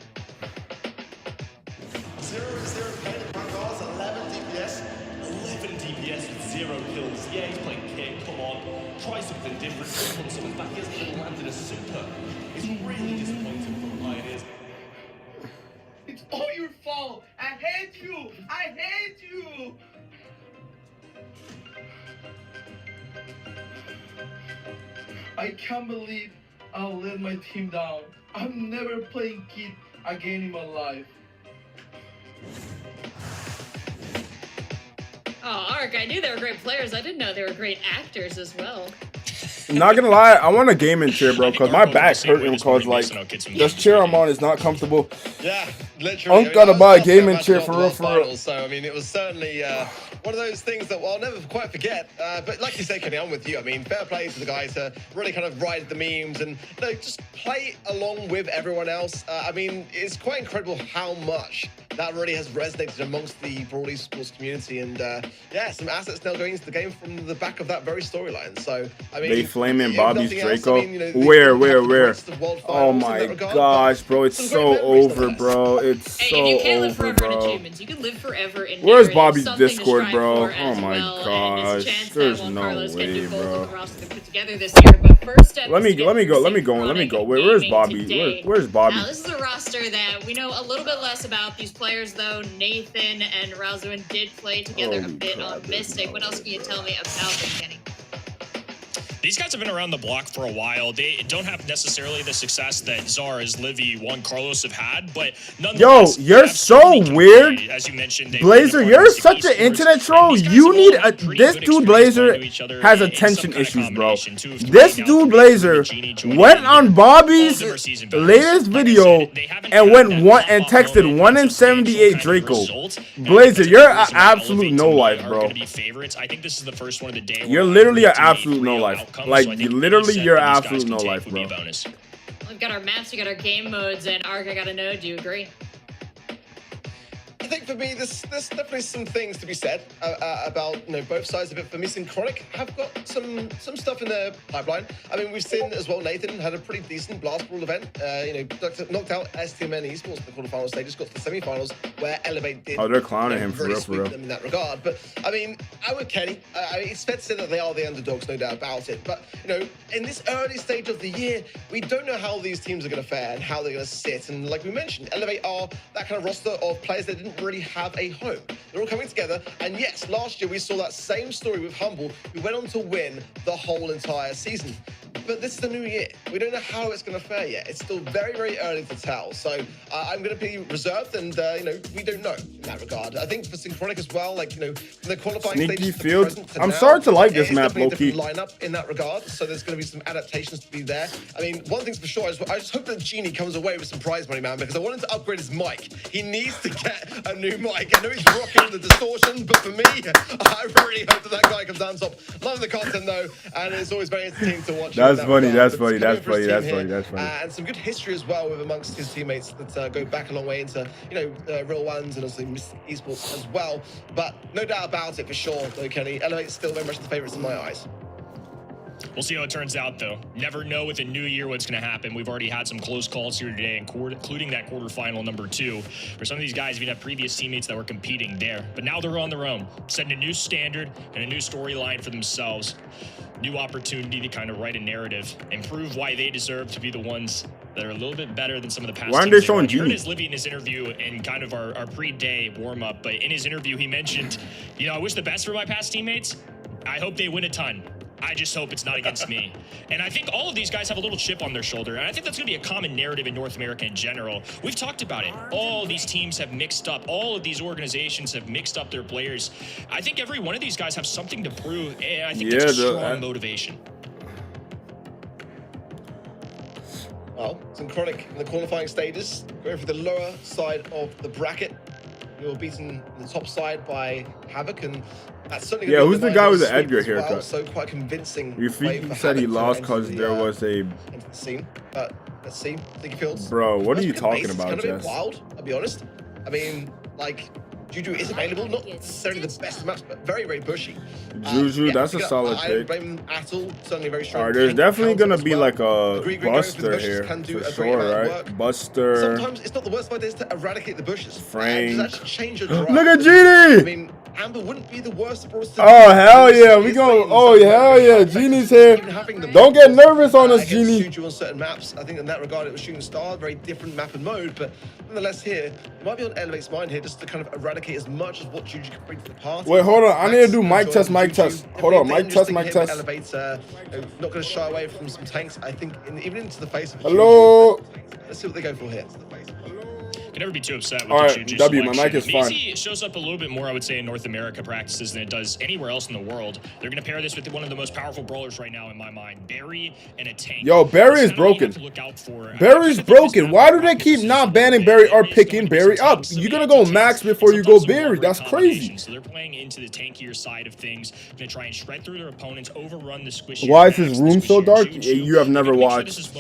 0-0 pain, Carlos, 11 DPS. 11 DPS with 0 kills. Yeah, he's playing Kit, come on. Try something different. Put something back. He hasn't landed a super. It's really disappointing for the Pioneers. It's all your fault. I hate you. I hate you. I can't believe I'll let my team down. I'm never playing Kid again in my life. Oh, Ark, I knew they were great players. I didn't know they were great actors as well. Not gonna lie, I want a gaming chair, bro, because my back's hurting because, like, this chair I'm on is not comfortable. Yeah, literally. I'm gonna buy a gaming chair for real. So, I mean, it was certainly one of those things that I'll never quite forget. But like you say, Kenny, I'm with you. I mean, fair play to the guys to really kind of ride the memes and just play along with everyone else. I mean, it's quite incredible how much that really has resonated amongst the broad esports community. And yeah, some assets now going into the game from the back of that very storyline. So, I mean, they flaming Bobby's Draco. I mean, where? Oh my gosh, bro, it's so over, bro. It's so over, bro. You can't live forever in achievements. You can live forever in Where's Bobby's Discord, bro? Oh my gosh, there's no way, bro. Let me go. Where's Bobby? Where's Bobby? Now, this is a roster that we know a little bit less about. These players, though, Nathan and Razuin did play together a bit on Mystic. What else can you tell me about them, Kenny? These guys have been around the block for a while. They don't have necessarily the success that Zars, Livy, Juan Carlos have had, but nonetheless, yo, you're so weird. As you mentioned, Blazer, you're such an internet troll. You need this dude Blazer has attention issues, bro. This dude Blazer went on Bobby's latest video and texted 1 in 78 Draco. Blazer, you're an absolute no life, bro. You're literally an absolute no life. Like, literally, you're absolute no life, bro. We've got our maps, we got our game modes, and Ark, I gotta know, do you agree? I think for me, there's definitely some things to be said about both sides of it. For me, Synchronic have got some stuff in their pipeline. I mean, we've seen as well. Nathan had a pretty decent Blast Brawl event. Knocked out STMN Esports in the quarterfinal stages, got to the semifinals where Elevate did. Oh, they're clowning him for real. Them in that regard. But I mean, I would Kenny. It's fair to say that they are the underdogs, no doubt about it. But in this early stage of the year, we don't know how these teams are going to fare and how they're going to sit. And like we mentioned, Elevate are that kind of roster of players that didn't really have a home. They're all coming together. And yes, last year we saw that same story with Humble, who went on to win the whole entire season. But this is the new year. We don't know how it's going to fare yet. It's still very, very early to tell. So I'm going to be reserved, and we don't know in that regard. I think for Synchronic as well, the qualifying Sneaky stage. Field. I'm starting to like this map, low key. Lineup in that regard. So there's going to be some adaptations to be there. I mean, one thing's for sure is I just hope that Genie comes away with some prize money, man, because I want him to upgrade his mic. He needs to get a new mic. I know he's rocking the distortion, but for me, I really hope that guy comes down top. Love the content though, and it's always very entertaining to watch. That's funny. Regard. That's funny. That's funny. That's funny. That's funny. And some good history as well with amongst his teammates that go back a long way into real ones and also esports as well. But no doubt about it for sure, though, Kenny. Elevate's still very much the favourites in my eyes. We'll see how it turns out, though. Never know with a new year what's going to happen. We've already had some close calls here today, including that quarterfinal number 2. For some of these guys, even have previous teammates that were competing there. But now they're on their own, setting a new standard and a new storyline for themselves. New opportunity to kind of write a narrative and prove why they deserve to be the ones that are a little bit better than some of the past. Why aren't they showing Genie? Genie? Heard Livy in his interview in kind of our pre-day warm-up, but in his interview, he mentioned, I wish the best for my past teammates. I hope they win a ton. I just hope it's not against me. And I think all of these guys have a little chip on their shoulder. And I think that's going to be a common narrative in North America in general. We've talked about it. All these teams have mixed up. All of these organizations have mixed up their players. I think every one of these guys have something to prove. And I think that's a strong motivation. Well, Synchronic in the qualifying stages, going for the lower side of the bracket. We were beaten on the top side by Havoc, and that's certainly going to be who's the guy with the Edgar haircut? Well, so quite convincing. You said he lost because there was a into the scene. Let's see. Think Fields. Bro, what are you talking about, It's kind of a Jess? bit wild, I'll be honest. I mean, Juju is available, not necessarily the best match, but very, very bushy. Juju, that's a solid I don't pick. blame him at all. Certainly very strong. Alright, there's definitely counter gonna as be well. like a Agree, going for the Buster bushes here, can do for a great amount sure, of right? work. Buster. Sometimes it's not the worst idea to eradicate the bushes. Frank. And just actually change your drive. Look at I Genie! mean, Amber wouldn't be the worst approach to Oh, hell yeah. We go. Oh, hell yeah. Genie's here. Don't get nervous on us, Genie. Juju on certain maps. I think in that regard, it was Shooting Star, very different map and mode. But nonetheless, here, it might be on Elevate's mind here just to kind of eradicate as much as what Juju can bring to the party. Wait, hold on. I need to do mic test, mic test. Hold on, mic test, mic test. Elevate's not going to shy away from some tanks, I think, even into the face of Hello. Juju. Let's see what they go for here. Can never be too upset with All the right, Juju W, my selection. mic is fine. BZ shows up a little bit more, I would say, in North America practices than it does anywhere else in the world. They're going to pair this with one of the most powerful brawlers right now in my mind, Barry and a tank. Yo, Barry is broken. Barry's broken. Why do they keep not banning Barry or picking Barry up? You're going to go max before you go Barry. That's crazy. So they're playing into the tankier side of things. Going to try and shred through their opponents, overrun the squishy. Why is his room so dark? You have never watched.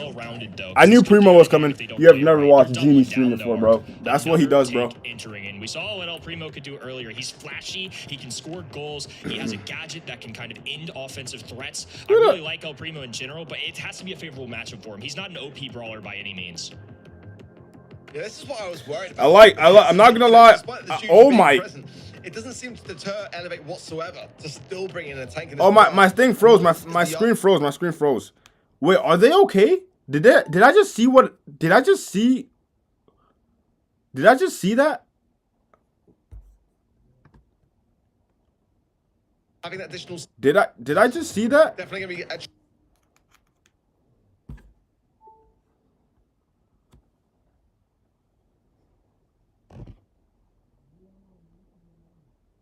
I knew Primo was coming. You have never watched Genie stream before, bro. That's what he does, bro. Entering in. We saw what El Primo could do earlier. He's flashy. He can score goals. He has a gadget that can kind of end offensive threats. I really like El Primo in general, but it has to be a favorable matchup for him. He's not an OP brawler by any means. Yeah, this is what I was worried about. I'm not gonna lie. Oh my. It doesn't seem to deter Elevate whatsoever to still bring in a tank. Oh my thing froze. My screen froze. My screen froze. Wait, are they okay? Did I just see what? Did I just see? Did I just see that? Having that additional. Did I just see that? Definitely gonna be.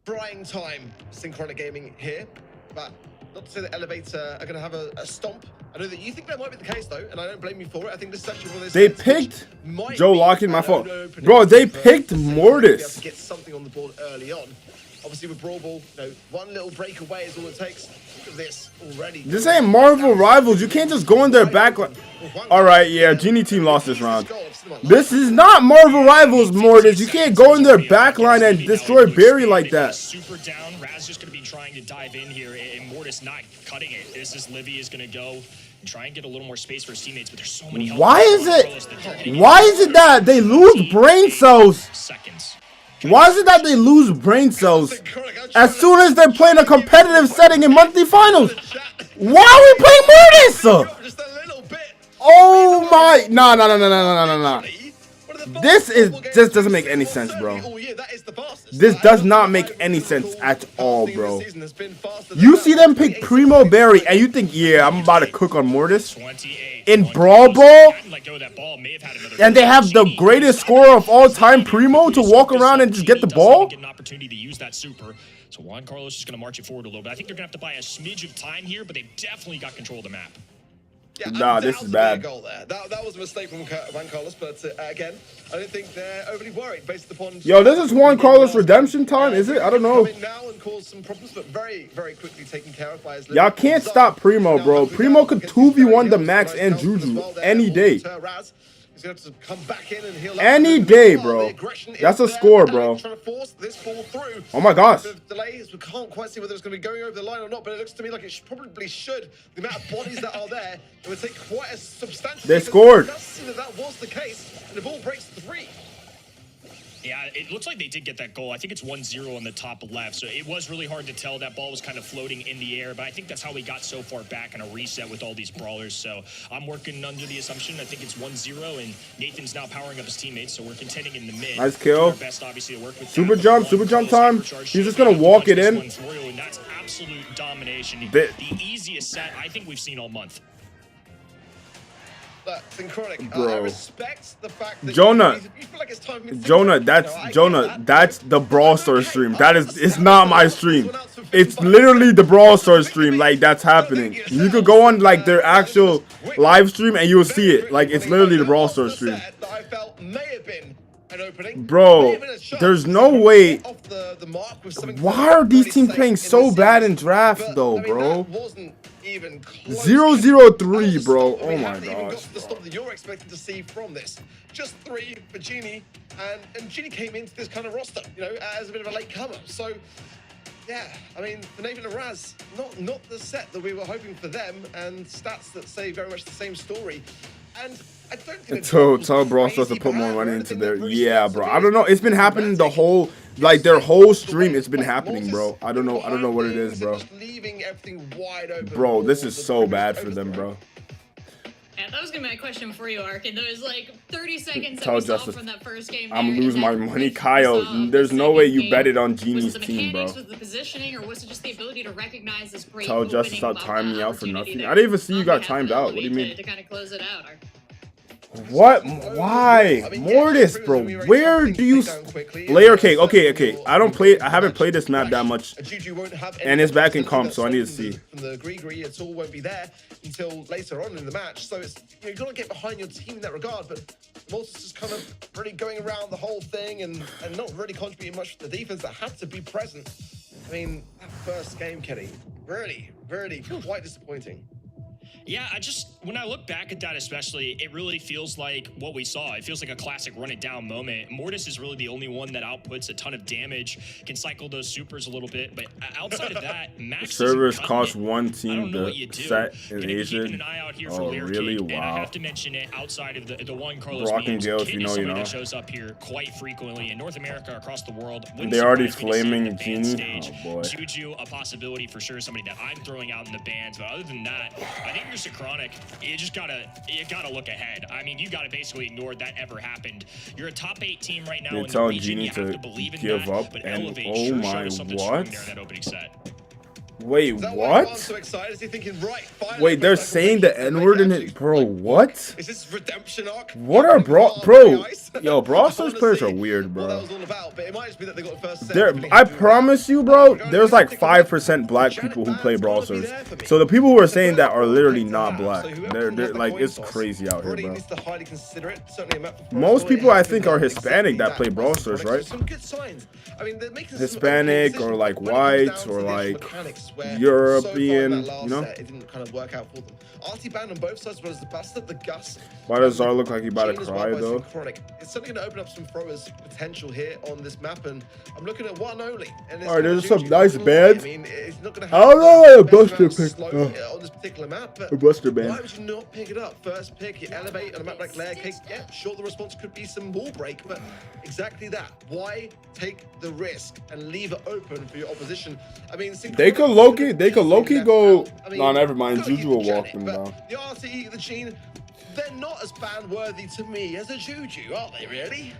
Trying time, Synchronic Gaming here, but not to say that Elevate are going to have a stomp. I know that you think that might be the case, though, and I don't blame you for it. I think this is actually one of those. They picked Joe Locking, my fault. Bro, they picked Mortis. To get something on the board early on. Obviously, with Brawl Ball, one little break away is all it takes. Look at this already. This ain't Marvel Rivals. You can't just go in their back. All right, yeah, Genie team lost this round. This is not Marvel Rivals, Mortis. You can't go in their backline and destroy Barry like that. Super down. Raz just going to be trying to dive in here, and Mortis not cutting it. This is Livy is going to go and try and get a little more space for his teammates, but there's so many. Why is it that they lose brain cells? Why is it that they lose brain cells as soon as they're playing a competitive setting in monthly finals? Why are we playing Mortis? Oh my! No. This doesn't make any sense, bro. This does not make any sense at all, bro. You see them pick Primo Berry, and you think, yeah, I'm about to cook on Mortis in Brawl Ball, and they have the greatest scorer of all time, Primo, to walk around and just get the ball. So Juan Carlos is going to march it forward a little bit. I think they're going to have to buy a smidge of time here, but they've definitely got control of the map. Yeah, nah, this is bad. Goal there. That was a mistake from Juan Carlos, but again, I don't think they're overly worried based upon. Yo, this is Juan Carlos redemption time, is it? I don't know. Now and cause some problems, but very, very quickly taken care of by his. Y'all can't stop Primo, bro. Primo could 2v1 the Max and Juju any day. He's going to come back in and heal any day, bro. That's a score, bro. Oh my gosh. Delays. We can't quite see whether it's going to be going over the line or not, but it looks to me like it probably should. The amount of bodies that are there, it would take quite a substantial. They scored. It does seem that was the case, and the ball breaks 3. Yeah, it looks like they did get that goal. I think it's 1-0 on the top left, so it was really hard to tell. That ball was kind of floating in the air, but I think that's how we got so far back in a reset with all these brawlers. So I'm working under the assumption I think it's 1-0, and Nathan's now powering up his teammates, so we're contending in the mid. Nice kill. Best, obviously, to work with super jump time. He's just going to walk it in. And that's absolute domination. The easiest set I think we've seen all month. Synchronic. Bro. I respect the fact that Jonah, you feel like it's time that's the Brawl Stars stream. It's not my stream. It's literally the Brawl Stars stream. Like, that's happening. You could go on like their actual live stream and you will see it. Like, it's literally the Brawl Stars stream. Bro, there's no way. Why are these teams playing so bad in draft though, bro? 0-0-3, bro. Oh my gosh. The stop that you're expecting to see from this. Just 3 for Genie, and Genie came into this kind of roster, you know, as a bit of a late comer. So, yeah, I mean, for Nathan and Raz, not the set that we were hoping for them, and stats that say very much the same story. And I don't think tell Brawl Stars to put more money into their. Yeah, bro. I don't know. It's been happening the whole, like, their whole stream. It's been happening, bro. I don't know what it is, bro. Bro, this is so bad for them, bro. Yeah, that was gonna be my question for you, Ark. And those like 30 seconds Tell that we Justice, saw from that first game. I'm losing my money, Kyle. There's no way you betted on Genie's team, bro. Was the positioning, or was it just the ability to recognize this great? Tell Justice stop timing me out for nothing. I didn't even see you got timed out. What do you mean? To kind of close it out, Ark. What? Why? Mortis, bro. Where do you layer cake? Okay. I haven't played this map that much. And it's back in comp, so I need to see. From the Gree, it all won't be there until later on in the match. So it's, you got to get behind your team in that regard. But Mortis is kind of really going around the whole thing and not really contributing much to the defense that had to be present. I mean, that first game, Kenny, really quite disappointing. Yeah, when I look back at that especially, it really feels like what we saw. It feels like a classic run it down moment. Mortis is really the only one that outputs a ton of damage, can cycle those supers a little bit, but outside of that, Max servers cost one team to set in Asia. Oh, really? Wow. And I have to mention it outside of the one Carlos memes. Kid is somebody that shows up here quite frequently in North America, across the world. They already flaming Genie. Oh boy. Juju, a possibility for sure, somebody that I'm throwing out in the bans, but other than that, I think you're Synchronic. You gotta look ahead. I mean, you gotta basically ignore that ever happened. You're a top 8 team right now. They're telling Genie to give up, and oh my, what? Wait, what? Wait, they're saying the N-word in it, bro. What? Is this redemption arc? What are bro? Yo, Brawl Stars players are weird, bro. I promise you, bro. There's like 5% black people who play Brawl Stars. So the people who are saying that are literally not black. They're like, it's crazy out here, bro. Most people I think are Hispanic that play Brawl Stars, right? Hispanic or like white or like where European, so far in that last you know? set, it didn't kind of work out for them. RT banned on both sides, as well as the Buster, the Gus. Why does Zar look like he about to Gene as cry, well by though? Synchronic. It's certainly going to open up some throwers' potential here on this map, and I'm looking at one only. All right, there's some nice bands. I mean, it's not going to I don't know, a Buster pick on this particular map, but a Buster band. why would you not pick it up? First pick, you elevate on a map like Layer Cake. Yeah, sure, the response could be some wall break, but exactly that. Why take the risk and leave it open for your opposition? I mean, They could low-key go. I mean, No, never mind. gotta Juju will keep walk Janet, them but down. The RTE, the Gene, they're not as ban-worthy to me as a Juju, are they really?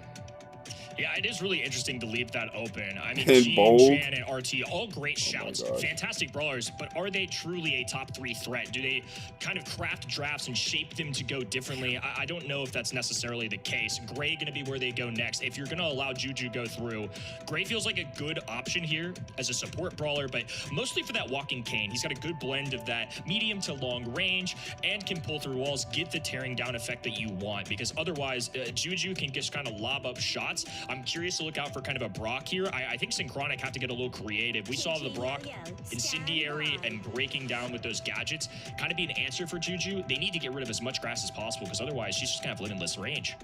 Yeah, it is really interesting to leave that open. I mean, And Gene, Bold. Jan, and RT, all great shouts, fantastic brawlers, but are they truly a top 3 threat? Do they kind of craft drafts and shape them to go differently? I don't know if that's necessarily the case. Gray going to be where they go next. If you're going to allow Juju go through, Gray feels like a good option here as a support brawler, but mostly for that walking cane. He's got a good blend of that medium to long range and can pull through walls, get the tearing down effect that you want, because otherwise, Juju can just kind of lob up shots. I'm curious to look out for kind of a Brock here. I think Synchronic have to get a little creative. We saw the Brock incendiary and breaking down with those gadgets kind of be an answer for Juju. They need to get rid of as much grass as possible, because otherwise she's just kind of limitless range.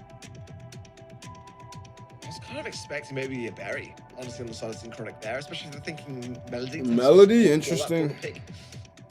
I was kind of expecting maybe a berry, honestly, on the side of Synchronic there, especially if they're thinking Melody. Melody, interesting.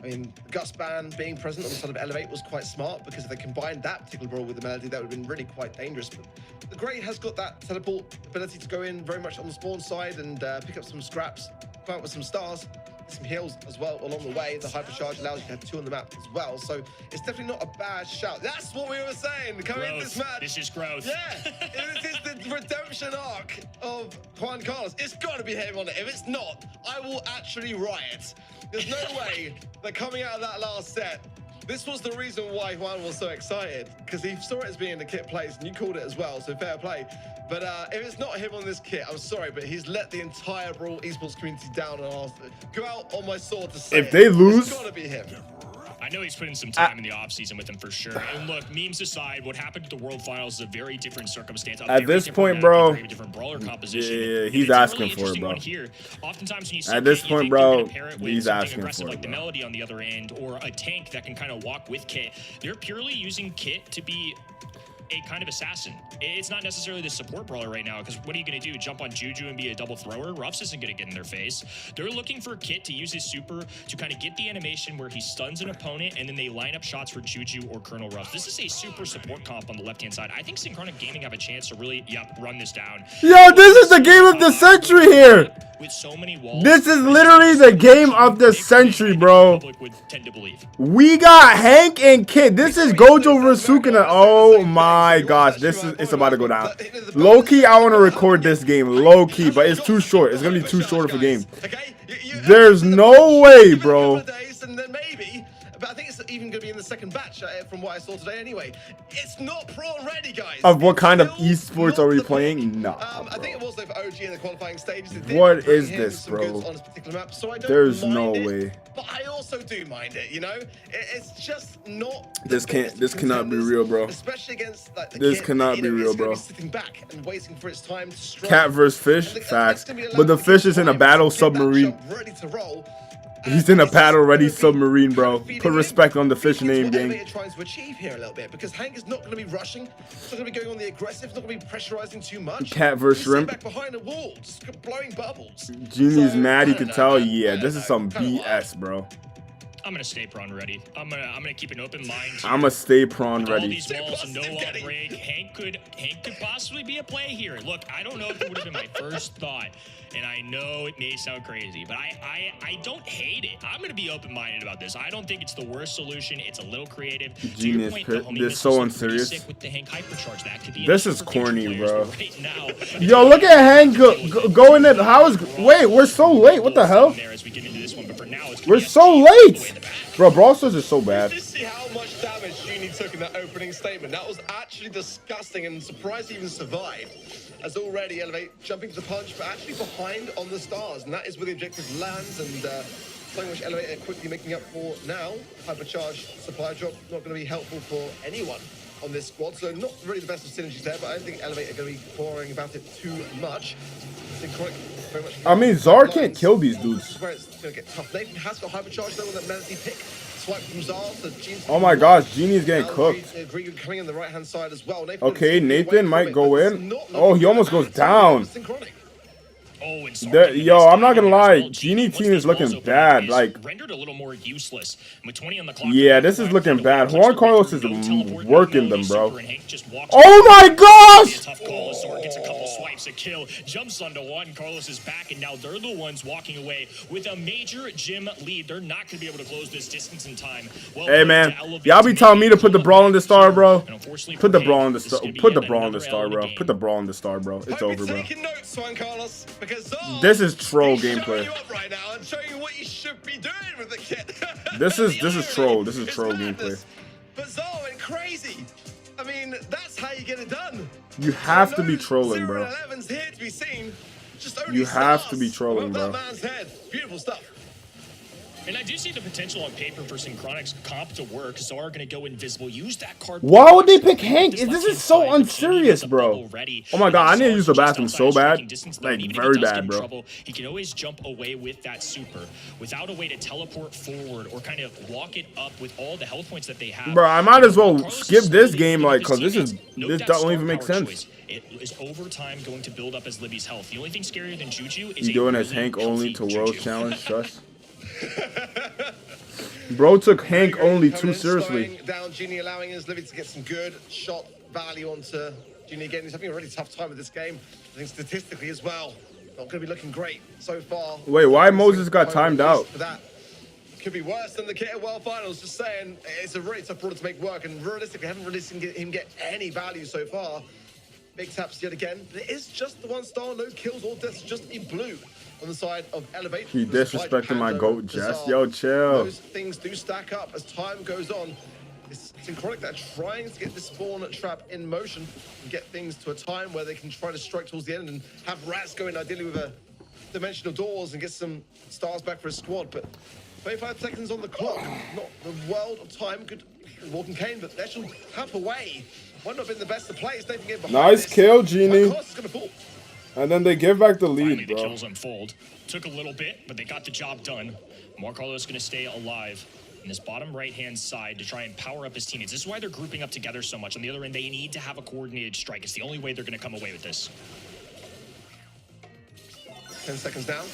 I mean, Gus Ban being present on the side of Elevate was quite smart, because if they combined that particular brawl with the Melody, that would have been really quite dangerous. But the Grey has got that teleport ability to go in very much on the spawn side and pick up some scraps, come out with some stars, some heals as well along the way. The hypercharge allows you to have 2 on the map as well, so it's definitely not a bad shout. That's what we were saying coming into this match. This is growth. Yeah, this is the redemption arc of Juan Carlos. It's got to be him on it. If it's not, I will actually riot. There's no way that coming out of that last set, this was the reason why Juan was so excited, because he saw it as being the kit place, and you called it as well, so fair play. But if it's not him on this kit, I'm sorry, but he's let the entire Brawl esports community down, and I'll go out on my sword to say If they lose, it's got to be him. I know he's putting some time in the offseason with him for sure. And look, memes aside, what happened at the World Finals is a very different circumstance. At this point, bro, very different brawler composition. yeah, he's asking for it, bro. Here. Oftentimes when you see At this Kit, point, you bro, pair it with he's something asking aggressive for it, like the bro. Melody on the other end, or a tank that can kind of walk with Kit. They're purely using Kit to be a kind of assassin. It's not necessarily the support brawler right now, because what are you going to do? Jump on Juju and be a double thrower? Ruffs isn't going to get in their face. They're looking for Kit to use his super to kind of get the animation where he stuns an opponent, and then they line up shots for Juju or Colonel Ruffs. This is a super support comp on the left-hand side. I think Synchronic Gaming have a chance to really, run this down. Yo, this is the game of the century here. With so many walls, this is literally the game of the century, bro. Would tend to believe. We got Hank and Kid. This is Gojo versus Sukuna. Oh my gosh, it's about to go down. Low key, I want to record this game. Low key, but it's too short. It's gonna be too short of a game. There's no way, bro. But I think it's even going to be in the second batch from what I saw today anyway. It's not prawn ready, guys. Of what kind of esports are we playing? Nah, I think it was though for OG in the qualifying stages. What is this, bro? On this particular map, so I don't There's mind no it, way. But I also do mind it, you know? It's just not... This cannot be real, bro. Especially against like, this cannot be real, bro. Sitting back and waiting for its time to strike. Cat versus fish, facts. But the fish is in a battle submarine. Ready to roll. He's in a battle-ready submarine, bro. Put respect on the fish name, gang. Trying to achieve here a little bit, because Hank is not going to be rushing. It's not going to be going on the aggressive. Not going to be pressurizing too much. Cat versus shrimp. Back behind the wall, just blowing bubbles. Genie's mad. You can tell. Yeah, this is some BS, bro. I'm gonna stay prawn ready. I'm gonna keep an open mind. I'm gonna stay prawn ready. All these balls, no wall break. Hank could possibly be a play here. Look, I don't know if it would have been my first thought, and I know it may sound crazy, but I don't hate it. I'm gonna be open-minded about this. I don't think it's the worst solution. It's a little creative. Genius pit. This is so unserious. With the Hank hypercharge, that could be this is corny, bro. Right now, yo, look at Hank going in. How is? Wait, we're so late. What the hell? We're so late. Bro, Brawl Stars is so bad. Just see how much damage Genie took in that opening statement. That was actually disgusting, and surprised he even survived. As already Elevate jumping to the punch, but actually behind on the stars, and that is where the objective lands, and something which Elevate are quickly making up for now. Hypercharge supply drop, not going to be helpful for anyone on this squad, so not really the best of synergies there, but I don't think Elevate are going to be boring about it too much. Synchronic very much. I mean, Zar can't kill these dudes. This is where it's going to get tough. Nathan has got hypercharge though with that Melody pick. Swipe from Zar to Gene's. Oh my gosh, Genie's getting cooked. Green coming in the right hand side as well. Okay, Nathan might go in. Oh, he almost goes down. Oh, and Yo, I'm not gonna lie, Genie team is looking bad. Like, rendered a little more useless. With 20 on the clock, yeah, this is looking bad. Juan Carlos is working them, bro. Oh my gosh! Tough call. Zor gets a couple swipes, a kill, jumps onto one. Carlos is back, and now they're the ones walking away with a major gym lead. They're not gonna be able to close this distance in time. Well, hey man, y'all be telling me to put the brawl in the star, bro. Put the brawl in the star. Put the brawl in the star, bro. Put the brawl in the star, bro. It's over, bro. This is troll gameplay. Right now and showing you what you should be doing with the kit. This is troll. This is troll gameplay. But Zor went crazy. I mean, that's how you get it done. You have to be trolling, bro. 0-11's here to be seen. Just only You have to be trolling, bro. that man's head. Beautiful stuff. And I do see the potential on paper for Synchronic's comp to work. Zor gonna go invisible, use that card. Why would they pick Hank? This is so unserious, bro. Oh my god, I need to use the bathroom so bad. Like, very bad, bro. He can always jump away with that super without a way to teleport forward or kind of walk it up with all the health points that they have. Bro, I might as well skip this game, like, cause this don't even make sense. It is over time going to build up as Libby's health. The only thing scarier than Juju is you doing his Hank only to World Challenge, shush. Bro took Hank only too seriously. Down Genie, allowing his Libby to get some good shot value onto Genie again. He's having a really tough time with this game. I think statistically as well, not going to be looking great so far. Wait, why Moses got timed out? That could be worse than the Kit World Finals. Just saying, it's a really tough brawler to make work, and realistically, haven't really seen him get any value so far. Big taps yet again. It is just the 1-star, no kills or deaths, just in blue. On the side of Elevate. He disrespecting my GOAT, Jess. Yo, chill. Those things do stack up as time goes on. It's Synchronic that are trying to get this spawn trap in motion and get things to a time where they can try to strike towards the end and have Rats go in ideally with a dimensional doors and get some stars back for his squad. But 25 seconds on the clock. Not the world of time. Good walking Kane, but they should hop away. Might not have been the best to play. Nice kill, Genie. And then they give back the lead, Finally, bro. the kills unfold. Took a little bit, but they got the job done. Juan Carlos going to stay alive in this bottom right-hand side to try and power up his teammates. This is why they're grouping up together so much. On the other end, they need to have a coordinated strike. It's the only way they're going to come away with this. 10 seconds down.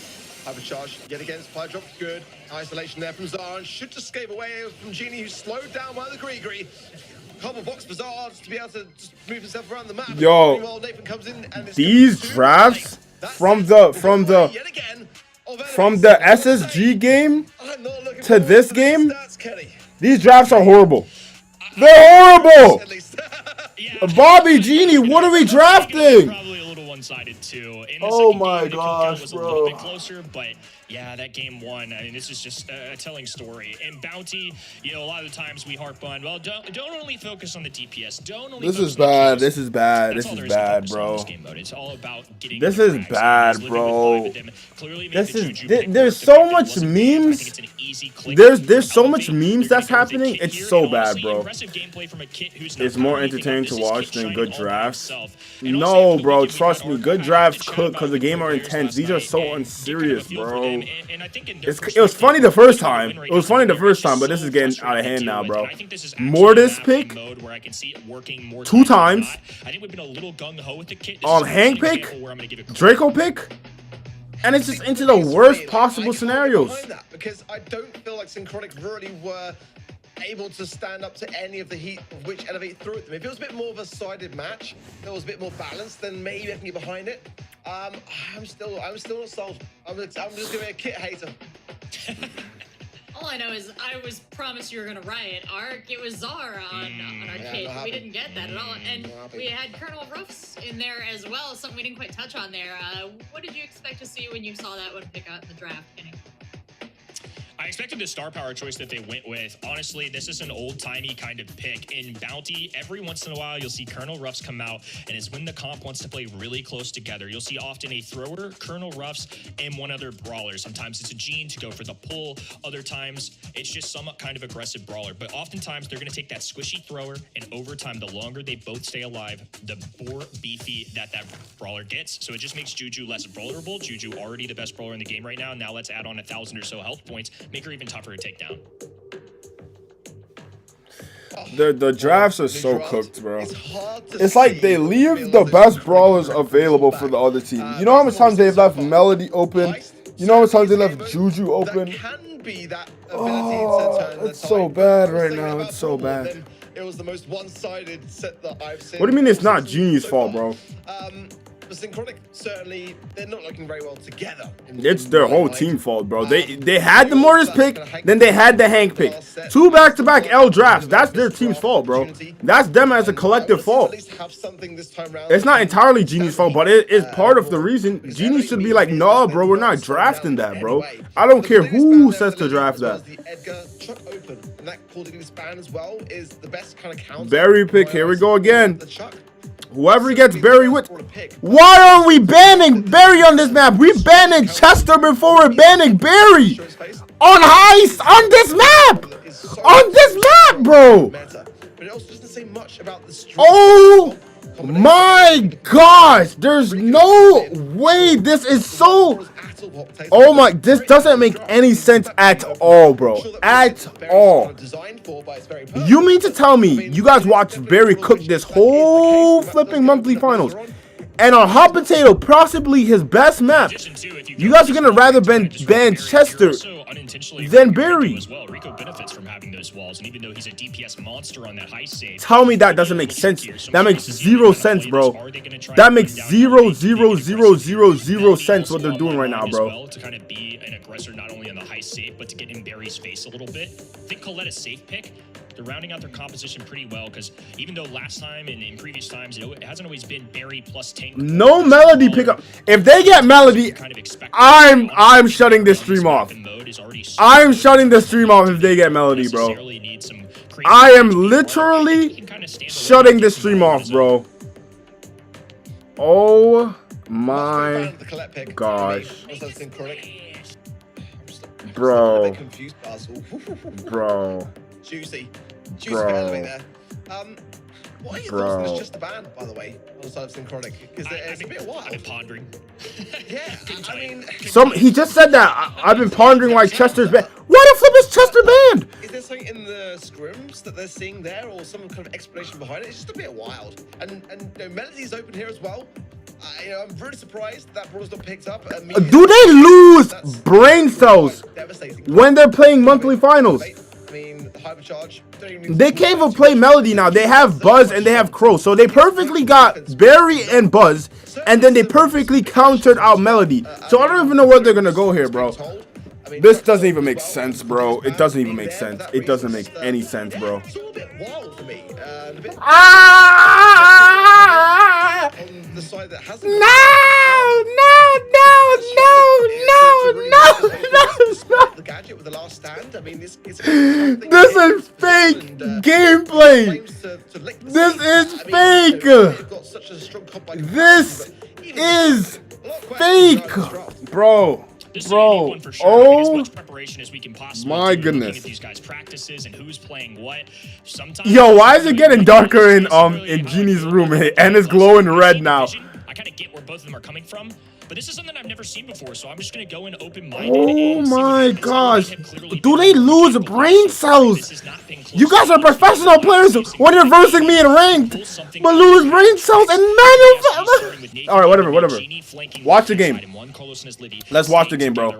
Hypercharge yet again. Supply drop. Good. Isolation there from Zar. Should escape away from Genie, who's slowed down by the Gree. Couple box for Zar to be able to just move himself around the map. Yo, Comes in and these drafts from the SSG game to this game, these drafts are horrible. They're horrible. Bobby, Genie, what are we drafting? Probably a little one-sided too. Oh my gosh, was a little bit closer, but yeah, that game won. I mean, this is just a telling story. And Bounty, you know, a lot of the times we harp on, well, don't only focus on the DPS. Don't only. This is bad. This is bad. This is bad, bro. It's all about getting. This is bad, bro. This is. There's so much memes. There's so much memes that's happening. It's so bad, bro. It's more entertaining to watch than good drafts. No, bro. Trust me. Good drafts cook because the game are intense. These are so unserious, bro. It was funny the first time. It was funny the first time, but this is getting out of hand now, bro. Mortis pick 2 times. On Hank pick, Draco pick, and it's just into the worst possible scenarios. Because I don't feel like Synchronic really were able to stand up to any of the heat of which Elevate threw at them. If it was a bit more of a sided match, if it was a bit more balanced, then maybe I can get behind it. I'm still not sold. I'm just gonna be a Kit hater. All I know is I was promised you were gonna riot Arc. It was Zara on our Kit. We didn't get that at all, and we had Colonel Roofs in there as well. Something we didn't quite touch on there. What did you expect to see when you saw that one pick out in the draft, Kenny? I expected the star power choice that they went with. Honestly, this is an old-timey kind of pick. In Bounty, every once in a while, you'll see Colonel Ruffs come out, and it's when the comp wants to play really close together. You'll see often a thrower, Colonel Ruffs, and one other brawler. Sometimes it's a Gene to go for the pull. Other times, it's just some kind of aggressive brawler. But oftentimes, they're going to take that squishy thrower, and over time, the longer they both stay alive, the more beefy that brawler gets. So it just makes Juju less vulnerable. Juju already the best brawler in the game right now. Now let's add on 1,000 or so health points. Make her even tougher to take down. The drafts are so cooked, bro. It's like they leave the best brawlers available for the other team. You know how much times they've left Melody open? You know how much times they left Juju open? Oh, it's so bad right now. It's so bad. It was the most one-sided set that I've seen. What do you mean it's not Genie's fault, bro? The Synchronic, certainly, they're not looking very well together. It's their whole team fault, bro. They had the Mortis pick, then they had the Hank pick. 2 back-to-back L drafts. That's their team's fault, bro. That's them as a collective fault. It's not entirely Genie's fault, but it is part of the reason. Genie should be like, no, bro, we're not drafting that, bro. I don't care who says to draft that. Barry pick, here we go again. Whoever gets Barry with... Why are we banning Barry on this map? We banning Chester before we're banning Barry. On Heist, on this map. On this map, bro. Oh my gosh. There's no way this is so... Oh my, this doesn't make any sense at all, bro. At all. You mean to tell me you guys watched Barry cook this whole flipping monthly finals, and on Hot Potato, possibly his best map, you guys are gonna rather ban Chester than Barry? Rico benefits from having those walls, and even though he's a DPS monster on that high save, tell me that doesn't make sense. That makes zero sense, bro. That makes zero sense what they're doing right now, bro. To kind of be an aggressor not only on the high save, but to get in Barry's face a little bit. I think Coletta's safe pick. They're rounding out their composition pretty well, because even though last time and in previous times, it hasn't always been Barry plus Tank. No Melody pickup. If they get Melody, I'm shutting this stream off. I'm shutting the stream off if they get Melody, bro. I am literally shutting the stream off, bro. Oh my gosh. Bro. Bro. Juicy. Bro. What are your thoughts on this just a ban, by the way, on the side of Synchronic? Because it's a bit wild. I've been pondering. Yeah, I mean... He just said that. I've been pondering why Chester's banned. Why the flip is Chester banned? Is there something in the scrims that they're seeing there, or some kind of explanation behind it? It's just a bit wild. And you know, Melody's open here as well. You know, I'm really surprised that Brawler's not picked up. Do they lose brain cells when they're playing monthly finals? I mean, Hypercharge. They can't even play Melody now. They have Buzz and they have Crow. So they perfectly got Barry and Buzz, and then they perfectly countered out Melody. So I don't even know where they're going to go here, bro. This doesn't even make sense, bro. It doesn't even make sense. It doesn't make any sense, bro. It's all a bit wild for me. The side that hasn't No. The gadget with the last stand. I mean, this is fake gameplay. This is fake. This is fake, bro. Bro, oh my goodness. Yo, why is it getting darker in Genie's room and it's glowing red now? I kind of get where both of them are coming from, but this is something I've never seen before, so I'm just going to go in open-minded. Oh my gosh. Do they lose brain cells? You guys are professional players when you're versing me in ranked, but lose brain cells and manual. Alright, whatever. Watch the game. Let's watch the game, bro.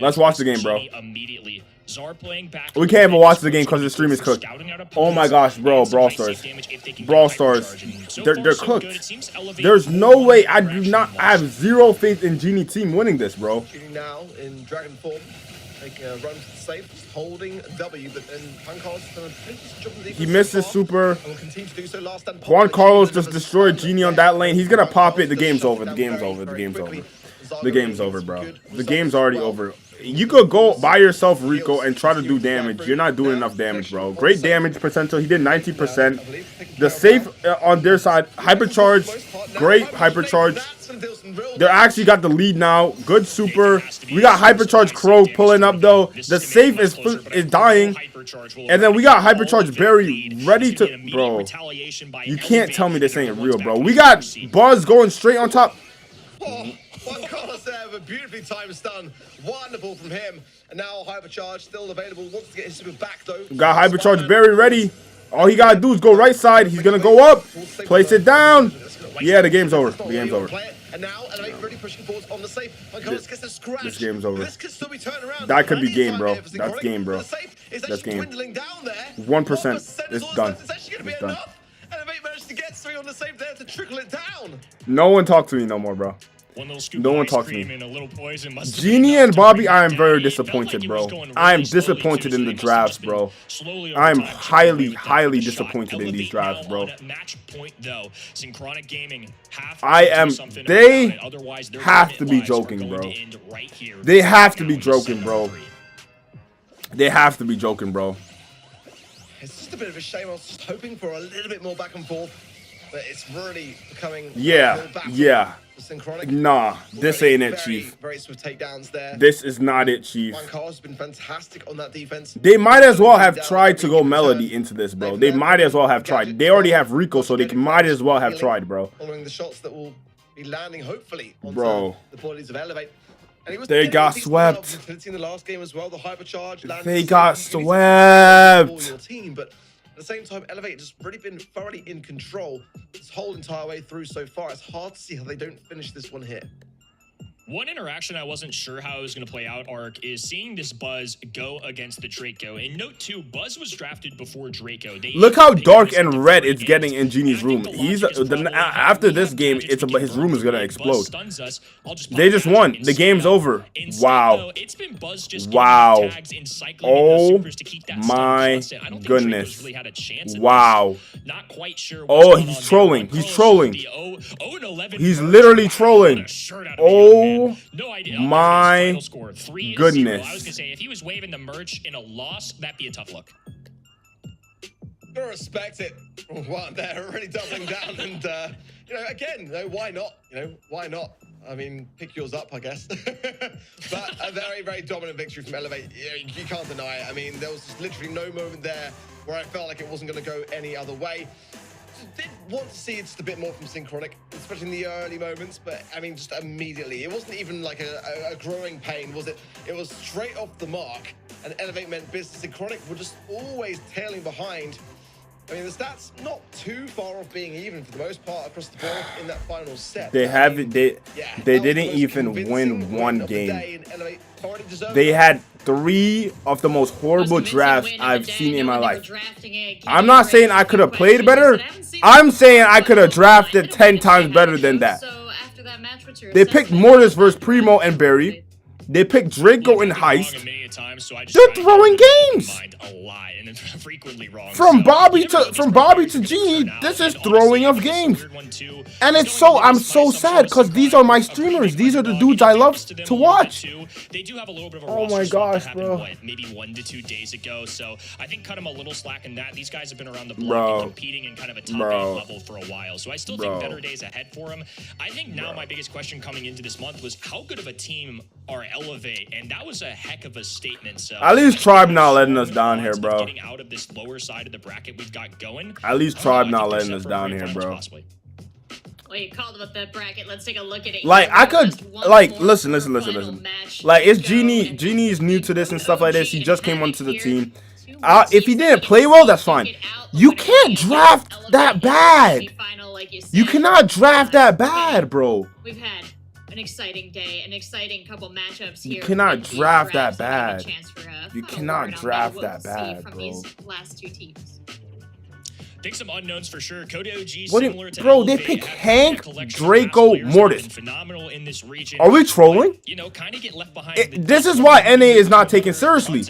Let's watch the game, bro. We can't even watch the game because the stream is cooked. Oh my gosh, bro. Brawl Stars. Brawl Stars. They're cooked. There's no way. I have zero faith in Genie team winning this, bro. Now in Dragon form, making a run for the safe, holding W, but then Juan Carlos is going to jump the defense. He missed his super. And will continue to do so. Last stand. Juan Carlos just destroyed Genie on that lane. He's going to pop it. The game's over. The game's over. The game's over. The game's over, bro. The game's already over. you could go by yourself, Rico, and try to do damage. You're not doing enough damage, bro. Great damage potential. He did 90%. The safe on their side, hypercharge, great hypercharge. They actually got the lead now. Good super. We got hypercharge Crow pulling up though. The safe is dying, and then we got hypercharge Barry ready to. Bro, you can't tell me this ain't real, bro. We got Buzz going straight on top. Oh, one Carlos there with a beautifully timed stun. Wonderful from him. And now hypercharge still available. Wants to get his super back though. Got hypercharge Barry ready. All he gotta do is go right side. He's gonna go up. Place it down. Yeah, the game's over. The game's over. And now Elevate really pushing forward on the safe. Carlos gets a scratch. This game's over. This could still be turned around. That could be game, bro. That's game, bro. That's game. 1%. It's done. It's done. Elevate managed to get 3 on the safe there to trickle it down. No one talk to me no more, bro. No one talks to me. Genie and Bobby, I am very disappointed, bro. I am disappointed in the drafts, bro. I am highly, highly disappointed in these drafts, bro. I am. They have to be joking, bro. They have to be joking, bro. They have to be joking, bro. It's just a bit of a shame. I was just hoping for a little bit more back and forth, but it's really becoming. Yeah, yeah. Synchronic. Nah, this ain't it, Chief. Very swift takedowns there. This is not it, Chief. Carlos has been fantastic on that defense. They might as well have tried to go Melody into this, bro. They might as well have tried. They already have Rico, so they might as well have tried, bro. Following the shots that will be landing, hopefully, onto the bodies of Elevate. They got swept. In the last game as well, the hypercharge. They got swept. But at the same time, Elevate just really been thoroughly in control this whole entire way through so far. It's hard to see how they don't finish this one here. One interaction I wasn't sure how it was going to play out, Ark, is seeing this Buzz go against the Draco. And note too, Buzz was drafted before Draco. Look how dark and red it's getting in Genie's room. He's after this game, his room is gonna explode. They just won. The game's over. Wow. Wow. Oh my goodness. Wow. Oh, he's trolling. He's trolling. He's literally trolling. Oh my goodness. I was gonna say, if he was waving the merch in a loss, that'd be a tough look. I respect it. What they're really doubling down, and you know, again, why not? You know, why not? I mean, pick yours up, I guess. But a very, very dominant victory from Elevate. You can't deny it. I mean, there was just literally no moment there where I felt like it wasn't going to go any other way. Did want to see just a bit more from Synchronic, especially in the early moments, but I mean, just immediately. It wasn't even like a growing pain, was it? It was straight off the mark, and Elevate meant business. Synchronic were just always tailing behind. I mean, the stats not too far off being even for the most part across the board in that final set. They haven't. They didn't even win one game. They had 3 of the most horrible drafts I've seen in my life. I'm not saying I could have played better. I'm saying I could have drafted 10 times better than that. They picked Mortis versus Primo and Barry. They picked Draco and Heist. They're throwing games. From Bobby to Genie, this is throwing of games. And it's so, I'm so sad because these are my streamers. These are the dudes I love to watch. Oh my gosh, bro. Maybe 1 to 2 days ago. So I think cut them a little slack in that. These guys have been around the block and competing in kind of a top 8 level for a while. So I still think better days ahead for them. I think now my biggest question coming into this month was how good of a team are Elevate? And that was a heck of a statement. So at least Tribe not letting us down here, bro. Getting out of this lower side of the bracket we've got going. At least Tribe not letting us down here, bro. Well, you called about the bracket. Let's take a look at it. Like, I could, like, listen. Like, it's Genie's new to this and stuff like this. He just came onto the team. If he didn't play well, that's fine. You can't draft that bad. You cannot draft that bad, bro. We've had an exciting day, an exciting couple matchups here. You cannot draft that bad. You cannot draft that bad, bro. These last 2 teams. I think some unknowns for sure. Code OG, similar to bro, they pick Hank, Draco, Mortis. Phenomenal in this region. Are we trolling? You know, kind of get left behind. This is why NA is not taken seriously.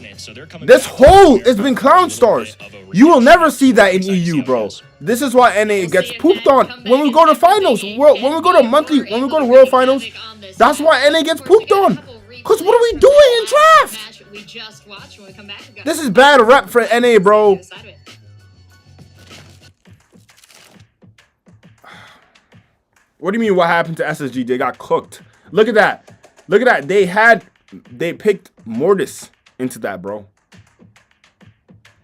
This whole has been clown stars. You will never see that in EU, bro. This is why NA gets pooped on when we go to finals. When we go to World Finals, that's why NA gets pooped on. Because what are we doing in draft? Match we just watched. When we come back, we got This is bad rep for NA, bro. What do you mean what happened to SSG? They got cooked. Look at that. Look at that. They picked Mortis into that, bro.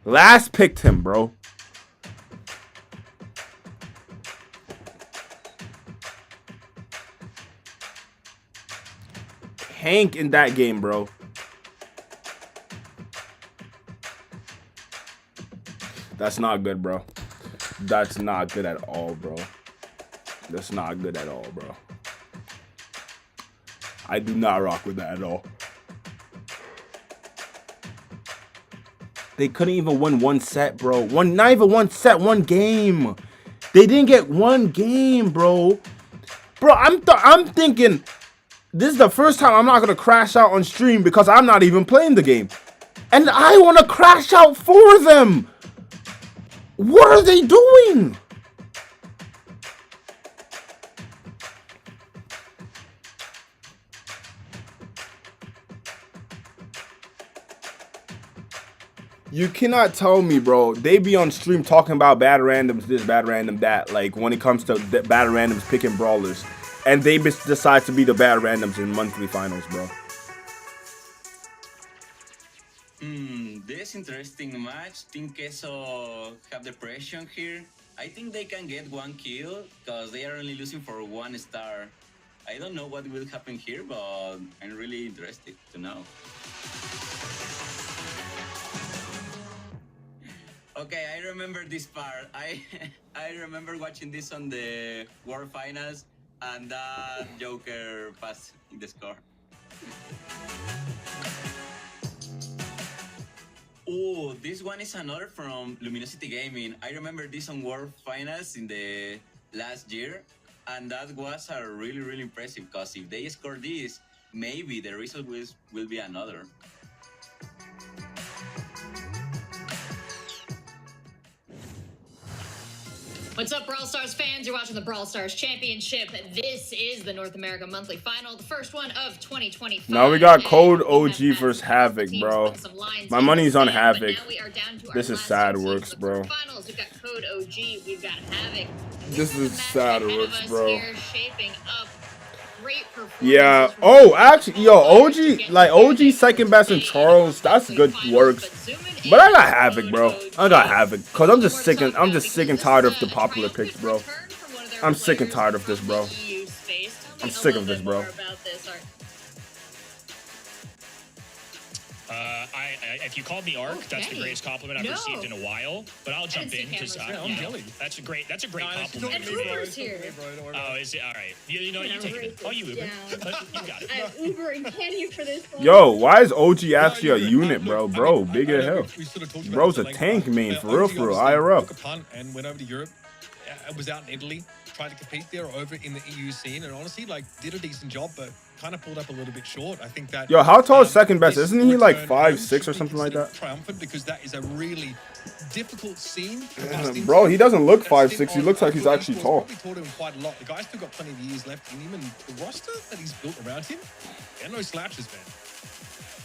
Last picked him, bro. Hank in that game, bro. That's not good, bro. That's not good at all, bro. That's not good at all, bro. I do not rock with that at all. They couldn't even win one set, bro. Not even one set, one game. They didn't get one game, bro. Bro, I'm thinking this is the first time I'm not gonna crash out on stream because I'm not even playing the game, and I want to crash out for them. What are they doing? You cannot tell me, bro. They be on stream talking about bad randoms, this, bad random, that. Like, when it comes to bad randoms picking brawlers. And they decide to be the bad randoms in monthly finals, bro. This interesting match. Team Queso have the pressure here. I think they can get one kill because they are only losing for 1 star. I don't know what will happen here, but I'm really interested to know. Okay, I remember this part. I remember watching this on the World Finals, and that Joker passed in the score. Oh, this one is another from Luminosity Gaming. I remember this on World Finals in the last year, and that was a really impressive, because if they score this, maybe the result will be another. What's up, Brawl Stars fans? You're watching the Brawl Stars Championship. This is the North America Monthly Final, the first one of 2025. Now we got Code OG versus Havoc, bro. My money's on Havoc. This is sad works, bro. We've got Code OG, we've got Havoc. This is sad works, bro. Shaping up. Yeah. Oh, actually, yo, OG second best in Charles. That's good works. But I got Havoc, bro. I got Havoc, cause I'm just sick and tired of the popular picks, bro. I'm sick and tired of this, bro. I'm sick of this, bro. If you called me Ark, that's the greatest compliment I've received in a while. But I'll jump in because that's a great compliment. And Uber's here. Oh, is it all right? You know, you take it. Oh, you Uber. You got it. I'm Ubering Kenny for this one. Yo, why is OG actually a unit, bro? Bro, big as hell. Bro's a tank main, for real, IRL. Took a punt and went over to Europe. Was out in Italy, tried to compete there over in the EU scene, and honestly, like, did a decent job, but kind of pulled up a little bit short. I think that. Yo, how tall is second best? Isn't he like 5'6" or something like that? Triumphant, because that is a really difficult scene. Bro, he doesn't look 5'6". He looks like he's actually tall. Taught him quite a lot. The guy's still got plenty of years left in him, and the roster that he's built around him, there are no slouches, man.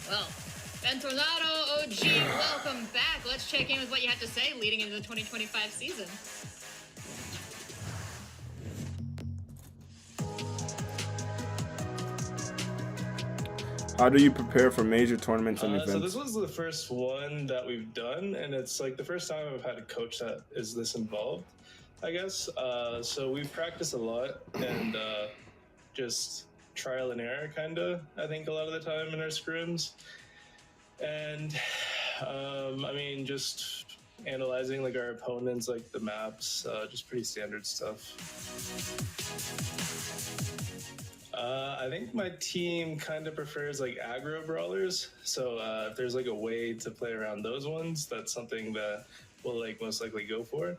Well, Ben Tornado, OG, welcome back. Let's check in with what you have to say leading into the 2025 season. How do you prepare for major tournaments and events? So this was the first one that we've done, and it's like the first time I've had a coach that is this involved, I guess. So we've practiced a lot and just trial and error, kind of, I think, a lot of the time in our scrims. And I mean, just analyzing like our opponents, like the maps, just pretty standard stuff. I think my team kind of prefers like aggro brawlers, so if there's like a way to play around those ones, that's something that we'll like most likely go for.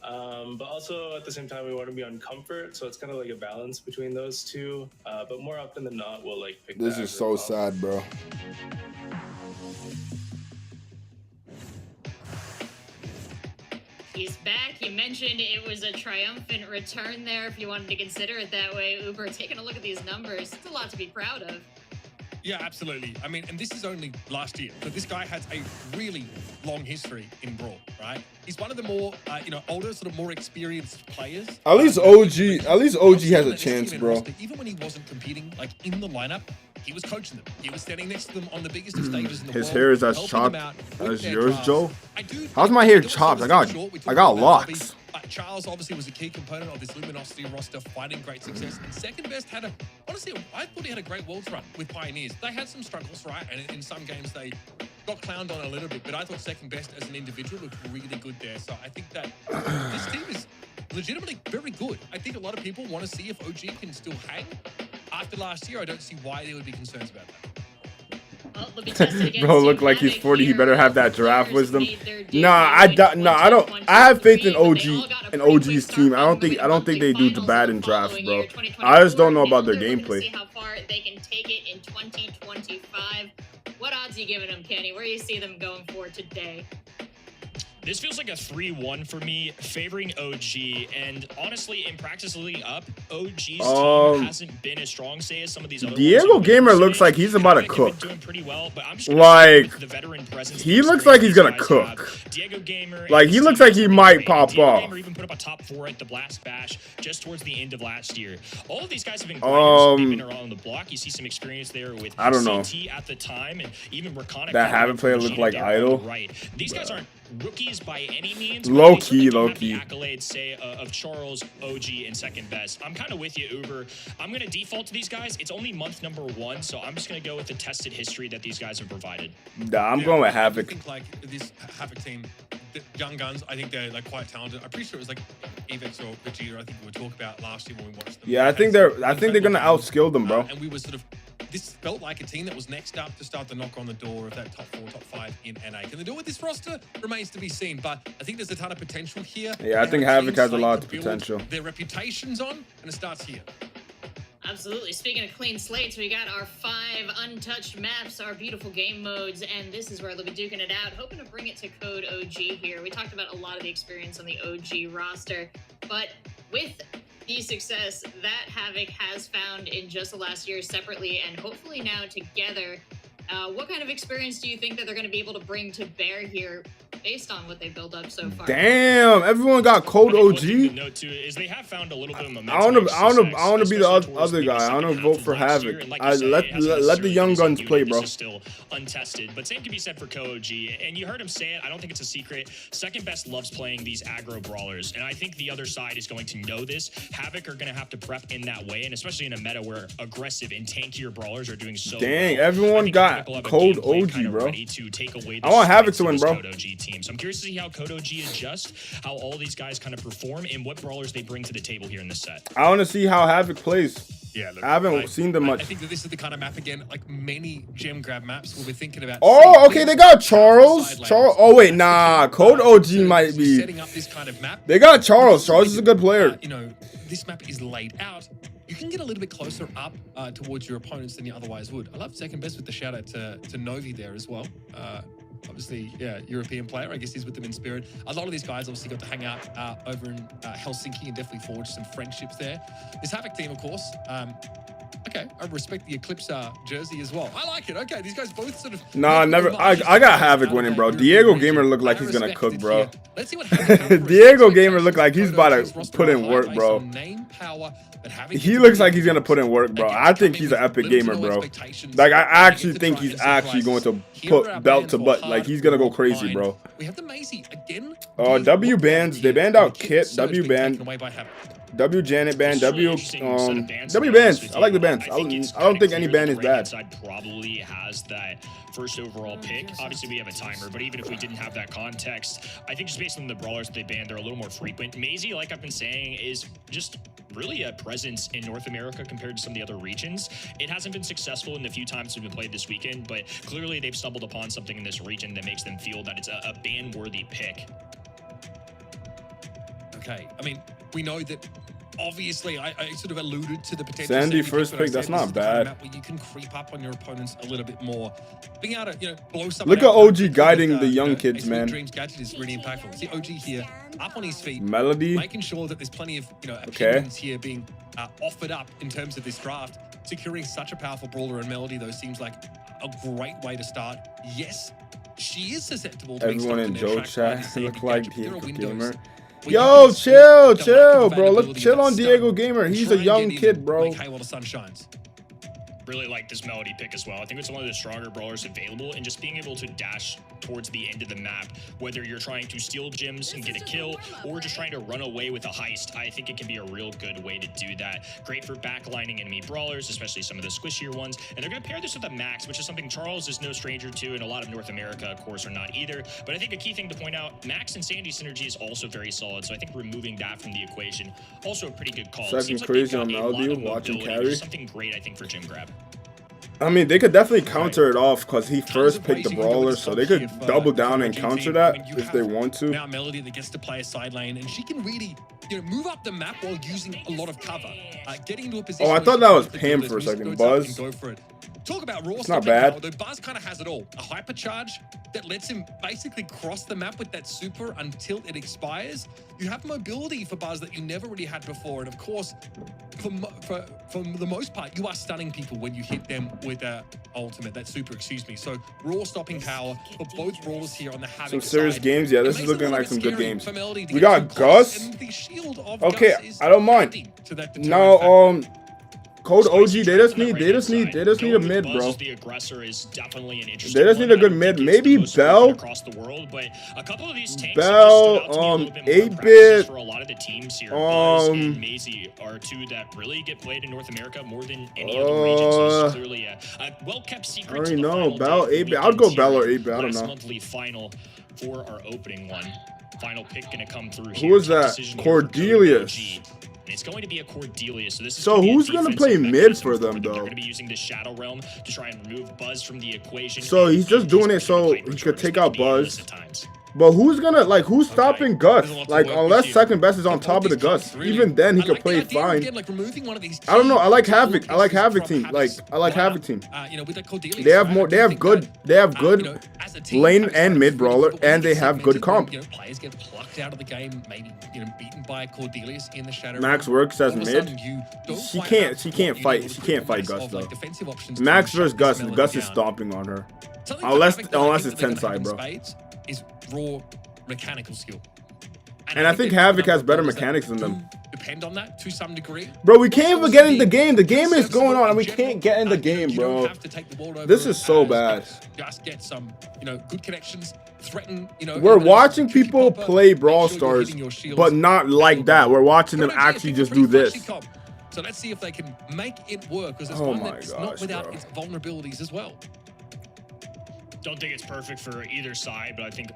But also at the same time, we want to be on comfort, so it's kind of like a balance between those two. But more often than not, we'll like pick. This is so sad, bro. He's back. You mentioned it was a triumphant return there, if you wanted to consider it that way. Uber, taking a look at these numbers, it's a lot to be proud of. Yeah, absolutely. I mean, and this is only last year, but this guy has a really long history in Brawl, right? He's one of the more, older, sort of more experienced players. At least OG has a chance, bro. Even when he wasn't competing, like in the lineup, he was coaching them. He was standing next to them on the biggest of stages in the world. His hair is as chopped as yours, Joe. How's my hair chopped? I got locks. Charles obviously was a key component of this Luminosity roster, finding great success. And Second Best had honestly, I thought he had a great Worlds run with Pioneers. They had some struggles, right? And in some games they got clowned on a little bit, but I thought Second Best as an individual looked really good there. So I think that this team is legitimately very good. I think a lot of people want to see if OG can still hang. After last year, I don't see why there would be concerns about that. Bro, look like he's 40. He better have that giraffe wisdom. Nah, I don't. I have faith in OG's team. I don't think they do bad in drafts, bro. I just don't know about their gameplay. See how far they can take it in 2025. What odds are you giving them, Kenny? Where do you see them going for today? This feels like a 3-1 for me, favoring OG. And honestly, in practice leading up, OG's team hasn't been as strong, say, as some of these other Diego Gamer looks like he's about to cook. Doing pretty well, but I'm just like, the veteran presence he looks like he's gonna cook. Diego Gamer, like, he looks like he might pop off. Gamer even put up a top 4 at the Blast Bash just towards the end of last year. All of these guys have been grinders. They've been around the block. You see some experience there with I don't know. CT at the time, and even Raconic. That Havoc player look like Idol. Right. These guys aren't rookies by any means. Low key. The accolades, say, of Charles, OG, and Second Best. I'm kind of with you, Uber. I'm going to default to these guys. It's only month number 1, so I'm just going to go with the tested history that these guys have provided. Nah, I'm going with Havoc. I think like this Havoc team, the young guns, I think they're like quite talented. I'm pretty sure it was like Avex or Vegeta. I think we were talking about last year when we watched them. Yeah, I think they're gonna outskill them, bro. And we were sort of. This felt like a team that was next up to start the knock on the door of that top 4, top 5 in NA. Can they do it with this roster? Remains to be seen, but I think there's a ton of potential here. Yeah, I think Havoc has a lot of potential. Their reputation's on, and it starts here. Absolutely. Speaking of clean slates, we got our 5 untouched maps, our beautiful game modes, and this is where they'll be duking it out, hoping to bring it to Code OG here. We talked about a lot of the experience on the OG roster, but with the success that Havoc has found in just the last year separately and hopefully now together, what kind of experience do you think that they're going to be able to bring to bear here based on what they built up so far? Damn, everyone got Code OG. Note too is they have found a little bit of momentum. I want to be the other guy. I want to vote for Havoc. Let the young guns play, bro. This is still untested, but same can be said for OG. And you heard him say it. I don't think it's a secret. Second Best loves playing these aggro brawlers, and I think the other side is going to know this. Havoc are going to have to prep in that way, and especially in a meta where aggressive and tankier brawlers are doing so. Dang, well. Everyone got Code OG, bro. I want Havoc to win, bro. Code OG team. So I'm curious to see how Code OG adjusts, how all these guys kind of perform, and what brawlers they bring to the table here in this set. I want to see how Havoc plays. Yeah, look, I haven't seen them much. I think that this is the kind of map, again, like many gem grab maps we'll be thinking about. Oh, okay, they got Charles. Oh, wait, nah. Code OG might be setting up this kind of map. They got Charles. Charles is a good player. This map is laid out. You can get a little bit closer up towards your opponents than you otherwise would. I love Second Best with the shout out to Novi there as well. Obviously, yeah, European player. I guess he's with them in spirit. A lot of these guys obviously got to hang out over in Helsinki and definitely forge some friendships there. This Havoc team, of course. Okay, I respect the Eclipse jersey as well. I like it. Okay, these guys both sort of. Nah, never. I got Havoc winning, bro. Diego Gamer looked like he's gonna cook, bro. Let's see what happens. Diego Gamer looked like he's about to put in work, bro. He looks like he's gonna put in work, bro. I think he's an epic gamer, bro. Like, I actually think he's actually going to put belt to butt. Like, he's gonna go crazy, bro. We have the Maisie again. W bans. They banned out Kit. W banned. W Janet ban, W bans. I like the bans. I don't think any ban is bad. Probably has that first overall pick. Obviously, we have a timer, but even if we didn't have that context, I think just based on the brawlers they banned, they're a little more frequent. Maisie, like I've been saying, is just really a presence in North America compared to some of the other regions. It hasn't been successful in the few times we've been played this weekend, but clearly they've stumbled upon something in this region that makes them feel that it's a ban-worthy pick. Okay, I mean, we know that obviously I sort of alluded to the potential. Sandy first pick, that's not bad. Where you can creep up on your opponents a little bit more. Being able to, blow something. Look at OG guiding the young kids, man. Dreams Gadget is really impactful. See OG here, up on his feet. Melody. Making sure that there's plenty of, opinions here being offered up in terms of this draft. securing such a powerful brawler and Melody, though, seems like a great way to start. Yes, she is susceptible to Everyone in Joe chat look like Diego Gamer. where Yo, you can see the lack chill, of bro. Look, availability chill of that on stun Diego Gamer. and He's try a and young get kid, in bro. when K-Water Sun shines. Really like this Melody pick as well. I think it's one of the stronger brawlers available, and just being able to dash towards the end of the map, whether you're trying to steal gems and get a kill or just trying to run away with a heist, I think it can be a real good way to do that. Great for backlining enemy brawlers, especially some of the squishier ones, and they're going to pair this with a Max, which is something Charles is no stranger to, and a lot of North America, of course, are not either. But I think a key thing to point out, Max and Sandy synergy is also very solid, so I think removing that from the equation, also a pretty good call. Second crazy on Melody, watching carry. Something great, I think, for Jim Grab. I mean, they could definitely counter it off because he first picked the brawler, so they could double down and counter that if they want to. Now Melody that gets to play a side lane, and she can really, move up the map while using a lot of cover. Getting into a position. Oh, I thought that was Pam for a second. Buzz. Go for it. Talk about raw. It's not bad. Though Buzz kind of has it all. A hypercharge that lets him basically cross the map with that super until it expires. You have mobility for Buzz that you never really had before, and of course, for the most part, you are stunning people when you hit them with that ultimate, that super, excuse me. So raw stopping power for both brawlers here on the Havoc Some serious side. games. Yeah, this It is makes it looking a like little some bit good scary games. for Melody to We get got too close, Gus. and the shield of Okay, Gus is I don't mind. adding to that deterrent No, factor. Code OG, they just need a mid, bro. The aggressor is definitely an They interesting just need a good mid. Maybe Bell. across the world, but a couple of these tanks Bell, have just stood out to me a little bit more 8-bit, practices for a lot of the teams here. Buzz and Maisie are two that really get played in North America more than any other region. So this is clearly a well-kept secret. I already to the know. final Bell, day of the 8-bit. I'd go weekend Bell or here. 8-bit. I don't Last know. monthly final for our opening one. Final pick going to come through Who here. was Tough that? decision here for Code Cordelius. OG. It's going to be a Cordelia, so this is So who's gonna play mid for them, They're though? going to be using the Shadow Realm to try and remove Buzz from the equation. So he's just doing it so he could take out Buzz. But who's gonna, like, who's stopping Gus? Like, unless second best is on top of the Gus. Even then, he could play fine. I don't know. I like Havoc. I like Havoc team. Like, I like Havoc team. They have more. They have good lane and mid brawler, and they have good comp. Players get plucked out of the game, maybe beaten by Cordelius in the Shadow. Max works as mid. She can't fight. She can't fight Gus though. Max versus Gus. Gus is stomping on her. Unless it's 10 side, bro. Is raw mechanical skill. And I think Havoc has better mechanics than them. Depend on that to some degree. Bro, we can't even get in the game. The game is going on and we can't get in the game, bro. This is so bad. Just get some, good connections. Threaten, We're watching people play Brawl Stars, but not like that. We're watching them actually just do this. So let's see if they can make it work, because it's one that's not without its vulnerabilities as well. Don't think it's perfect for either side, but I think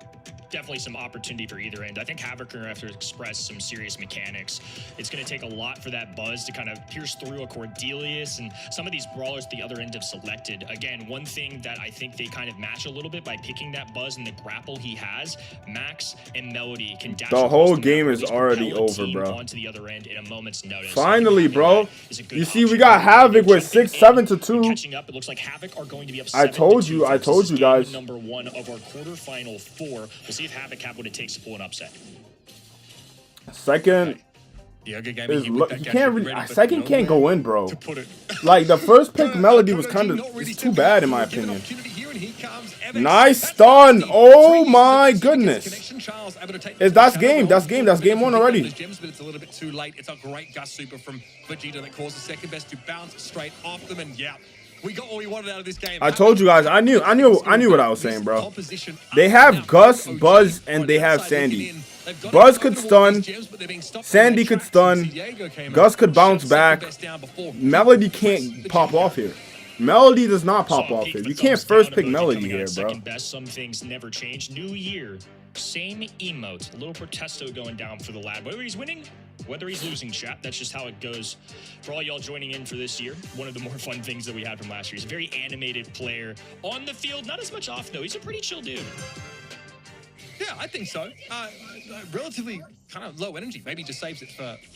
definitely some opportunity for either end. I think Havoc are going to have to express some serious mechanics. It's going to take a lot for that Buzz to kind of pierce through a Cordelius, and some of these brawlers at the other end have selected. Again, one thing that I think they kind of match a little bit by picking that Buzz and the grapple he has, Max and Melody can dash. The whole game is already over, bro. Onto the other end in a moment's notice. Finally, bro. You see, we got Havoc with 6-7-2. Catching up, it looks like Havoc are going to be up. I told you guys. Number one of our quarterfinal 4. We'll see if Havoc have what it takes to pull an upset. Second is he can't really, second can't go in, bro. Like the first pick Melody was kind of too bad in my opinion. Nice stun. Oh my goodness. That's game. That's game 1 already. It's a little bit too late. It's a great Gus super from Vegeta that causes second best to bounce straight off them, and yeah. We got what we wanted out of this game. I told you guys. I knew what I was saying, bro. They have Gus, Buzz, and they have Sandy. Buzz could stun. Sandy could stun. Gus could bounce back. Melody can't pop off here. Melody does not pop off here. You can't first pick Melody here, bro. Some things never change. New year, same emote. A little protesto going down for the lad. Whether he's winning, whether he's losing, chat. That's just how it goes. For all y'all joining in for this year, one of the more fun things that we had from last year. He's a very animated player on the field. Not as much off, though. He's a pretty chill dude. Yeah, I think so. Relatively kind of low energy. Maybe just saves it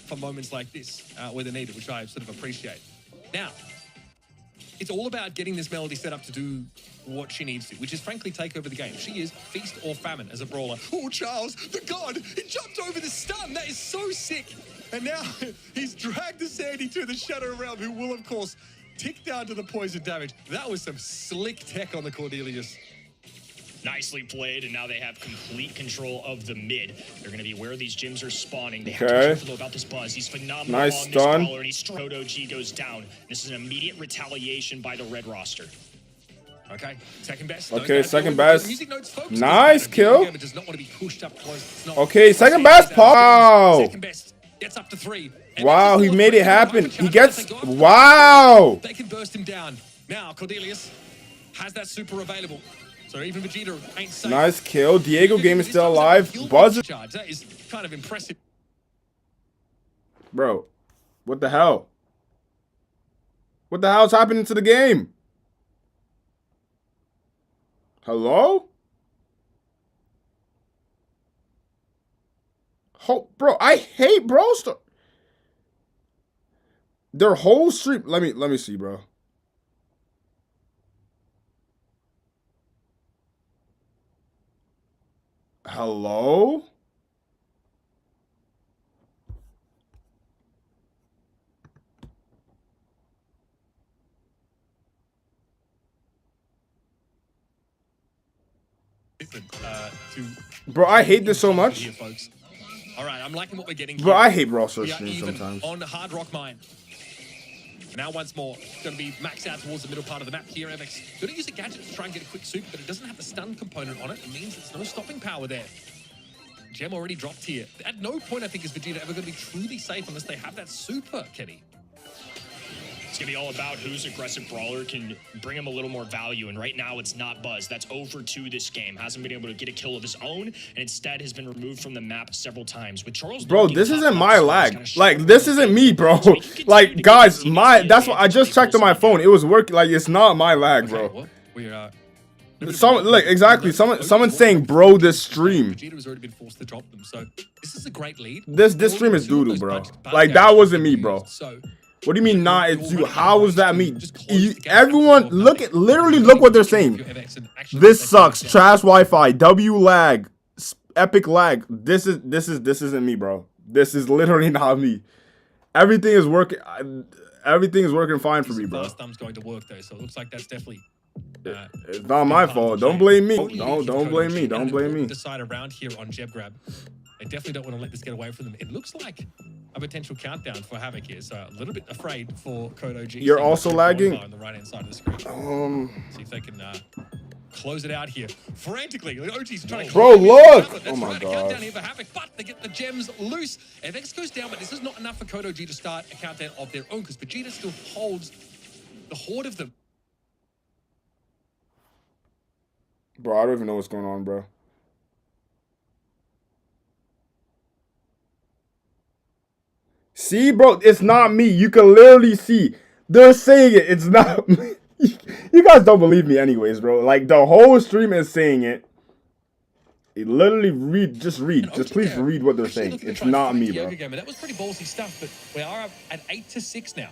for moments like this where they're needed, which I sort of appreciate. Now, it's all about getting this Melody set up to do what she needs to, which is frankly take over the game. She is feast or famine as a brawler. Oh, Charles, the god, he jumped over the stun. That is so sick. And now he's dragged the Sandy to the Shadow Realm, who will, of course, tick down to the poison damage. That was some slick tech on the Cordelius. Nicely played, and now they have complete control of the mid. They're going to be where these gyms are spawning. They have to be careful about this Buzz. He's phenomenal nice Oh, on stun. this brawler, and he's Code OG goes down. This is an immediate retaliation by the red roster. Okay, second best. Okay, second best. Nice kill. Okay, second best best. Wow. Second best gets up to 3. Wow, he made it happen. He gets. Wow. They can burst him down. Now, Cordelius has that super available. So even Vegeta ain't safe. Nice kill. Diego game is still alive. Buzz. That is kind of impressive. Bro, what the hell? What the hell's happening to the game? Hello? Bro, I hate Brawl Stars. Their whole stream. Let me see, bro. Hello? Bro, I hate this so much. Here, folks. All right, I'm liking what we're getting. Bro, I hate Brawl Stars streams sometimes. On Hard Rock Mine. Now once more, going to be maxed out towards the middle part of the map here. FX going to use a gadget to try and get a quick soup, but it doesn't have the stun component on it. It means there's no stopping power there. Gem already dropped here. At no point, I think, is Vegeta ever going to be truly safe unless they have that super, Kenny. It's going to be all about whose aggressive brawler can bring him a little more value, and right now it's not Buzz. That's 0-2 this game. Hasn't been able to get a kill of his own, and instead has been removed from the map several times. With Charles, bro, this isn't my lag. Like, this isn't me, bro. Like, guys, that's what I just checked on my phone. It was working. Like, it's not my lag, bro. Exactly. Someone's saying, bro, this stream. Vegeta has already been forced to drop them, so this is a great lead. This stream is doodle, bro. Like, that wasn't me, bro. What do you mean, nah, it's you? How was that me? Everyone, literally look what they're saying. This sucks. Trash Wi-Fi. W lag. Epic lag. This isn't me, bro. This is literally not me. Everything is working. Everything is working fine for me, bro. Fast thumb's going to work though, so it looks like that's definitely. It's not my fault. Don't blame me. Don't blame me. Don't blame me. Decide around here on Jeb Grab. They definitely don't want to let this get away from them. It looks like a potential countdown for Havoc here, so a little bit afraid for Code OG. You're also lagging. On the right-hand side of the screen. See if they can close it out here. Frantically, OG's trying to. Bro, look! Oh my god. Countdown here for Havoc, but they get the gems loose. FX goes down, but this is not enough for Code OG to start a countdown of their own because Vegeta still holds the horde of them. Bro, I don't even know what's going on, bro. See, bro, it's not me. You can literally see. They're saying it. It's not me. You guys don't believe me anyways, bro. Like, the whole stream is saying it. Literally read. Just please read what they're saying. It's not me, bro. That was pretty ballsy stuff, but we are up at 8-6 now.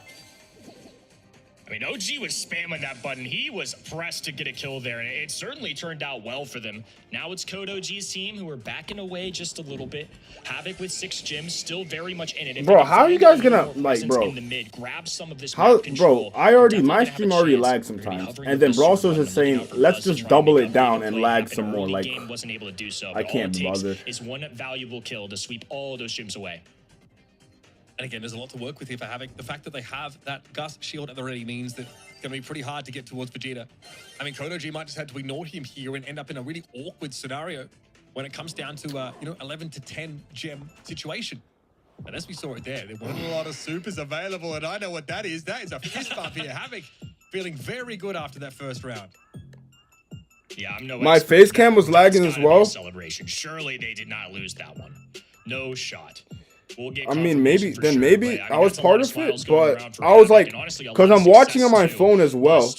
I mean, OG was spamming that button. He was pressed to get a kill there, and it certainly turned out well for them. Now it's Code OG's team, who are backing away just a little bit. Havoc with 6 gems, still very much in it. Bro, how are you guys gonna, like, bro? In the mid, grab some of this how, bro, my stream already lags sometimes. And then Brawl Stars is saying, let's just double it down and lag some more. Like, wasn't able to do so, I can't be bothered. Is one valuable kill to sweep all those gems away. And again, there's a lot to work with here for Havoc. The fact that they have that Gust shield at the ready means that it's going to be pretty hard to get towards Vegeta. I mean, Code OG might just have to ignore him here and end up in a really awkward scenario when it comes down to, 11 to 10 gem situation. And as we saw it there weren't a lot of supers available, and I know what that is. That is a fist bump here. Havoc feeling very good after that first round. Yeah, I'm no my face cam was lagging as well. Celebration. Surely they did not lose that one. No shot. I mean, maybe I was part of it, but I was like, because I'm watching on my phone as well.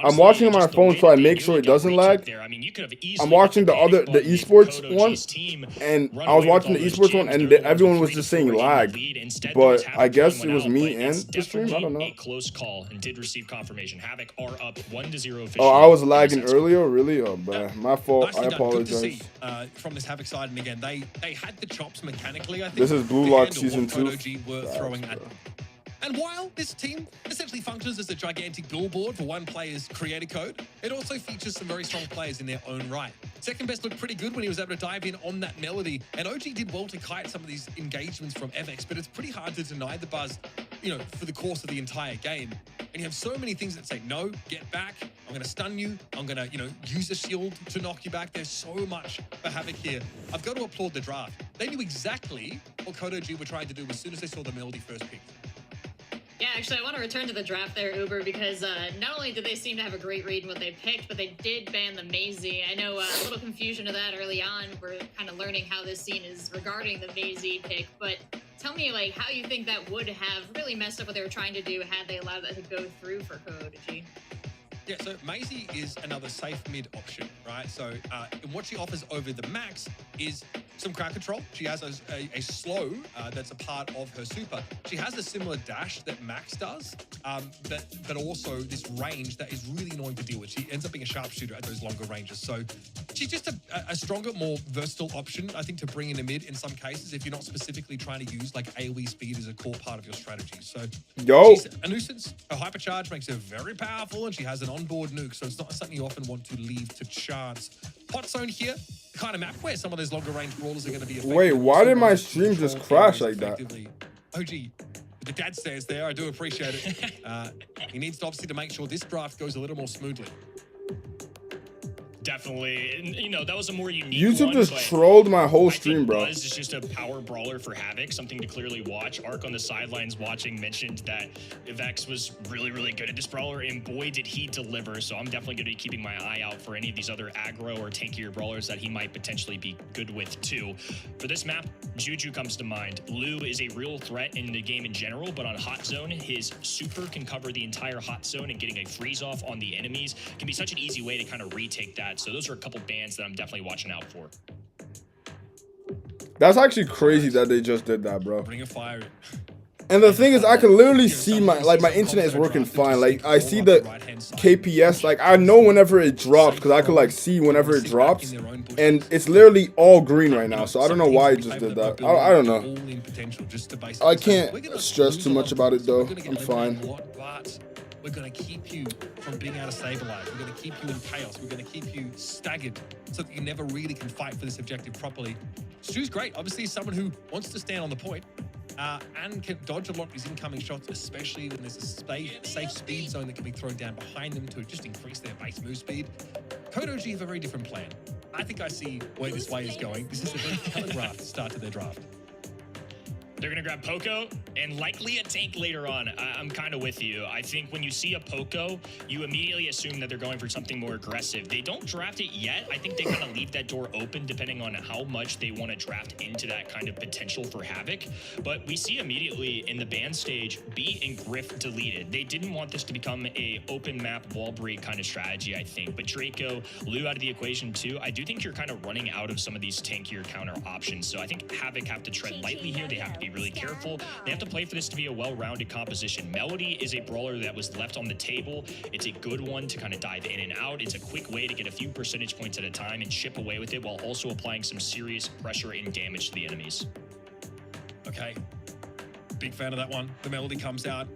I'm watching on my phone, so I make sure it doesn't lag. I'm watching the esports one, and I was watching the esports one, and everyone was just saying lag. But I guess it was me and the stream. I don't know. Close call and did receive confirmation. Havoc are up 1-0. Oh, I was lagging earlier, really? Oh, man, my fault. I apologize. From this Havoc side, and again, they had the chops mechanically. I think this is Blue Lock Season 2. Were throwing at them. And while this team essentially functions as a gigantic billboard for one player's creator code, it also features some very strong players in their own right. Second Best looked pretty good when he was able to dive in on that melody, and OG did well to kite some of these engagements from FX, but it's pretty hard to deny the buzz, for the course of the entire game. And you have so many things that say, no, get back, I'm going to stun you, I'm going to, use a shield to knock you back. There's so much for Havoc here. I've got to applaud the draft. They knew exactly what Code OG were trying to do as soon as they saw the melody first pick. Yeah, actually, I want to return to the draft there, Uber, because not only did they seem to have a great read in what they picked, but they did ban the Maisie. I know a little confusion of that early on. We're kind of learning how this scene is regarding the Maisie pick, but tell me, how you think that would have really messed up what they were trying to do had they allowed that to go through for Code OG. Yeah, so Maisie is another safe mid option, right? So what she offers over the Max is some crowd control. She has a slow that's a part of her super. She has a similar dash that Max does, but also this range that is really annoying to deal with. She ends up being a sharpshooter at those longer ranges. So she's just a stronger, more versatile option, I think, to bring in a mid in some cases if you're not specifically trying to use AoE speed as a core part of your strategy. So she's a nuisance. Her hypercharge makes her very powerful, and she has an onboard nuke, so it's not something you often want to leave to chance. Hot zone here, the kind of map where some of those longer range brawlers are going to be effective. Wait, why did my stream just crash like that? OG, the dad stares there. I do appreciate it. He needs to obviously to make sure this draft goes a little more smoothly. Definitely, that was a more unique YouTube one, just trolled my whole stream, bro. Buzz is just a power brawler for Havoc, something to clearly watch. Ark on the sidelines watching mentioned that Vex was really, really good at this brawler, and boy, did he deliver. So I'm definitely going to be keeping my eye out for any of these other aggro or tankier brawlers that he might potentially be good with too. For this map, Juju comes to mind. Lou is a real threat in the game in general, but on Hot Zone, his super can cover the entire Hot Zone, and getting a freeze off on the enemies can be such an easy way to kind of retake that. So those are a couple bans that I'm definitely watching out for. That's actually crazy that they just did that, bro. Bring a fire. And the thing is, I can literally see my internet is working fine. I see the KPS. I know whenever it drops because I could see whenever it drops, and it's literally all green right now. So I don't know why it just did that. I don't know. I can't stress too much about it though. I'm fine. We're going to keep you from being able to stabilize. We're going to keep you in chaos. We're going to keep you staggered so that you never really can fight for this objective properly. Stu's great. Obviously, he's someone who wants to stand on the point and can dodge a lot of his incoming shots, especially when there's a safe speed zone that can be thrown down behind them to just increase their base move speed. Code OG have a very different plan. I think I see where this way is going. This is a very telegraphed start to their draft. They're going to grab Poco and likely a tank later on. I'm kind of with you. I think when you see a Poco, you immediately assume that they're going for something more aggressive. They don't draft it yet. I think they kind of leave that door open depending on how much they want to draft into that kind of potential for Havoc. But we see immediately in the ban stage, B and Griff deleted. They didn't want this to become a open map wall break kind of strategy, I think. But Draco, Lou out of the equation too. I do think you're kind of running out of some of these tankier counter options. So I think Havoc have to tread lightly here. They have to be really careful. They have to play for this to be a well-rounded composition. Melody is a brawler that was left on the table. It's a good one to kind of dive in and out. It's a quick way to get a few percentage points at a time and chip away with it while also applying some serious pressure and damage to the enemies. Okay. Big fan of that one. The Melody comes out.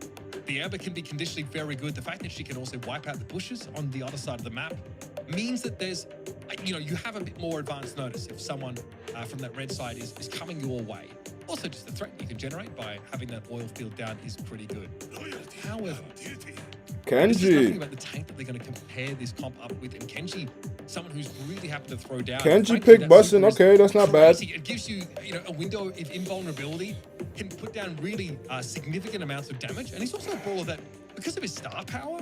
The Amber can be conditionally very good. The fact that she can also wipe out the bushes on the other side of the map means that there's, you have a bit more advanced notice if someone from that red side is coming your way. Also, just the threat you can generate by having that oil field down is pretty good. However, this is nothing about the tank that they're going to compare this comp up with. And Kenji, someone who's really happy to throw down. Kenji pick busting. Okay, that's not bad. It gives you, a window of invulnerability. Can put down really significant amounts of damage. And he's also a brawler that, because of his star power,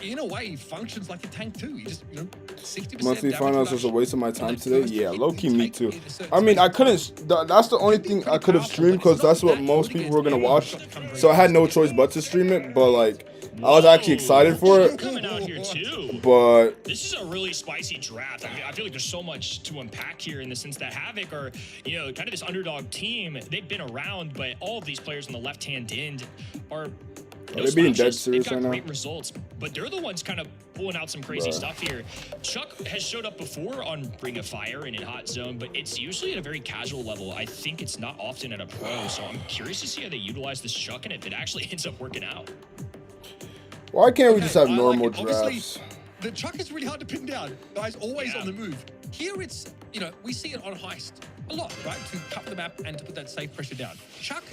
in a way, functions like a tank too. You just, 60% monthly finals was a waste of my time today. Yeah, low-key me too. I mean, I couldn't, that's the only thing I could have streamed because that's what most people were going to watch. So I had no choice but to stream it. But I was actually excited for it. Coming out here too. But this is a really spicy draft. I mean, I feel like there's so much to unpack here in the sense that Havoc are, kind of this underdog team. They've been around, but all of these players on the left-hand end are Are they being dead serious They've got right now? great results, but they're the ones kind of pulling out some crazy stuff here. Chuck has showed up before on Ring of Fire and in Hot Zone, but it's usually at a very casual level. I think it's not often at a pro, so I'm curious to see how they utilize this Chuck and if it actually ends up working out. Why can't we just have normal drafts? The Chuck is really hard to pin down. Guys always on the move. Here it's, you know, we see it on Heist a lot, right? To cover the map and to put that safe pressure down. Chuck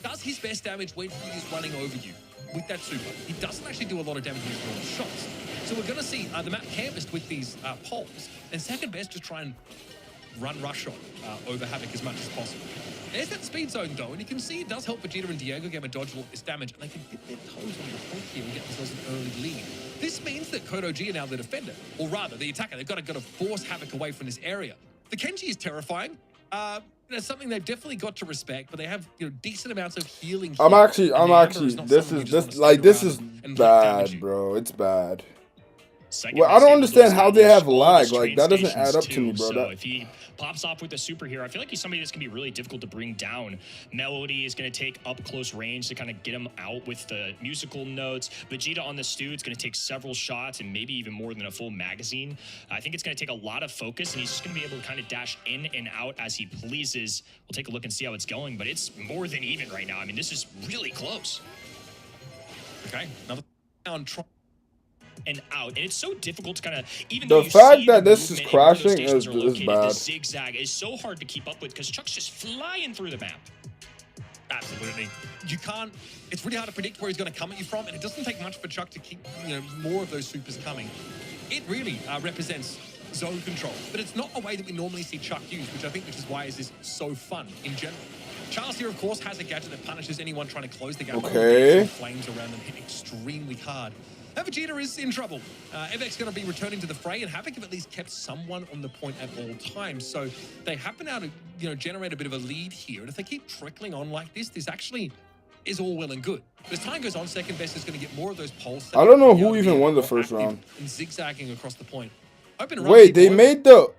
does his best damage when he is running over you with that super. He doesn't actually do a lot of damage with his normal shots. So we're going to see the map canvassed with these poles, and second best just try and run rush shot over Havoc as much as possible. There's that speed zone though, and you can see it does help Vegeta and Diego get a dodge all this damage, and they can hit their toes on the point here and get themselves an early lead. This means that Kodo G are now the defender, or rather the attacker. They've got to force Havoc away from this area. The Kenji is terrifying. It's something they've definitely got to respect, but they have, you know, decent amounts of healing. I'm actually this is bad, bro. It's bad. Well, I don't understand how they have lag. Like, that doesn't add up to me, bro. So if he pops off with a superhero, I feel like he's somebody that's going to be really difficult to bring down. Melody is going to take up close range to kind of get him out with the musical notes. Vegeta on the Stew, it's going to take several shots and maybe even more than a full magazine. I think it's going to take a lot of focus, and he's just going to be able to kind of dash in and out as he pleases. We'll take a look and see how it's going, but it's more than even right now. I mean, this is really close. Okay, another down try. And out, and it's so difficult to kind of, even the though you fact see that the this is movement crashing and where those is stations are located, bad. the zigzag is so hard to keep up with because Chuck's just flying through the map. Absolutely. You can't, it's really hard to predict where he's going to come at you from, and it doesn't take much for Chuck to keep, you know, more of those supers coming. It really represents zone control, but it's not a way that we normally see Chuck use, which is why is this so fun in general. Charles here, of course, has a gadget that punishes anyone trying to close the gap. Okay. Flames around them hit extremely hard. Vegeta is in trouble. Evek's going to be returning to the fray, and Havoc have at least kept someone on the point at all times. So they have been able to, you know, generate a bit of a lead here. And if they keep trickling on like this, this actually is all well and good. But as time goes on, second best is going to get more of those poles. I don't know who even won the first round. And zigzagging across the point. Wait, they made the...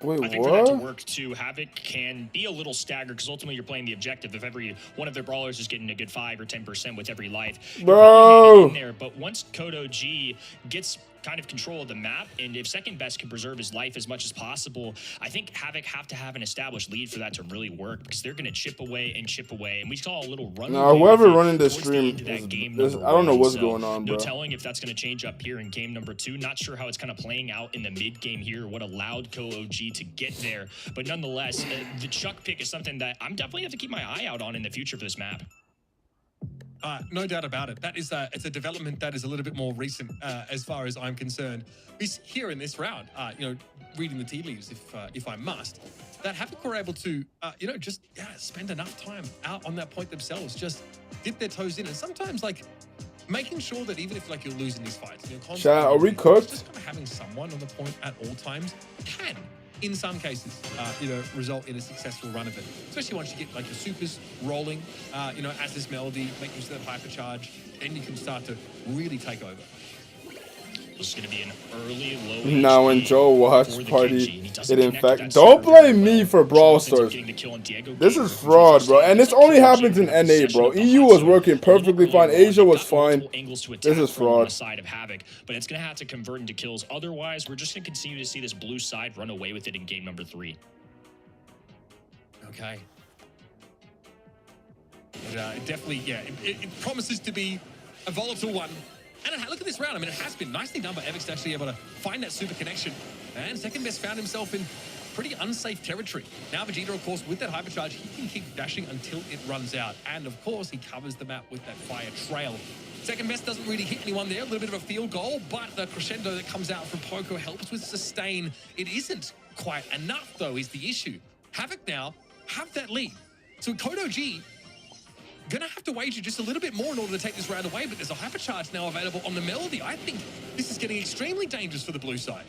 Wait, I think for that to work too, Havoc can be a little staggered because ultimately you're playing the objective. If every one of their brawlers is getting a good 5 or 10% with every life, bro. In there. But once Kodo G gets kind of control of the map, and if second best can preserve his life as much as possible, I think Havoc have to have an established lead for that to really work because they're going to chip away and chip away. And we saw a little run. Now, whoever running this stream, I don't know what's going on, bro. No telling if that's going to change up here in game number 2. Not sure how it's kind of playing out in the mid game here, what allowed Kodo G to get there. But nonetheless, the Chuck pick is something that I'm definitely have to keep my eye out on in the future for this map. No doubt about it. That is it's a development that is a little bit more recent as far as I'm concerned. Is here in this round, you know, reading the tea leaves if I must, that Havoc were able to, you know, just spend enough time out on that point themselves, just dip their toes in, and sometimes like making sure that even if like you're losing these fights, you know, Chat, are we cooked? Just kind of having someone on the point at all times can, in some cases, you know, result in a successful run of it. Especially once you get like your supers rolling, you know, as this Melody, make use of that hypercharge, then you can start to really take over. This is going to be an early low. Now when Joe watched party, it in fact, don't blame me for Brawl Stars. This is fraud, bro, and this only happens in NA, bro. EU was working perfectly fine. Asia was fine. This is fraud. Side of Havoc, but it's going to have to convert into kills. Otherwise, we're just going to continue to see this blue side run away with it in game number 3. Okay. But, it definitely, yeah, it promises to be a volatile one. And look at this round. I mean, it has been nicely done by Evix to actually able to find that super connection. And second best found himself in pretty unsafe territory. Now Vegeta, of course, with that hypercharge, he can keep dashing until it runs out. And of course, he covers the map with that fire trail. Second best doesn't really hit anyone there. A little bit of a field goal, but the crescendo that comes out from Poco helps with sustain. It isn't quite enough, though, is the issue. Havoc now have that lead. So Kodo G gonna have to wager just a little bit more in order to take this round away, but there's a hypercharge now available on the Melody. I think this is getting extremely dangerous for the blue side.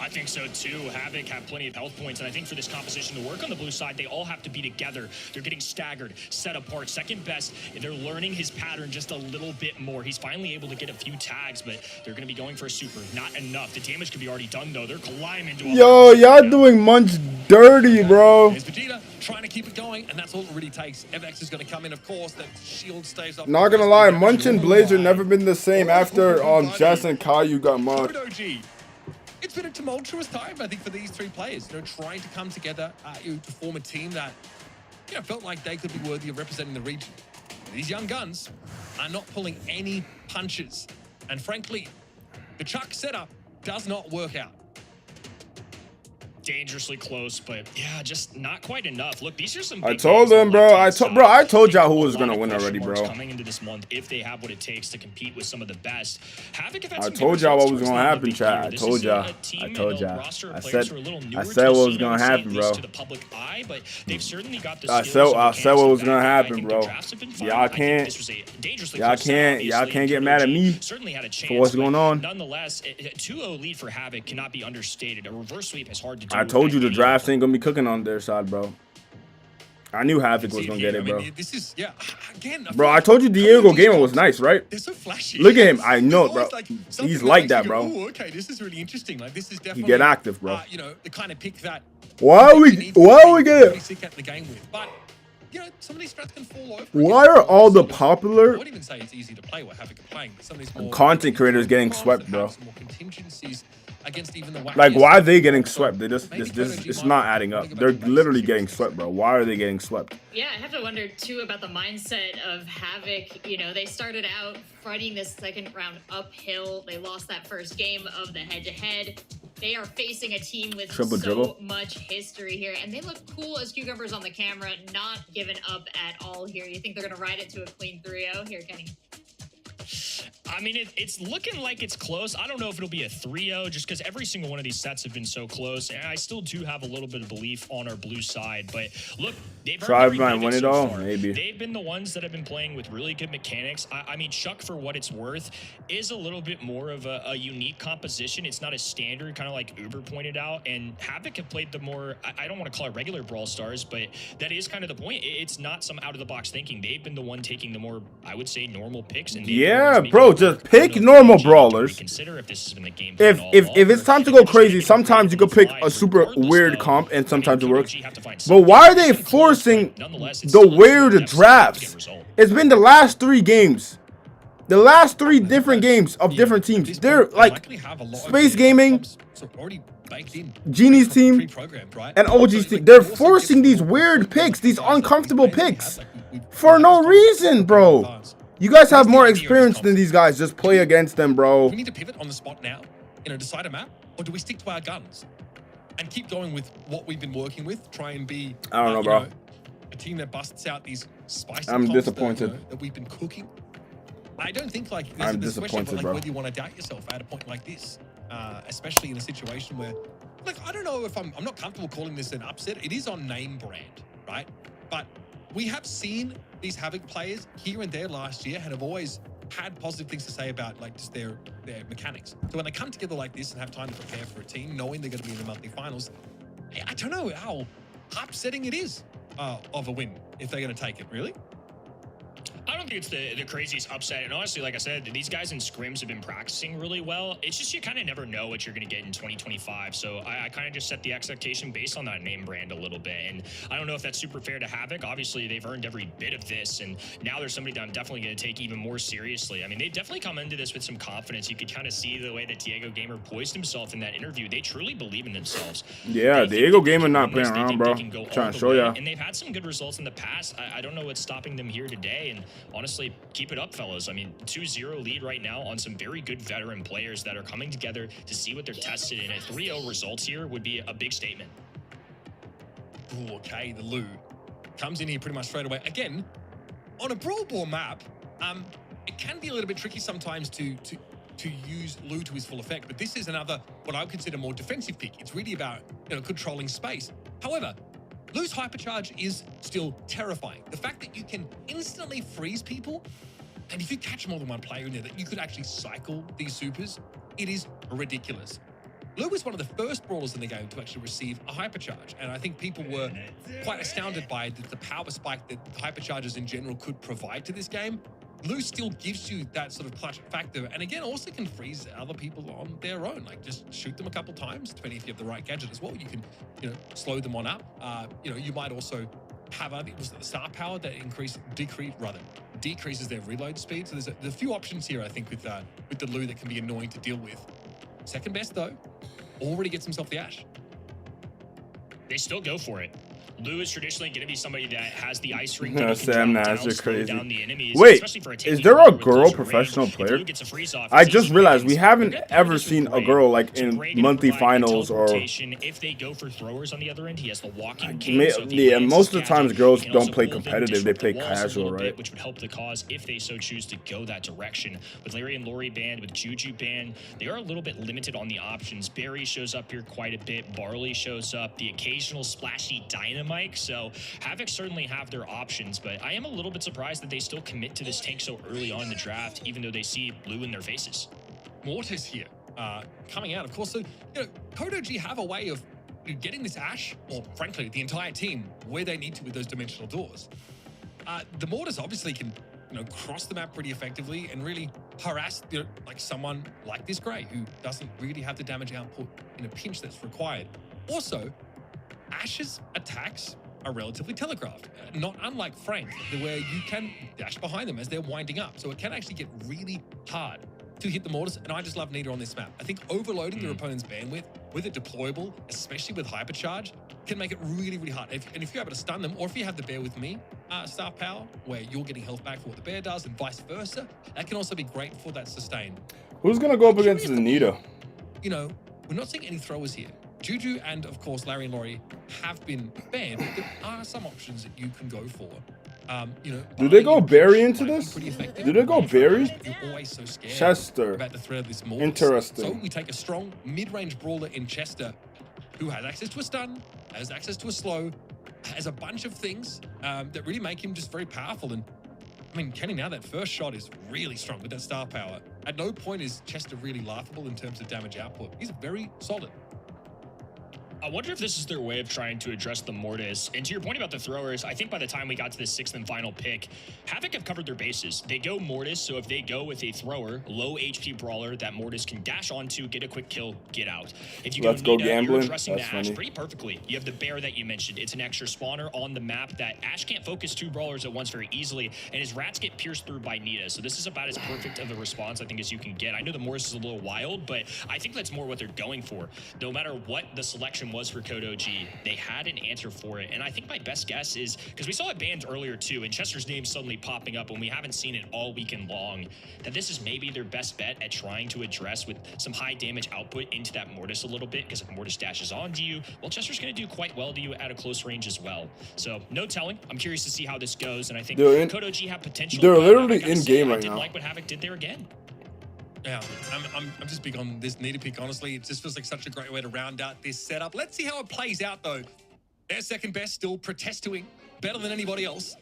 I think so too. Havoc have plenty of health points, and I think for this composition to work on the blue side, they all have to be together. They're getting staggered, set apart. Second best, they're learning his pattern just a little bit more. He's finally able to get a few tags, but they're going to be going for a super. Not enough. The damage could be already done, though. They're climbing to Yo, y'all doing Munch dirty, bro. There's Vegeta trying to keep it going, and that's all it really takes. FX is going to come in, of course. That shield stays up. Not gonna lie, Munch and Blazer never been the same after Jess and Caillou got mugged. It's been a tumultuous time, I think, for these three players. You know, trying to come together to form a team that, you know, felt like they could be worthy of representing the region. These young guns are not pulling any punches, and frankly, the Chuck setup does not work out. Dangerously close, but yeah, just not quite enough. Look, these are some. I told them, bro. I told y'all who was gonna win already, bro. Coming into this month, if they have what it takes to compete with some of the best. I told y'all what was gonna happen, Chad. I told y'all. I told y'all. I said what was gonna happen, bro. I said what was gonna happen, bro. Y'all can't get mad at me for what's going on. Nonetheless, 2-0 lead for Havoc cannot be understated. A reverse sweep is hard to do. I told you the drafts ain't gonna be cooking on their side, bro. I knew Havoc was gonna get it, bro. This is, yeah, again, bro, I told you Diego Gamer was nice, right? They're so flashy. Look at him. I know, bro. He's like that, bro. Oh, okay, this is really interesting. Like, this is definitely. He get active, bro. You know, the kind of pick that. Why are we getting? The game with, but you know, some of these strats can fall over. Why are all the popular I wouldn't even say it's easy to play what Havoc are playing, but some of these more content creators getting swept, bro? More contingencies against even the like, why are they getting swept? They just it's not adding up. They're literally getting swept, bro. Why are they getting swept? Yeah, I have to wonder too about the mindset of Havoc. You know, they started out fighting this second round uphill. They lost that first game of the head-to-head. They are facing a team with so much history here, and they look cool as cucumbers on the camera, not giving up at all here. You think they're going to ride it to a clean 3-0 here, Kenny? I mean, it's looking like it's close. I don't know if it'll be a 3-0 just because every single one of these sets have been so close. And I still do have a little bit of belief on our blue side. But look, they've win it all. Maybe they've been the ones that have been playing with really good mechanics. I mean, Chuck, for what it's worth, is a little bit more of a unique composition. It's not a standard, kind of like Uber pointed out. And Havoc have played the more, I don't want to call it regular Brawl Stars, but that is kind of the point. It's not some out-of-the-box thinking. They've been the one taking the more, I would say, normal picks. And yeah, bro, just pick normal brawlers. If it's time to go crazy, sometimes you could pick a super weird comp and sometimes it works. But why are they forcing the weird drafts? It's been the last 3 games. The last 3 different games of different teams. They're like Space Gaming, Genie's team, and OG's team. They're forcing these weird picks, these uncomfortable picks for no reason, bro. You guys have more experience than these guys. Just play against them, bro. We need to pivot on the spot now, you know, decide a map, or do we stick to our guns and keep going with what we've been working with? Try and be, I don't know, bro. You know, a team that busts out these spicy. I'm disappointed that we've been cooking. I don't think like I'm disappointed, like, bro. Whether you want to doubt yourself at a point like this, especially in a situation where, like, I don't know if I'm not comfortable calling this an upset. It is on name brand, right? But we have seen these Havoc players here and there last year and have always had positive things to say about like just their mechanics. So when they come together like this and have time to prepare for a team, knowing they're going to be in the monthly finals, I don't know how upsetting it is of a win if they're going to take it, really. I don't think it's the craziest upset. And honestly, like I said, these guys in scrims have been practicing really well. It's just you kind of never know what you're going to get in 2025. So I kind of just set the expectation based on that name brand a little bit. And I don't know if that's super fair to Havoc. Obviously, they've earned every bit of this. And now there's somebody that I'm definitely going to take even more seriously. I mean, they've definitely come into this with some confidence. You could kind of see the way that Diego Gamer poised himself in that interview. They truly believe in themselves. Yeah, Diego Gamer not playing around, bro. Trying to show ya. And they've had some good results in the past. I don't know what's stopping them here today. And honestly, keep it up, fellas. I mean, 2-0 lead right now on some very good veteran players that are coming together to see what they're tested in. A 3-0 results here would be a big statement. Ooh, okay, the Lou comes in here pretty much straight away. Again, on a Brawl Ball map, it can be a little bit tricky sometimes to use Lou to his full effect, but this is another, what I would consider more defensive pick. It's really about, you know, controlling space. However, Lou's hypercharge is still terrifying. The fact that you can instantly freeze people, and if you catch more than one player in there, that you could actually cycle these supers, it is ridiculous. Lou was one of the first brawlers in the game to actually receive a hypercharge, and I think people were quite astounded by the power spike that hypercharges in general could provide to this game. Lou still gives you that sort of clutch factor, and again, also can freeze other people on their own. Like, just shoot them a couple times, depending if you have the right gadget as well. You can, slow them on up. You might also have, I think, was it the star power that decreases their reload speed. So there's a few options here, I think, with the Lou that can be annoying to deal with. Second best, though, already gets himself the Ash. They still go for it. Lou is traditionally going to be somebody that has the ice ring. No, Sam Nash, you're crazy. Enemies, wait, is there a girl professional player? I just realized we haven't ever seen a girl like in monthly finals or. If they go for throwers on the other end, he has the walking yeah, most of the times girls don't play competitive; they play casual, right? Which would help the cause if they so choose to go that direction. With Larry and Lori banned, with Juju banned, they are a little bit limited on the options. Barry shows up here quite a bit. Barley shows up. The occasional splashy Dynamite. So Havoc certainly have their options, but I am a little bit surprised that they still commit to this tank so early on in the draft, even though they see Lou in their faces. Mortis here, coming out, of course. So, CodeOG have a way of getting this Ash, or frankly, the entire team, where they need to with those dimensional doors. The Mortis obviously can, cross the map pretty effectively and really harass, like someone like this Grey, who doesn't really have the damage output in a pinch that's required. Also, Ash's attacks are relatively telegraphed, not unlike Frank, where you can dash behind them as they're winding up. So it can actually get really hard to hit the Mortis, and I just love Nita on this map. I think overloading your opponent's bandwidth with a deployable, especially with hypercharge, can make it really, really hard. And if you're able to stun them, or if you have the Bear with me staff power, where you're getting health back for what the Bear does and vice versa, that can also be great for that sustain. Who's going to go up against the Nita? We're not seeing any throwers here. Juju and, of course, Larry and Lori have been banned, but there are some options that you can go for. Do they go Barry into this? Do they go Barry? You're always so scared Chester. about the threat of this Mortis. Interesting. So we take a strong mid-range brawler in Chester, who has access to a stun, has access to a slow, has a bunch of things that really make him just very powerful. And I mean, Kenny, now that first shot is really strong with that star power. At no point is Chester really laughable in terms of damage output. He's very solid. I wonder if this is their way of trying to address the Mortis. And to your point about the throwers, I think by the time we got to the 6th and final pick, Havoc have covered their bases. They go Mortis, so if they go with a thrower, low HP brawler that Mortis can dash onto, get a quick kill, get out. If you Let's go Nita, gambling. you're addressing That's the Ash funny. pretty perfectly. You have the Bear that you mentioned. It's an extra spawner on the map that Ash can't focus 2 brawlers at once very easily, and his rats get pierced through by Nita. So this is about as perfect of a response, I think, as you can get. I know the Mortis is a little wild, but I think that's more what they're going for. No matter what the selection was for CodeOG, they had an answer for it. And I think my best guess is, because we saw it banned earlier too, and Chester's name suddenly popping up when we haven't seen it all weekend long, that this is maybe their best bet at trying to address with some high damage output into that Mortis a little bit, because if Mortis dashes onto you, well, Chester's going to do quite well to you at a close range as well. So no telling. I'm curious to see how this goes, and I think CodeOG have potential. They're literally in game right now. I didn't like what Havoc did there again. Yeah, I'm just big on this Nita pick, honestly. It just feels like such a great way to round out this setup. Let's see how it plays out, though. Their second best, still protestoing better than anybody else.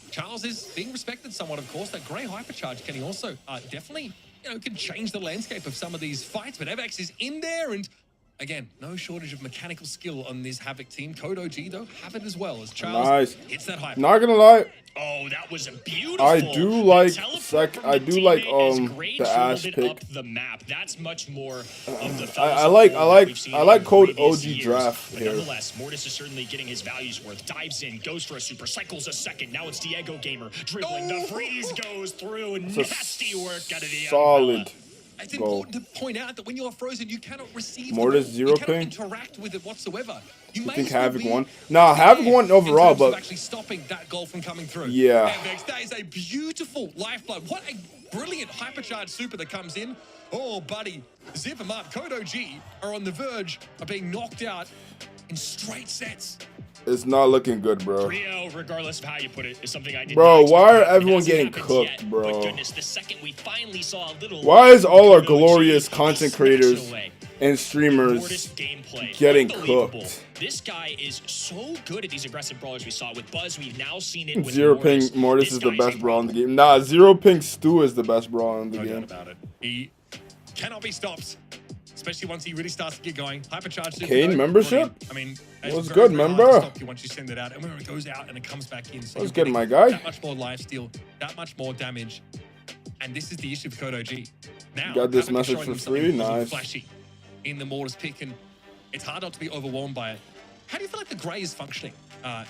Charles is being respected somewhat, of course. That Grey hypercharge can he also definitely, can change the landscape of some of these fights. But Evax is in there, and again, no shortage of mechanical skill on this Havoc team. CodeOG, though, have it as well as Charles hits that hyper. Not gonna lie. Oh, that was a beautiful. I do like the Ash pick. Up the map. That's much more of the I like Code OG draft here. Nonetheless, Mortis is certainly getting his values worth. Dives in, goes for a super, cycles a second. Now it's Diego Gamer dribbling. The freeze goes through, and nasty work out of the solid. It's important to point out that when you're frozen, you cannot receive Mortis zero ping. ping. Interact with it whatsoever. You think Havoc won? Nah, Havoc won overall, but actually stopping that goal from coming through. Yeah. That is a beautiful lifeblood. What a brilliant hypercharged super that comes in. Oh, buddy, zip him up. CodeOG are on the verge of being knocked out in straight sets. It's not looking good, bro. 3-0, regardless of how you put it, is something I did. Bro, why are everyone getting cooked, bro? But goodness, the second we finally saw a little. Why is all our glorious content creators and streamers getting cooked? This guy is so good at these aggressive brawlers we saw with Buzz. We've now seen it with Zero Ping Mortis is the best brawl in the game. Nah, Zero Ping Stu is the best brawl in the game. About it. He cannot be stopped. especially once he really starts to get going. Hypercharge. Kane membership? I mean, what's good, member? Stop you once you send it out, and when it goes out and it comes back in, so what's good, my guy? That much more lifesteal, that much more damage, and this is the issue with Code OG. Now, got this Havoc is message showing for them free. something Nice. flashy in the Mortis pick, and it's hard not to be overwhelmed by it. How do you feel like the Grey is functioning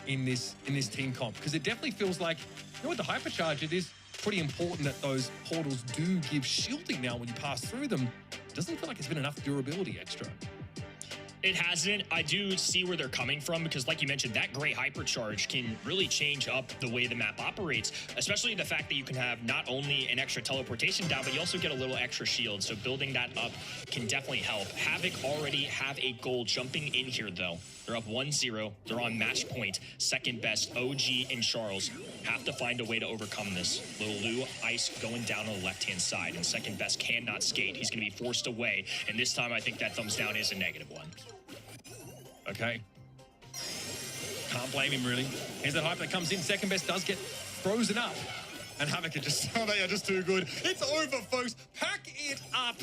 in this team comp? Because it definitely feels like, you know, with the Hypercharge, it is pretty important that those portals do give shielding now when you pass through them. It doesn't feel like it's been enough durability extra. It hasn't. I do see where they're coming from because, like you mentioned, that Gray Hypercharge can really change up the way the map operates, especially the fact that you can have not only an extra teleportation down, but you also get a little extra shield. So building that up can definitely help. Havoc already have a goal jumping in here, though. They're up 1-0. They're on match point. Second best, OG and Charles have to find a way to overcome this. Little Lou, Ice going down on the left-hand side, and second best cannot skate. He's going to be forced away, and this time I think that thumbs down is a negative one. Okay. Can't blame him, really. Here's that hype that comes in. Second best does get frozen up. And Havoc are just, they are just too good. It's over, folks. Pack it up.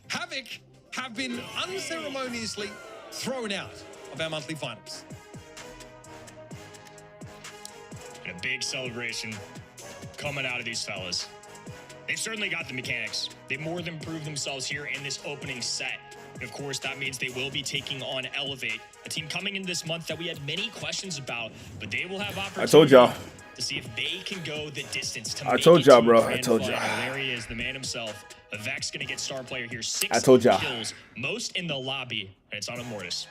Havoc have been unceremoniously thrown out of our monthly finals. And a big celebration coming out of these fellas. They've certainly got the mechanics. They've more than proved themselves here in this opening set. And of course, that means they will be taking on Elevate, a team coming in this month that we had many questions about, but they will have opportunity. I told y'all. To see if they can go the distance to I told y'all, bro. I told y'all. y'all. There he is, the man himself. Vex gonna get star player here. 6 I told y'all. kills, most in the lobby, and it's on a Mortis.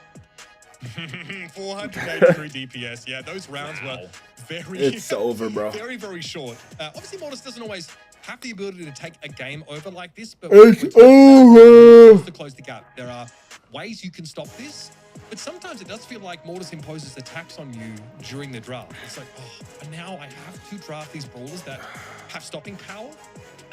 483 DPS. Yeah, those rounds were very... It's over, bro. Very, very short. Obviously, Mortis doesn't always have the ability to take a game over like this, but it's over to close the gap. There are ways you can stop this, but sometimes it does feel like Mortis imposes attacks on you during the draft. It's like, oh, and now I have to draft these brawlers that have stopping power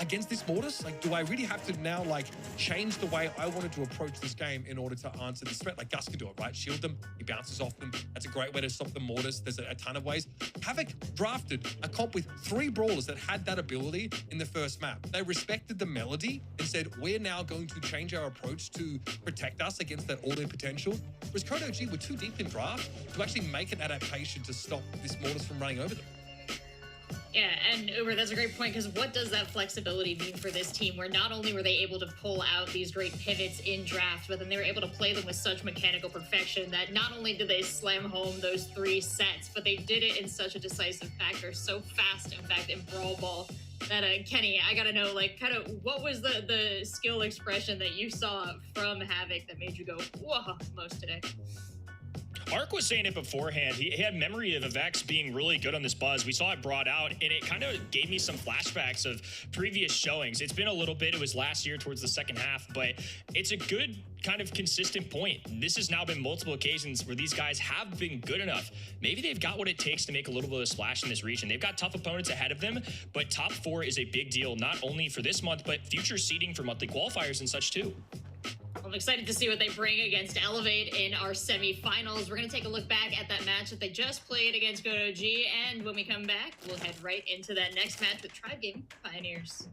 against this Mortis. Like, do I really have to now, like, change the way I wanted to approach this game in order to answer this threat? Like Gus can do it, right? Shield them, he bounces off them. That's a great way to stop the Mortis. There's a ton of ways. Havoc drafted a comp with 3 brawlers that had that ability in the first map. They respected the melody and said, we're now going to change our approach to protect us against that auto potential. Whereas Code OG were too deep in draft to actually make an adaptation to stop this Mortis from running over them. Yeah, and Uber, that's a great point, because what does that flexibility mean for this team, where not only were they able to pull out these great pivots in draft, but then they were able to play them with such mechanical perfection that not only did they slam home those 3 sets, but they did it in such a decisive factor, so fast, in fact, in Brawl Ball, that, Kenny, I gotta know, like, kind of, what was the skill expression that you saw from Havoc that made you go, whoa, most today? Mark was saying it beforehand. He had memory of Vex being really good on this buzz. We saw it brought out, and it kind of gave me some flashbacks of previous showings. It's been a little bit. It was last year towards the second half, but it's a good kind of consistent point. This has now been multiple occasions where these guys have been good enough. Maybe they've got what it takes to make a little bit of a splash in this region. They've got tough opponents ahead of them, but top 4 is a big deal, not only for this month, but future seeding for monthly qualifiers and such too. I'm excited to see what they bring against Elevate in our semifinals. We're going to take a look back at that match that they just played against Code OG, and when we come back, we'll head right into that next match with Tribe Gaming Pioneers.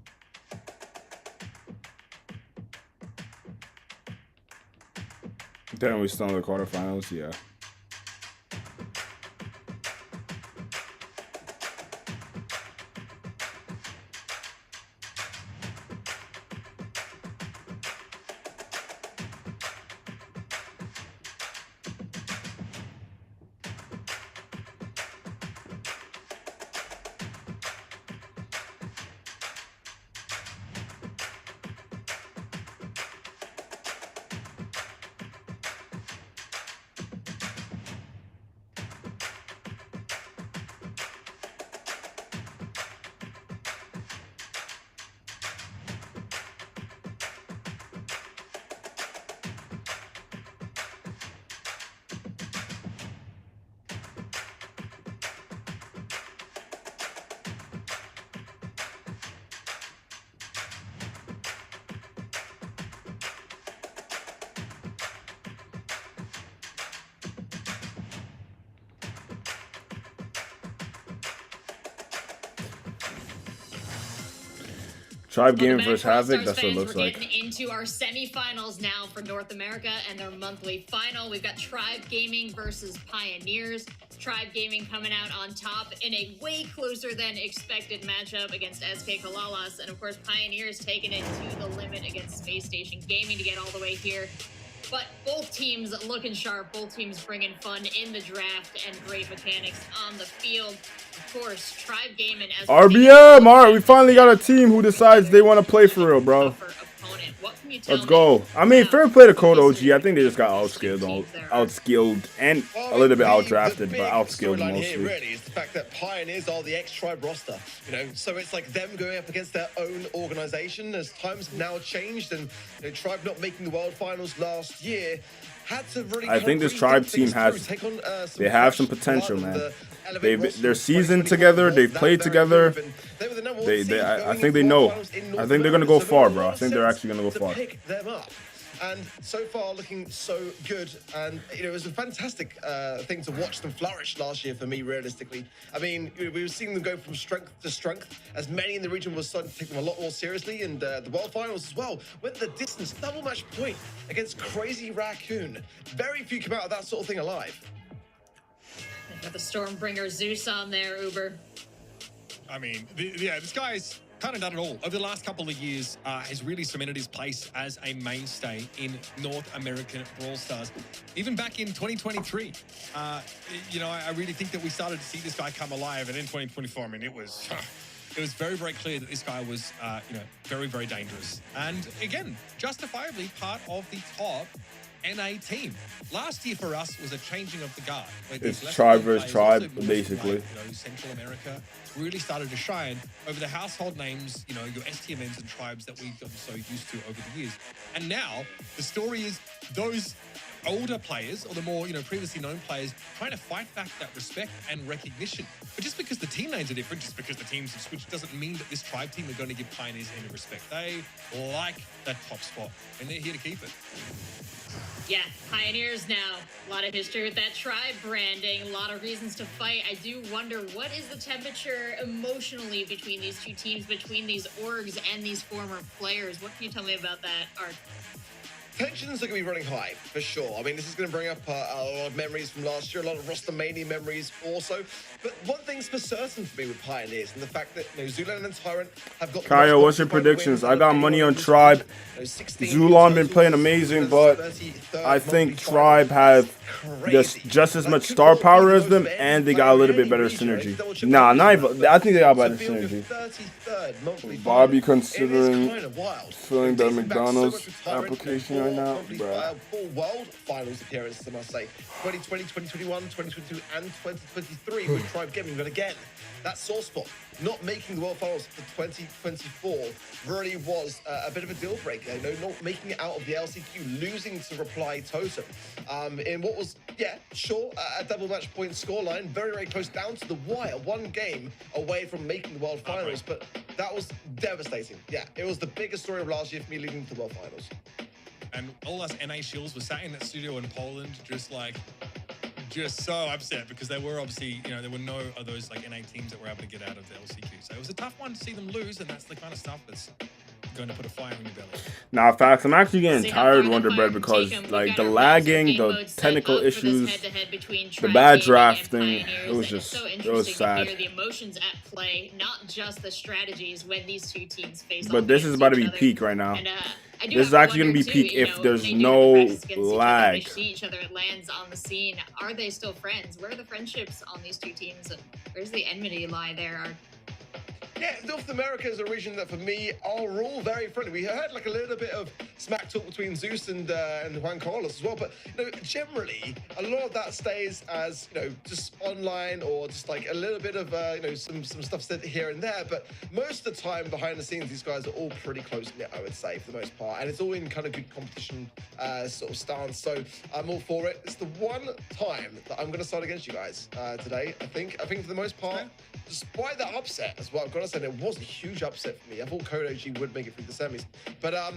Damn, we still in the quarterfinals, yeah. Tribe Gaming versus Havoc. That's what it fans, looks we're like. getting into our semifinals now for North America and their monthly final. We've got Tribe Gaming versus Pioneers. Tribe Gaming coming out on top in a way closer than expected matchup against SK Kalalas. And of course, Pioneers taking it to the limit against Space Station Gaming to get all the way here. But both teams looking sharp, both teams bringing fun in the draft and great mechanics on the field. Of course, Tribe Gaming as RBM! Alright, we finally got a team who decides they want to play for real, bro. Let's go. I mean, fair play to Code OG. I think they just got outskilled and a little bit outdrafted, but outskilled Here mostly. really is the fact that Pioneers are the X-Tribe roster, you know, so it's like them going up against their own organization as times have now changed, and you know, Tribe not making the World Finals last year had to really. I think this Tribe team has, they have some potential, man. They're seasoned together. They've played together. I think they know. I think they're gonna go far, bro. I think they're actually gonna go far. Pick them up. And so far, looking so good. And, you know, it was a fantastic thing to watch them flourish last year for me, realistically. I mean, we were seeing them go from strength to strength, as many in the region were starting to take them a lot more seriously. And the World Finals as well went the distance, double match point against Crazy Raccoon. Very few come out of that sort of thing alive. Got the Stormbringer Zeus on there, Uber. I mean, yeah, this guy's kind of done it all. Over the last couple of years, has really cemented his place as a mainstay in North American Brawl Stars. Even back in 2023, you know, I really think that we started to see this guy come alive. And in 2024, I mean, it was very, very clear that this guy was, you know, very, very dangerous. And again, justifiably part of the top NA team. Last year for us was a changing of the guard. It's Tribe versus Tribe, basically. You know, Central America really started to shine over the household names, you know, your STMNs and tribes that we've gotten so used to over the years. And now the story is those older players, or the more, you know, previously known players, trying to fight back that respect and recognition. But just because the team names are different, just because the teams have switched, doesn't mean that this Tribe team are going to give Pioneers any respect. They like that top spot, and they're here to keep it. Yeah, Pioneers now. A lot of history with that Tribe branding, a lot of reasons to fight. I do wonder, what is the temperature emotionally between these two teams, between these orgs and these former players? What can you tell me about that, Art? Tensions are going to be running high, for sure. I mean, this is going to bring up a lot of memories from last year, a lot of roster mania memories also. But one thing's for certain for me with Pioneers, and the fact that, you know, Zulan and Tyrant have got... Kyle, what's your predictions? I got money on Tribe. Zulon been playing amazing, but I think Tribe have just as much star power as them, and they got a little bit better synergy. Nah, not even, I think they got better synergy. Bobby considering filling their McDonald's application right now, bro. Full World Finals appearances, I must say. 2020, 2021, 2022, and 2023 with Tribe Gaming. But again, that sore spot, not making the World Finals for 2024, really was a bit of a deal breaker. You know, not making it out of the LCQ, losing to Reply Totem in what was, yeah, sure, a double match point scoreline, very, very close down to the wire, one game away from making the World Finals, but that was devastating. Yeah, it was the biggest story of last year for me leading to the World Finals. And all us NA Shields were sat in that studio in Poland, just so upset, because they were obviously, you know, there were no of those like NA teams that were able to get out of the LCQ. So it was a tough one to see them lose, and that's the kind of stuff that's going to put a fire in your belly. Nah, facts. I'm actually getting tired, Wonderbread, because like the lagging, the technical issues, the bad drafting, it was just, it was sad. The emotions at play, not just the strategies when these two teams face. But this is about to be peak right now. This is actually going to be peak if there's no lag. See each other at lands on the scene. Are they still friends? Where are the friendships on these two teams? And where's the enmity lie there? Yeah, North America is a region that, for me, are all very friendly. We heard like a little bit of smack talk between Zeus and Juan Carlos as well, but you know, generally, a lot of that stays as, you know, just online or just like a little bit of you know, some stuff said here and there. But most of the time, behind the scenes, these guys are all pretty close knit, I would say, for the most part, and it's all in kind of good competition sort of stance. So I'm all for it. It's the one time that I'm going to start against you guys today. I think for the most part. Despite that upset as well, I've got to say, it was a huge upset for me. I thought Code OG would make it through the semis. But I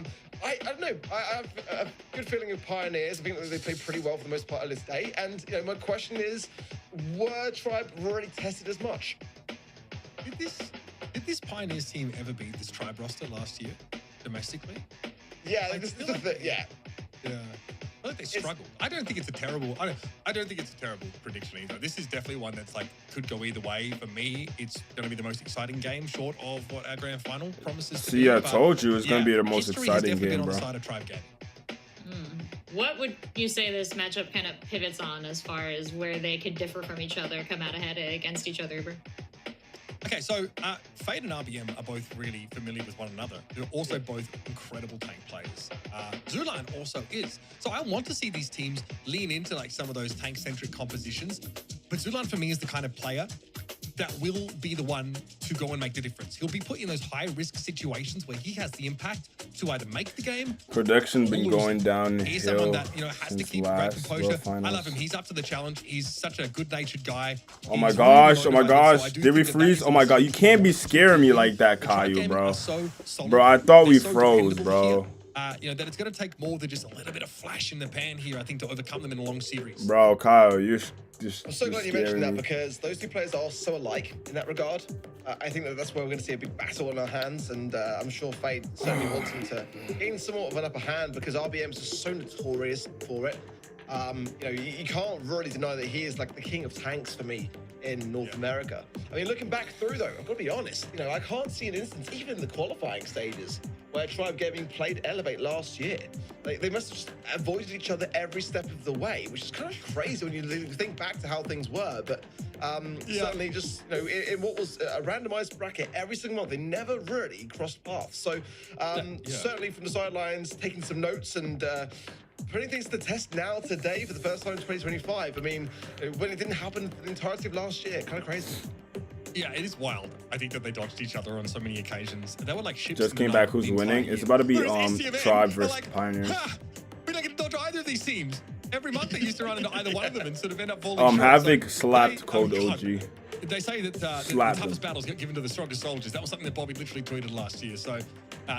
don't know. I have a good feeling of Pioneers. I think that they played pretty well for the most part of this day. And, you know, my question is, were Tribe really tested as much? Did this Pioneers team ever beat this Tribe roster last year domestically? Yeah, Like, this is like, the yeah. Yeah. I think they struggled. I don't think it's a terrible. I don't think it's a terrible prediction either. This is definitely one that's like could go either way. For me, it's going to be the most exciting game, short of what our grand final promises. To See, be. I told you it's going to be the most history exciting has definitely game, been bro. on the side of Tribe game. What would you say this matchup kind of pivots on as far as where they could differ from each other, come out ahead against each other? Okay, so Fade and RBM are both really familiar with one another. They're also both incredible tank players. Zulan also is. So I want to see these teams lean into like some of those tank-centric compositions. But Zulan for me is the kind of player that will be the one to go and make the difference. He'll be put in those high-risk situations where he has the impact to either make the game. Production been going He's downhill someone that has to keep great last composure. finals. I love him. He's up to the challenge. He's such a good-natured guy. Oh my He's gosh, really oh my motivated, gosh. so I do Did we think that freeze? is Oh my god, you can't be scaring me like that, Caillou, bro. Bro, I thought we froze, bro. That it's going to take more than just a little bit of flash in the pan here, I think, to overcome them in a long series. Bro, Kyle, you're just. I'm so glad you mentioned that because those two players are so alike in that regard. I think that's where we're going to see a big battle on our hands, and I'm sure Fade certainly wants him to gain somewhat of an upper hand because RBM's just so notorious for it. You can't really deny that he is like the king of tanks for me in North America. I mean, looking back through though, I've got to be honest, I can't see an instance, even in the qualifying stages, where Tribe Gaming played Elevate last year. They must have just avoided each other every step of the way, which is kind of crazy when you think back to how things were. But certainly just, in what was a randomized bracket every single month, they never really crossed paths. So certainly from the sidelines, taking some notes and putting things to the test now today for the first time in 2025. I mean, when it didn't happen for the entirety of last year, kind of crazy. Yeah, it is wild. I think that they dodged each other on so many occasions. They were like ships. Just came back. Who's winning? It's about to be Tribe versus Pioneers. We're not going to dodge either of these teams. Every month they used to run into either one of them and sort of end up falling short. Havoc slapped Cold OG. They say that the toughest battles get given to the strongest soldiers. That was something that Bobby literally tweeted last year. So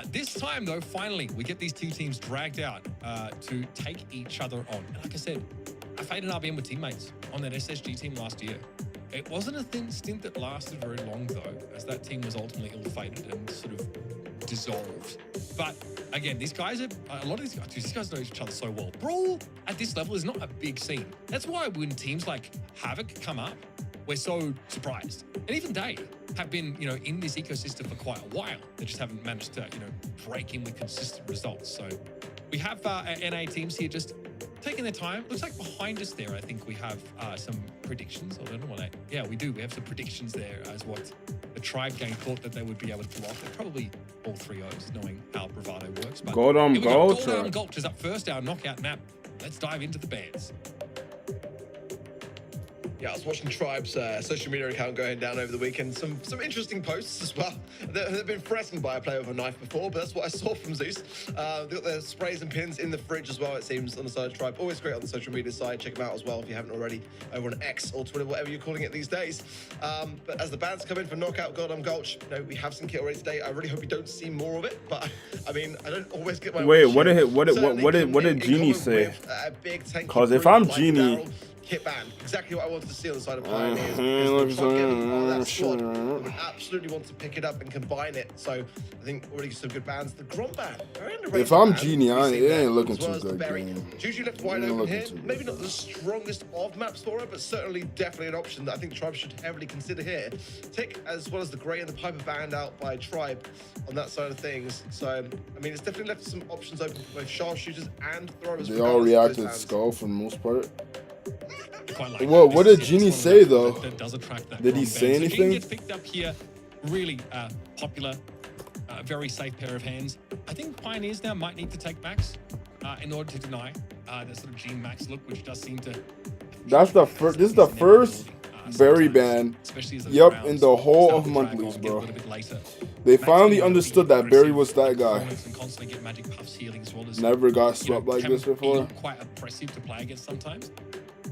this time, though, finally, we get these two teams dragged out to take each other on. And like I said, Fade and RBM were teammates on that SSG team last year. It wasn't a thin stint that lasted very long, though, as that team was ultimately ill-fated and sort of dissolved. But again, these guys are, a lot of these guys know each other so well. Brawl at this level is not a big scene. That's why when teams like Havoc come up, we're so surprised. And even they have been, in this ecosystem for quite a while. They just haven't managed to, break in with consistent results. So we have our NA teams here just taking their time. Looks like behind us there, I think we have some predictions. I don't know what yeah, we do. We have some predictions there as what the Tribe gang thought that they would be able to pull off. They're probably all 3-0s, knowing how Bravado works. But Gulch is up first, our knockout map. Let's dive into the bands. Yeah, I was watching Tribe's social media account going down over the weekend. Some interesting posts as well. They've been threatened by a player with a knife before, but that's what I saw from Zeus. They've got their sprays and pins in the fridge as well, it seems, on the side of Tribe. Always great on the social media side. Check them out as well if you haven't already, over on X or Twitter, whatever you're calling it these days. But as the bands come in for Knockout Goddamn Gulch, we have some kit already today. I really hope you don't see more of it, but I mean, I don't always get my Wait, what did Genie say? Because if I'm Genie, kit band, exactly what I wanted to see on the side of Pioneers. Because that squad would absolutely want to pick it up and combine it. So I think already some good bands. The Grom band. If I'm Genie, it ain't looking too good. It's usually left wide open here. Maybe not the strongest of maps for it, but certainly definitely an option that I think Tribe should heavily consider here. Tick, as well as the Grey and the Piper band out by Tribe on that side of things. So I mean, it's definitely left some options open for both sharpshooters and throwers. They all reacted Skull for the most part. Like what did Genie say though? That does attract that. Did he say anything? So Genie gets picked up here. Really popular, very safe pair of hands. I think Pioneers now might need to take Max in order to deny that sort of Gene Max look, which does seem to. That's the first. This is the first berry ban. Yep, in the whole of monthlies, bro. They finally understood that Barry was that guy. Never got swept like this before. Quite oppressive to play against sometimes.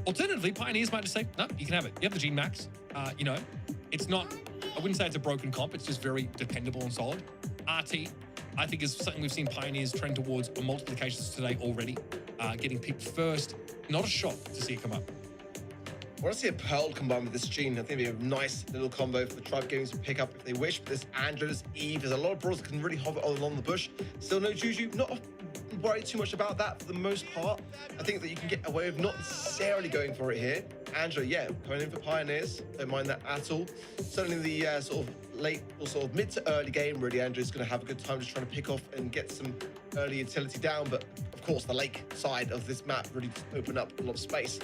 Alternatively, Pioneers might just say, no, you can have it. You have the Gene Max. It's not, I wouldn't say it's a broken comp. It's just very dependable and solid. RT, I think, is something we've seen Pioneers trend towards on multiple occasions today already. Getting picked first, not a shock to see it come up. I want to see a Pearl combined with this Gene. I think it'd be a nice little combo for the Tribe Gamers to pick up if they wish. But this Andrews, Eve, there's a lot of brawlers that can really hover along the bush. Still no Juju. Not worried too much about that for the most part. I think that you can get away with not necessarily going for it here. Angela, yeah, going in for Pioneers. Don't mind that at all. Certainly the sort of late or sort of mid to early game, really, Andrew's going to have a good time just trying to pick off and get some early utility down. But of course, the lake side of this map really just open up a lot of space.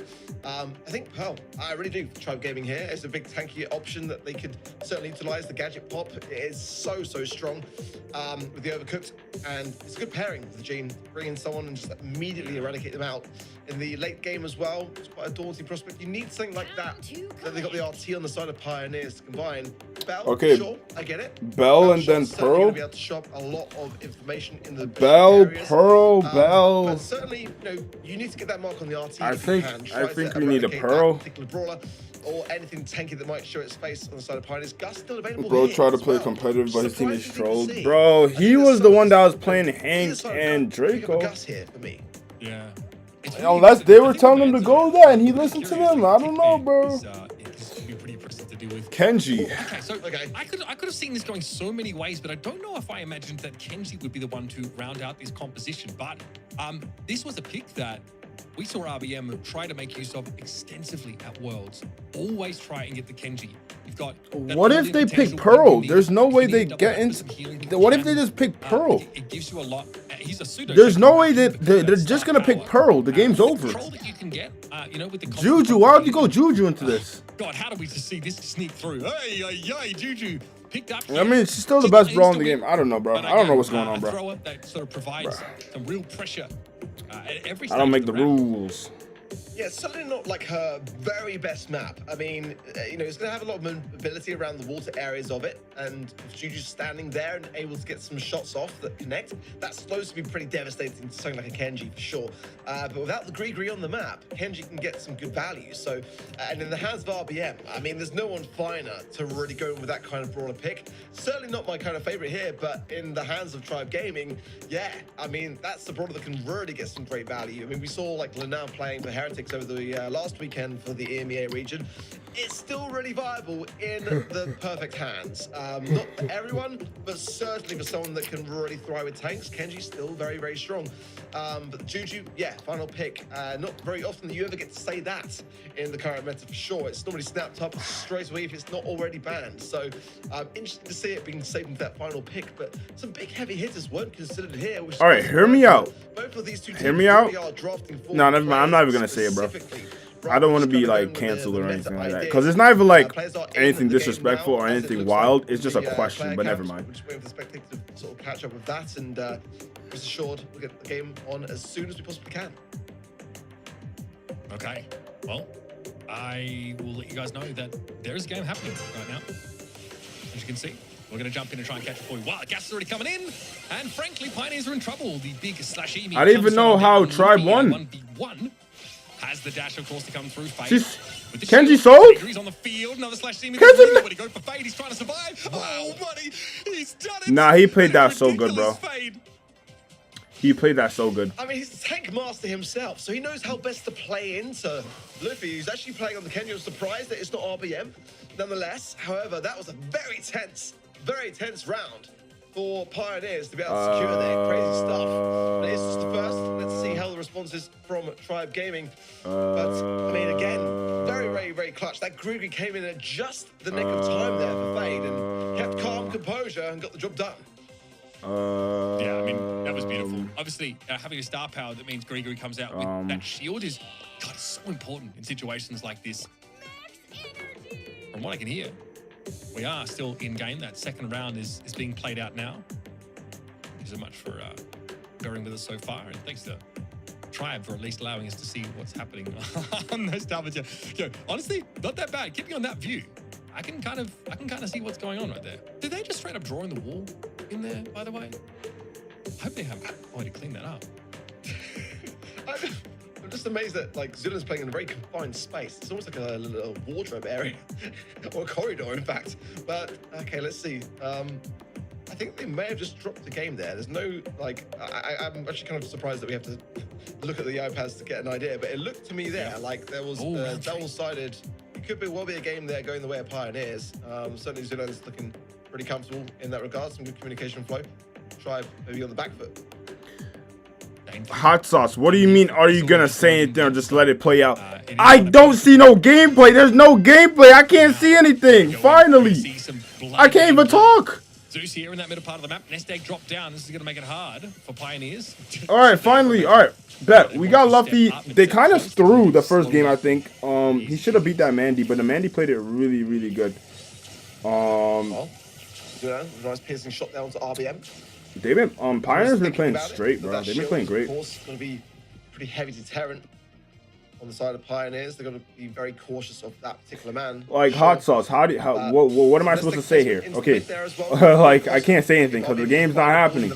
I think Pearl, I really do for Tribe Gaming here. It's a big tanky option that they could certainly utilize. The gadget pop is so strong with the Overcooked, and it's a good pairing with the Gene. Bring in someone and just immediately eradicate them out. In the late game as well, it's quite a daunting prospect. You need something like that. So they got the RT on the side of Pioneers to combine. Bell, okay, sure, I get it. Bell and then Pearl. Going to be able to shop a lot of information in the Bell, areas. Pearl, Bell. But certainly, you know, you need to get that mark on the RT. I think we need a Pearl. Particular brawler or anything tanky that might show its face on the side of Pioneers. Gus still available. Bro tried to play competitive, but his team is trolled. Bro, he was the one that was playing Hank and Draco. Gus here for me. Yeah. Unless they were telling him to go there and he listened to them. I don't know, bro. Kenji. Okay, so I could have seen this going so many ways, but I don't know if I imagined that Kenji would be the one to round out this composition. But this was a pick that we saw RBM try to make use of extensively at Worlds. Always try and get the Kenji. You've got what if they pick Pearl? There's no way they get into. What if they just pick Pearl? It gives you a lot. He's a pseudo. There's no way that they're just gonna pick Pearl. The game's over. That you can get, you know, with the Juju, why would you go Juju into this? God, how do we just see this sneak through? Hey, Juju picked up. I mean, she's still the best brawler in the game. I don't know, bro. I don't know what's going on, bro. Thrower that sort of provides some real pressure at every. I don't make the rules. Yeah, certainly not like her very best map. I mean, you know, it's going to have a lot of mobility around the water areas of it. And if Juju's standing there and able to get some shots off that connect, that's supposed to be pretty devastating to something like a Kenji for sure. But without the Gree on the map, Kenji can get some good value. So, and in the hands of RBM, I mean, there's no one finer to really go with that kind of brawler pick. Certainly not my kind of favorite here, but in the hands of Tribe Gaming, yeah, I mean, that's the brawler that can really get some great value. I mean, we saw like Lena playing the Heretics over the last weekend for the EMEA region. It's still really viable in the perfect hands. Not for everyone, but certainly for someone that can really thrive with tanks. Kenji's still very strong. But Juju, yeah, final pick. Not very often that you ever get to say that in the current meta for sure. It's normally snapped up straight away if it's not already banned. So interesting to see it being saved into that final pick. But some big heavy hitters weren't considered here. All right, hear me out. Both of these two hear me out. No, never mind. I'm not even gonna say it, bro. I don't want to be like canceled or anything like that, because it's not even like anything disrespectful or anything wild. It's just a question, but never mind. We're just waiting for the spectators to sort of catch up with that, and rest assured we'll get the game on as soon as we possibly can. Okay, well, I will let you guys know that there is a game happening right now. As you can see, we're going to jump in and try and catch it for you. Wow, the gas is already coming in, and frankly, Pioneers are in trouble. The big /Emi. I didn't even know how Tribe won. 1v1 has the dash, of course, to come through. Kenji sold? He's on the field. Another /Emi. Kenji, go for Fade. He's trying to survive. Oh, buddy, he's done it. Nah, he played that so good, bro. He played that so good. I mean, he's the tank master himself, so he knows how best to play into Luffy. He's actually playing on the Kenji. I'm surprised that it's not RBM. Nonetheless, however, that was a very tense round for Pioneers to be able to secure their crazy stuff. But it's just the first. Let's see how the response is from Tribe Gaming. But I mean, again, very clutch. That Grugy came in at just the nick of time there for Fade and kept calm composure and got the job done. Yeah, I mean, that was beautiful. Obviously, having a star power, that means Gregory comes out with that shield is, God, it's so important in situations like this. From what I can hear, we are still in game. That second round is being played out now. Thank you so much for bearing with us so far, and thanks to Tribe for at least allowing us to see what's happening on those tablets. Yo, honestly, not that bad. Keep me on that view. I can kind of see what's going on right there. Did they just straight up draw in the wall in there, by the way? I hope they have a way to clean that up. I'm just amazed that like Zulan's playing in a very confined space. It's almost like a little wardrobe area or a corridor, in fact. But okay, let's see. I think they may have just dropped the game there. There's no like. I'm actually kind of surprised that we have to look at the iPads to get an idea, but it looked to me there like there was double-sided. It could well be a game there going the way of Pioneers. Certainly Zulan's looking pretty comfortable in that regard. Some good communication flow. Tribe maybe on the back foot. Hot sauce. What do you mean? Are you gonna say anything or just let it play out? I don't see no gameplay. There's no gameplay. I can't see anything. Finally, I can't even talk. Zeus here in that middle part of the map. Nest egg dropped down. This is gonna make it hard for Pioneers. All right, finally. All right, bet we got Luffy. They kind of threw the first game. I think. He should have beat that Mandy, but the Mandy played it really, really good. Nice piercing shot down to RBM. They've been Pioneers been playing straight, bro. They've been playing great. Of course, going to be pretty heavy deterrent on the side of Pioneers. They're going to be very cautious of that particular man. Like hot sauce. What am I supposed to say here? Okay, like I can't say anything because the game's not happening.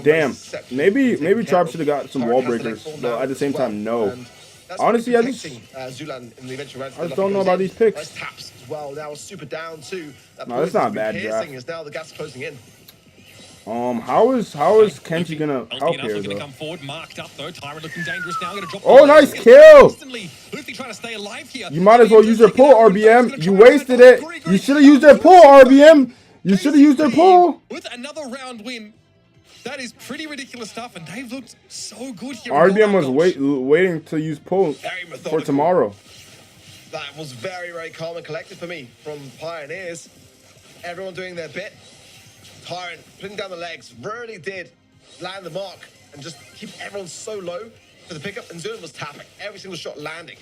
Damn. Maybe Tribe should have got some wall breakers, but at the same time, no. Honestly, I just don't know about these picks. Well, now super down too. No, that's not a bad draft. Is now the gas closing in. How is Kenji gonna help here though? Come forward, marked up though. Tyrant looking dangerous now. Gonna drop. Oh, nice kill! Trying to stay alive here. You might as well use your pull, RBM. You wasted it. You should have used their pull, RBM. You should have used their pull. With another round win. That is pretty ridiculous stuff, and they've looked so good here. RBM was waiting to use pull for tomorrow. That was very, very calm and collected for me from Pioneers. Everyone doing their bit. Tyrant putting down the legs, really did land the mark and just keep everyone so low for the pickup. And Zulan was tapping every single shot landing.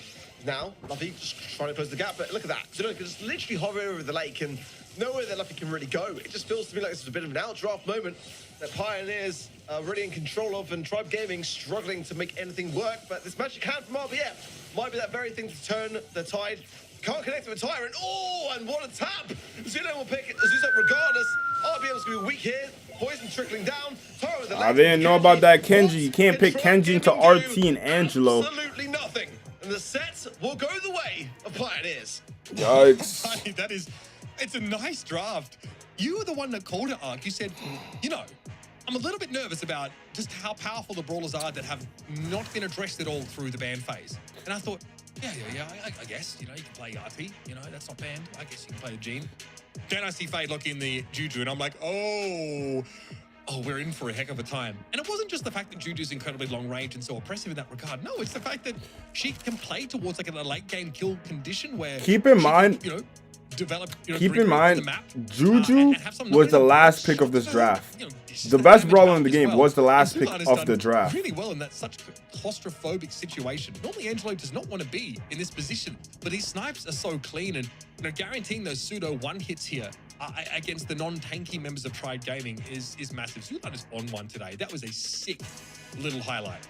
Now, Luffy just trying to close the gap, but look at that. Zulan can just literally hover over the lake and nowhere that Luffy can really go. It just feels to me like this is a bit of an outdraft moment that Pioneers are really in control of, and Tribe Gaming struggling to make anything work. But this magic hand from RBF might be that very thing to turn the tide. Can't connect with Tyrant. Oh, and what a tap! Zulan will pick Zeus up regardless. RBM's going to be weak here. Poison trickling down. I didn't know about that Kenji. You can't pick Kenji into RT and Angelo. Absolutely nothing. And the sets will go the way of Pioneers. Yikes. That is, it's a nice draft. You were the one that called it, Ark. You said, you know, I'm a little bit nervous about just how powerful the brawlers are that have not been addressed at all through the ban phase. And I thought, I guess, you know, you can play RP, you know, that's not banned. I guess you can play a Gene. Then I see Fade lock in the Juju, and I'm like, oh, we're in for a heck of a time. And it wasn't just the fact that Juju's incredibly long range and so oppressive in that regard. No, it's the fact that she can play towards like a late game kill condition where keep in mind, you know, develop. You know, keep in mind, Juju was the last pick of this draft. The best brawler in the game was the last pick of the draft. Really well in that such claustrophobic situation. Normally, Angelo does not want to be in this position, but his snipes are so clean, and you know, guaranteeing those pseudo one hits here against the non-tanky members of Tribe Gaming is massive. Zulan is on one today. That was a sick little highlight.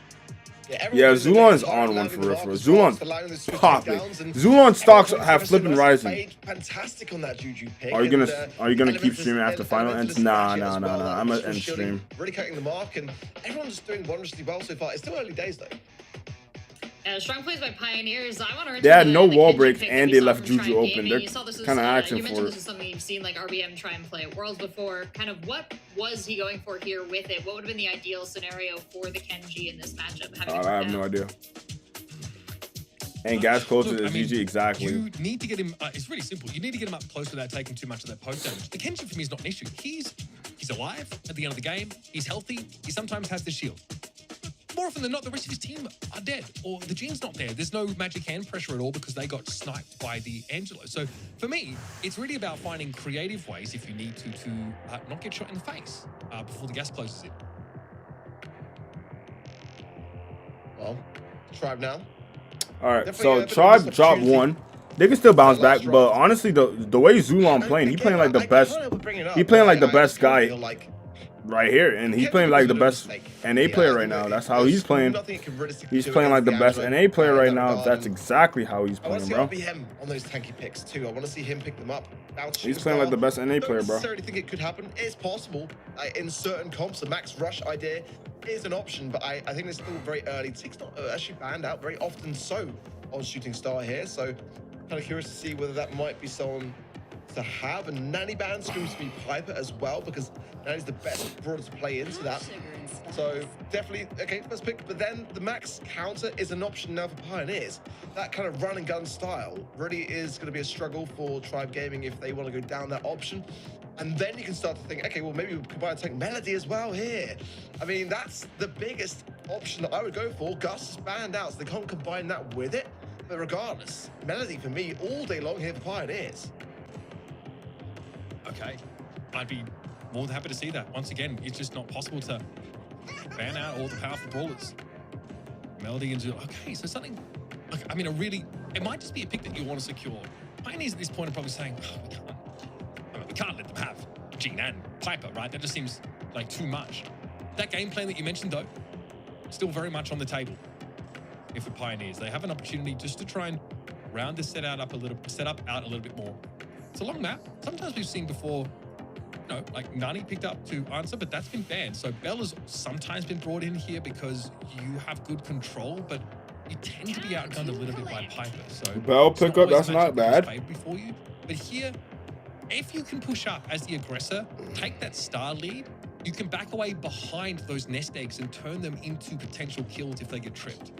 Yeah, Zulan is on one for real. Zulan's popping. Zulan stocks have flipping rising. Fantastic on that Juju pick. Are you gonna keep streaming after final ends? Nah. I'm gonna end stream. Really cutting the mark, and everyone's just doing wondrously well so far. It's still early days though. Strong plays by Pioneers. I want to. They had no wall breaks and they left Juju open. They're kind of asking for it. This is something you've seen like RBM try and play at Worlds before. Kind of what was he going for here with it? What would have been the ideal scenario for the Kenji in this matchup? I have no idea. And gas closer to GG, exactly. You need to get him. It's really simple. You need to get him up close without taking too much of that poke damage. The Kenji for me is not an issue. He's alive at the end of the game. He's healthy. He sometimes has the shield. More often than not, the rest of his team are dead, or the Gene's not there. There's no magic hand pressure at all because they got sniped by the Angelo. So for me, it's really about finding creative ways, if you need to not get shot in the face before the gas closes in. Well, Tribe now. All right, so Tribe dropped one. They can still bounce back, but honestly, the way Zulan playing, he playing like the best. He playing like the best guy right here, and he's playing like the best NA player right now. That's how he's playing. He's playing like the best NA player right now. That's exactly how he's playing, bro. I want to see RBM on those tanky picks too. I want to see him pick them up. He's playing like the best NA player, bro. I don't necessarily think it could happen. It's possible in certain comps. The max rush idea is an option, but I think it's still very early. It's not actually banned out very often so on Shooting Star here. So kind of curious to see whether that might be someone to have, and Nanny ban screams to be Piper as well, because Nanny's the best brawler to play into that. So definitely, okay, first pick, but then the max counter is an option now for Pioneers. That kind of run and gun style really is going to be a struggle for Tribe Gaming if they want to go down that option. And then you can start to think, okay, well, maybe we combine take Melody as well here. I mean, that's the biggest option that I would go for. Gus is banned out, so they can't combine that with it. But regardless, Melody for me all day long here for Pioneers. Okay, I'd be more than happy to see that. Once again, it's just not possible to ban out all the powerful brawlers. Melody and Zul. Okay, so something, I mean, it might just be a pick that you want to secure. Pioneers at this point are probably saying, oh, we can't let them have Jean and Piper, right? That just seems like too much. That game plan that you mentioned, though, still very much on the table. If the Pioneers, they have an opportunity just to try and round this set out a little bit more. It's a long map. Sometimes we've seen before, you know, like Nani picked up to answer, but that's been banned. So Bell has sometimes been brought in here because you have good control, but you tend to be outgunned a little bit by Piper. So Bell pickup, that's not bad. Before you, but here, if you can push up as the aggressor, take that star lead, you can back away behind those nest eggs and turn them into potential kills if they get tripped.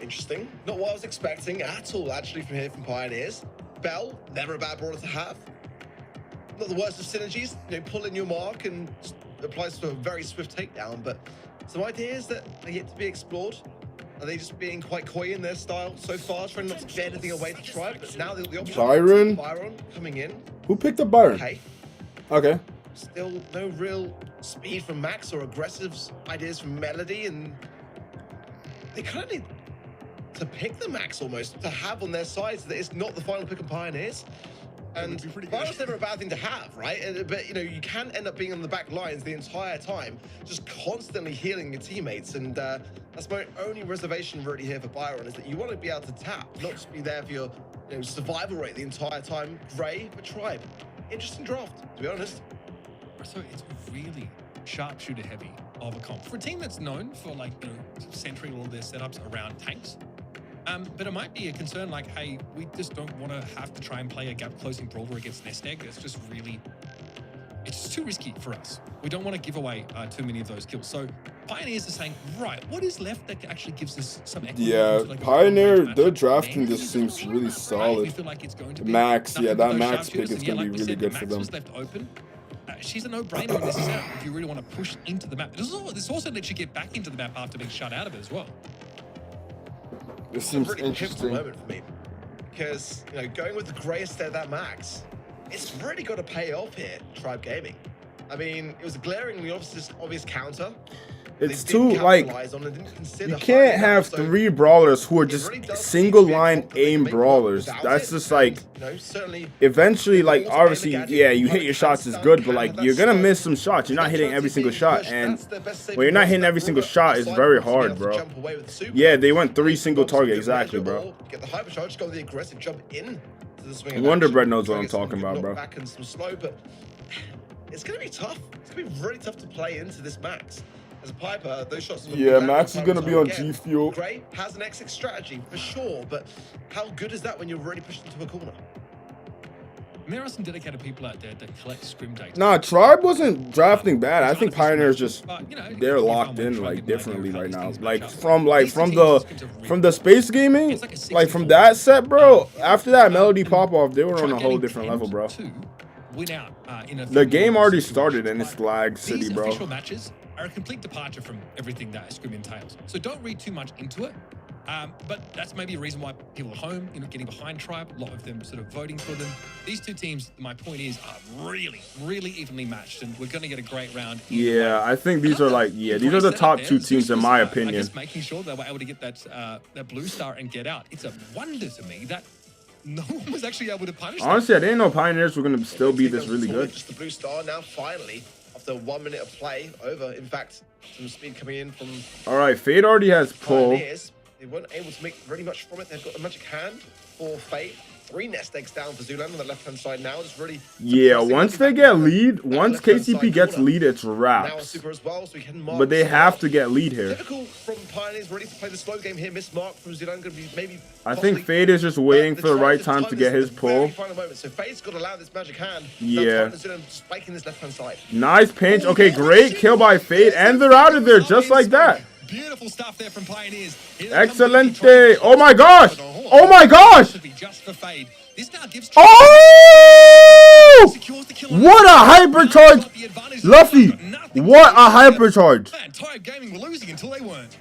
Interesting. Not what I was expecting at all, actually, from here from Pioneers. Bell, never a bad brawler to have. Not the worst of synergies, you know, pull in your mark and applies to a very swift takedown, but some ideas that are yet to be explored. Are they just being quite coy in their style so far, trying not to get anything away to try? But now the option. Byron coming in. Who picked up Byron? Okay. Still no real speed from Max or aggressive ideas from Melody, and they kind of need to pick the Max almost to have on their side so that it's not the final pick of Pioneers. And Byron's never a bad thing to have, right? But you know, you can end up being on the back lines the entire time, just constantly healing your teammates. And that's my only reservation really here for Byron, is that you want to be able to tap, not just be there for your survival rate the entire time. Gray for Tribe. Interesting draft, to be honest. So it's really sharpshooter heavy of a comp for a team that's known for, like, you know, centering all of their setups around tanks. But it might be a concern like, hey, we just don't want to have to try and play a gap closing brawler against nest egg. It's just really, it's too risky for us. We don't want to give away too many of those kills. So Pioneers are saying, right, what is left that actually gives us some equity? Yeah, like Pioneer, their drafting just seems really solid. Like it's going to Max, yeah, that Max pick is going to be really good for them. Left open. She's a no-brainer in this setup if you really want to push into the map. This also lets you get back into the map after being shut out of it as well. This seems really interesting. Moment for me, because going with the grey instead of that Max, it's really got to pay off here. Tribe Gaming. I mean, it was a glaringly obvious counter. It's too, like, you can't have three brawlers who are just single line aim brawlers. That's just like, eventually, like, obviously, yeah, you hit your shots is good, but like, you're gonna miss some shots. You're not hitting every single shot, and when you're not hitting every single shot, it's very hard, bro. Yeah, they went 3 single target, exactly, bro. Get the hypercharge, go the aggressive jump in to the swing. Wonderbread knows what I'm talking about, bro. Back and some slow, but it's gonna be tough. It's gonna be really tough to play into this Max. As a Piper, those shots. Yeah, Max is gonna be on G Fuel. Gray has an exit strategy for sure, but how good is that when you're already pushed into a corner? And there are some dedicated people out there that collect scrim data. Nah, Tribe wasn't drafting bad. I think Pioneers just they're locked in like differently right now. Like from the space gaming, like from that set, bro. After that Melody pop off, they were on a whole different level, bro. The game already started and it's lag city, bro. Official matches are a complete departure from everything that scrim entails. So don't read too much into it. But that's maybe a reason why people at home, getting behind Tribe, a lot of them sort of voting for them. These two teams, my point is, are really, really evenly matched, and we're going to get a great round. Yeah, I think these are like, these are the top 2 teams in my opinion. Just making sure that we're able to get that blue star and get out. It's a wonder to me that no one was actually able to punish them. Honestly, I didn't know Pioneers were going to still be this really good. Just the blue star now, finally, after 1 minute of play over. In fact, some speed coming in from. All right, Fade already has pull. Pioneers. They weren't able to make really much from it. They've got a magic hand for Fate. 3 nest eggs down for Zulan on the left-hand side now. It's really... Yeah, once they get lead, once KCP gets lead, it's Now a wraps. super as well, so we can mark But they some have off. to get lead here. Typical from Pioneers, ready to play the slow game here. Miss mark from Zulan going to be maybe... I think Fade is just waiting for the right time to get his pull. So Fade's got to allow this magic hand. Yeah. Spiking this left-hand side. Nice pinch. Okay, great kill by Fade, and they're out of there just like that. Beautiful stuff there from Pioneers. Excelente. Oh my gosh. Oh my gosh. Oh! What a hypercharge. Luffy, what a hypercharge. Tribe Gaming were losing until they weren't.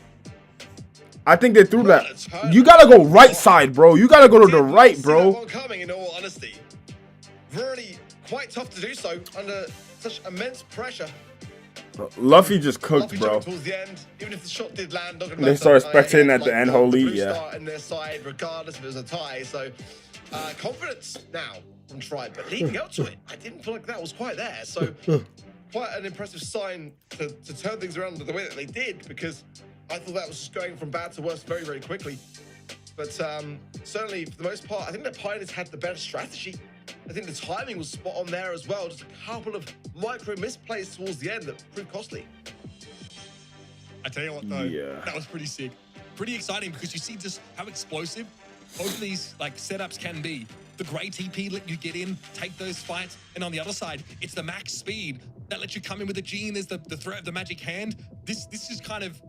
I think they threw that. You gotta go right side, bro. You gotta go to the right, bro. Coming, in all honesty. Really quite tough to do so under such immense pressure. Luffy just cooked, bro. Towards the end, even if the shot did land, not gonna They started spectating at the end, holy, yeah. In their side, regardless if it was a tie. So confidence now from Tribe, but leading up to it, I didn't feel like that was quite there. So quite an impressive sign to turn things around the way that they did, because I thought that was just going from bad to worse very, very quickly. But certainly, for the most part, I think the Pioneers had the better strategy. I think the timing was spot on there as well. Just a couple of micro misplays towards the end that proved costly. I tell you what, though, that was pretty sick. Pretty exciting, because you see just how explosive both of these setups can be. The gray TP let you get in, take those fights, and on the other side, it's the max speed that lets you come in with a G, and there's the threat of the magic hand. This is kind of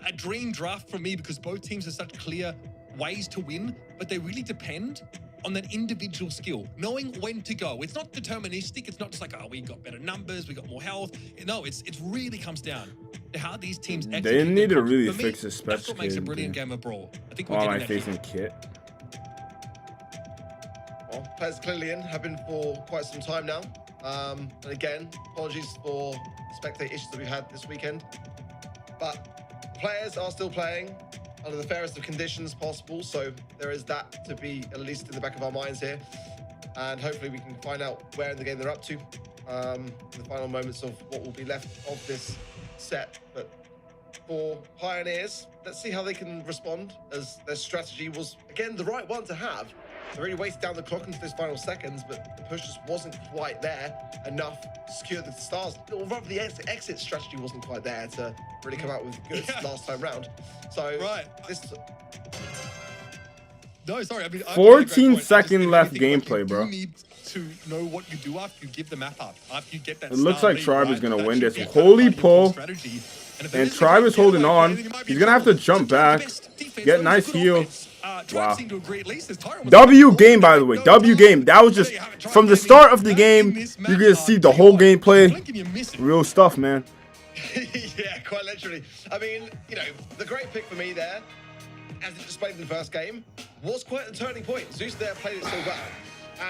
a dream draft for me, because both teams have such clear ways to win, but they really depend on that individual skill, knowing when to go. It's not deterministic. It's not just like, oh, we got better numbers, we got more health. No, it really comes down to how these teams execute. They need to really For me, fix this special. that's what makes a brilliant game of Brawl. I think we're Why am getting I that facing Kit? Well, players clearly in, have been for quite some time now. And again, apologies for spectate issues that we've had this weekend. But players are still playing under the fairest of conditions possible, so there is that to be at least in the back of our minds here, and hopefully we can find out where in the game they're up to, the final moments of what will be left of this set. But for Pioneers, let's see how they can respond, as their strategy was again the right one to have. They really wasted down the clock into those final seconds, but the push just wasn't quite there enough to secure the stars. Or rather, the exit strategy wasn't quite there to really come out with goods last time round. So, this... No, sorry. I mean, 14-second left gameplay, bro. You need to know what you do after you give the map up. After you get that. It looks like Tribe is gonna win this. Holy pull. And Tribe is holding on. He's gonna have to jump back. Get nice heal. Wow. W game, by the way. W game. That was just from the start of the game. You're gonna see the whole gameplay. Real stuff, man. Yeah, quite literally. I mean, you know, the great pick for me there, as it displayed in the first game, was quite a turning point. Zeus there played it so well.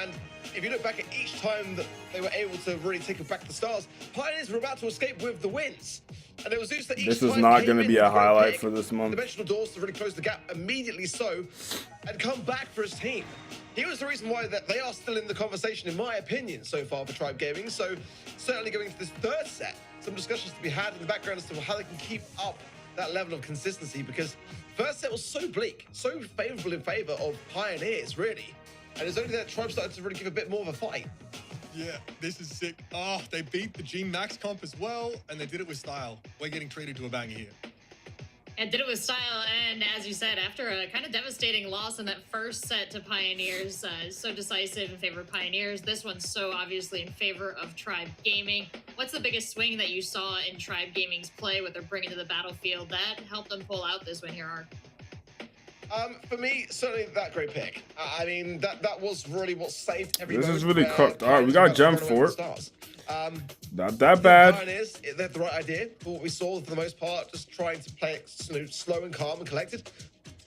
And if you look back at each time that they were able to really take back the stars, Pioneers were about to escape with the wins. And it was Zeus that each This is time not came going to in be with a a great highlight pick, for this month. dimensional doors to really close the gap immediately so, and come back for his team. He was the reason why that they are still in the conversation, in my opinion, so far for Tribe Gaming. So certainly going into this third set, some discussions to be had in the background as to how they can keep up that level of consistency, because first set was so bleak, so favorable in favor of Pioneers, really. And it's only that Tribe started to really give a bit more of a fight. Yeah, this is sick. Oh, they beat the G Max comp as well, and they did it with style. We're getting treated to a banger here. And did it with style, and as you said, after a kind of devastating loss in that first set to Pioneers, so decisive in favor of Pioneers, this one's so obviously in favor of Tribe Gaming. What's the biggest swing that you saw in Tribe Gaming's play, what they're bringing to the battlefield, that helped them pull out this win here, Ark? For me, certainly that great pick. I mean, that was really what saved every This is moment really where cooked. All right, we got Gem Fort. Not that bad. Pioneers, they had the right idea for what we saw for the most part, just trying to play it slow and calm and collected.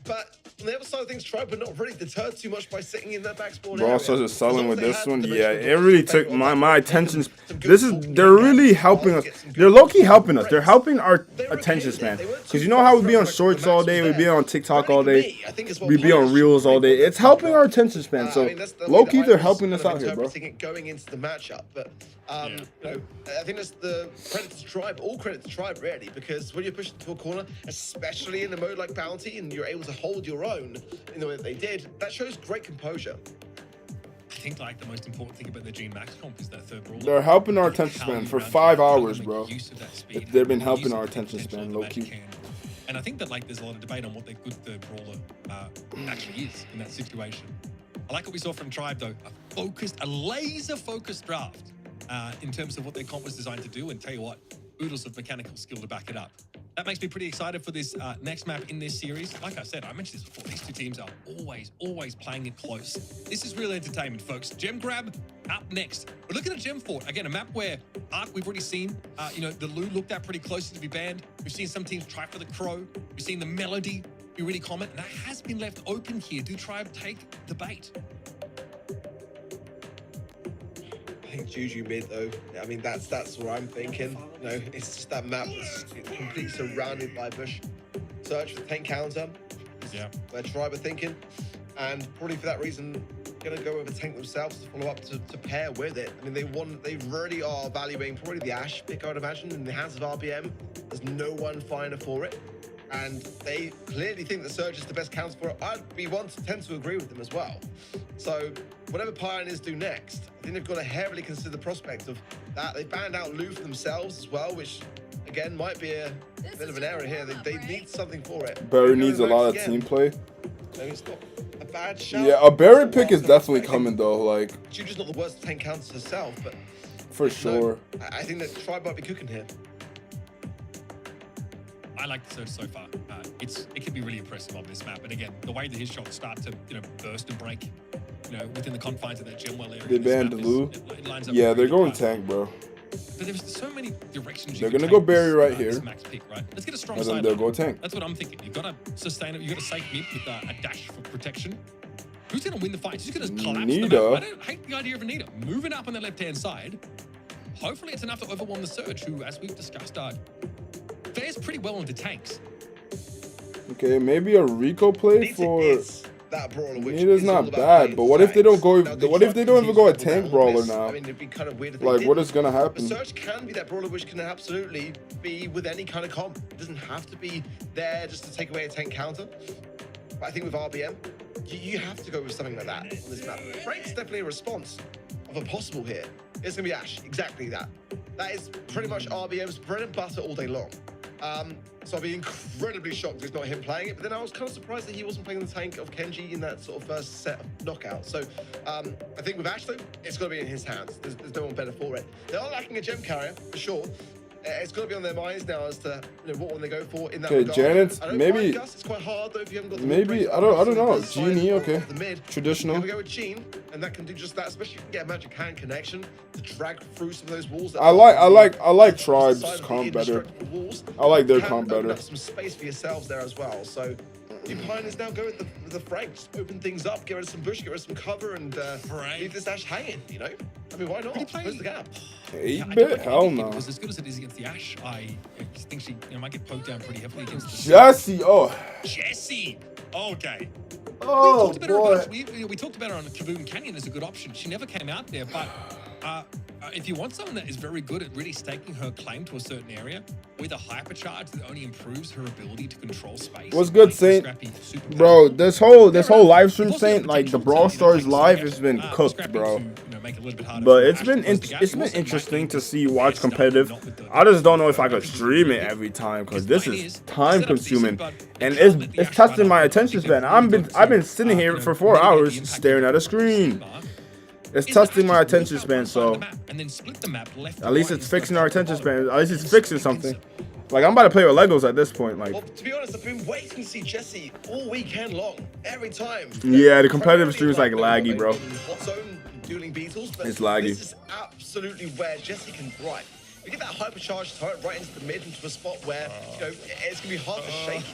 But on the other side of things, Tribe were not really deterred too much by sitting in that back spawn area. We're also just selling with this one. Yeah, it really took my attention. They're really helping us. They're low-key helping us. They're helping our attention span. Because you know how we be on shorts all day, we be on TikTok all day, we be on reels all day. It's helping our attention span. So low-key, they're helping us out here, bro. Going into the matchup, but you know, I think that's the credit to Tribe. All credit to Tribe, really, because when you're pushed into a corner, especially in a mode like Bounty, and you're able to hold your own in the way that they did, that shows great composure. think like the most important thing about the Gene Max comp is that third brawler. They're helping our attention span for 5 hours, bro. They've been helping our attention span, low key. And I think that like there's a lot of debate on what their good third brawler actually is in that situation. I like what we saw from Tribe though, a laser-focused draft in terms of what their comp was designed to do. And tell you what, oodles of mechanical skill to back it up. That makes me pretty excited for this next map in this series. Like I said, I mentioned this before, these two teams are always playing it close. This is real entertainment, folks. Gem Grab up next. We're looking at Gem Fort. Again, a map where Arc, we've already seen, the Lou looked at pretty closely to be banned. We've seen some teams try for the Crow. We've seen the Melody be really common. And that has been left open here. Do Tribe take the bait? I think Juju mid though. I mean, that's what I'm thinking. You know, it's just that map that's completely surrounded by bush. Search for 10 counter. Yeah. Where Tribe are thinking, and probably for that reason, gonna go with a tank themselves to follow up to pair with it. I mean, they really are valuing probably the Ashe pick, I would imagine, in the hands of RBM. There's no one finer for it. And they clearly think the Surge is the best counter for it. I'd be one to tend to agree with them as well. So whatever Pioneers do next, I think they've got to heavily consider the prospect of that. They banned out Lou for themselves as well, which again might be a bit of an error here. They need something for it. Barry needs a lot of team play. I mean, it's not a bad shout. Yeah, a Barry pick is definitely coming though. Like, Juju's not the worst 10 counters herself, but for sure. I think that Tribe might be cooking here. I like the Surge so far. It can be really impressive on this map. And again, the way that his shots start to burst and break, within the confines of that gem well area. They banned Lou. Yeah, they're going tank, bro. But there's so many directions. They're gonna go Barry right here. Max pick, right? Let's get a strong and side. then they'll go tank. That's what I'm thinking. You've got to sustain it. You've got to safe mid with a dash for protection. Who's gonna win the fight? Who's gonna collapse the map? I don't hate the idea of Anita moving up on the left-hand side. Hopefully, it's enough to overwhelm the Surge, who, as we've discussed, fares pretty well into tanks. Okay, maybe a Rico play for that brawler, which Nita's not bad, but what if they don't go? What if they don't even go a tank brawler now? I mean, it'd be kind of weird if like, what is gonna happen? The Surge can be that brawler which can absolutely be with any kind of comp. It doesn't have to be there just to take away a tank counter. But I think with RBM, you have to go with something like that on this map. Frank's definitely a response of a possible here. It's gonna be Ashe, exactly that. That is pretty much RBM's bread and butter all day long. So I'd be incredibly shocked if it's not him playing it, but then I was kind of surprised that he wasn't playing the tank of Kenji in that sort of first set of knockouts. So I think with Ashe though, it's got to be in his hands. There's no one better for it. They are lacking a gem carrier, for sure. It's got to be on their minds now as to what one they go for in that regard. Janet's maybe. Gus, it's quite hard though if you haven't got the maybe I don't know. Genie, okay. Traditional. We go with Gene, and that can do just that. Especially if you can get a magic hand connection to drag through some of those walls. I like Tribe's comp better. I like their comp better. Some space for yourselves there as well. So you Pioneers now go with the Franks, open things up, get rid of some bush, get rid of some cover, and leave this Ashe hanging. I mean, why not? Close the gap. 8-bit? Hell no. Because as good as it is against the Ashe, I think she might get poked down pretty heavily against the Jessie. Oh. Jessie. Okay. Oh, boy. We talked about her on Kaboom Canyon as a good option. She never came out there, but if you want someone that is very good at really staking her claim to a certain area with a hypercharge that only improves her ability to control space. What's good, Saint? Bro, this whole live stream, Saint, like the Brawl Stars live has been cooked, bro. But it's been interesting to watch competitive. I just don't know if I could stream it every time because this is time consuming and it's testing my attention span. I've been sitting here for 4 hours staring at a screen. It's testing my attention span, so at least it's fixing our attention span. At least it's fixing something. Like, I'm about to play with Legos at this point. Like, well, to be honest, I've been waiting to see Jessie all weekend long, every time. Yeah, the competitive stream is like laggy, bro. Hot zone, dueling beetles, but it's laggy. This is absolutely where Jessie can thrive. You get that hypercharged turret right into the mid, into a spot where it's gonna be hard to shake.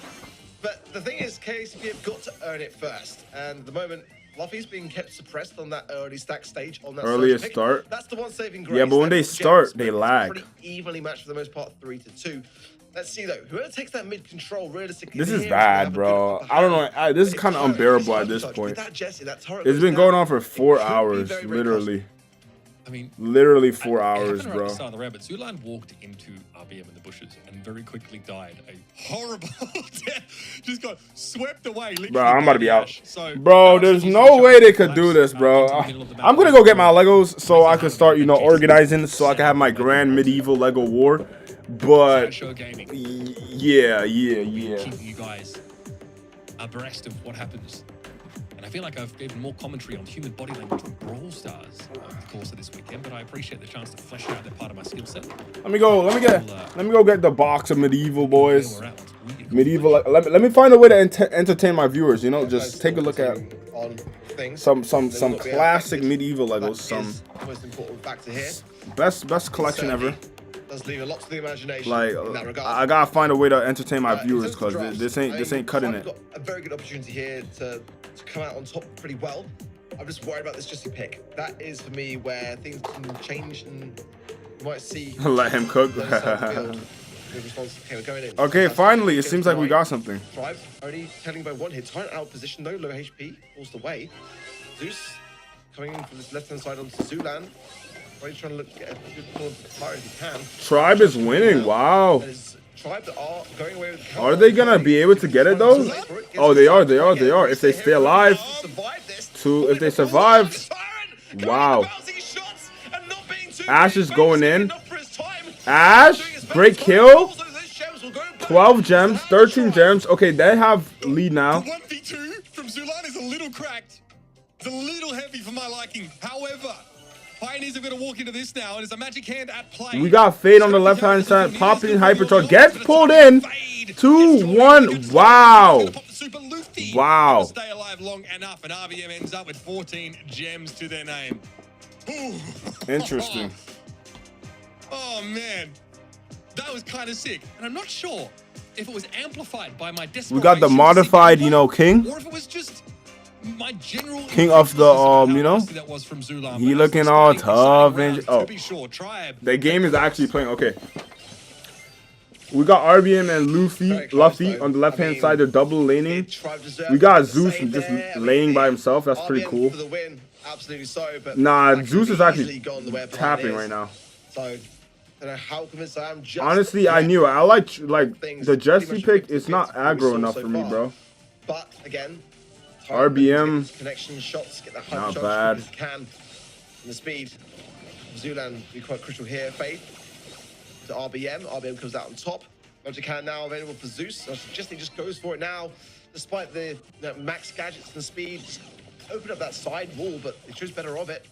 But the thing is, KCP have got to earn it first, and at the moment, Luffy's being kept suppressed on that early stack stage on that earliest start. That's the one saving grace. Yeah, but when they start, they lag. Pretty evenly matched for the most part, 3-2. Let's see though. Whoever takes that mid control realistically. This is bad, bro. I don't know. This is kind of unbearable at this point. It's been going on for 4 hours, literally. I mean, literally 4 it hours, happened right at bro. the start of the round, but Zulan walked into RBM in the bushes and very quickly died a horrible death. Just got swept away. Bro, I'm about to be out. So, bro, there's no way they could do this, bro. I'm gonna go get my Legos so I can start, you know, organizing so I can have my grand medieval Lego war. But yeah. Keep you guys abreast of what happens. And I feel like I've given more commentary on human body language than Brawl Stars over the course of this weekend, but I appreciate the chance to flesh out that part of my skill set. Let me go get the box of medieval, boys. Medieval. Let me find a way to entertain my viewers. You know, just take a look at some classic medieval Legos. Some best collection ever. Does leave a lot to the imagination. Like, in that regard. I gotta find a way to entertain my viewers because this ain't cutting it. Got a very good opportunity here to come out on top pretty well. I'm just worried about this Jesse pick. That is for me where things can change and you might see. Let him cook. Okay, finally, it seems like we got something. Tribe only telling by one hit. Tyrant out of position, no low HP, forced away. Zeus coming in from this left-hand side onto Zulan. Trying to look at a good more fire if he can. Tribe is winning. Wow. Tribe that are going away with are they gonna be able to get it though? Oh, they are. If they stay alive. If they survive. Wow. Ash is going in. Ash, great kill. 12 gems, 13 gems. Okay, they have lead now. The 1v2 from Zulan is a little cracked. It's a little heavy for my liking. However, Pioneers are going to walk into this now, and it's a magic hand at play. We got Fade on the left-hand side, popping Hypercharge, gets pulled in. 2-1. Wow. Wow. Stay alive long enough, and RBM ends up with 14 gems to their name. Ooh. Interesting. Oh, man. That was kind of sick. And I'm not sure if it was amplified by my desperation. We got the modified, you know, king. Or if it was just my general king of the you know, he looking all tough and the game is actually playing. Okay, we got RBM and Luffy on the left hand side. They're double laning. We got Zeus just laying by himself. That's pretty cool. Nah, Zeus is actually tapping right now. Honestly, I knew it. I like the Jesse pick. It's not aggro enough for me, bro. But again, RBM, connection shots, get that not bad. And the speed, Zulan be quite crucial here. Fade to RBM. RBM comes out on top. Magic Hand now available for Zeus. Jesse just goes for it now, despite the max gadgets and speed. Open up that side wall, but it shows better of it.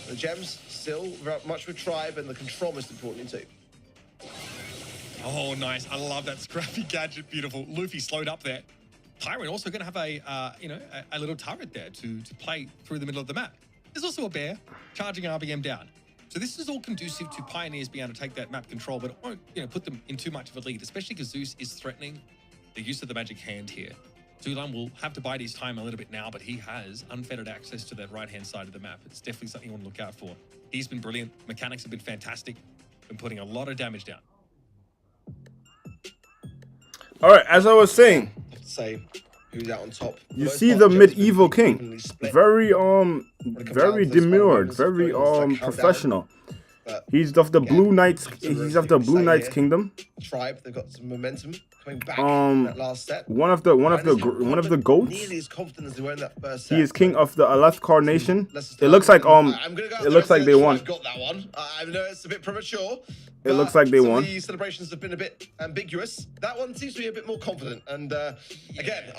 The gems still very much with Tribe, and the control most importantly too. Oh, nice! I love that scrappy gadget. Beautiful. Luffy slowed up there. Tyrant also going to have a little turret there to play through the middle of the map. There's also a bear charging RBM down. So this is all conducive to Pioneers being able to take that map control, but it won't put them in too much of a lead, especially because Zeus is threatening the use of the magic hand here. Zulan will have to bide his time a little bit now, but he has unfettered access to that right-hand side of the map. It's definitely something you want to look out for. He's been brilliant. Mechanics have been fantastic. Been putting a lot of damage down. All right, as I was saying, who's out on top. You see the medieval king, very demurred, very professional. He's of the Blue Knights. He's of the Blue Knights Kingdom. Tribe, they've got some momentum coming back in that last set. One of the goats. Nearly as confident as they were in that first set. He is king of the Alethkar nation. It looks like it looks like they won. Got that one. I know it's a bit premature. It looks like they won. The celebrations have been a bit ambiguous. That one seems to be a bit more confident. And again,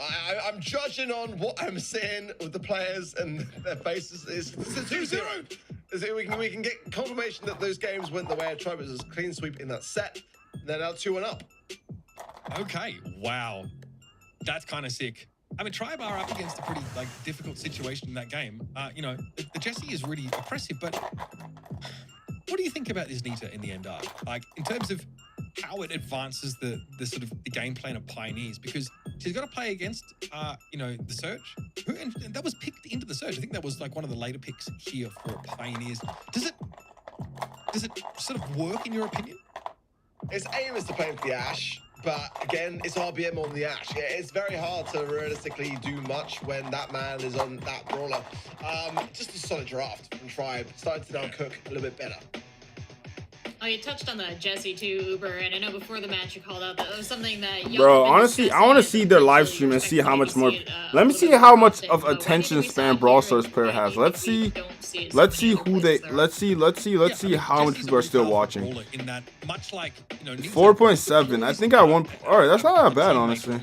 I'm judging on what I'm seeing with the players and their faces. It's 2-0. We can get confirmation that those games went the way of Tribe. It was a clean sweep in that set. They're now 2-1 up. Okay, wow. That's kind of sick. I mean, Tribe are up against a pretty difficult situation in that game. The Jesse is really oppressive, but what do you think about this Nita in the end? In terms of how it advances the sort of the game plan of Pioneers, because she's got to play against the Surge, and that was picked into the Surge. I think that was one of the later picks here for Pioneers. Does it sort of work in your opinion? Its aim is to play with the Ash. But again, it's RBM on the Ash. It's very hard to realistically do much when that man is on that brawler. Just a solid draft from Tribe. Starting to now cook a little bit better. Oh, you touched on the Jesse too, Uber, and I know before the match you called out that it was something that bro, honestly, I want to see their live stream and see how much more. Let me see how much of attention span Brawl Stars player has. Let's see who they. Let's see how much people are still watching. 4.7. I think I won. All right, that's not that bad, honestly.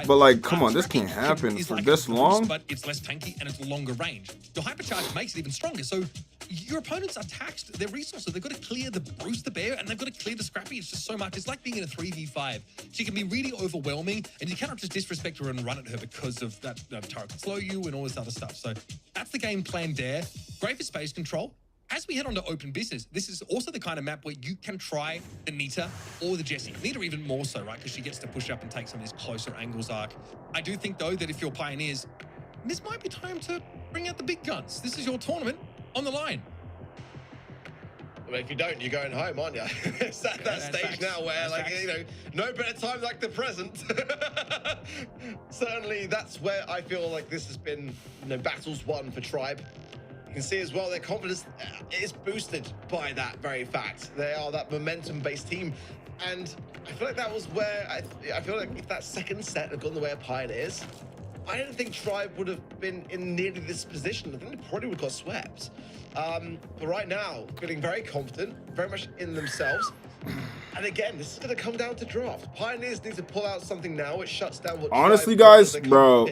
But like, come on, this can't happen for this long. But it's less tanky and it's longer range. Your hypercharge makes it even stronger. So your opponents are taxed their resources. They've got to clear the Bruce the Bear and they've got to clear the Scrappy. It's just so much. It's like being in a 3v5. She can be really overwhelming and you cannot just disrespect her and run at her because of that turret can slow you and all this other stuff. So that's the game plan there. Great for space control. As we head on to open business, this is also the kind of map where you can try the Nita or the Jessie. Nita even more so, right? Because she gets to push up and take some of these closer angles arc. I do think, though, that if you're Pioneers, this might be time to bring out the big guns. This is your tournament on the line. Well, if you don't, you're going home, aren't you? It's at that stage now where, like, you know, no better time like the present. Certainly, that's where I feel like this has been, you know, battles won for Tribe. You can see as well their confidence is boosted by that very fact. They are that momentum-based team. And I feel like that was where, I feel like if that second set had gone the way of Pioneers, I don't think Tribe would have been in nearly this position. I think they probably would have got swept. But right now, feeling very confident, very much in themselves. And again, this is going to come down to draft. Pioneers need to pull out something now. It shuts down what honestly, guys, bro.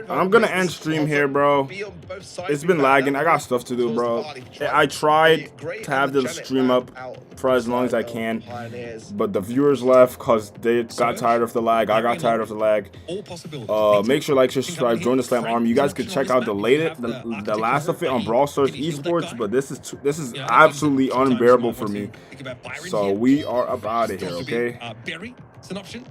I'm gonna end stream here, bro. It's been lagging. I got stuff to do, bro. I tried to have the stream up for as long as I can, but the viewers left because they got tired of the lag. I got tired of the lag. Make sure to like, share, subscribe, join the Slam Army. You guys can check out the last of it on Brawl Stars Esports, but this is absolutely unbearable for me. So we are up out of here, okay? Berry, it's an option.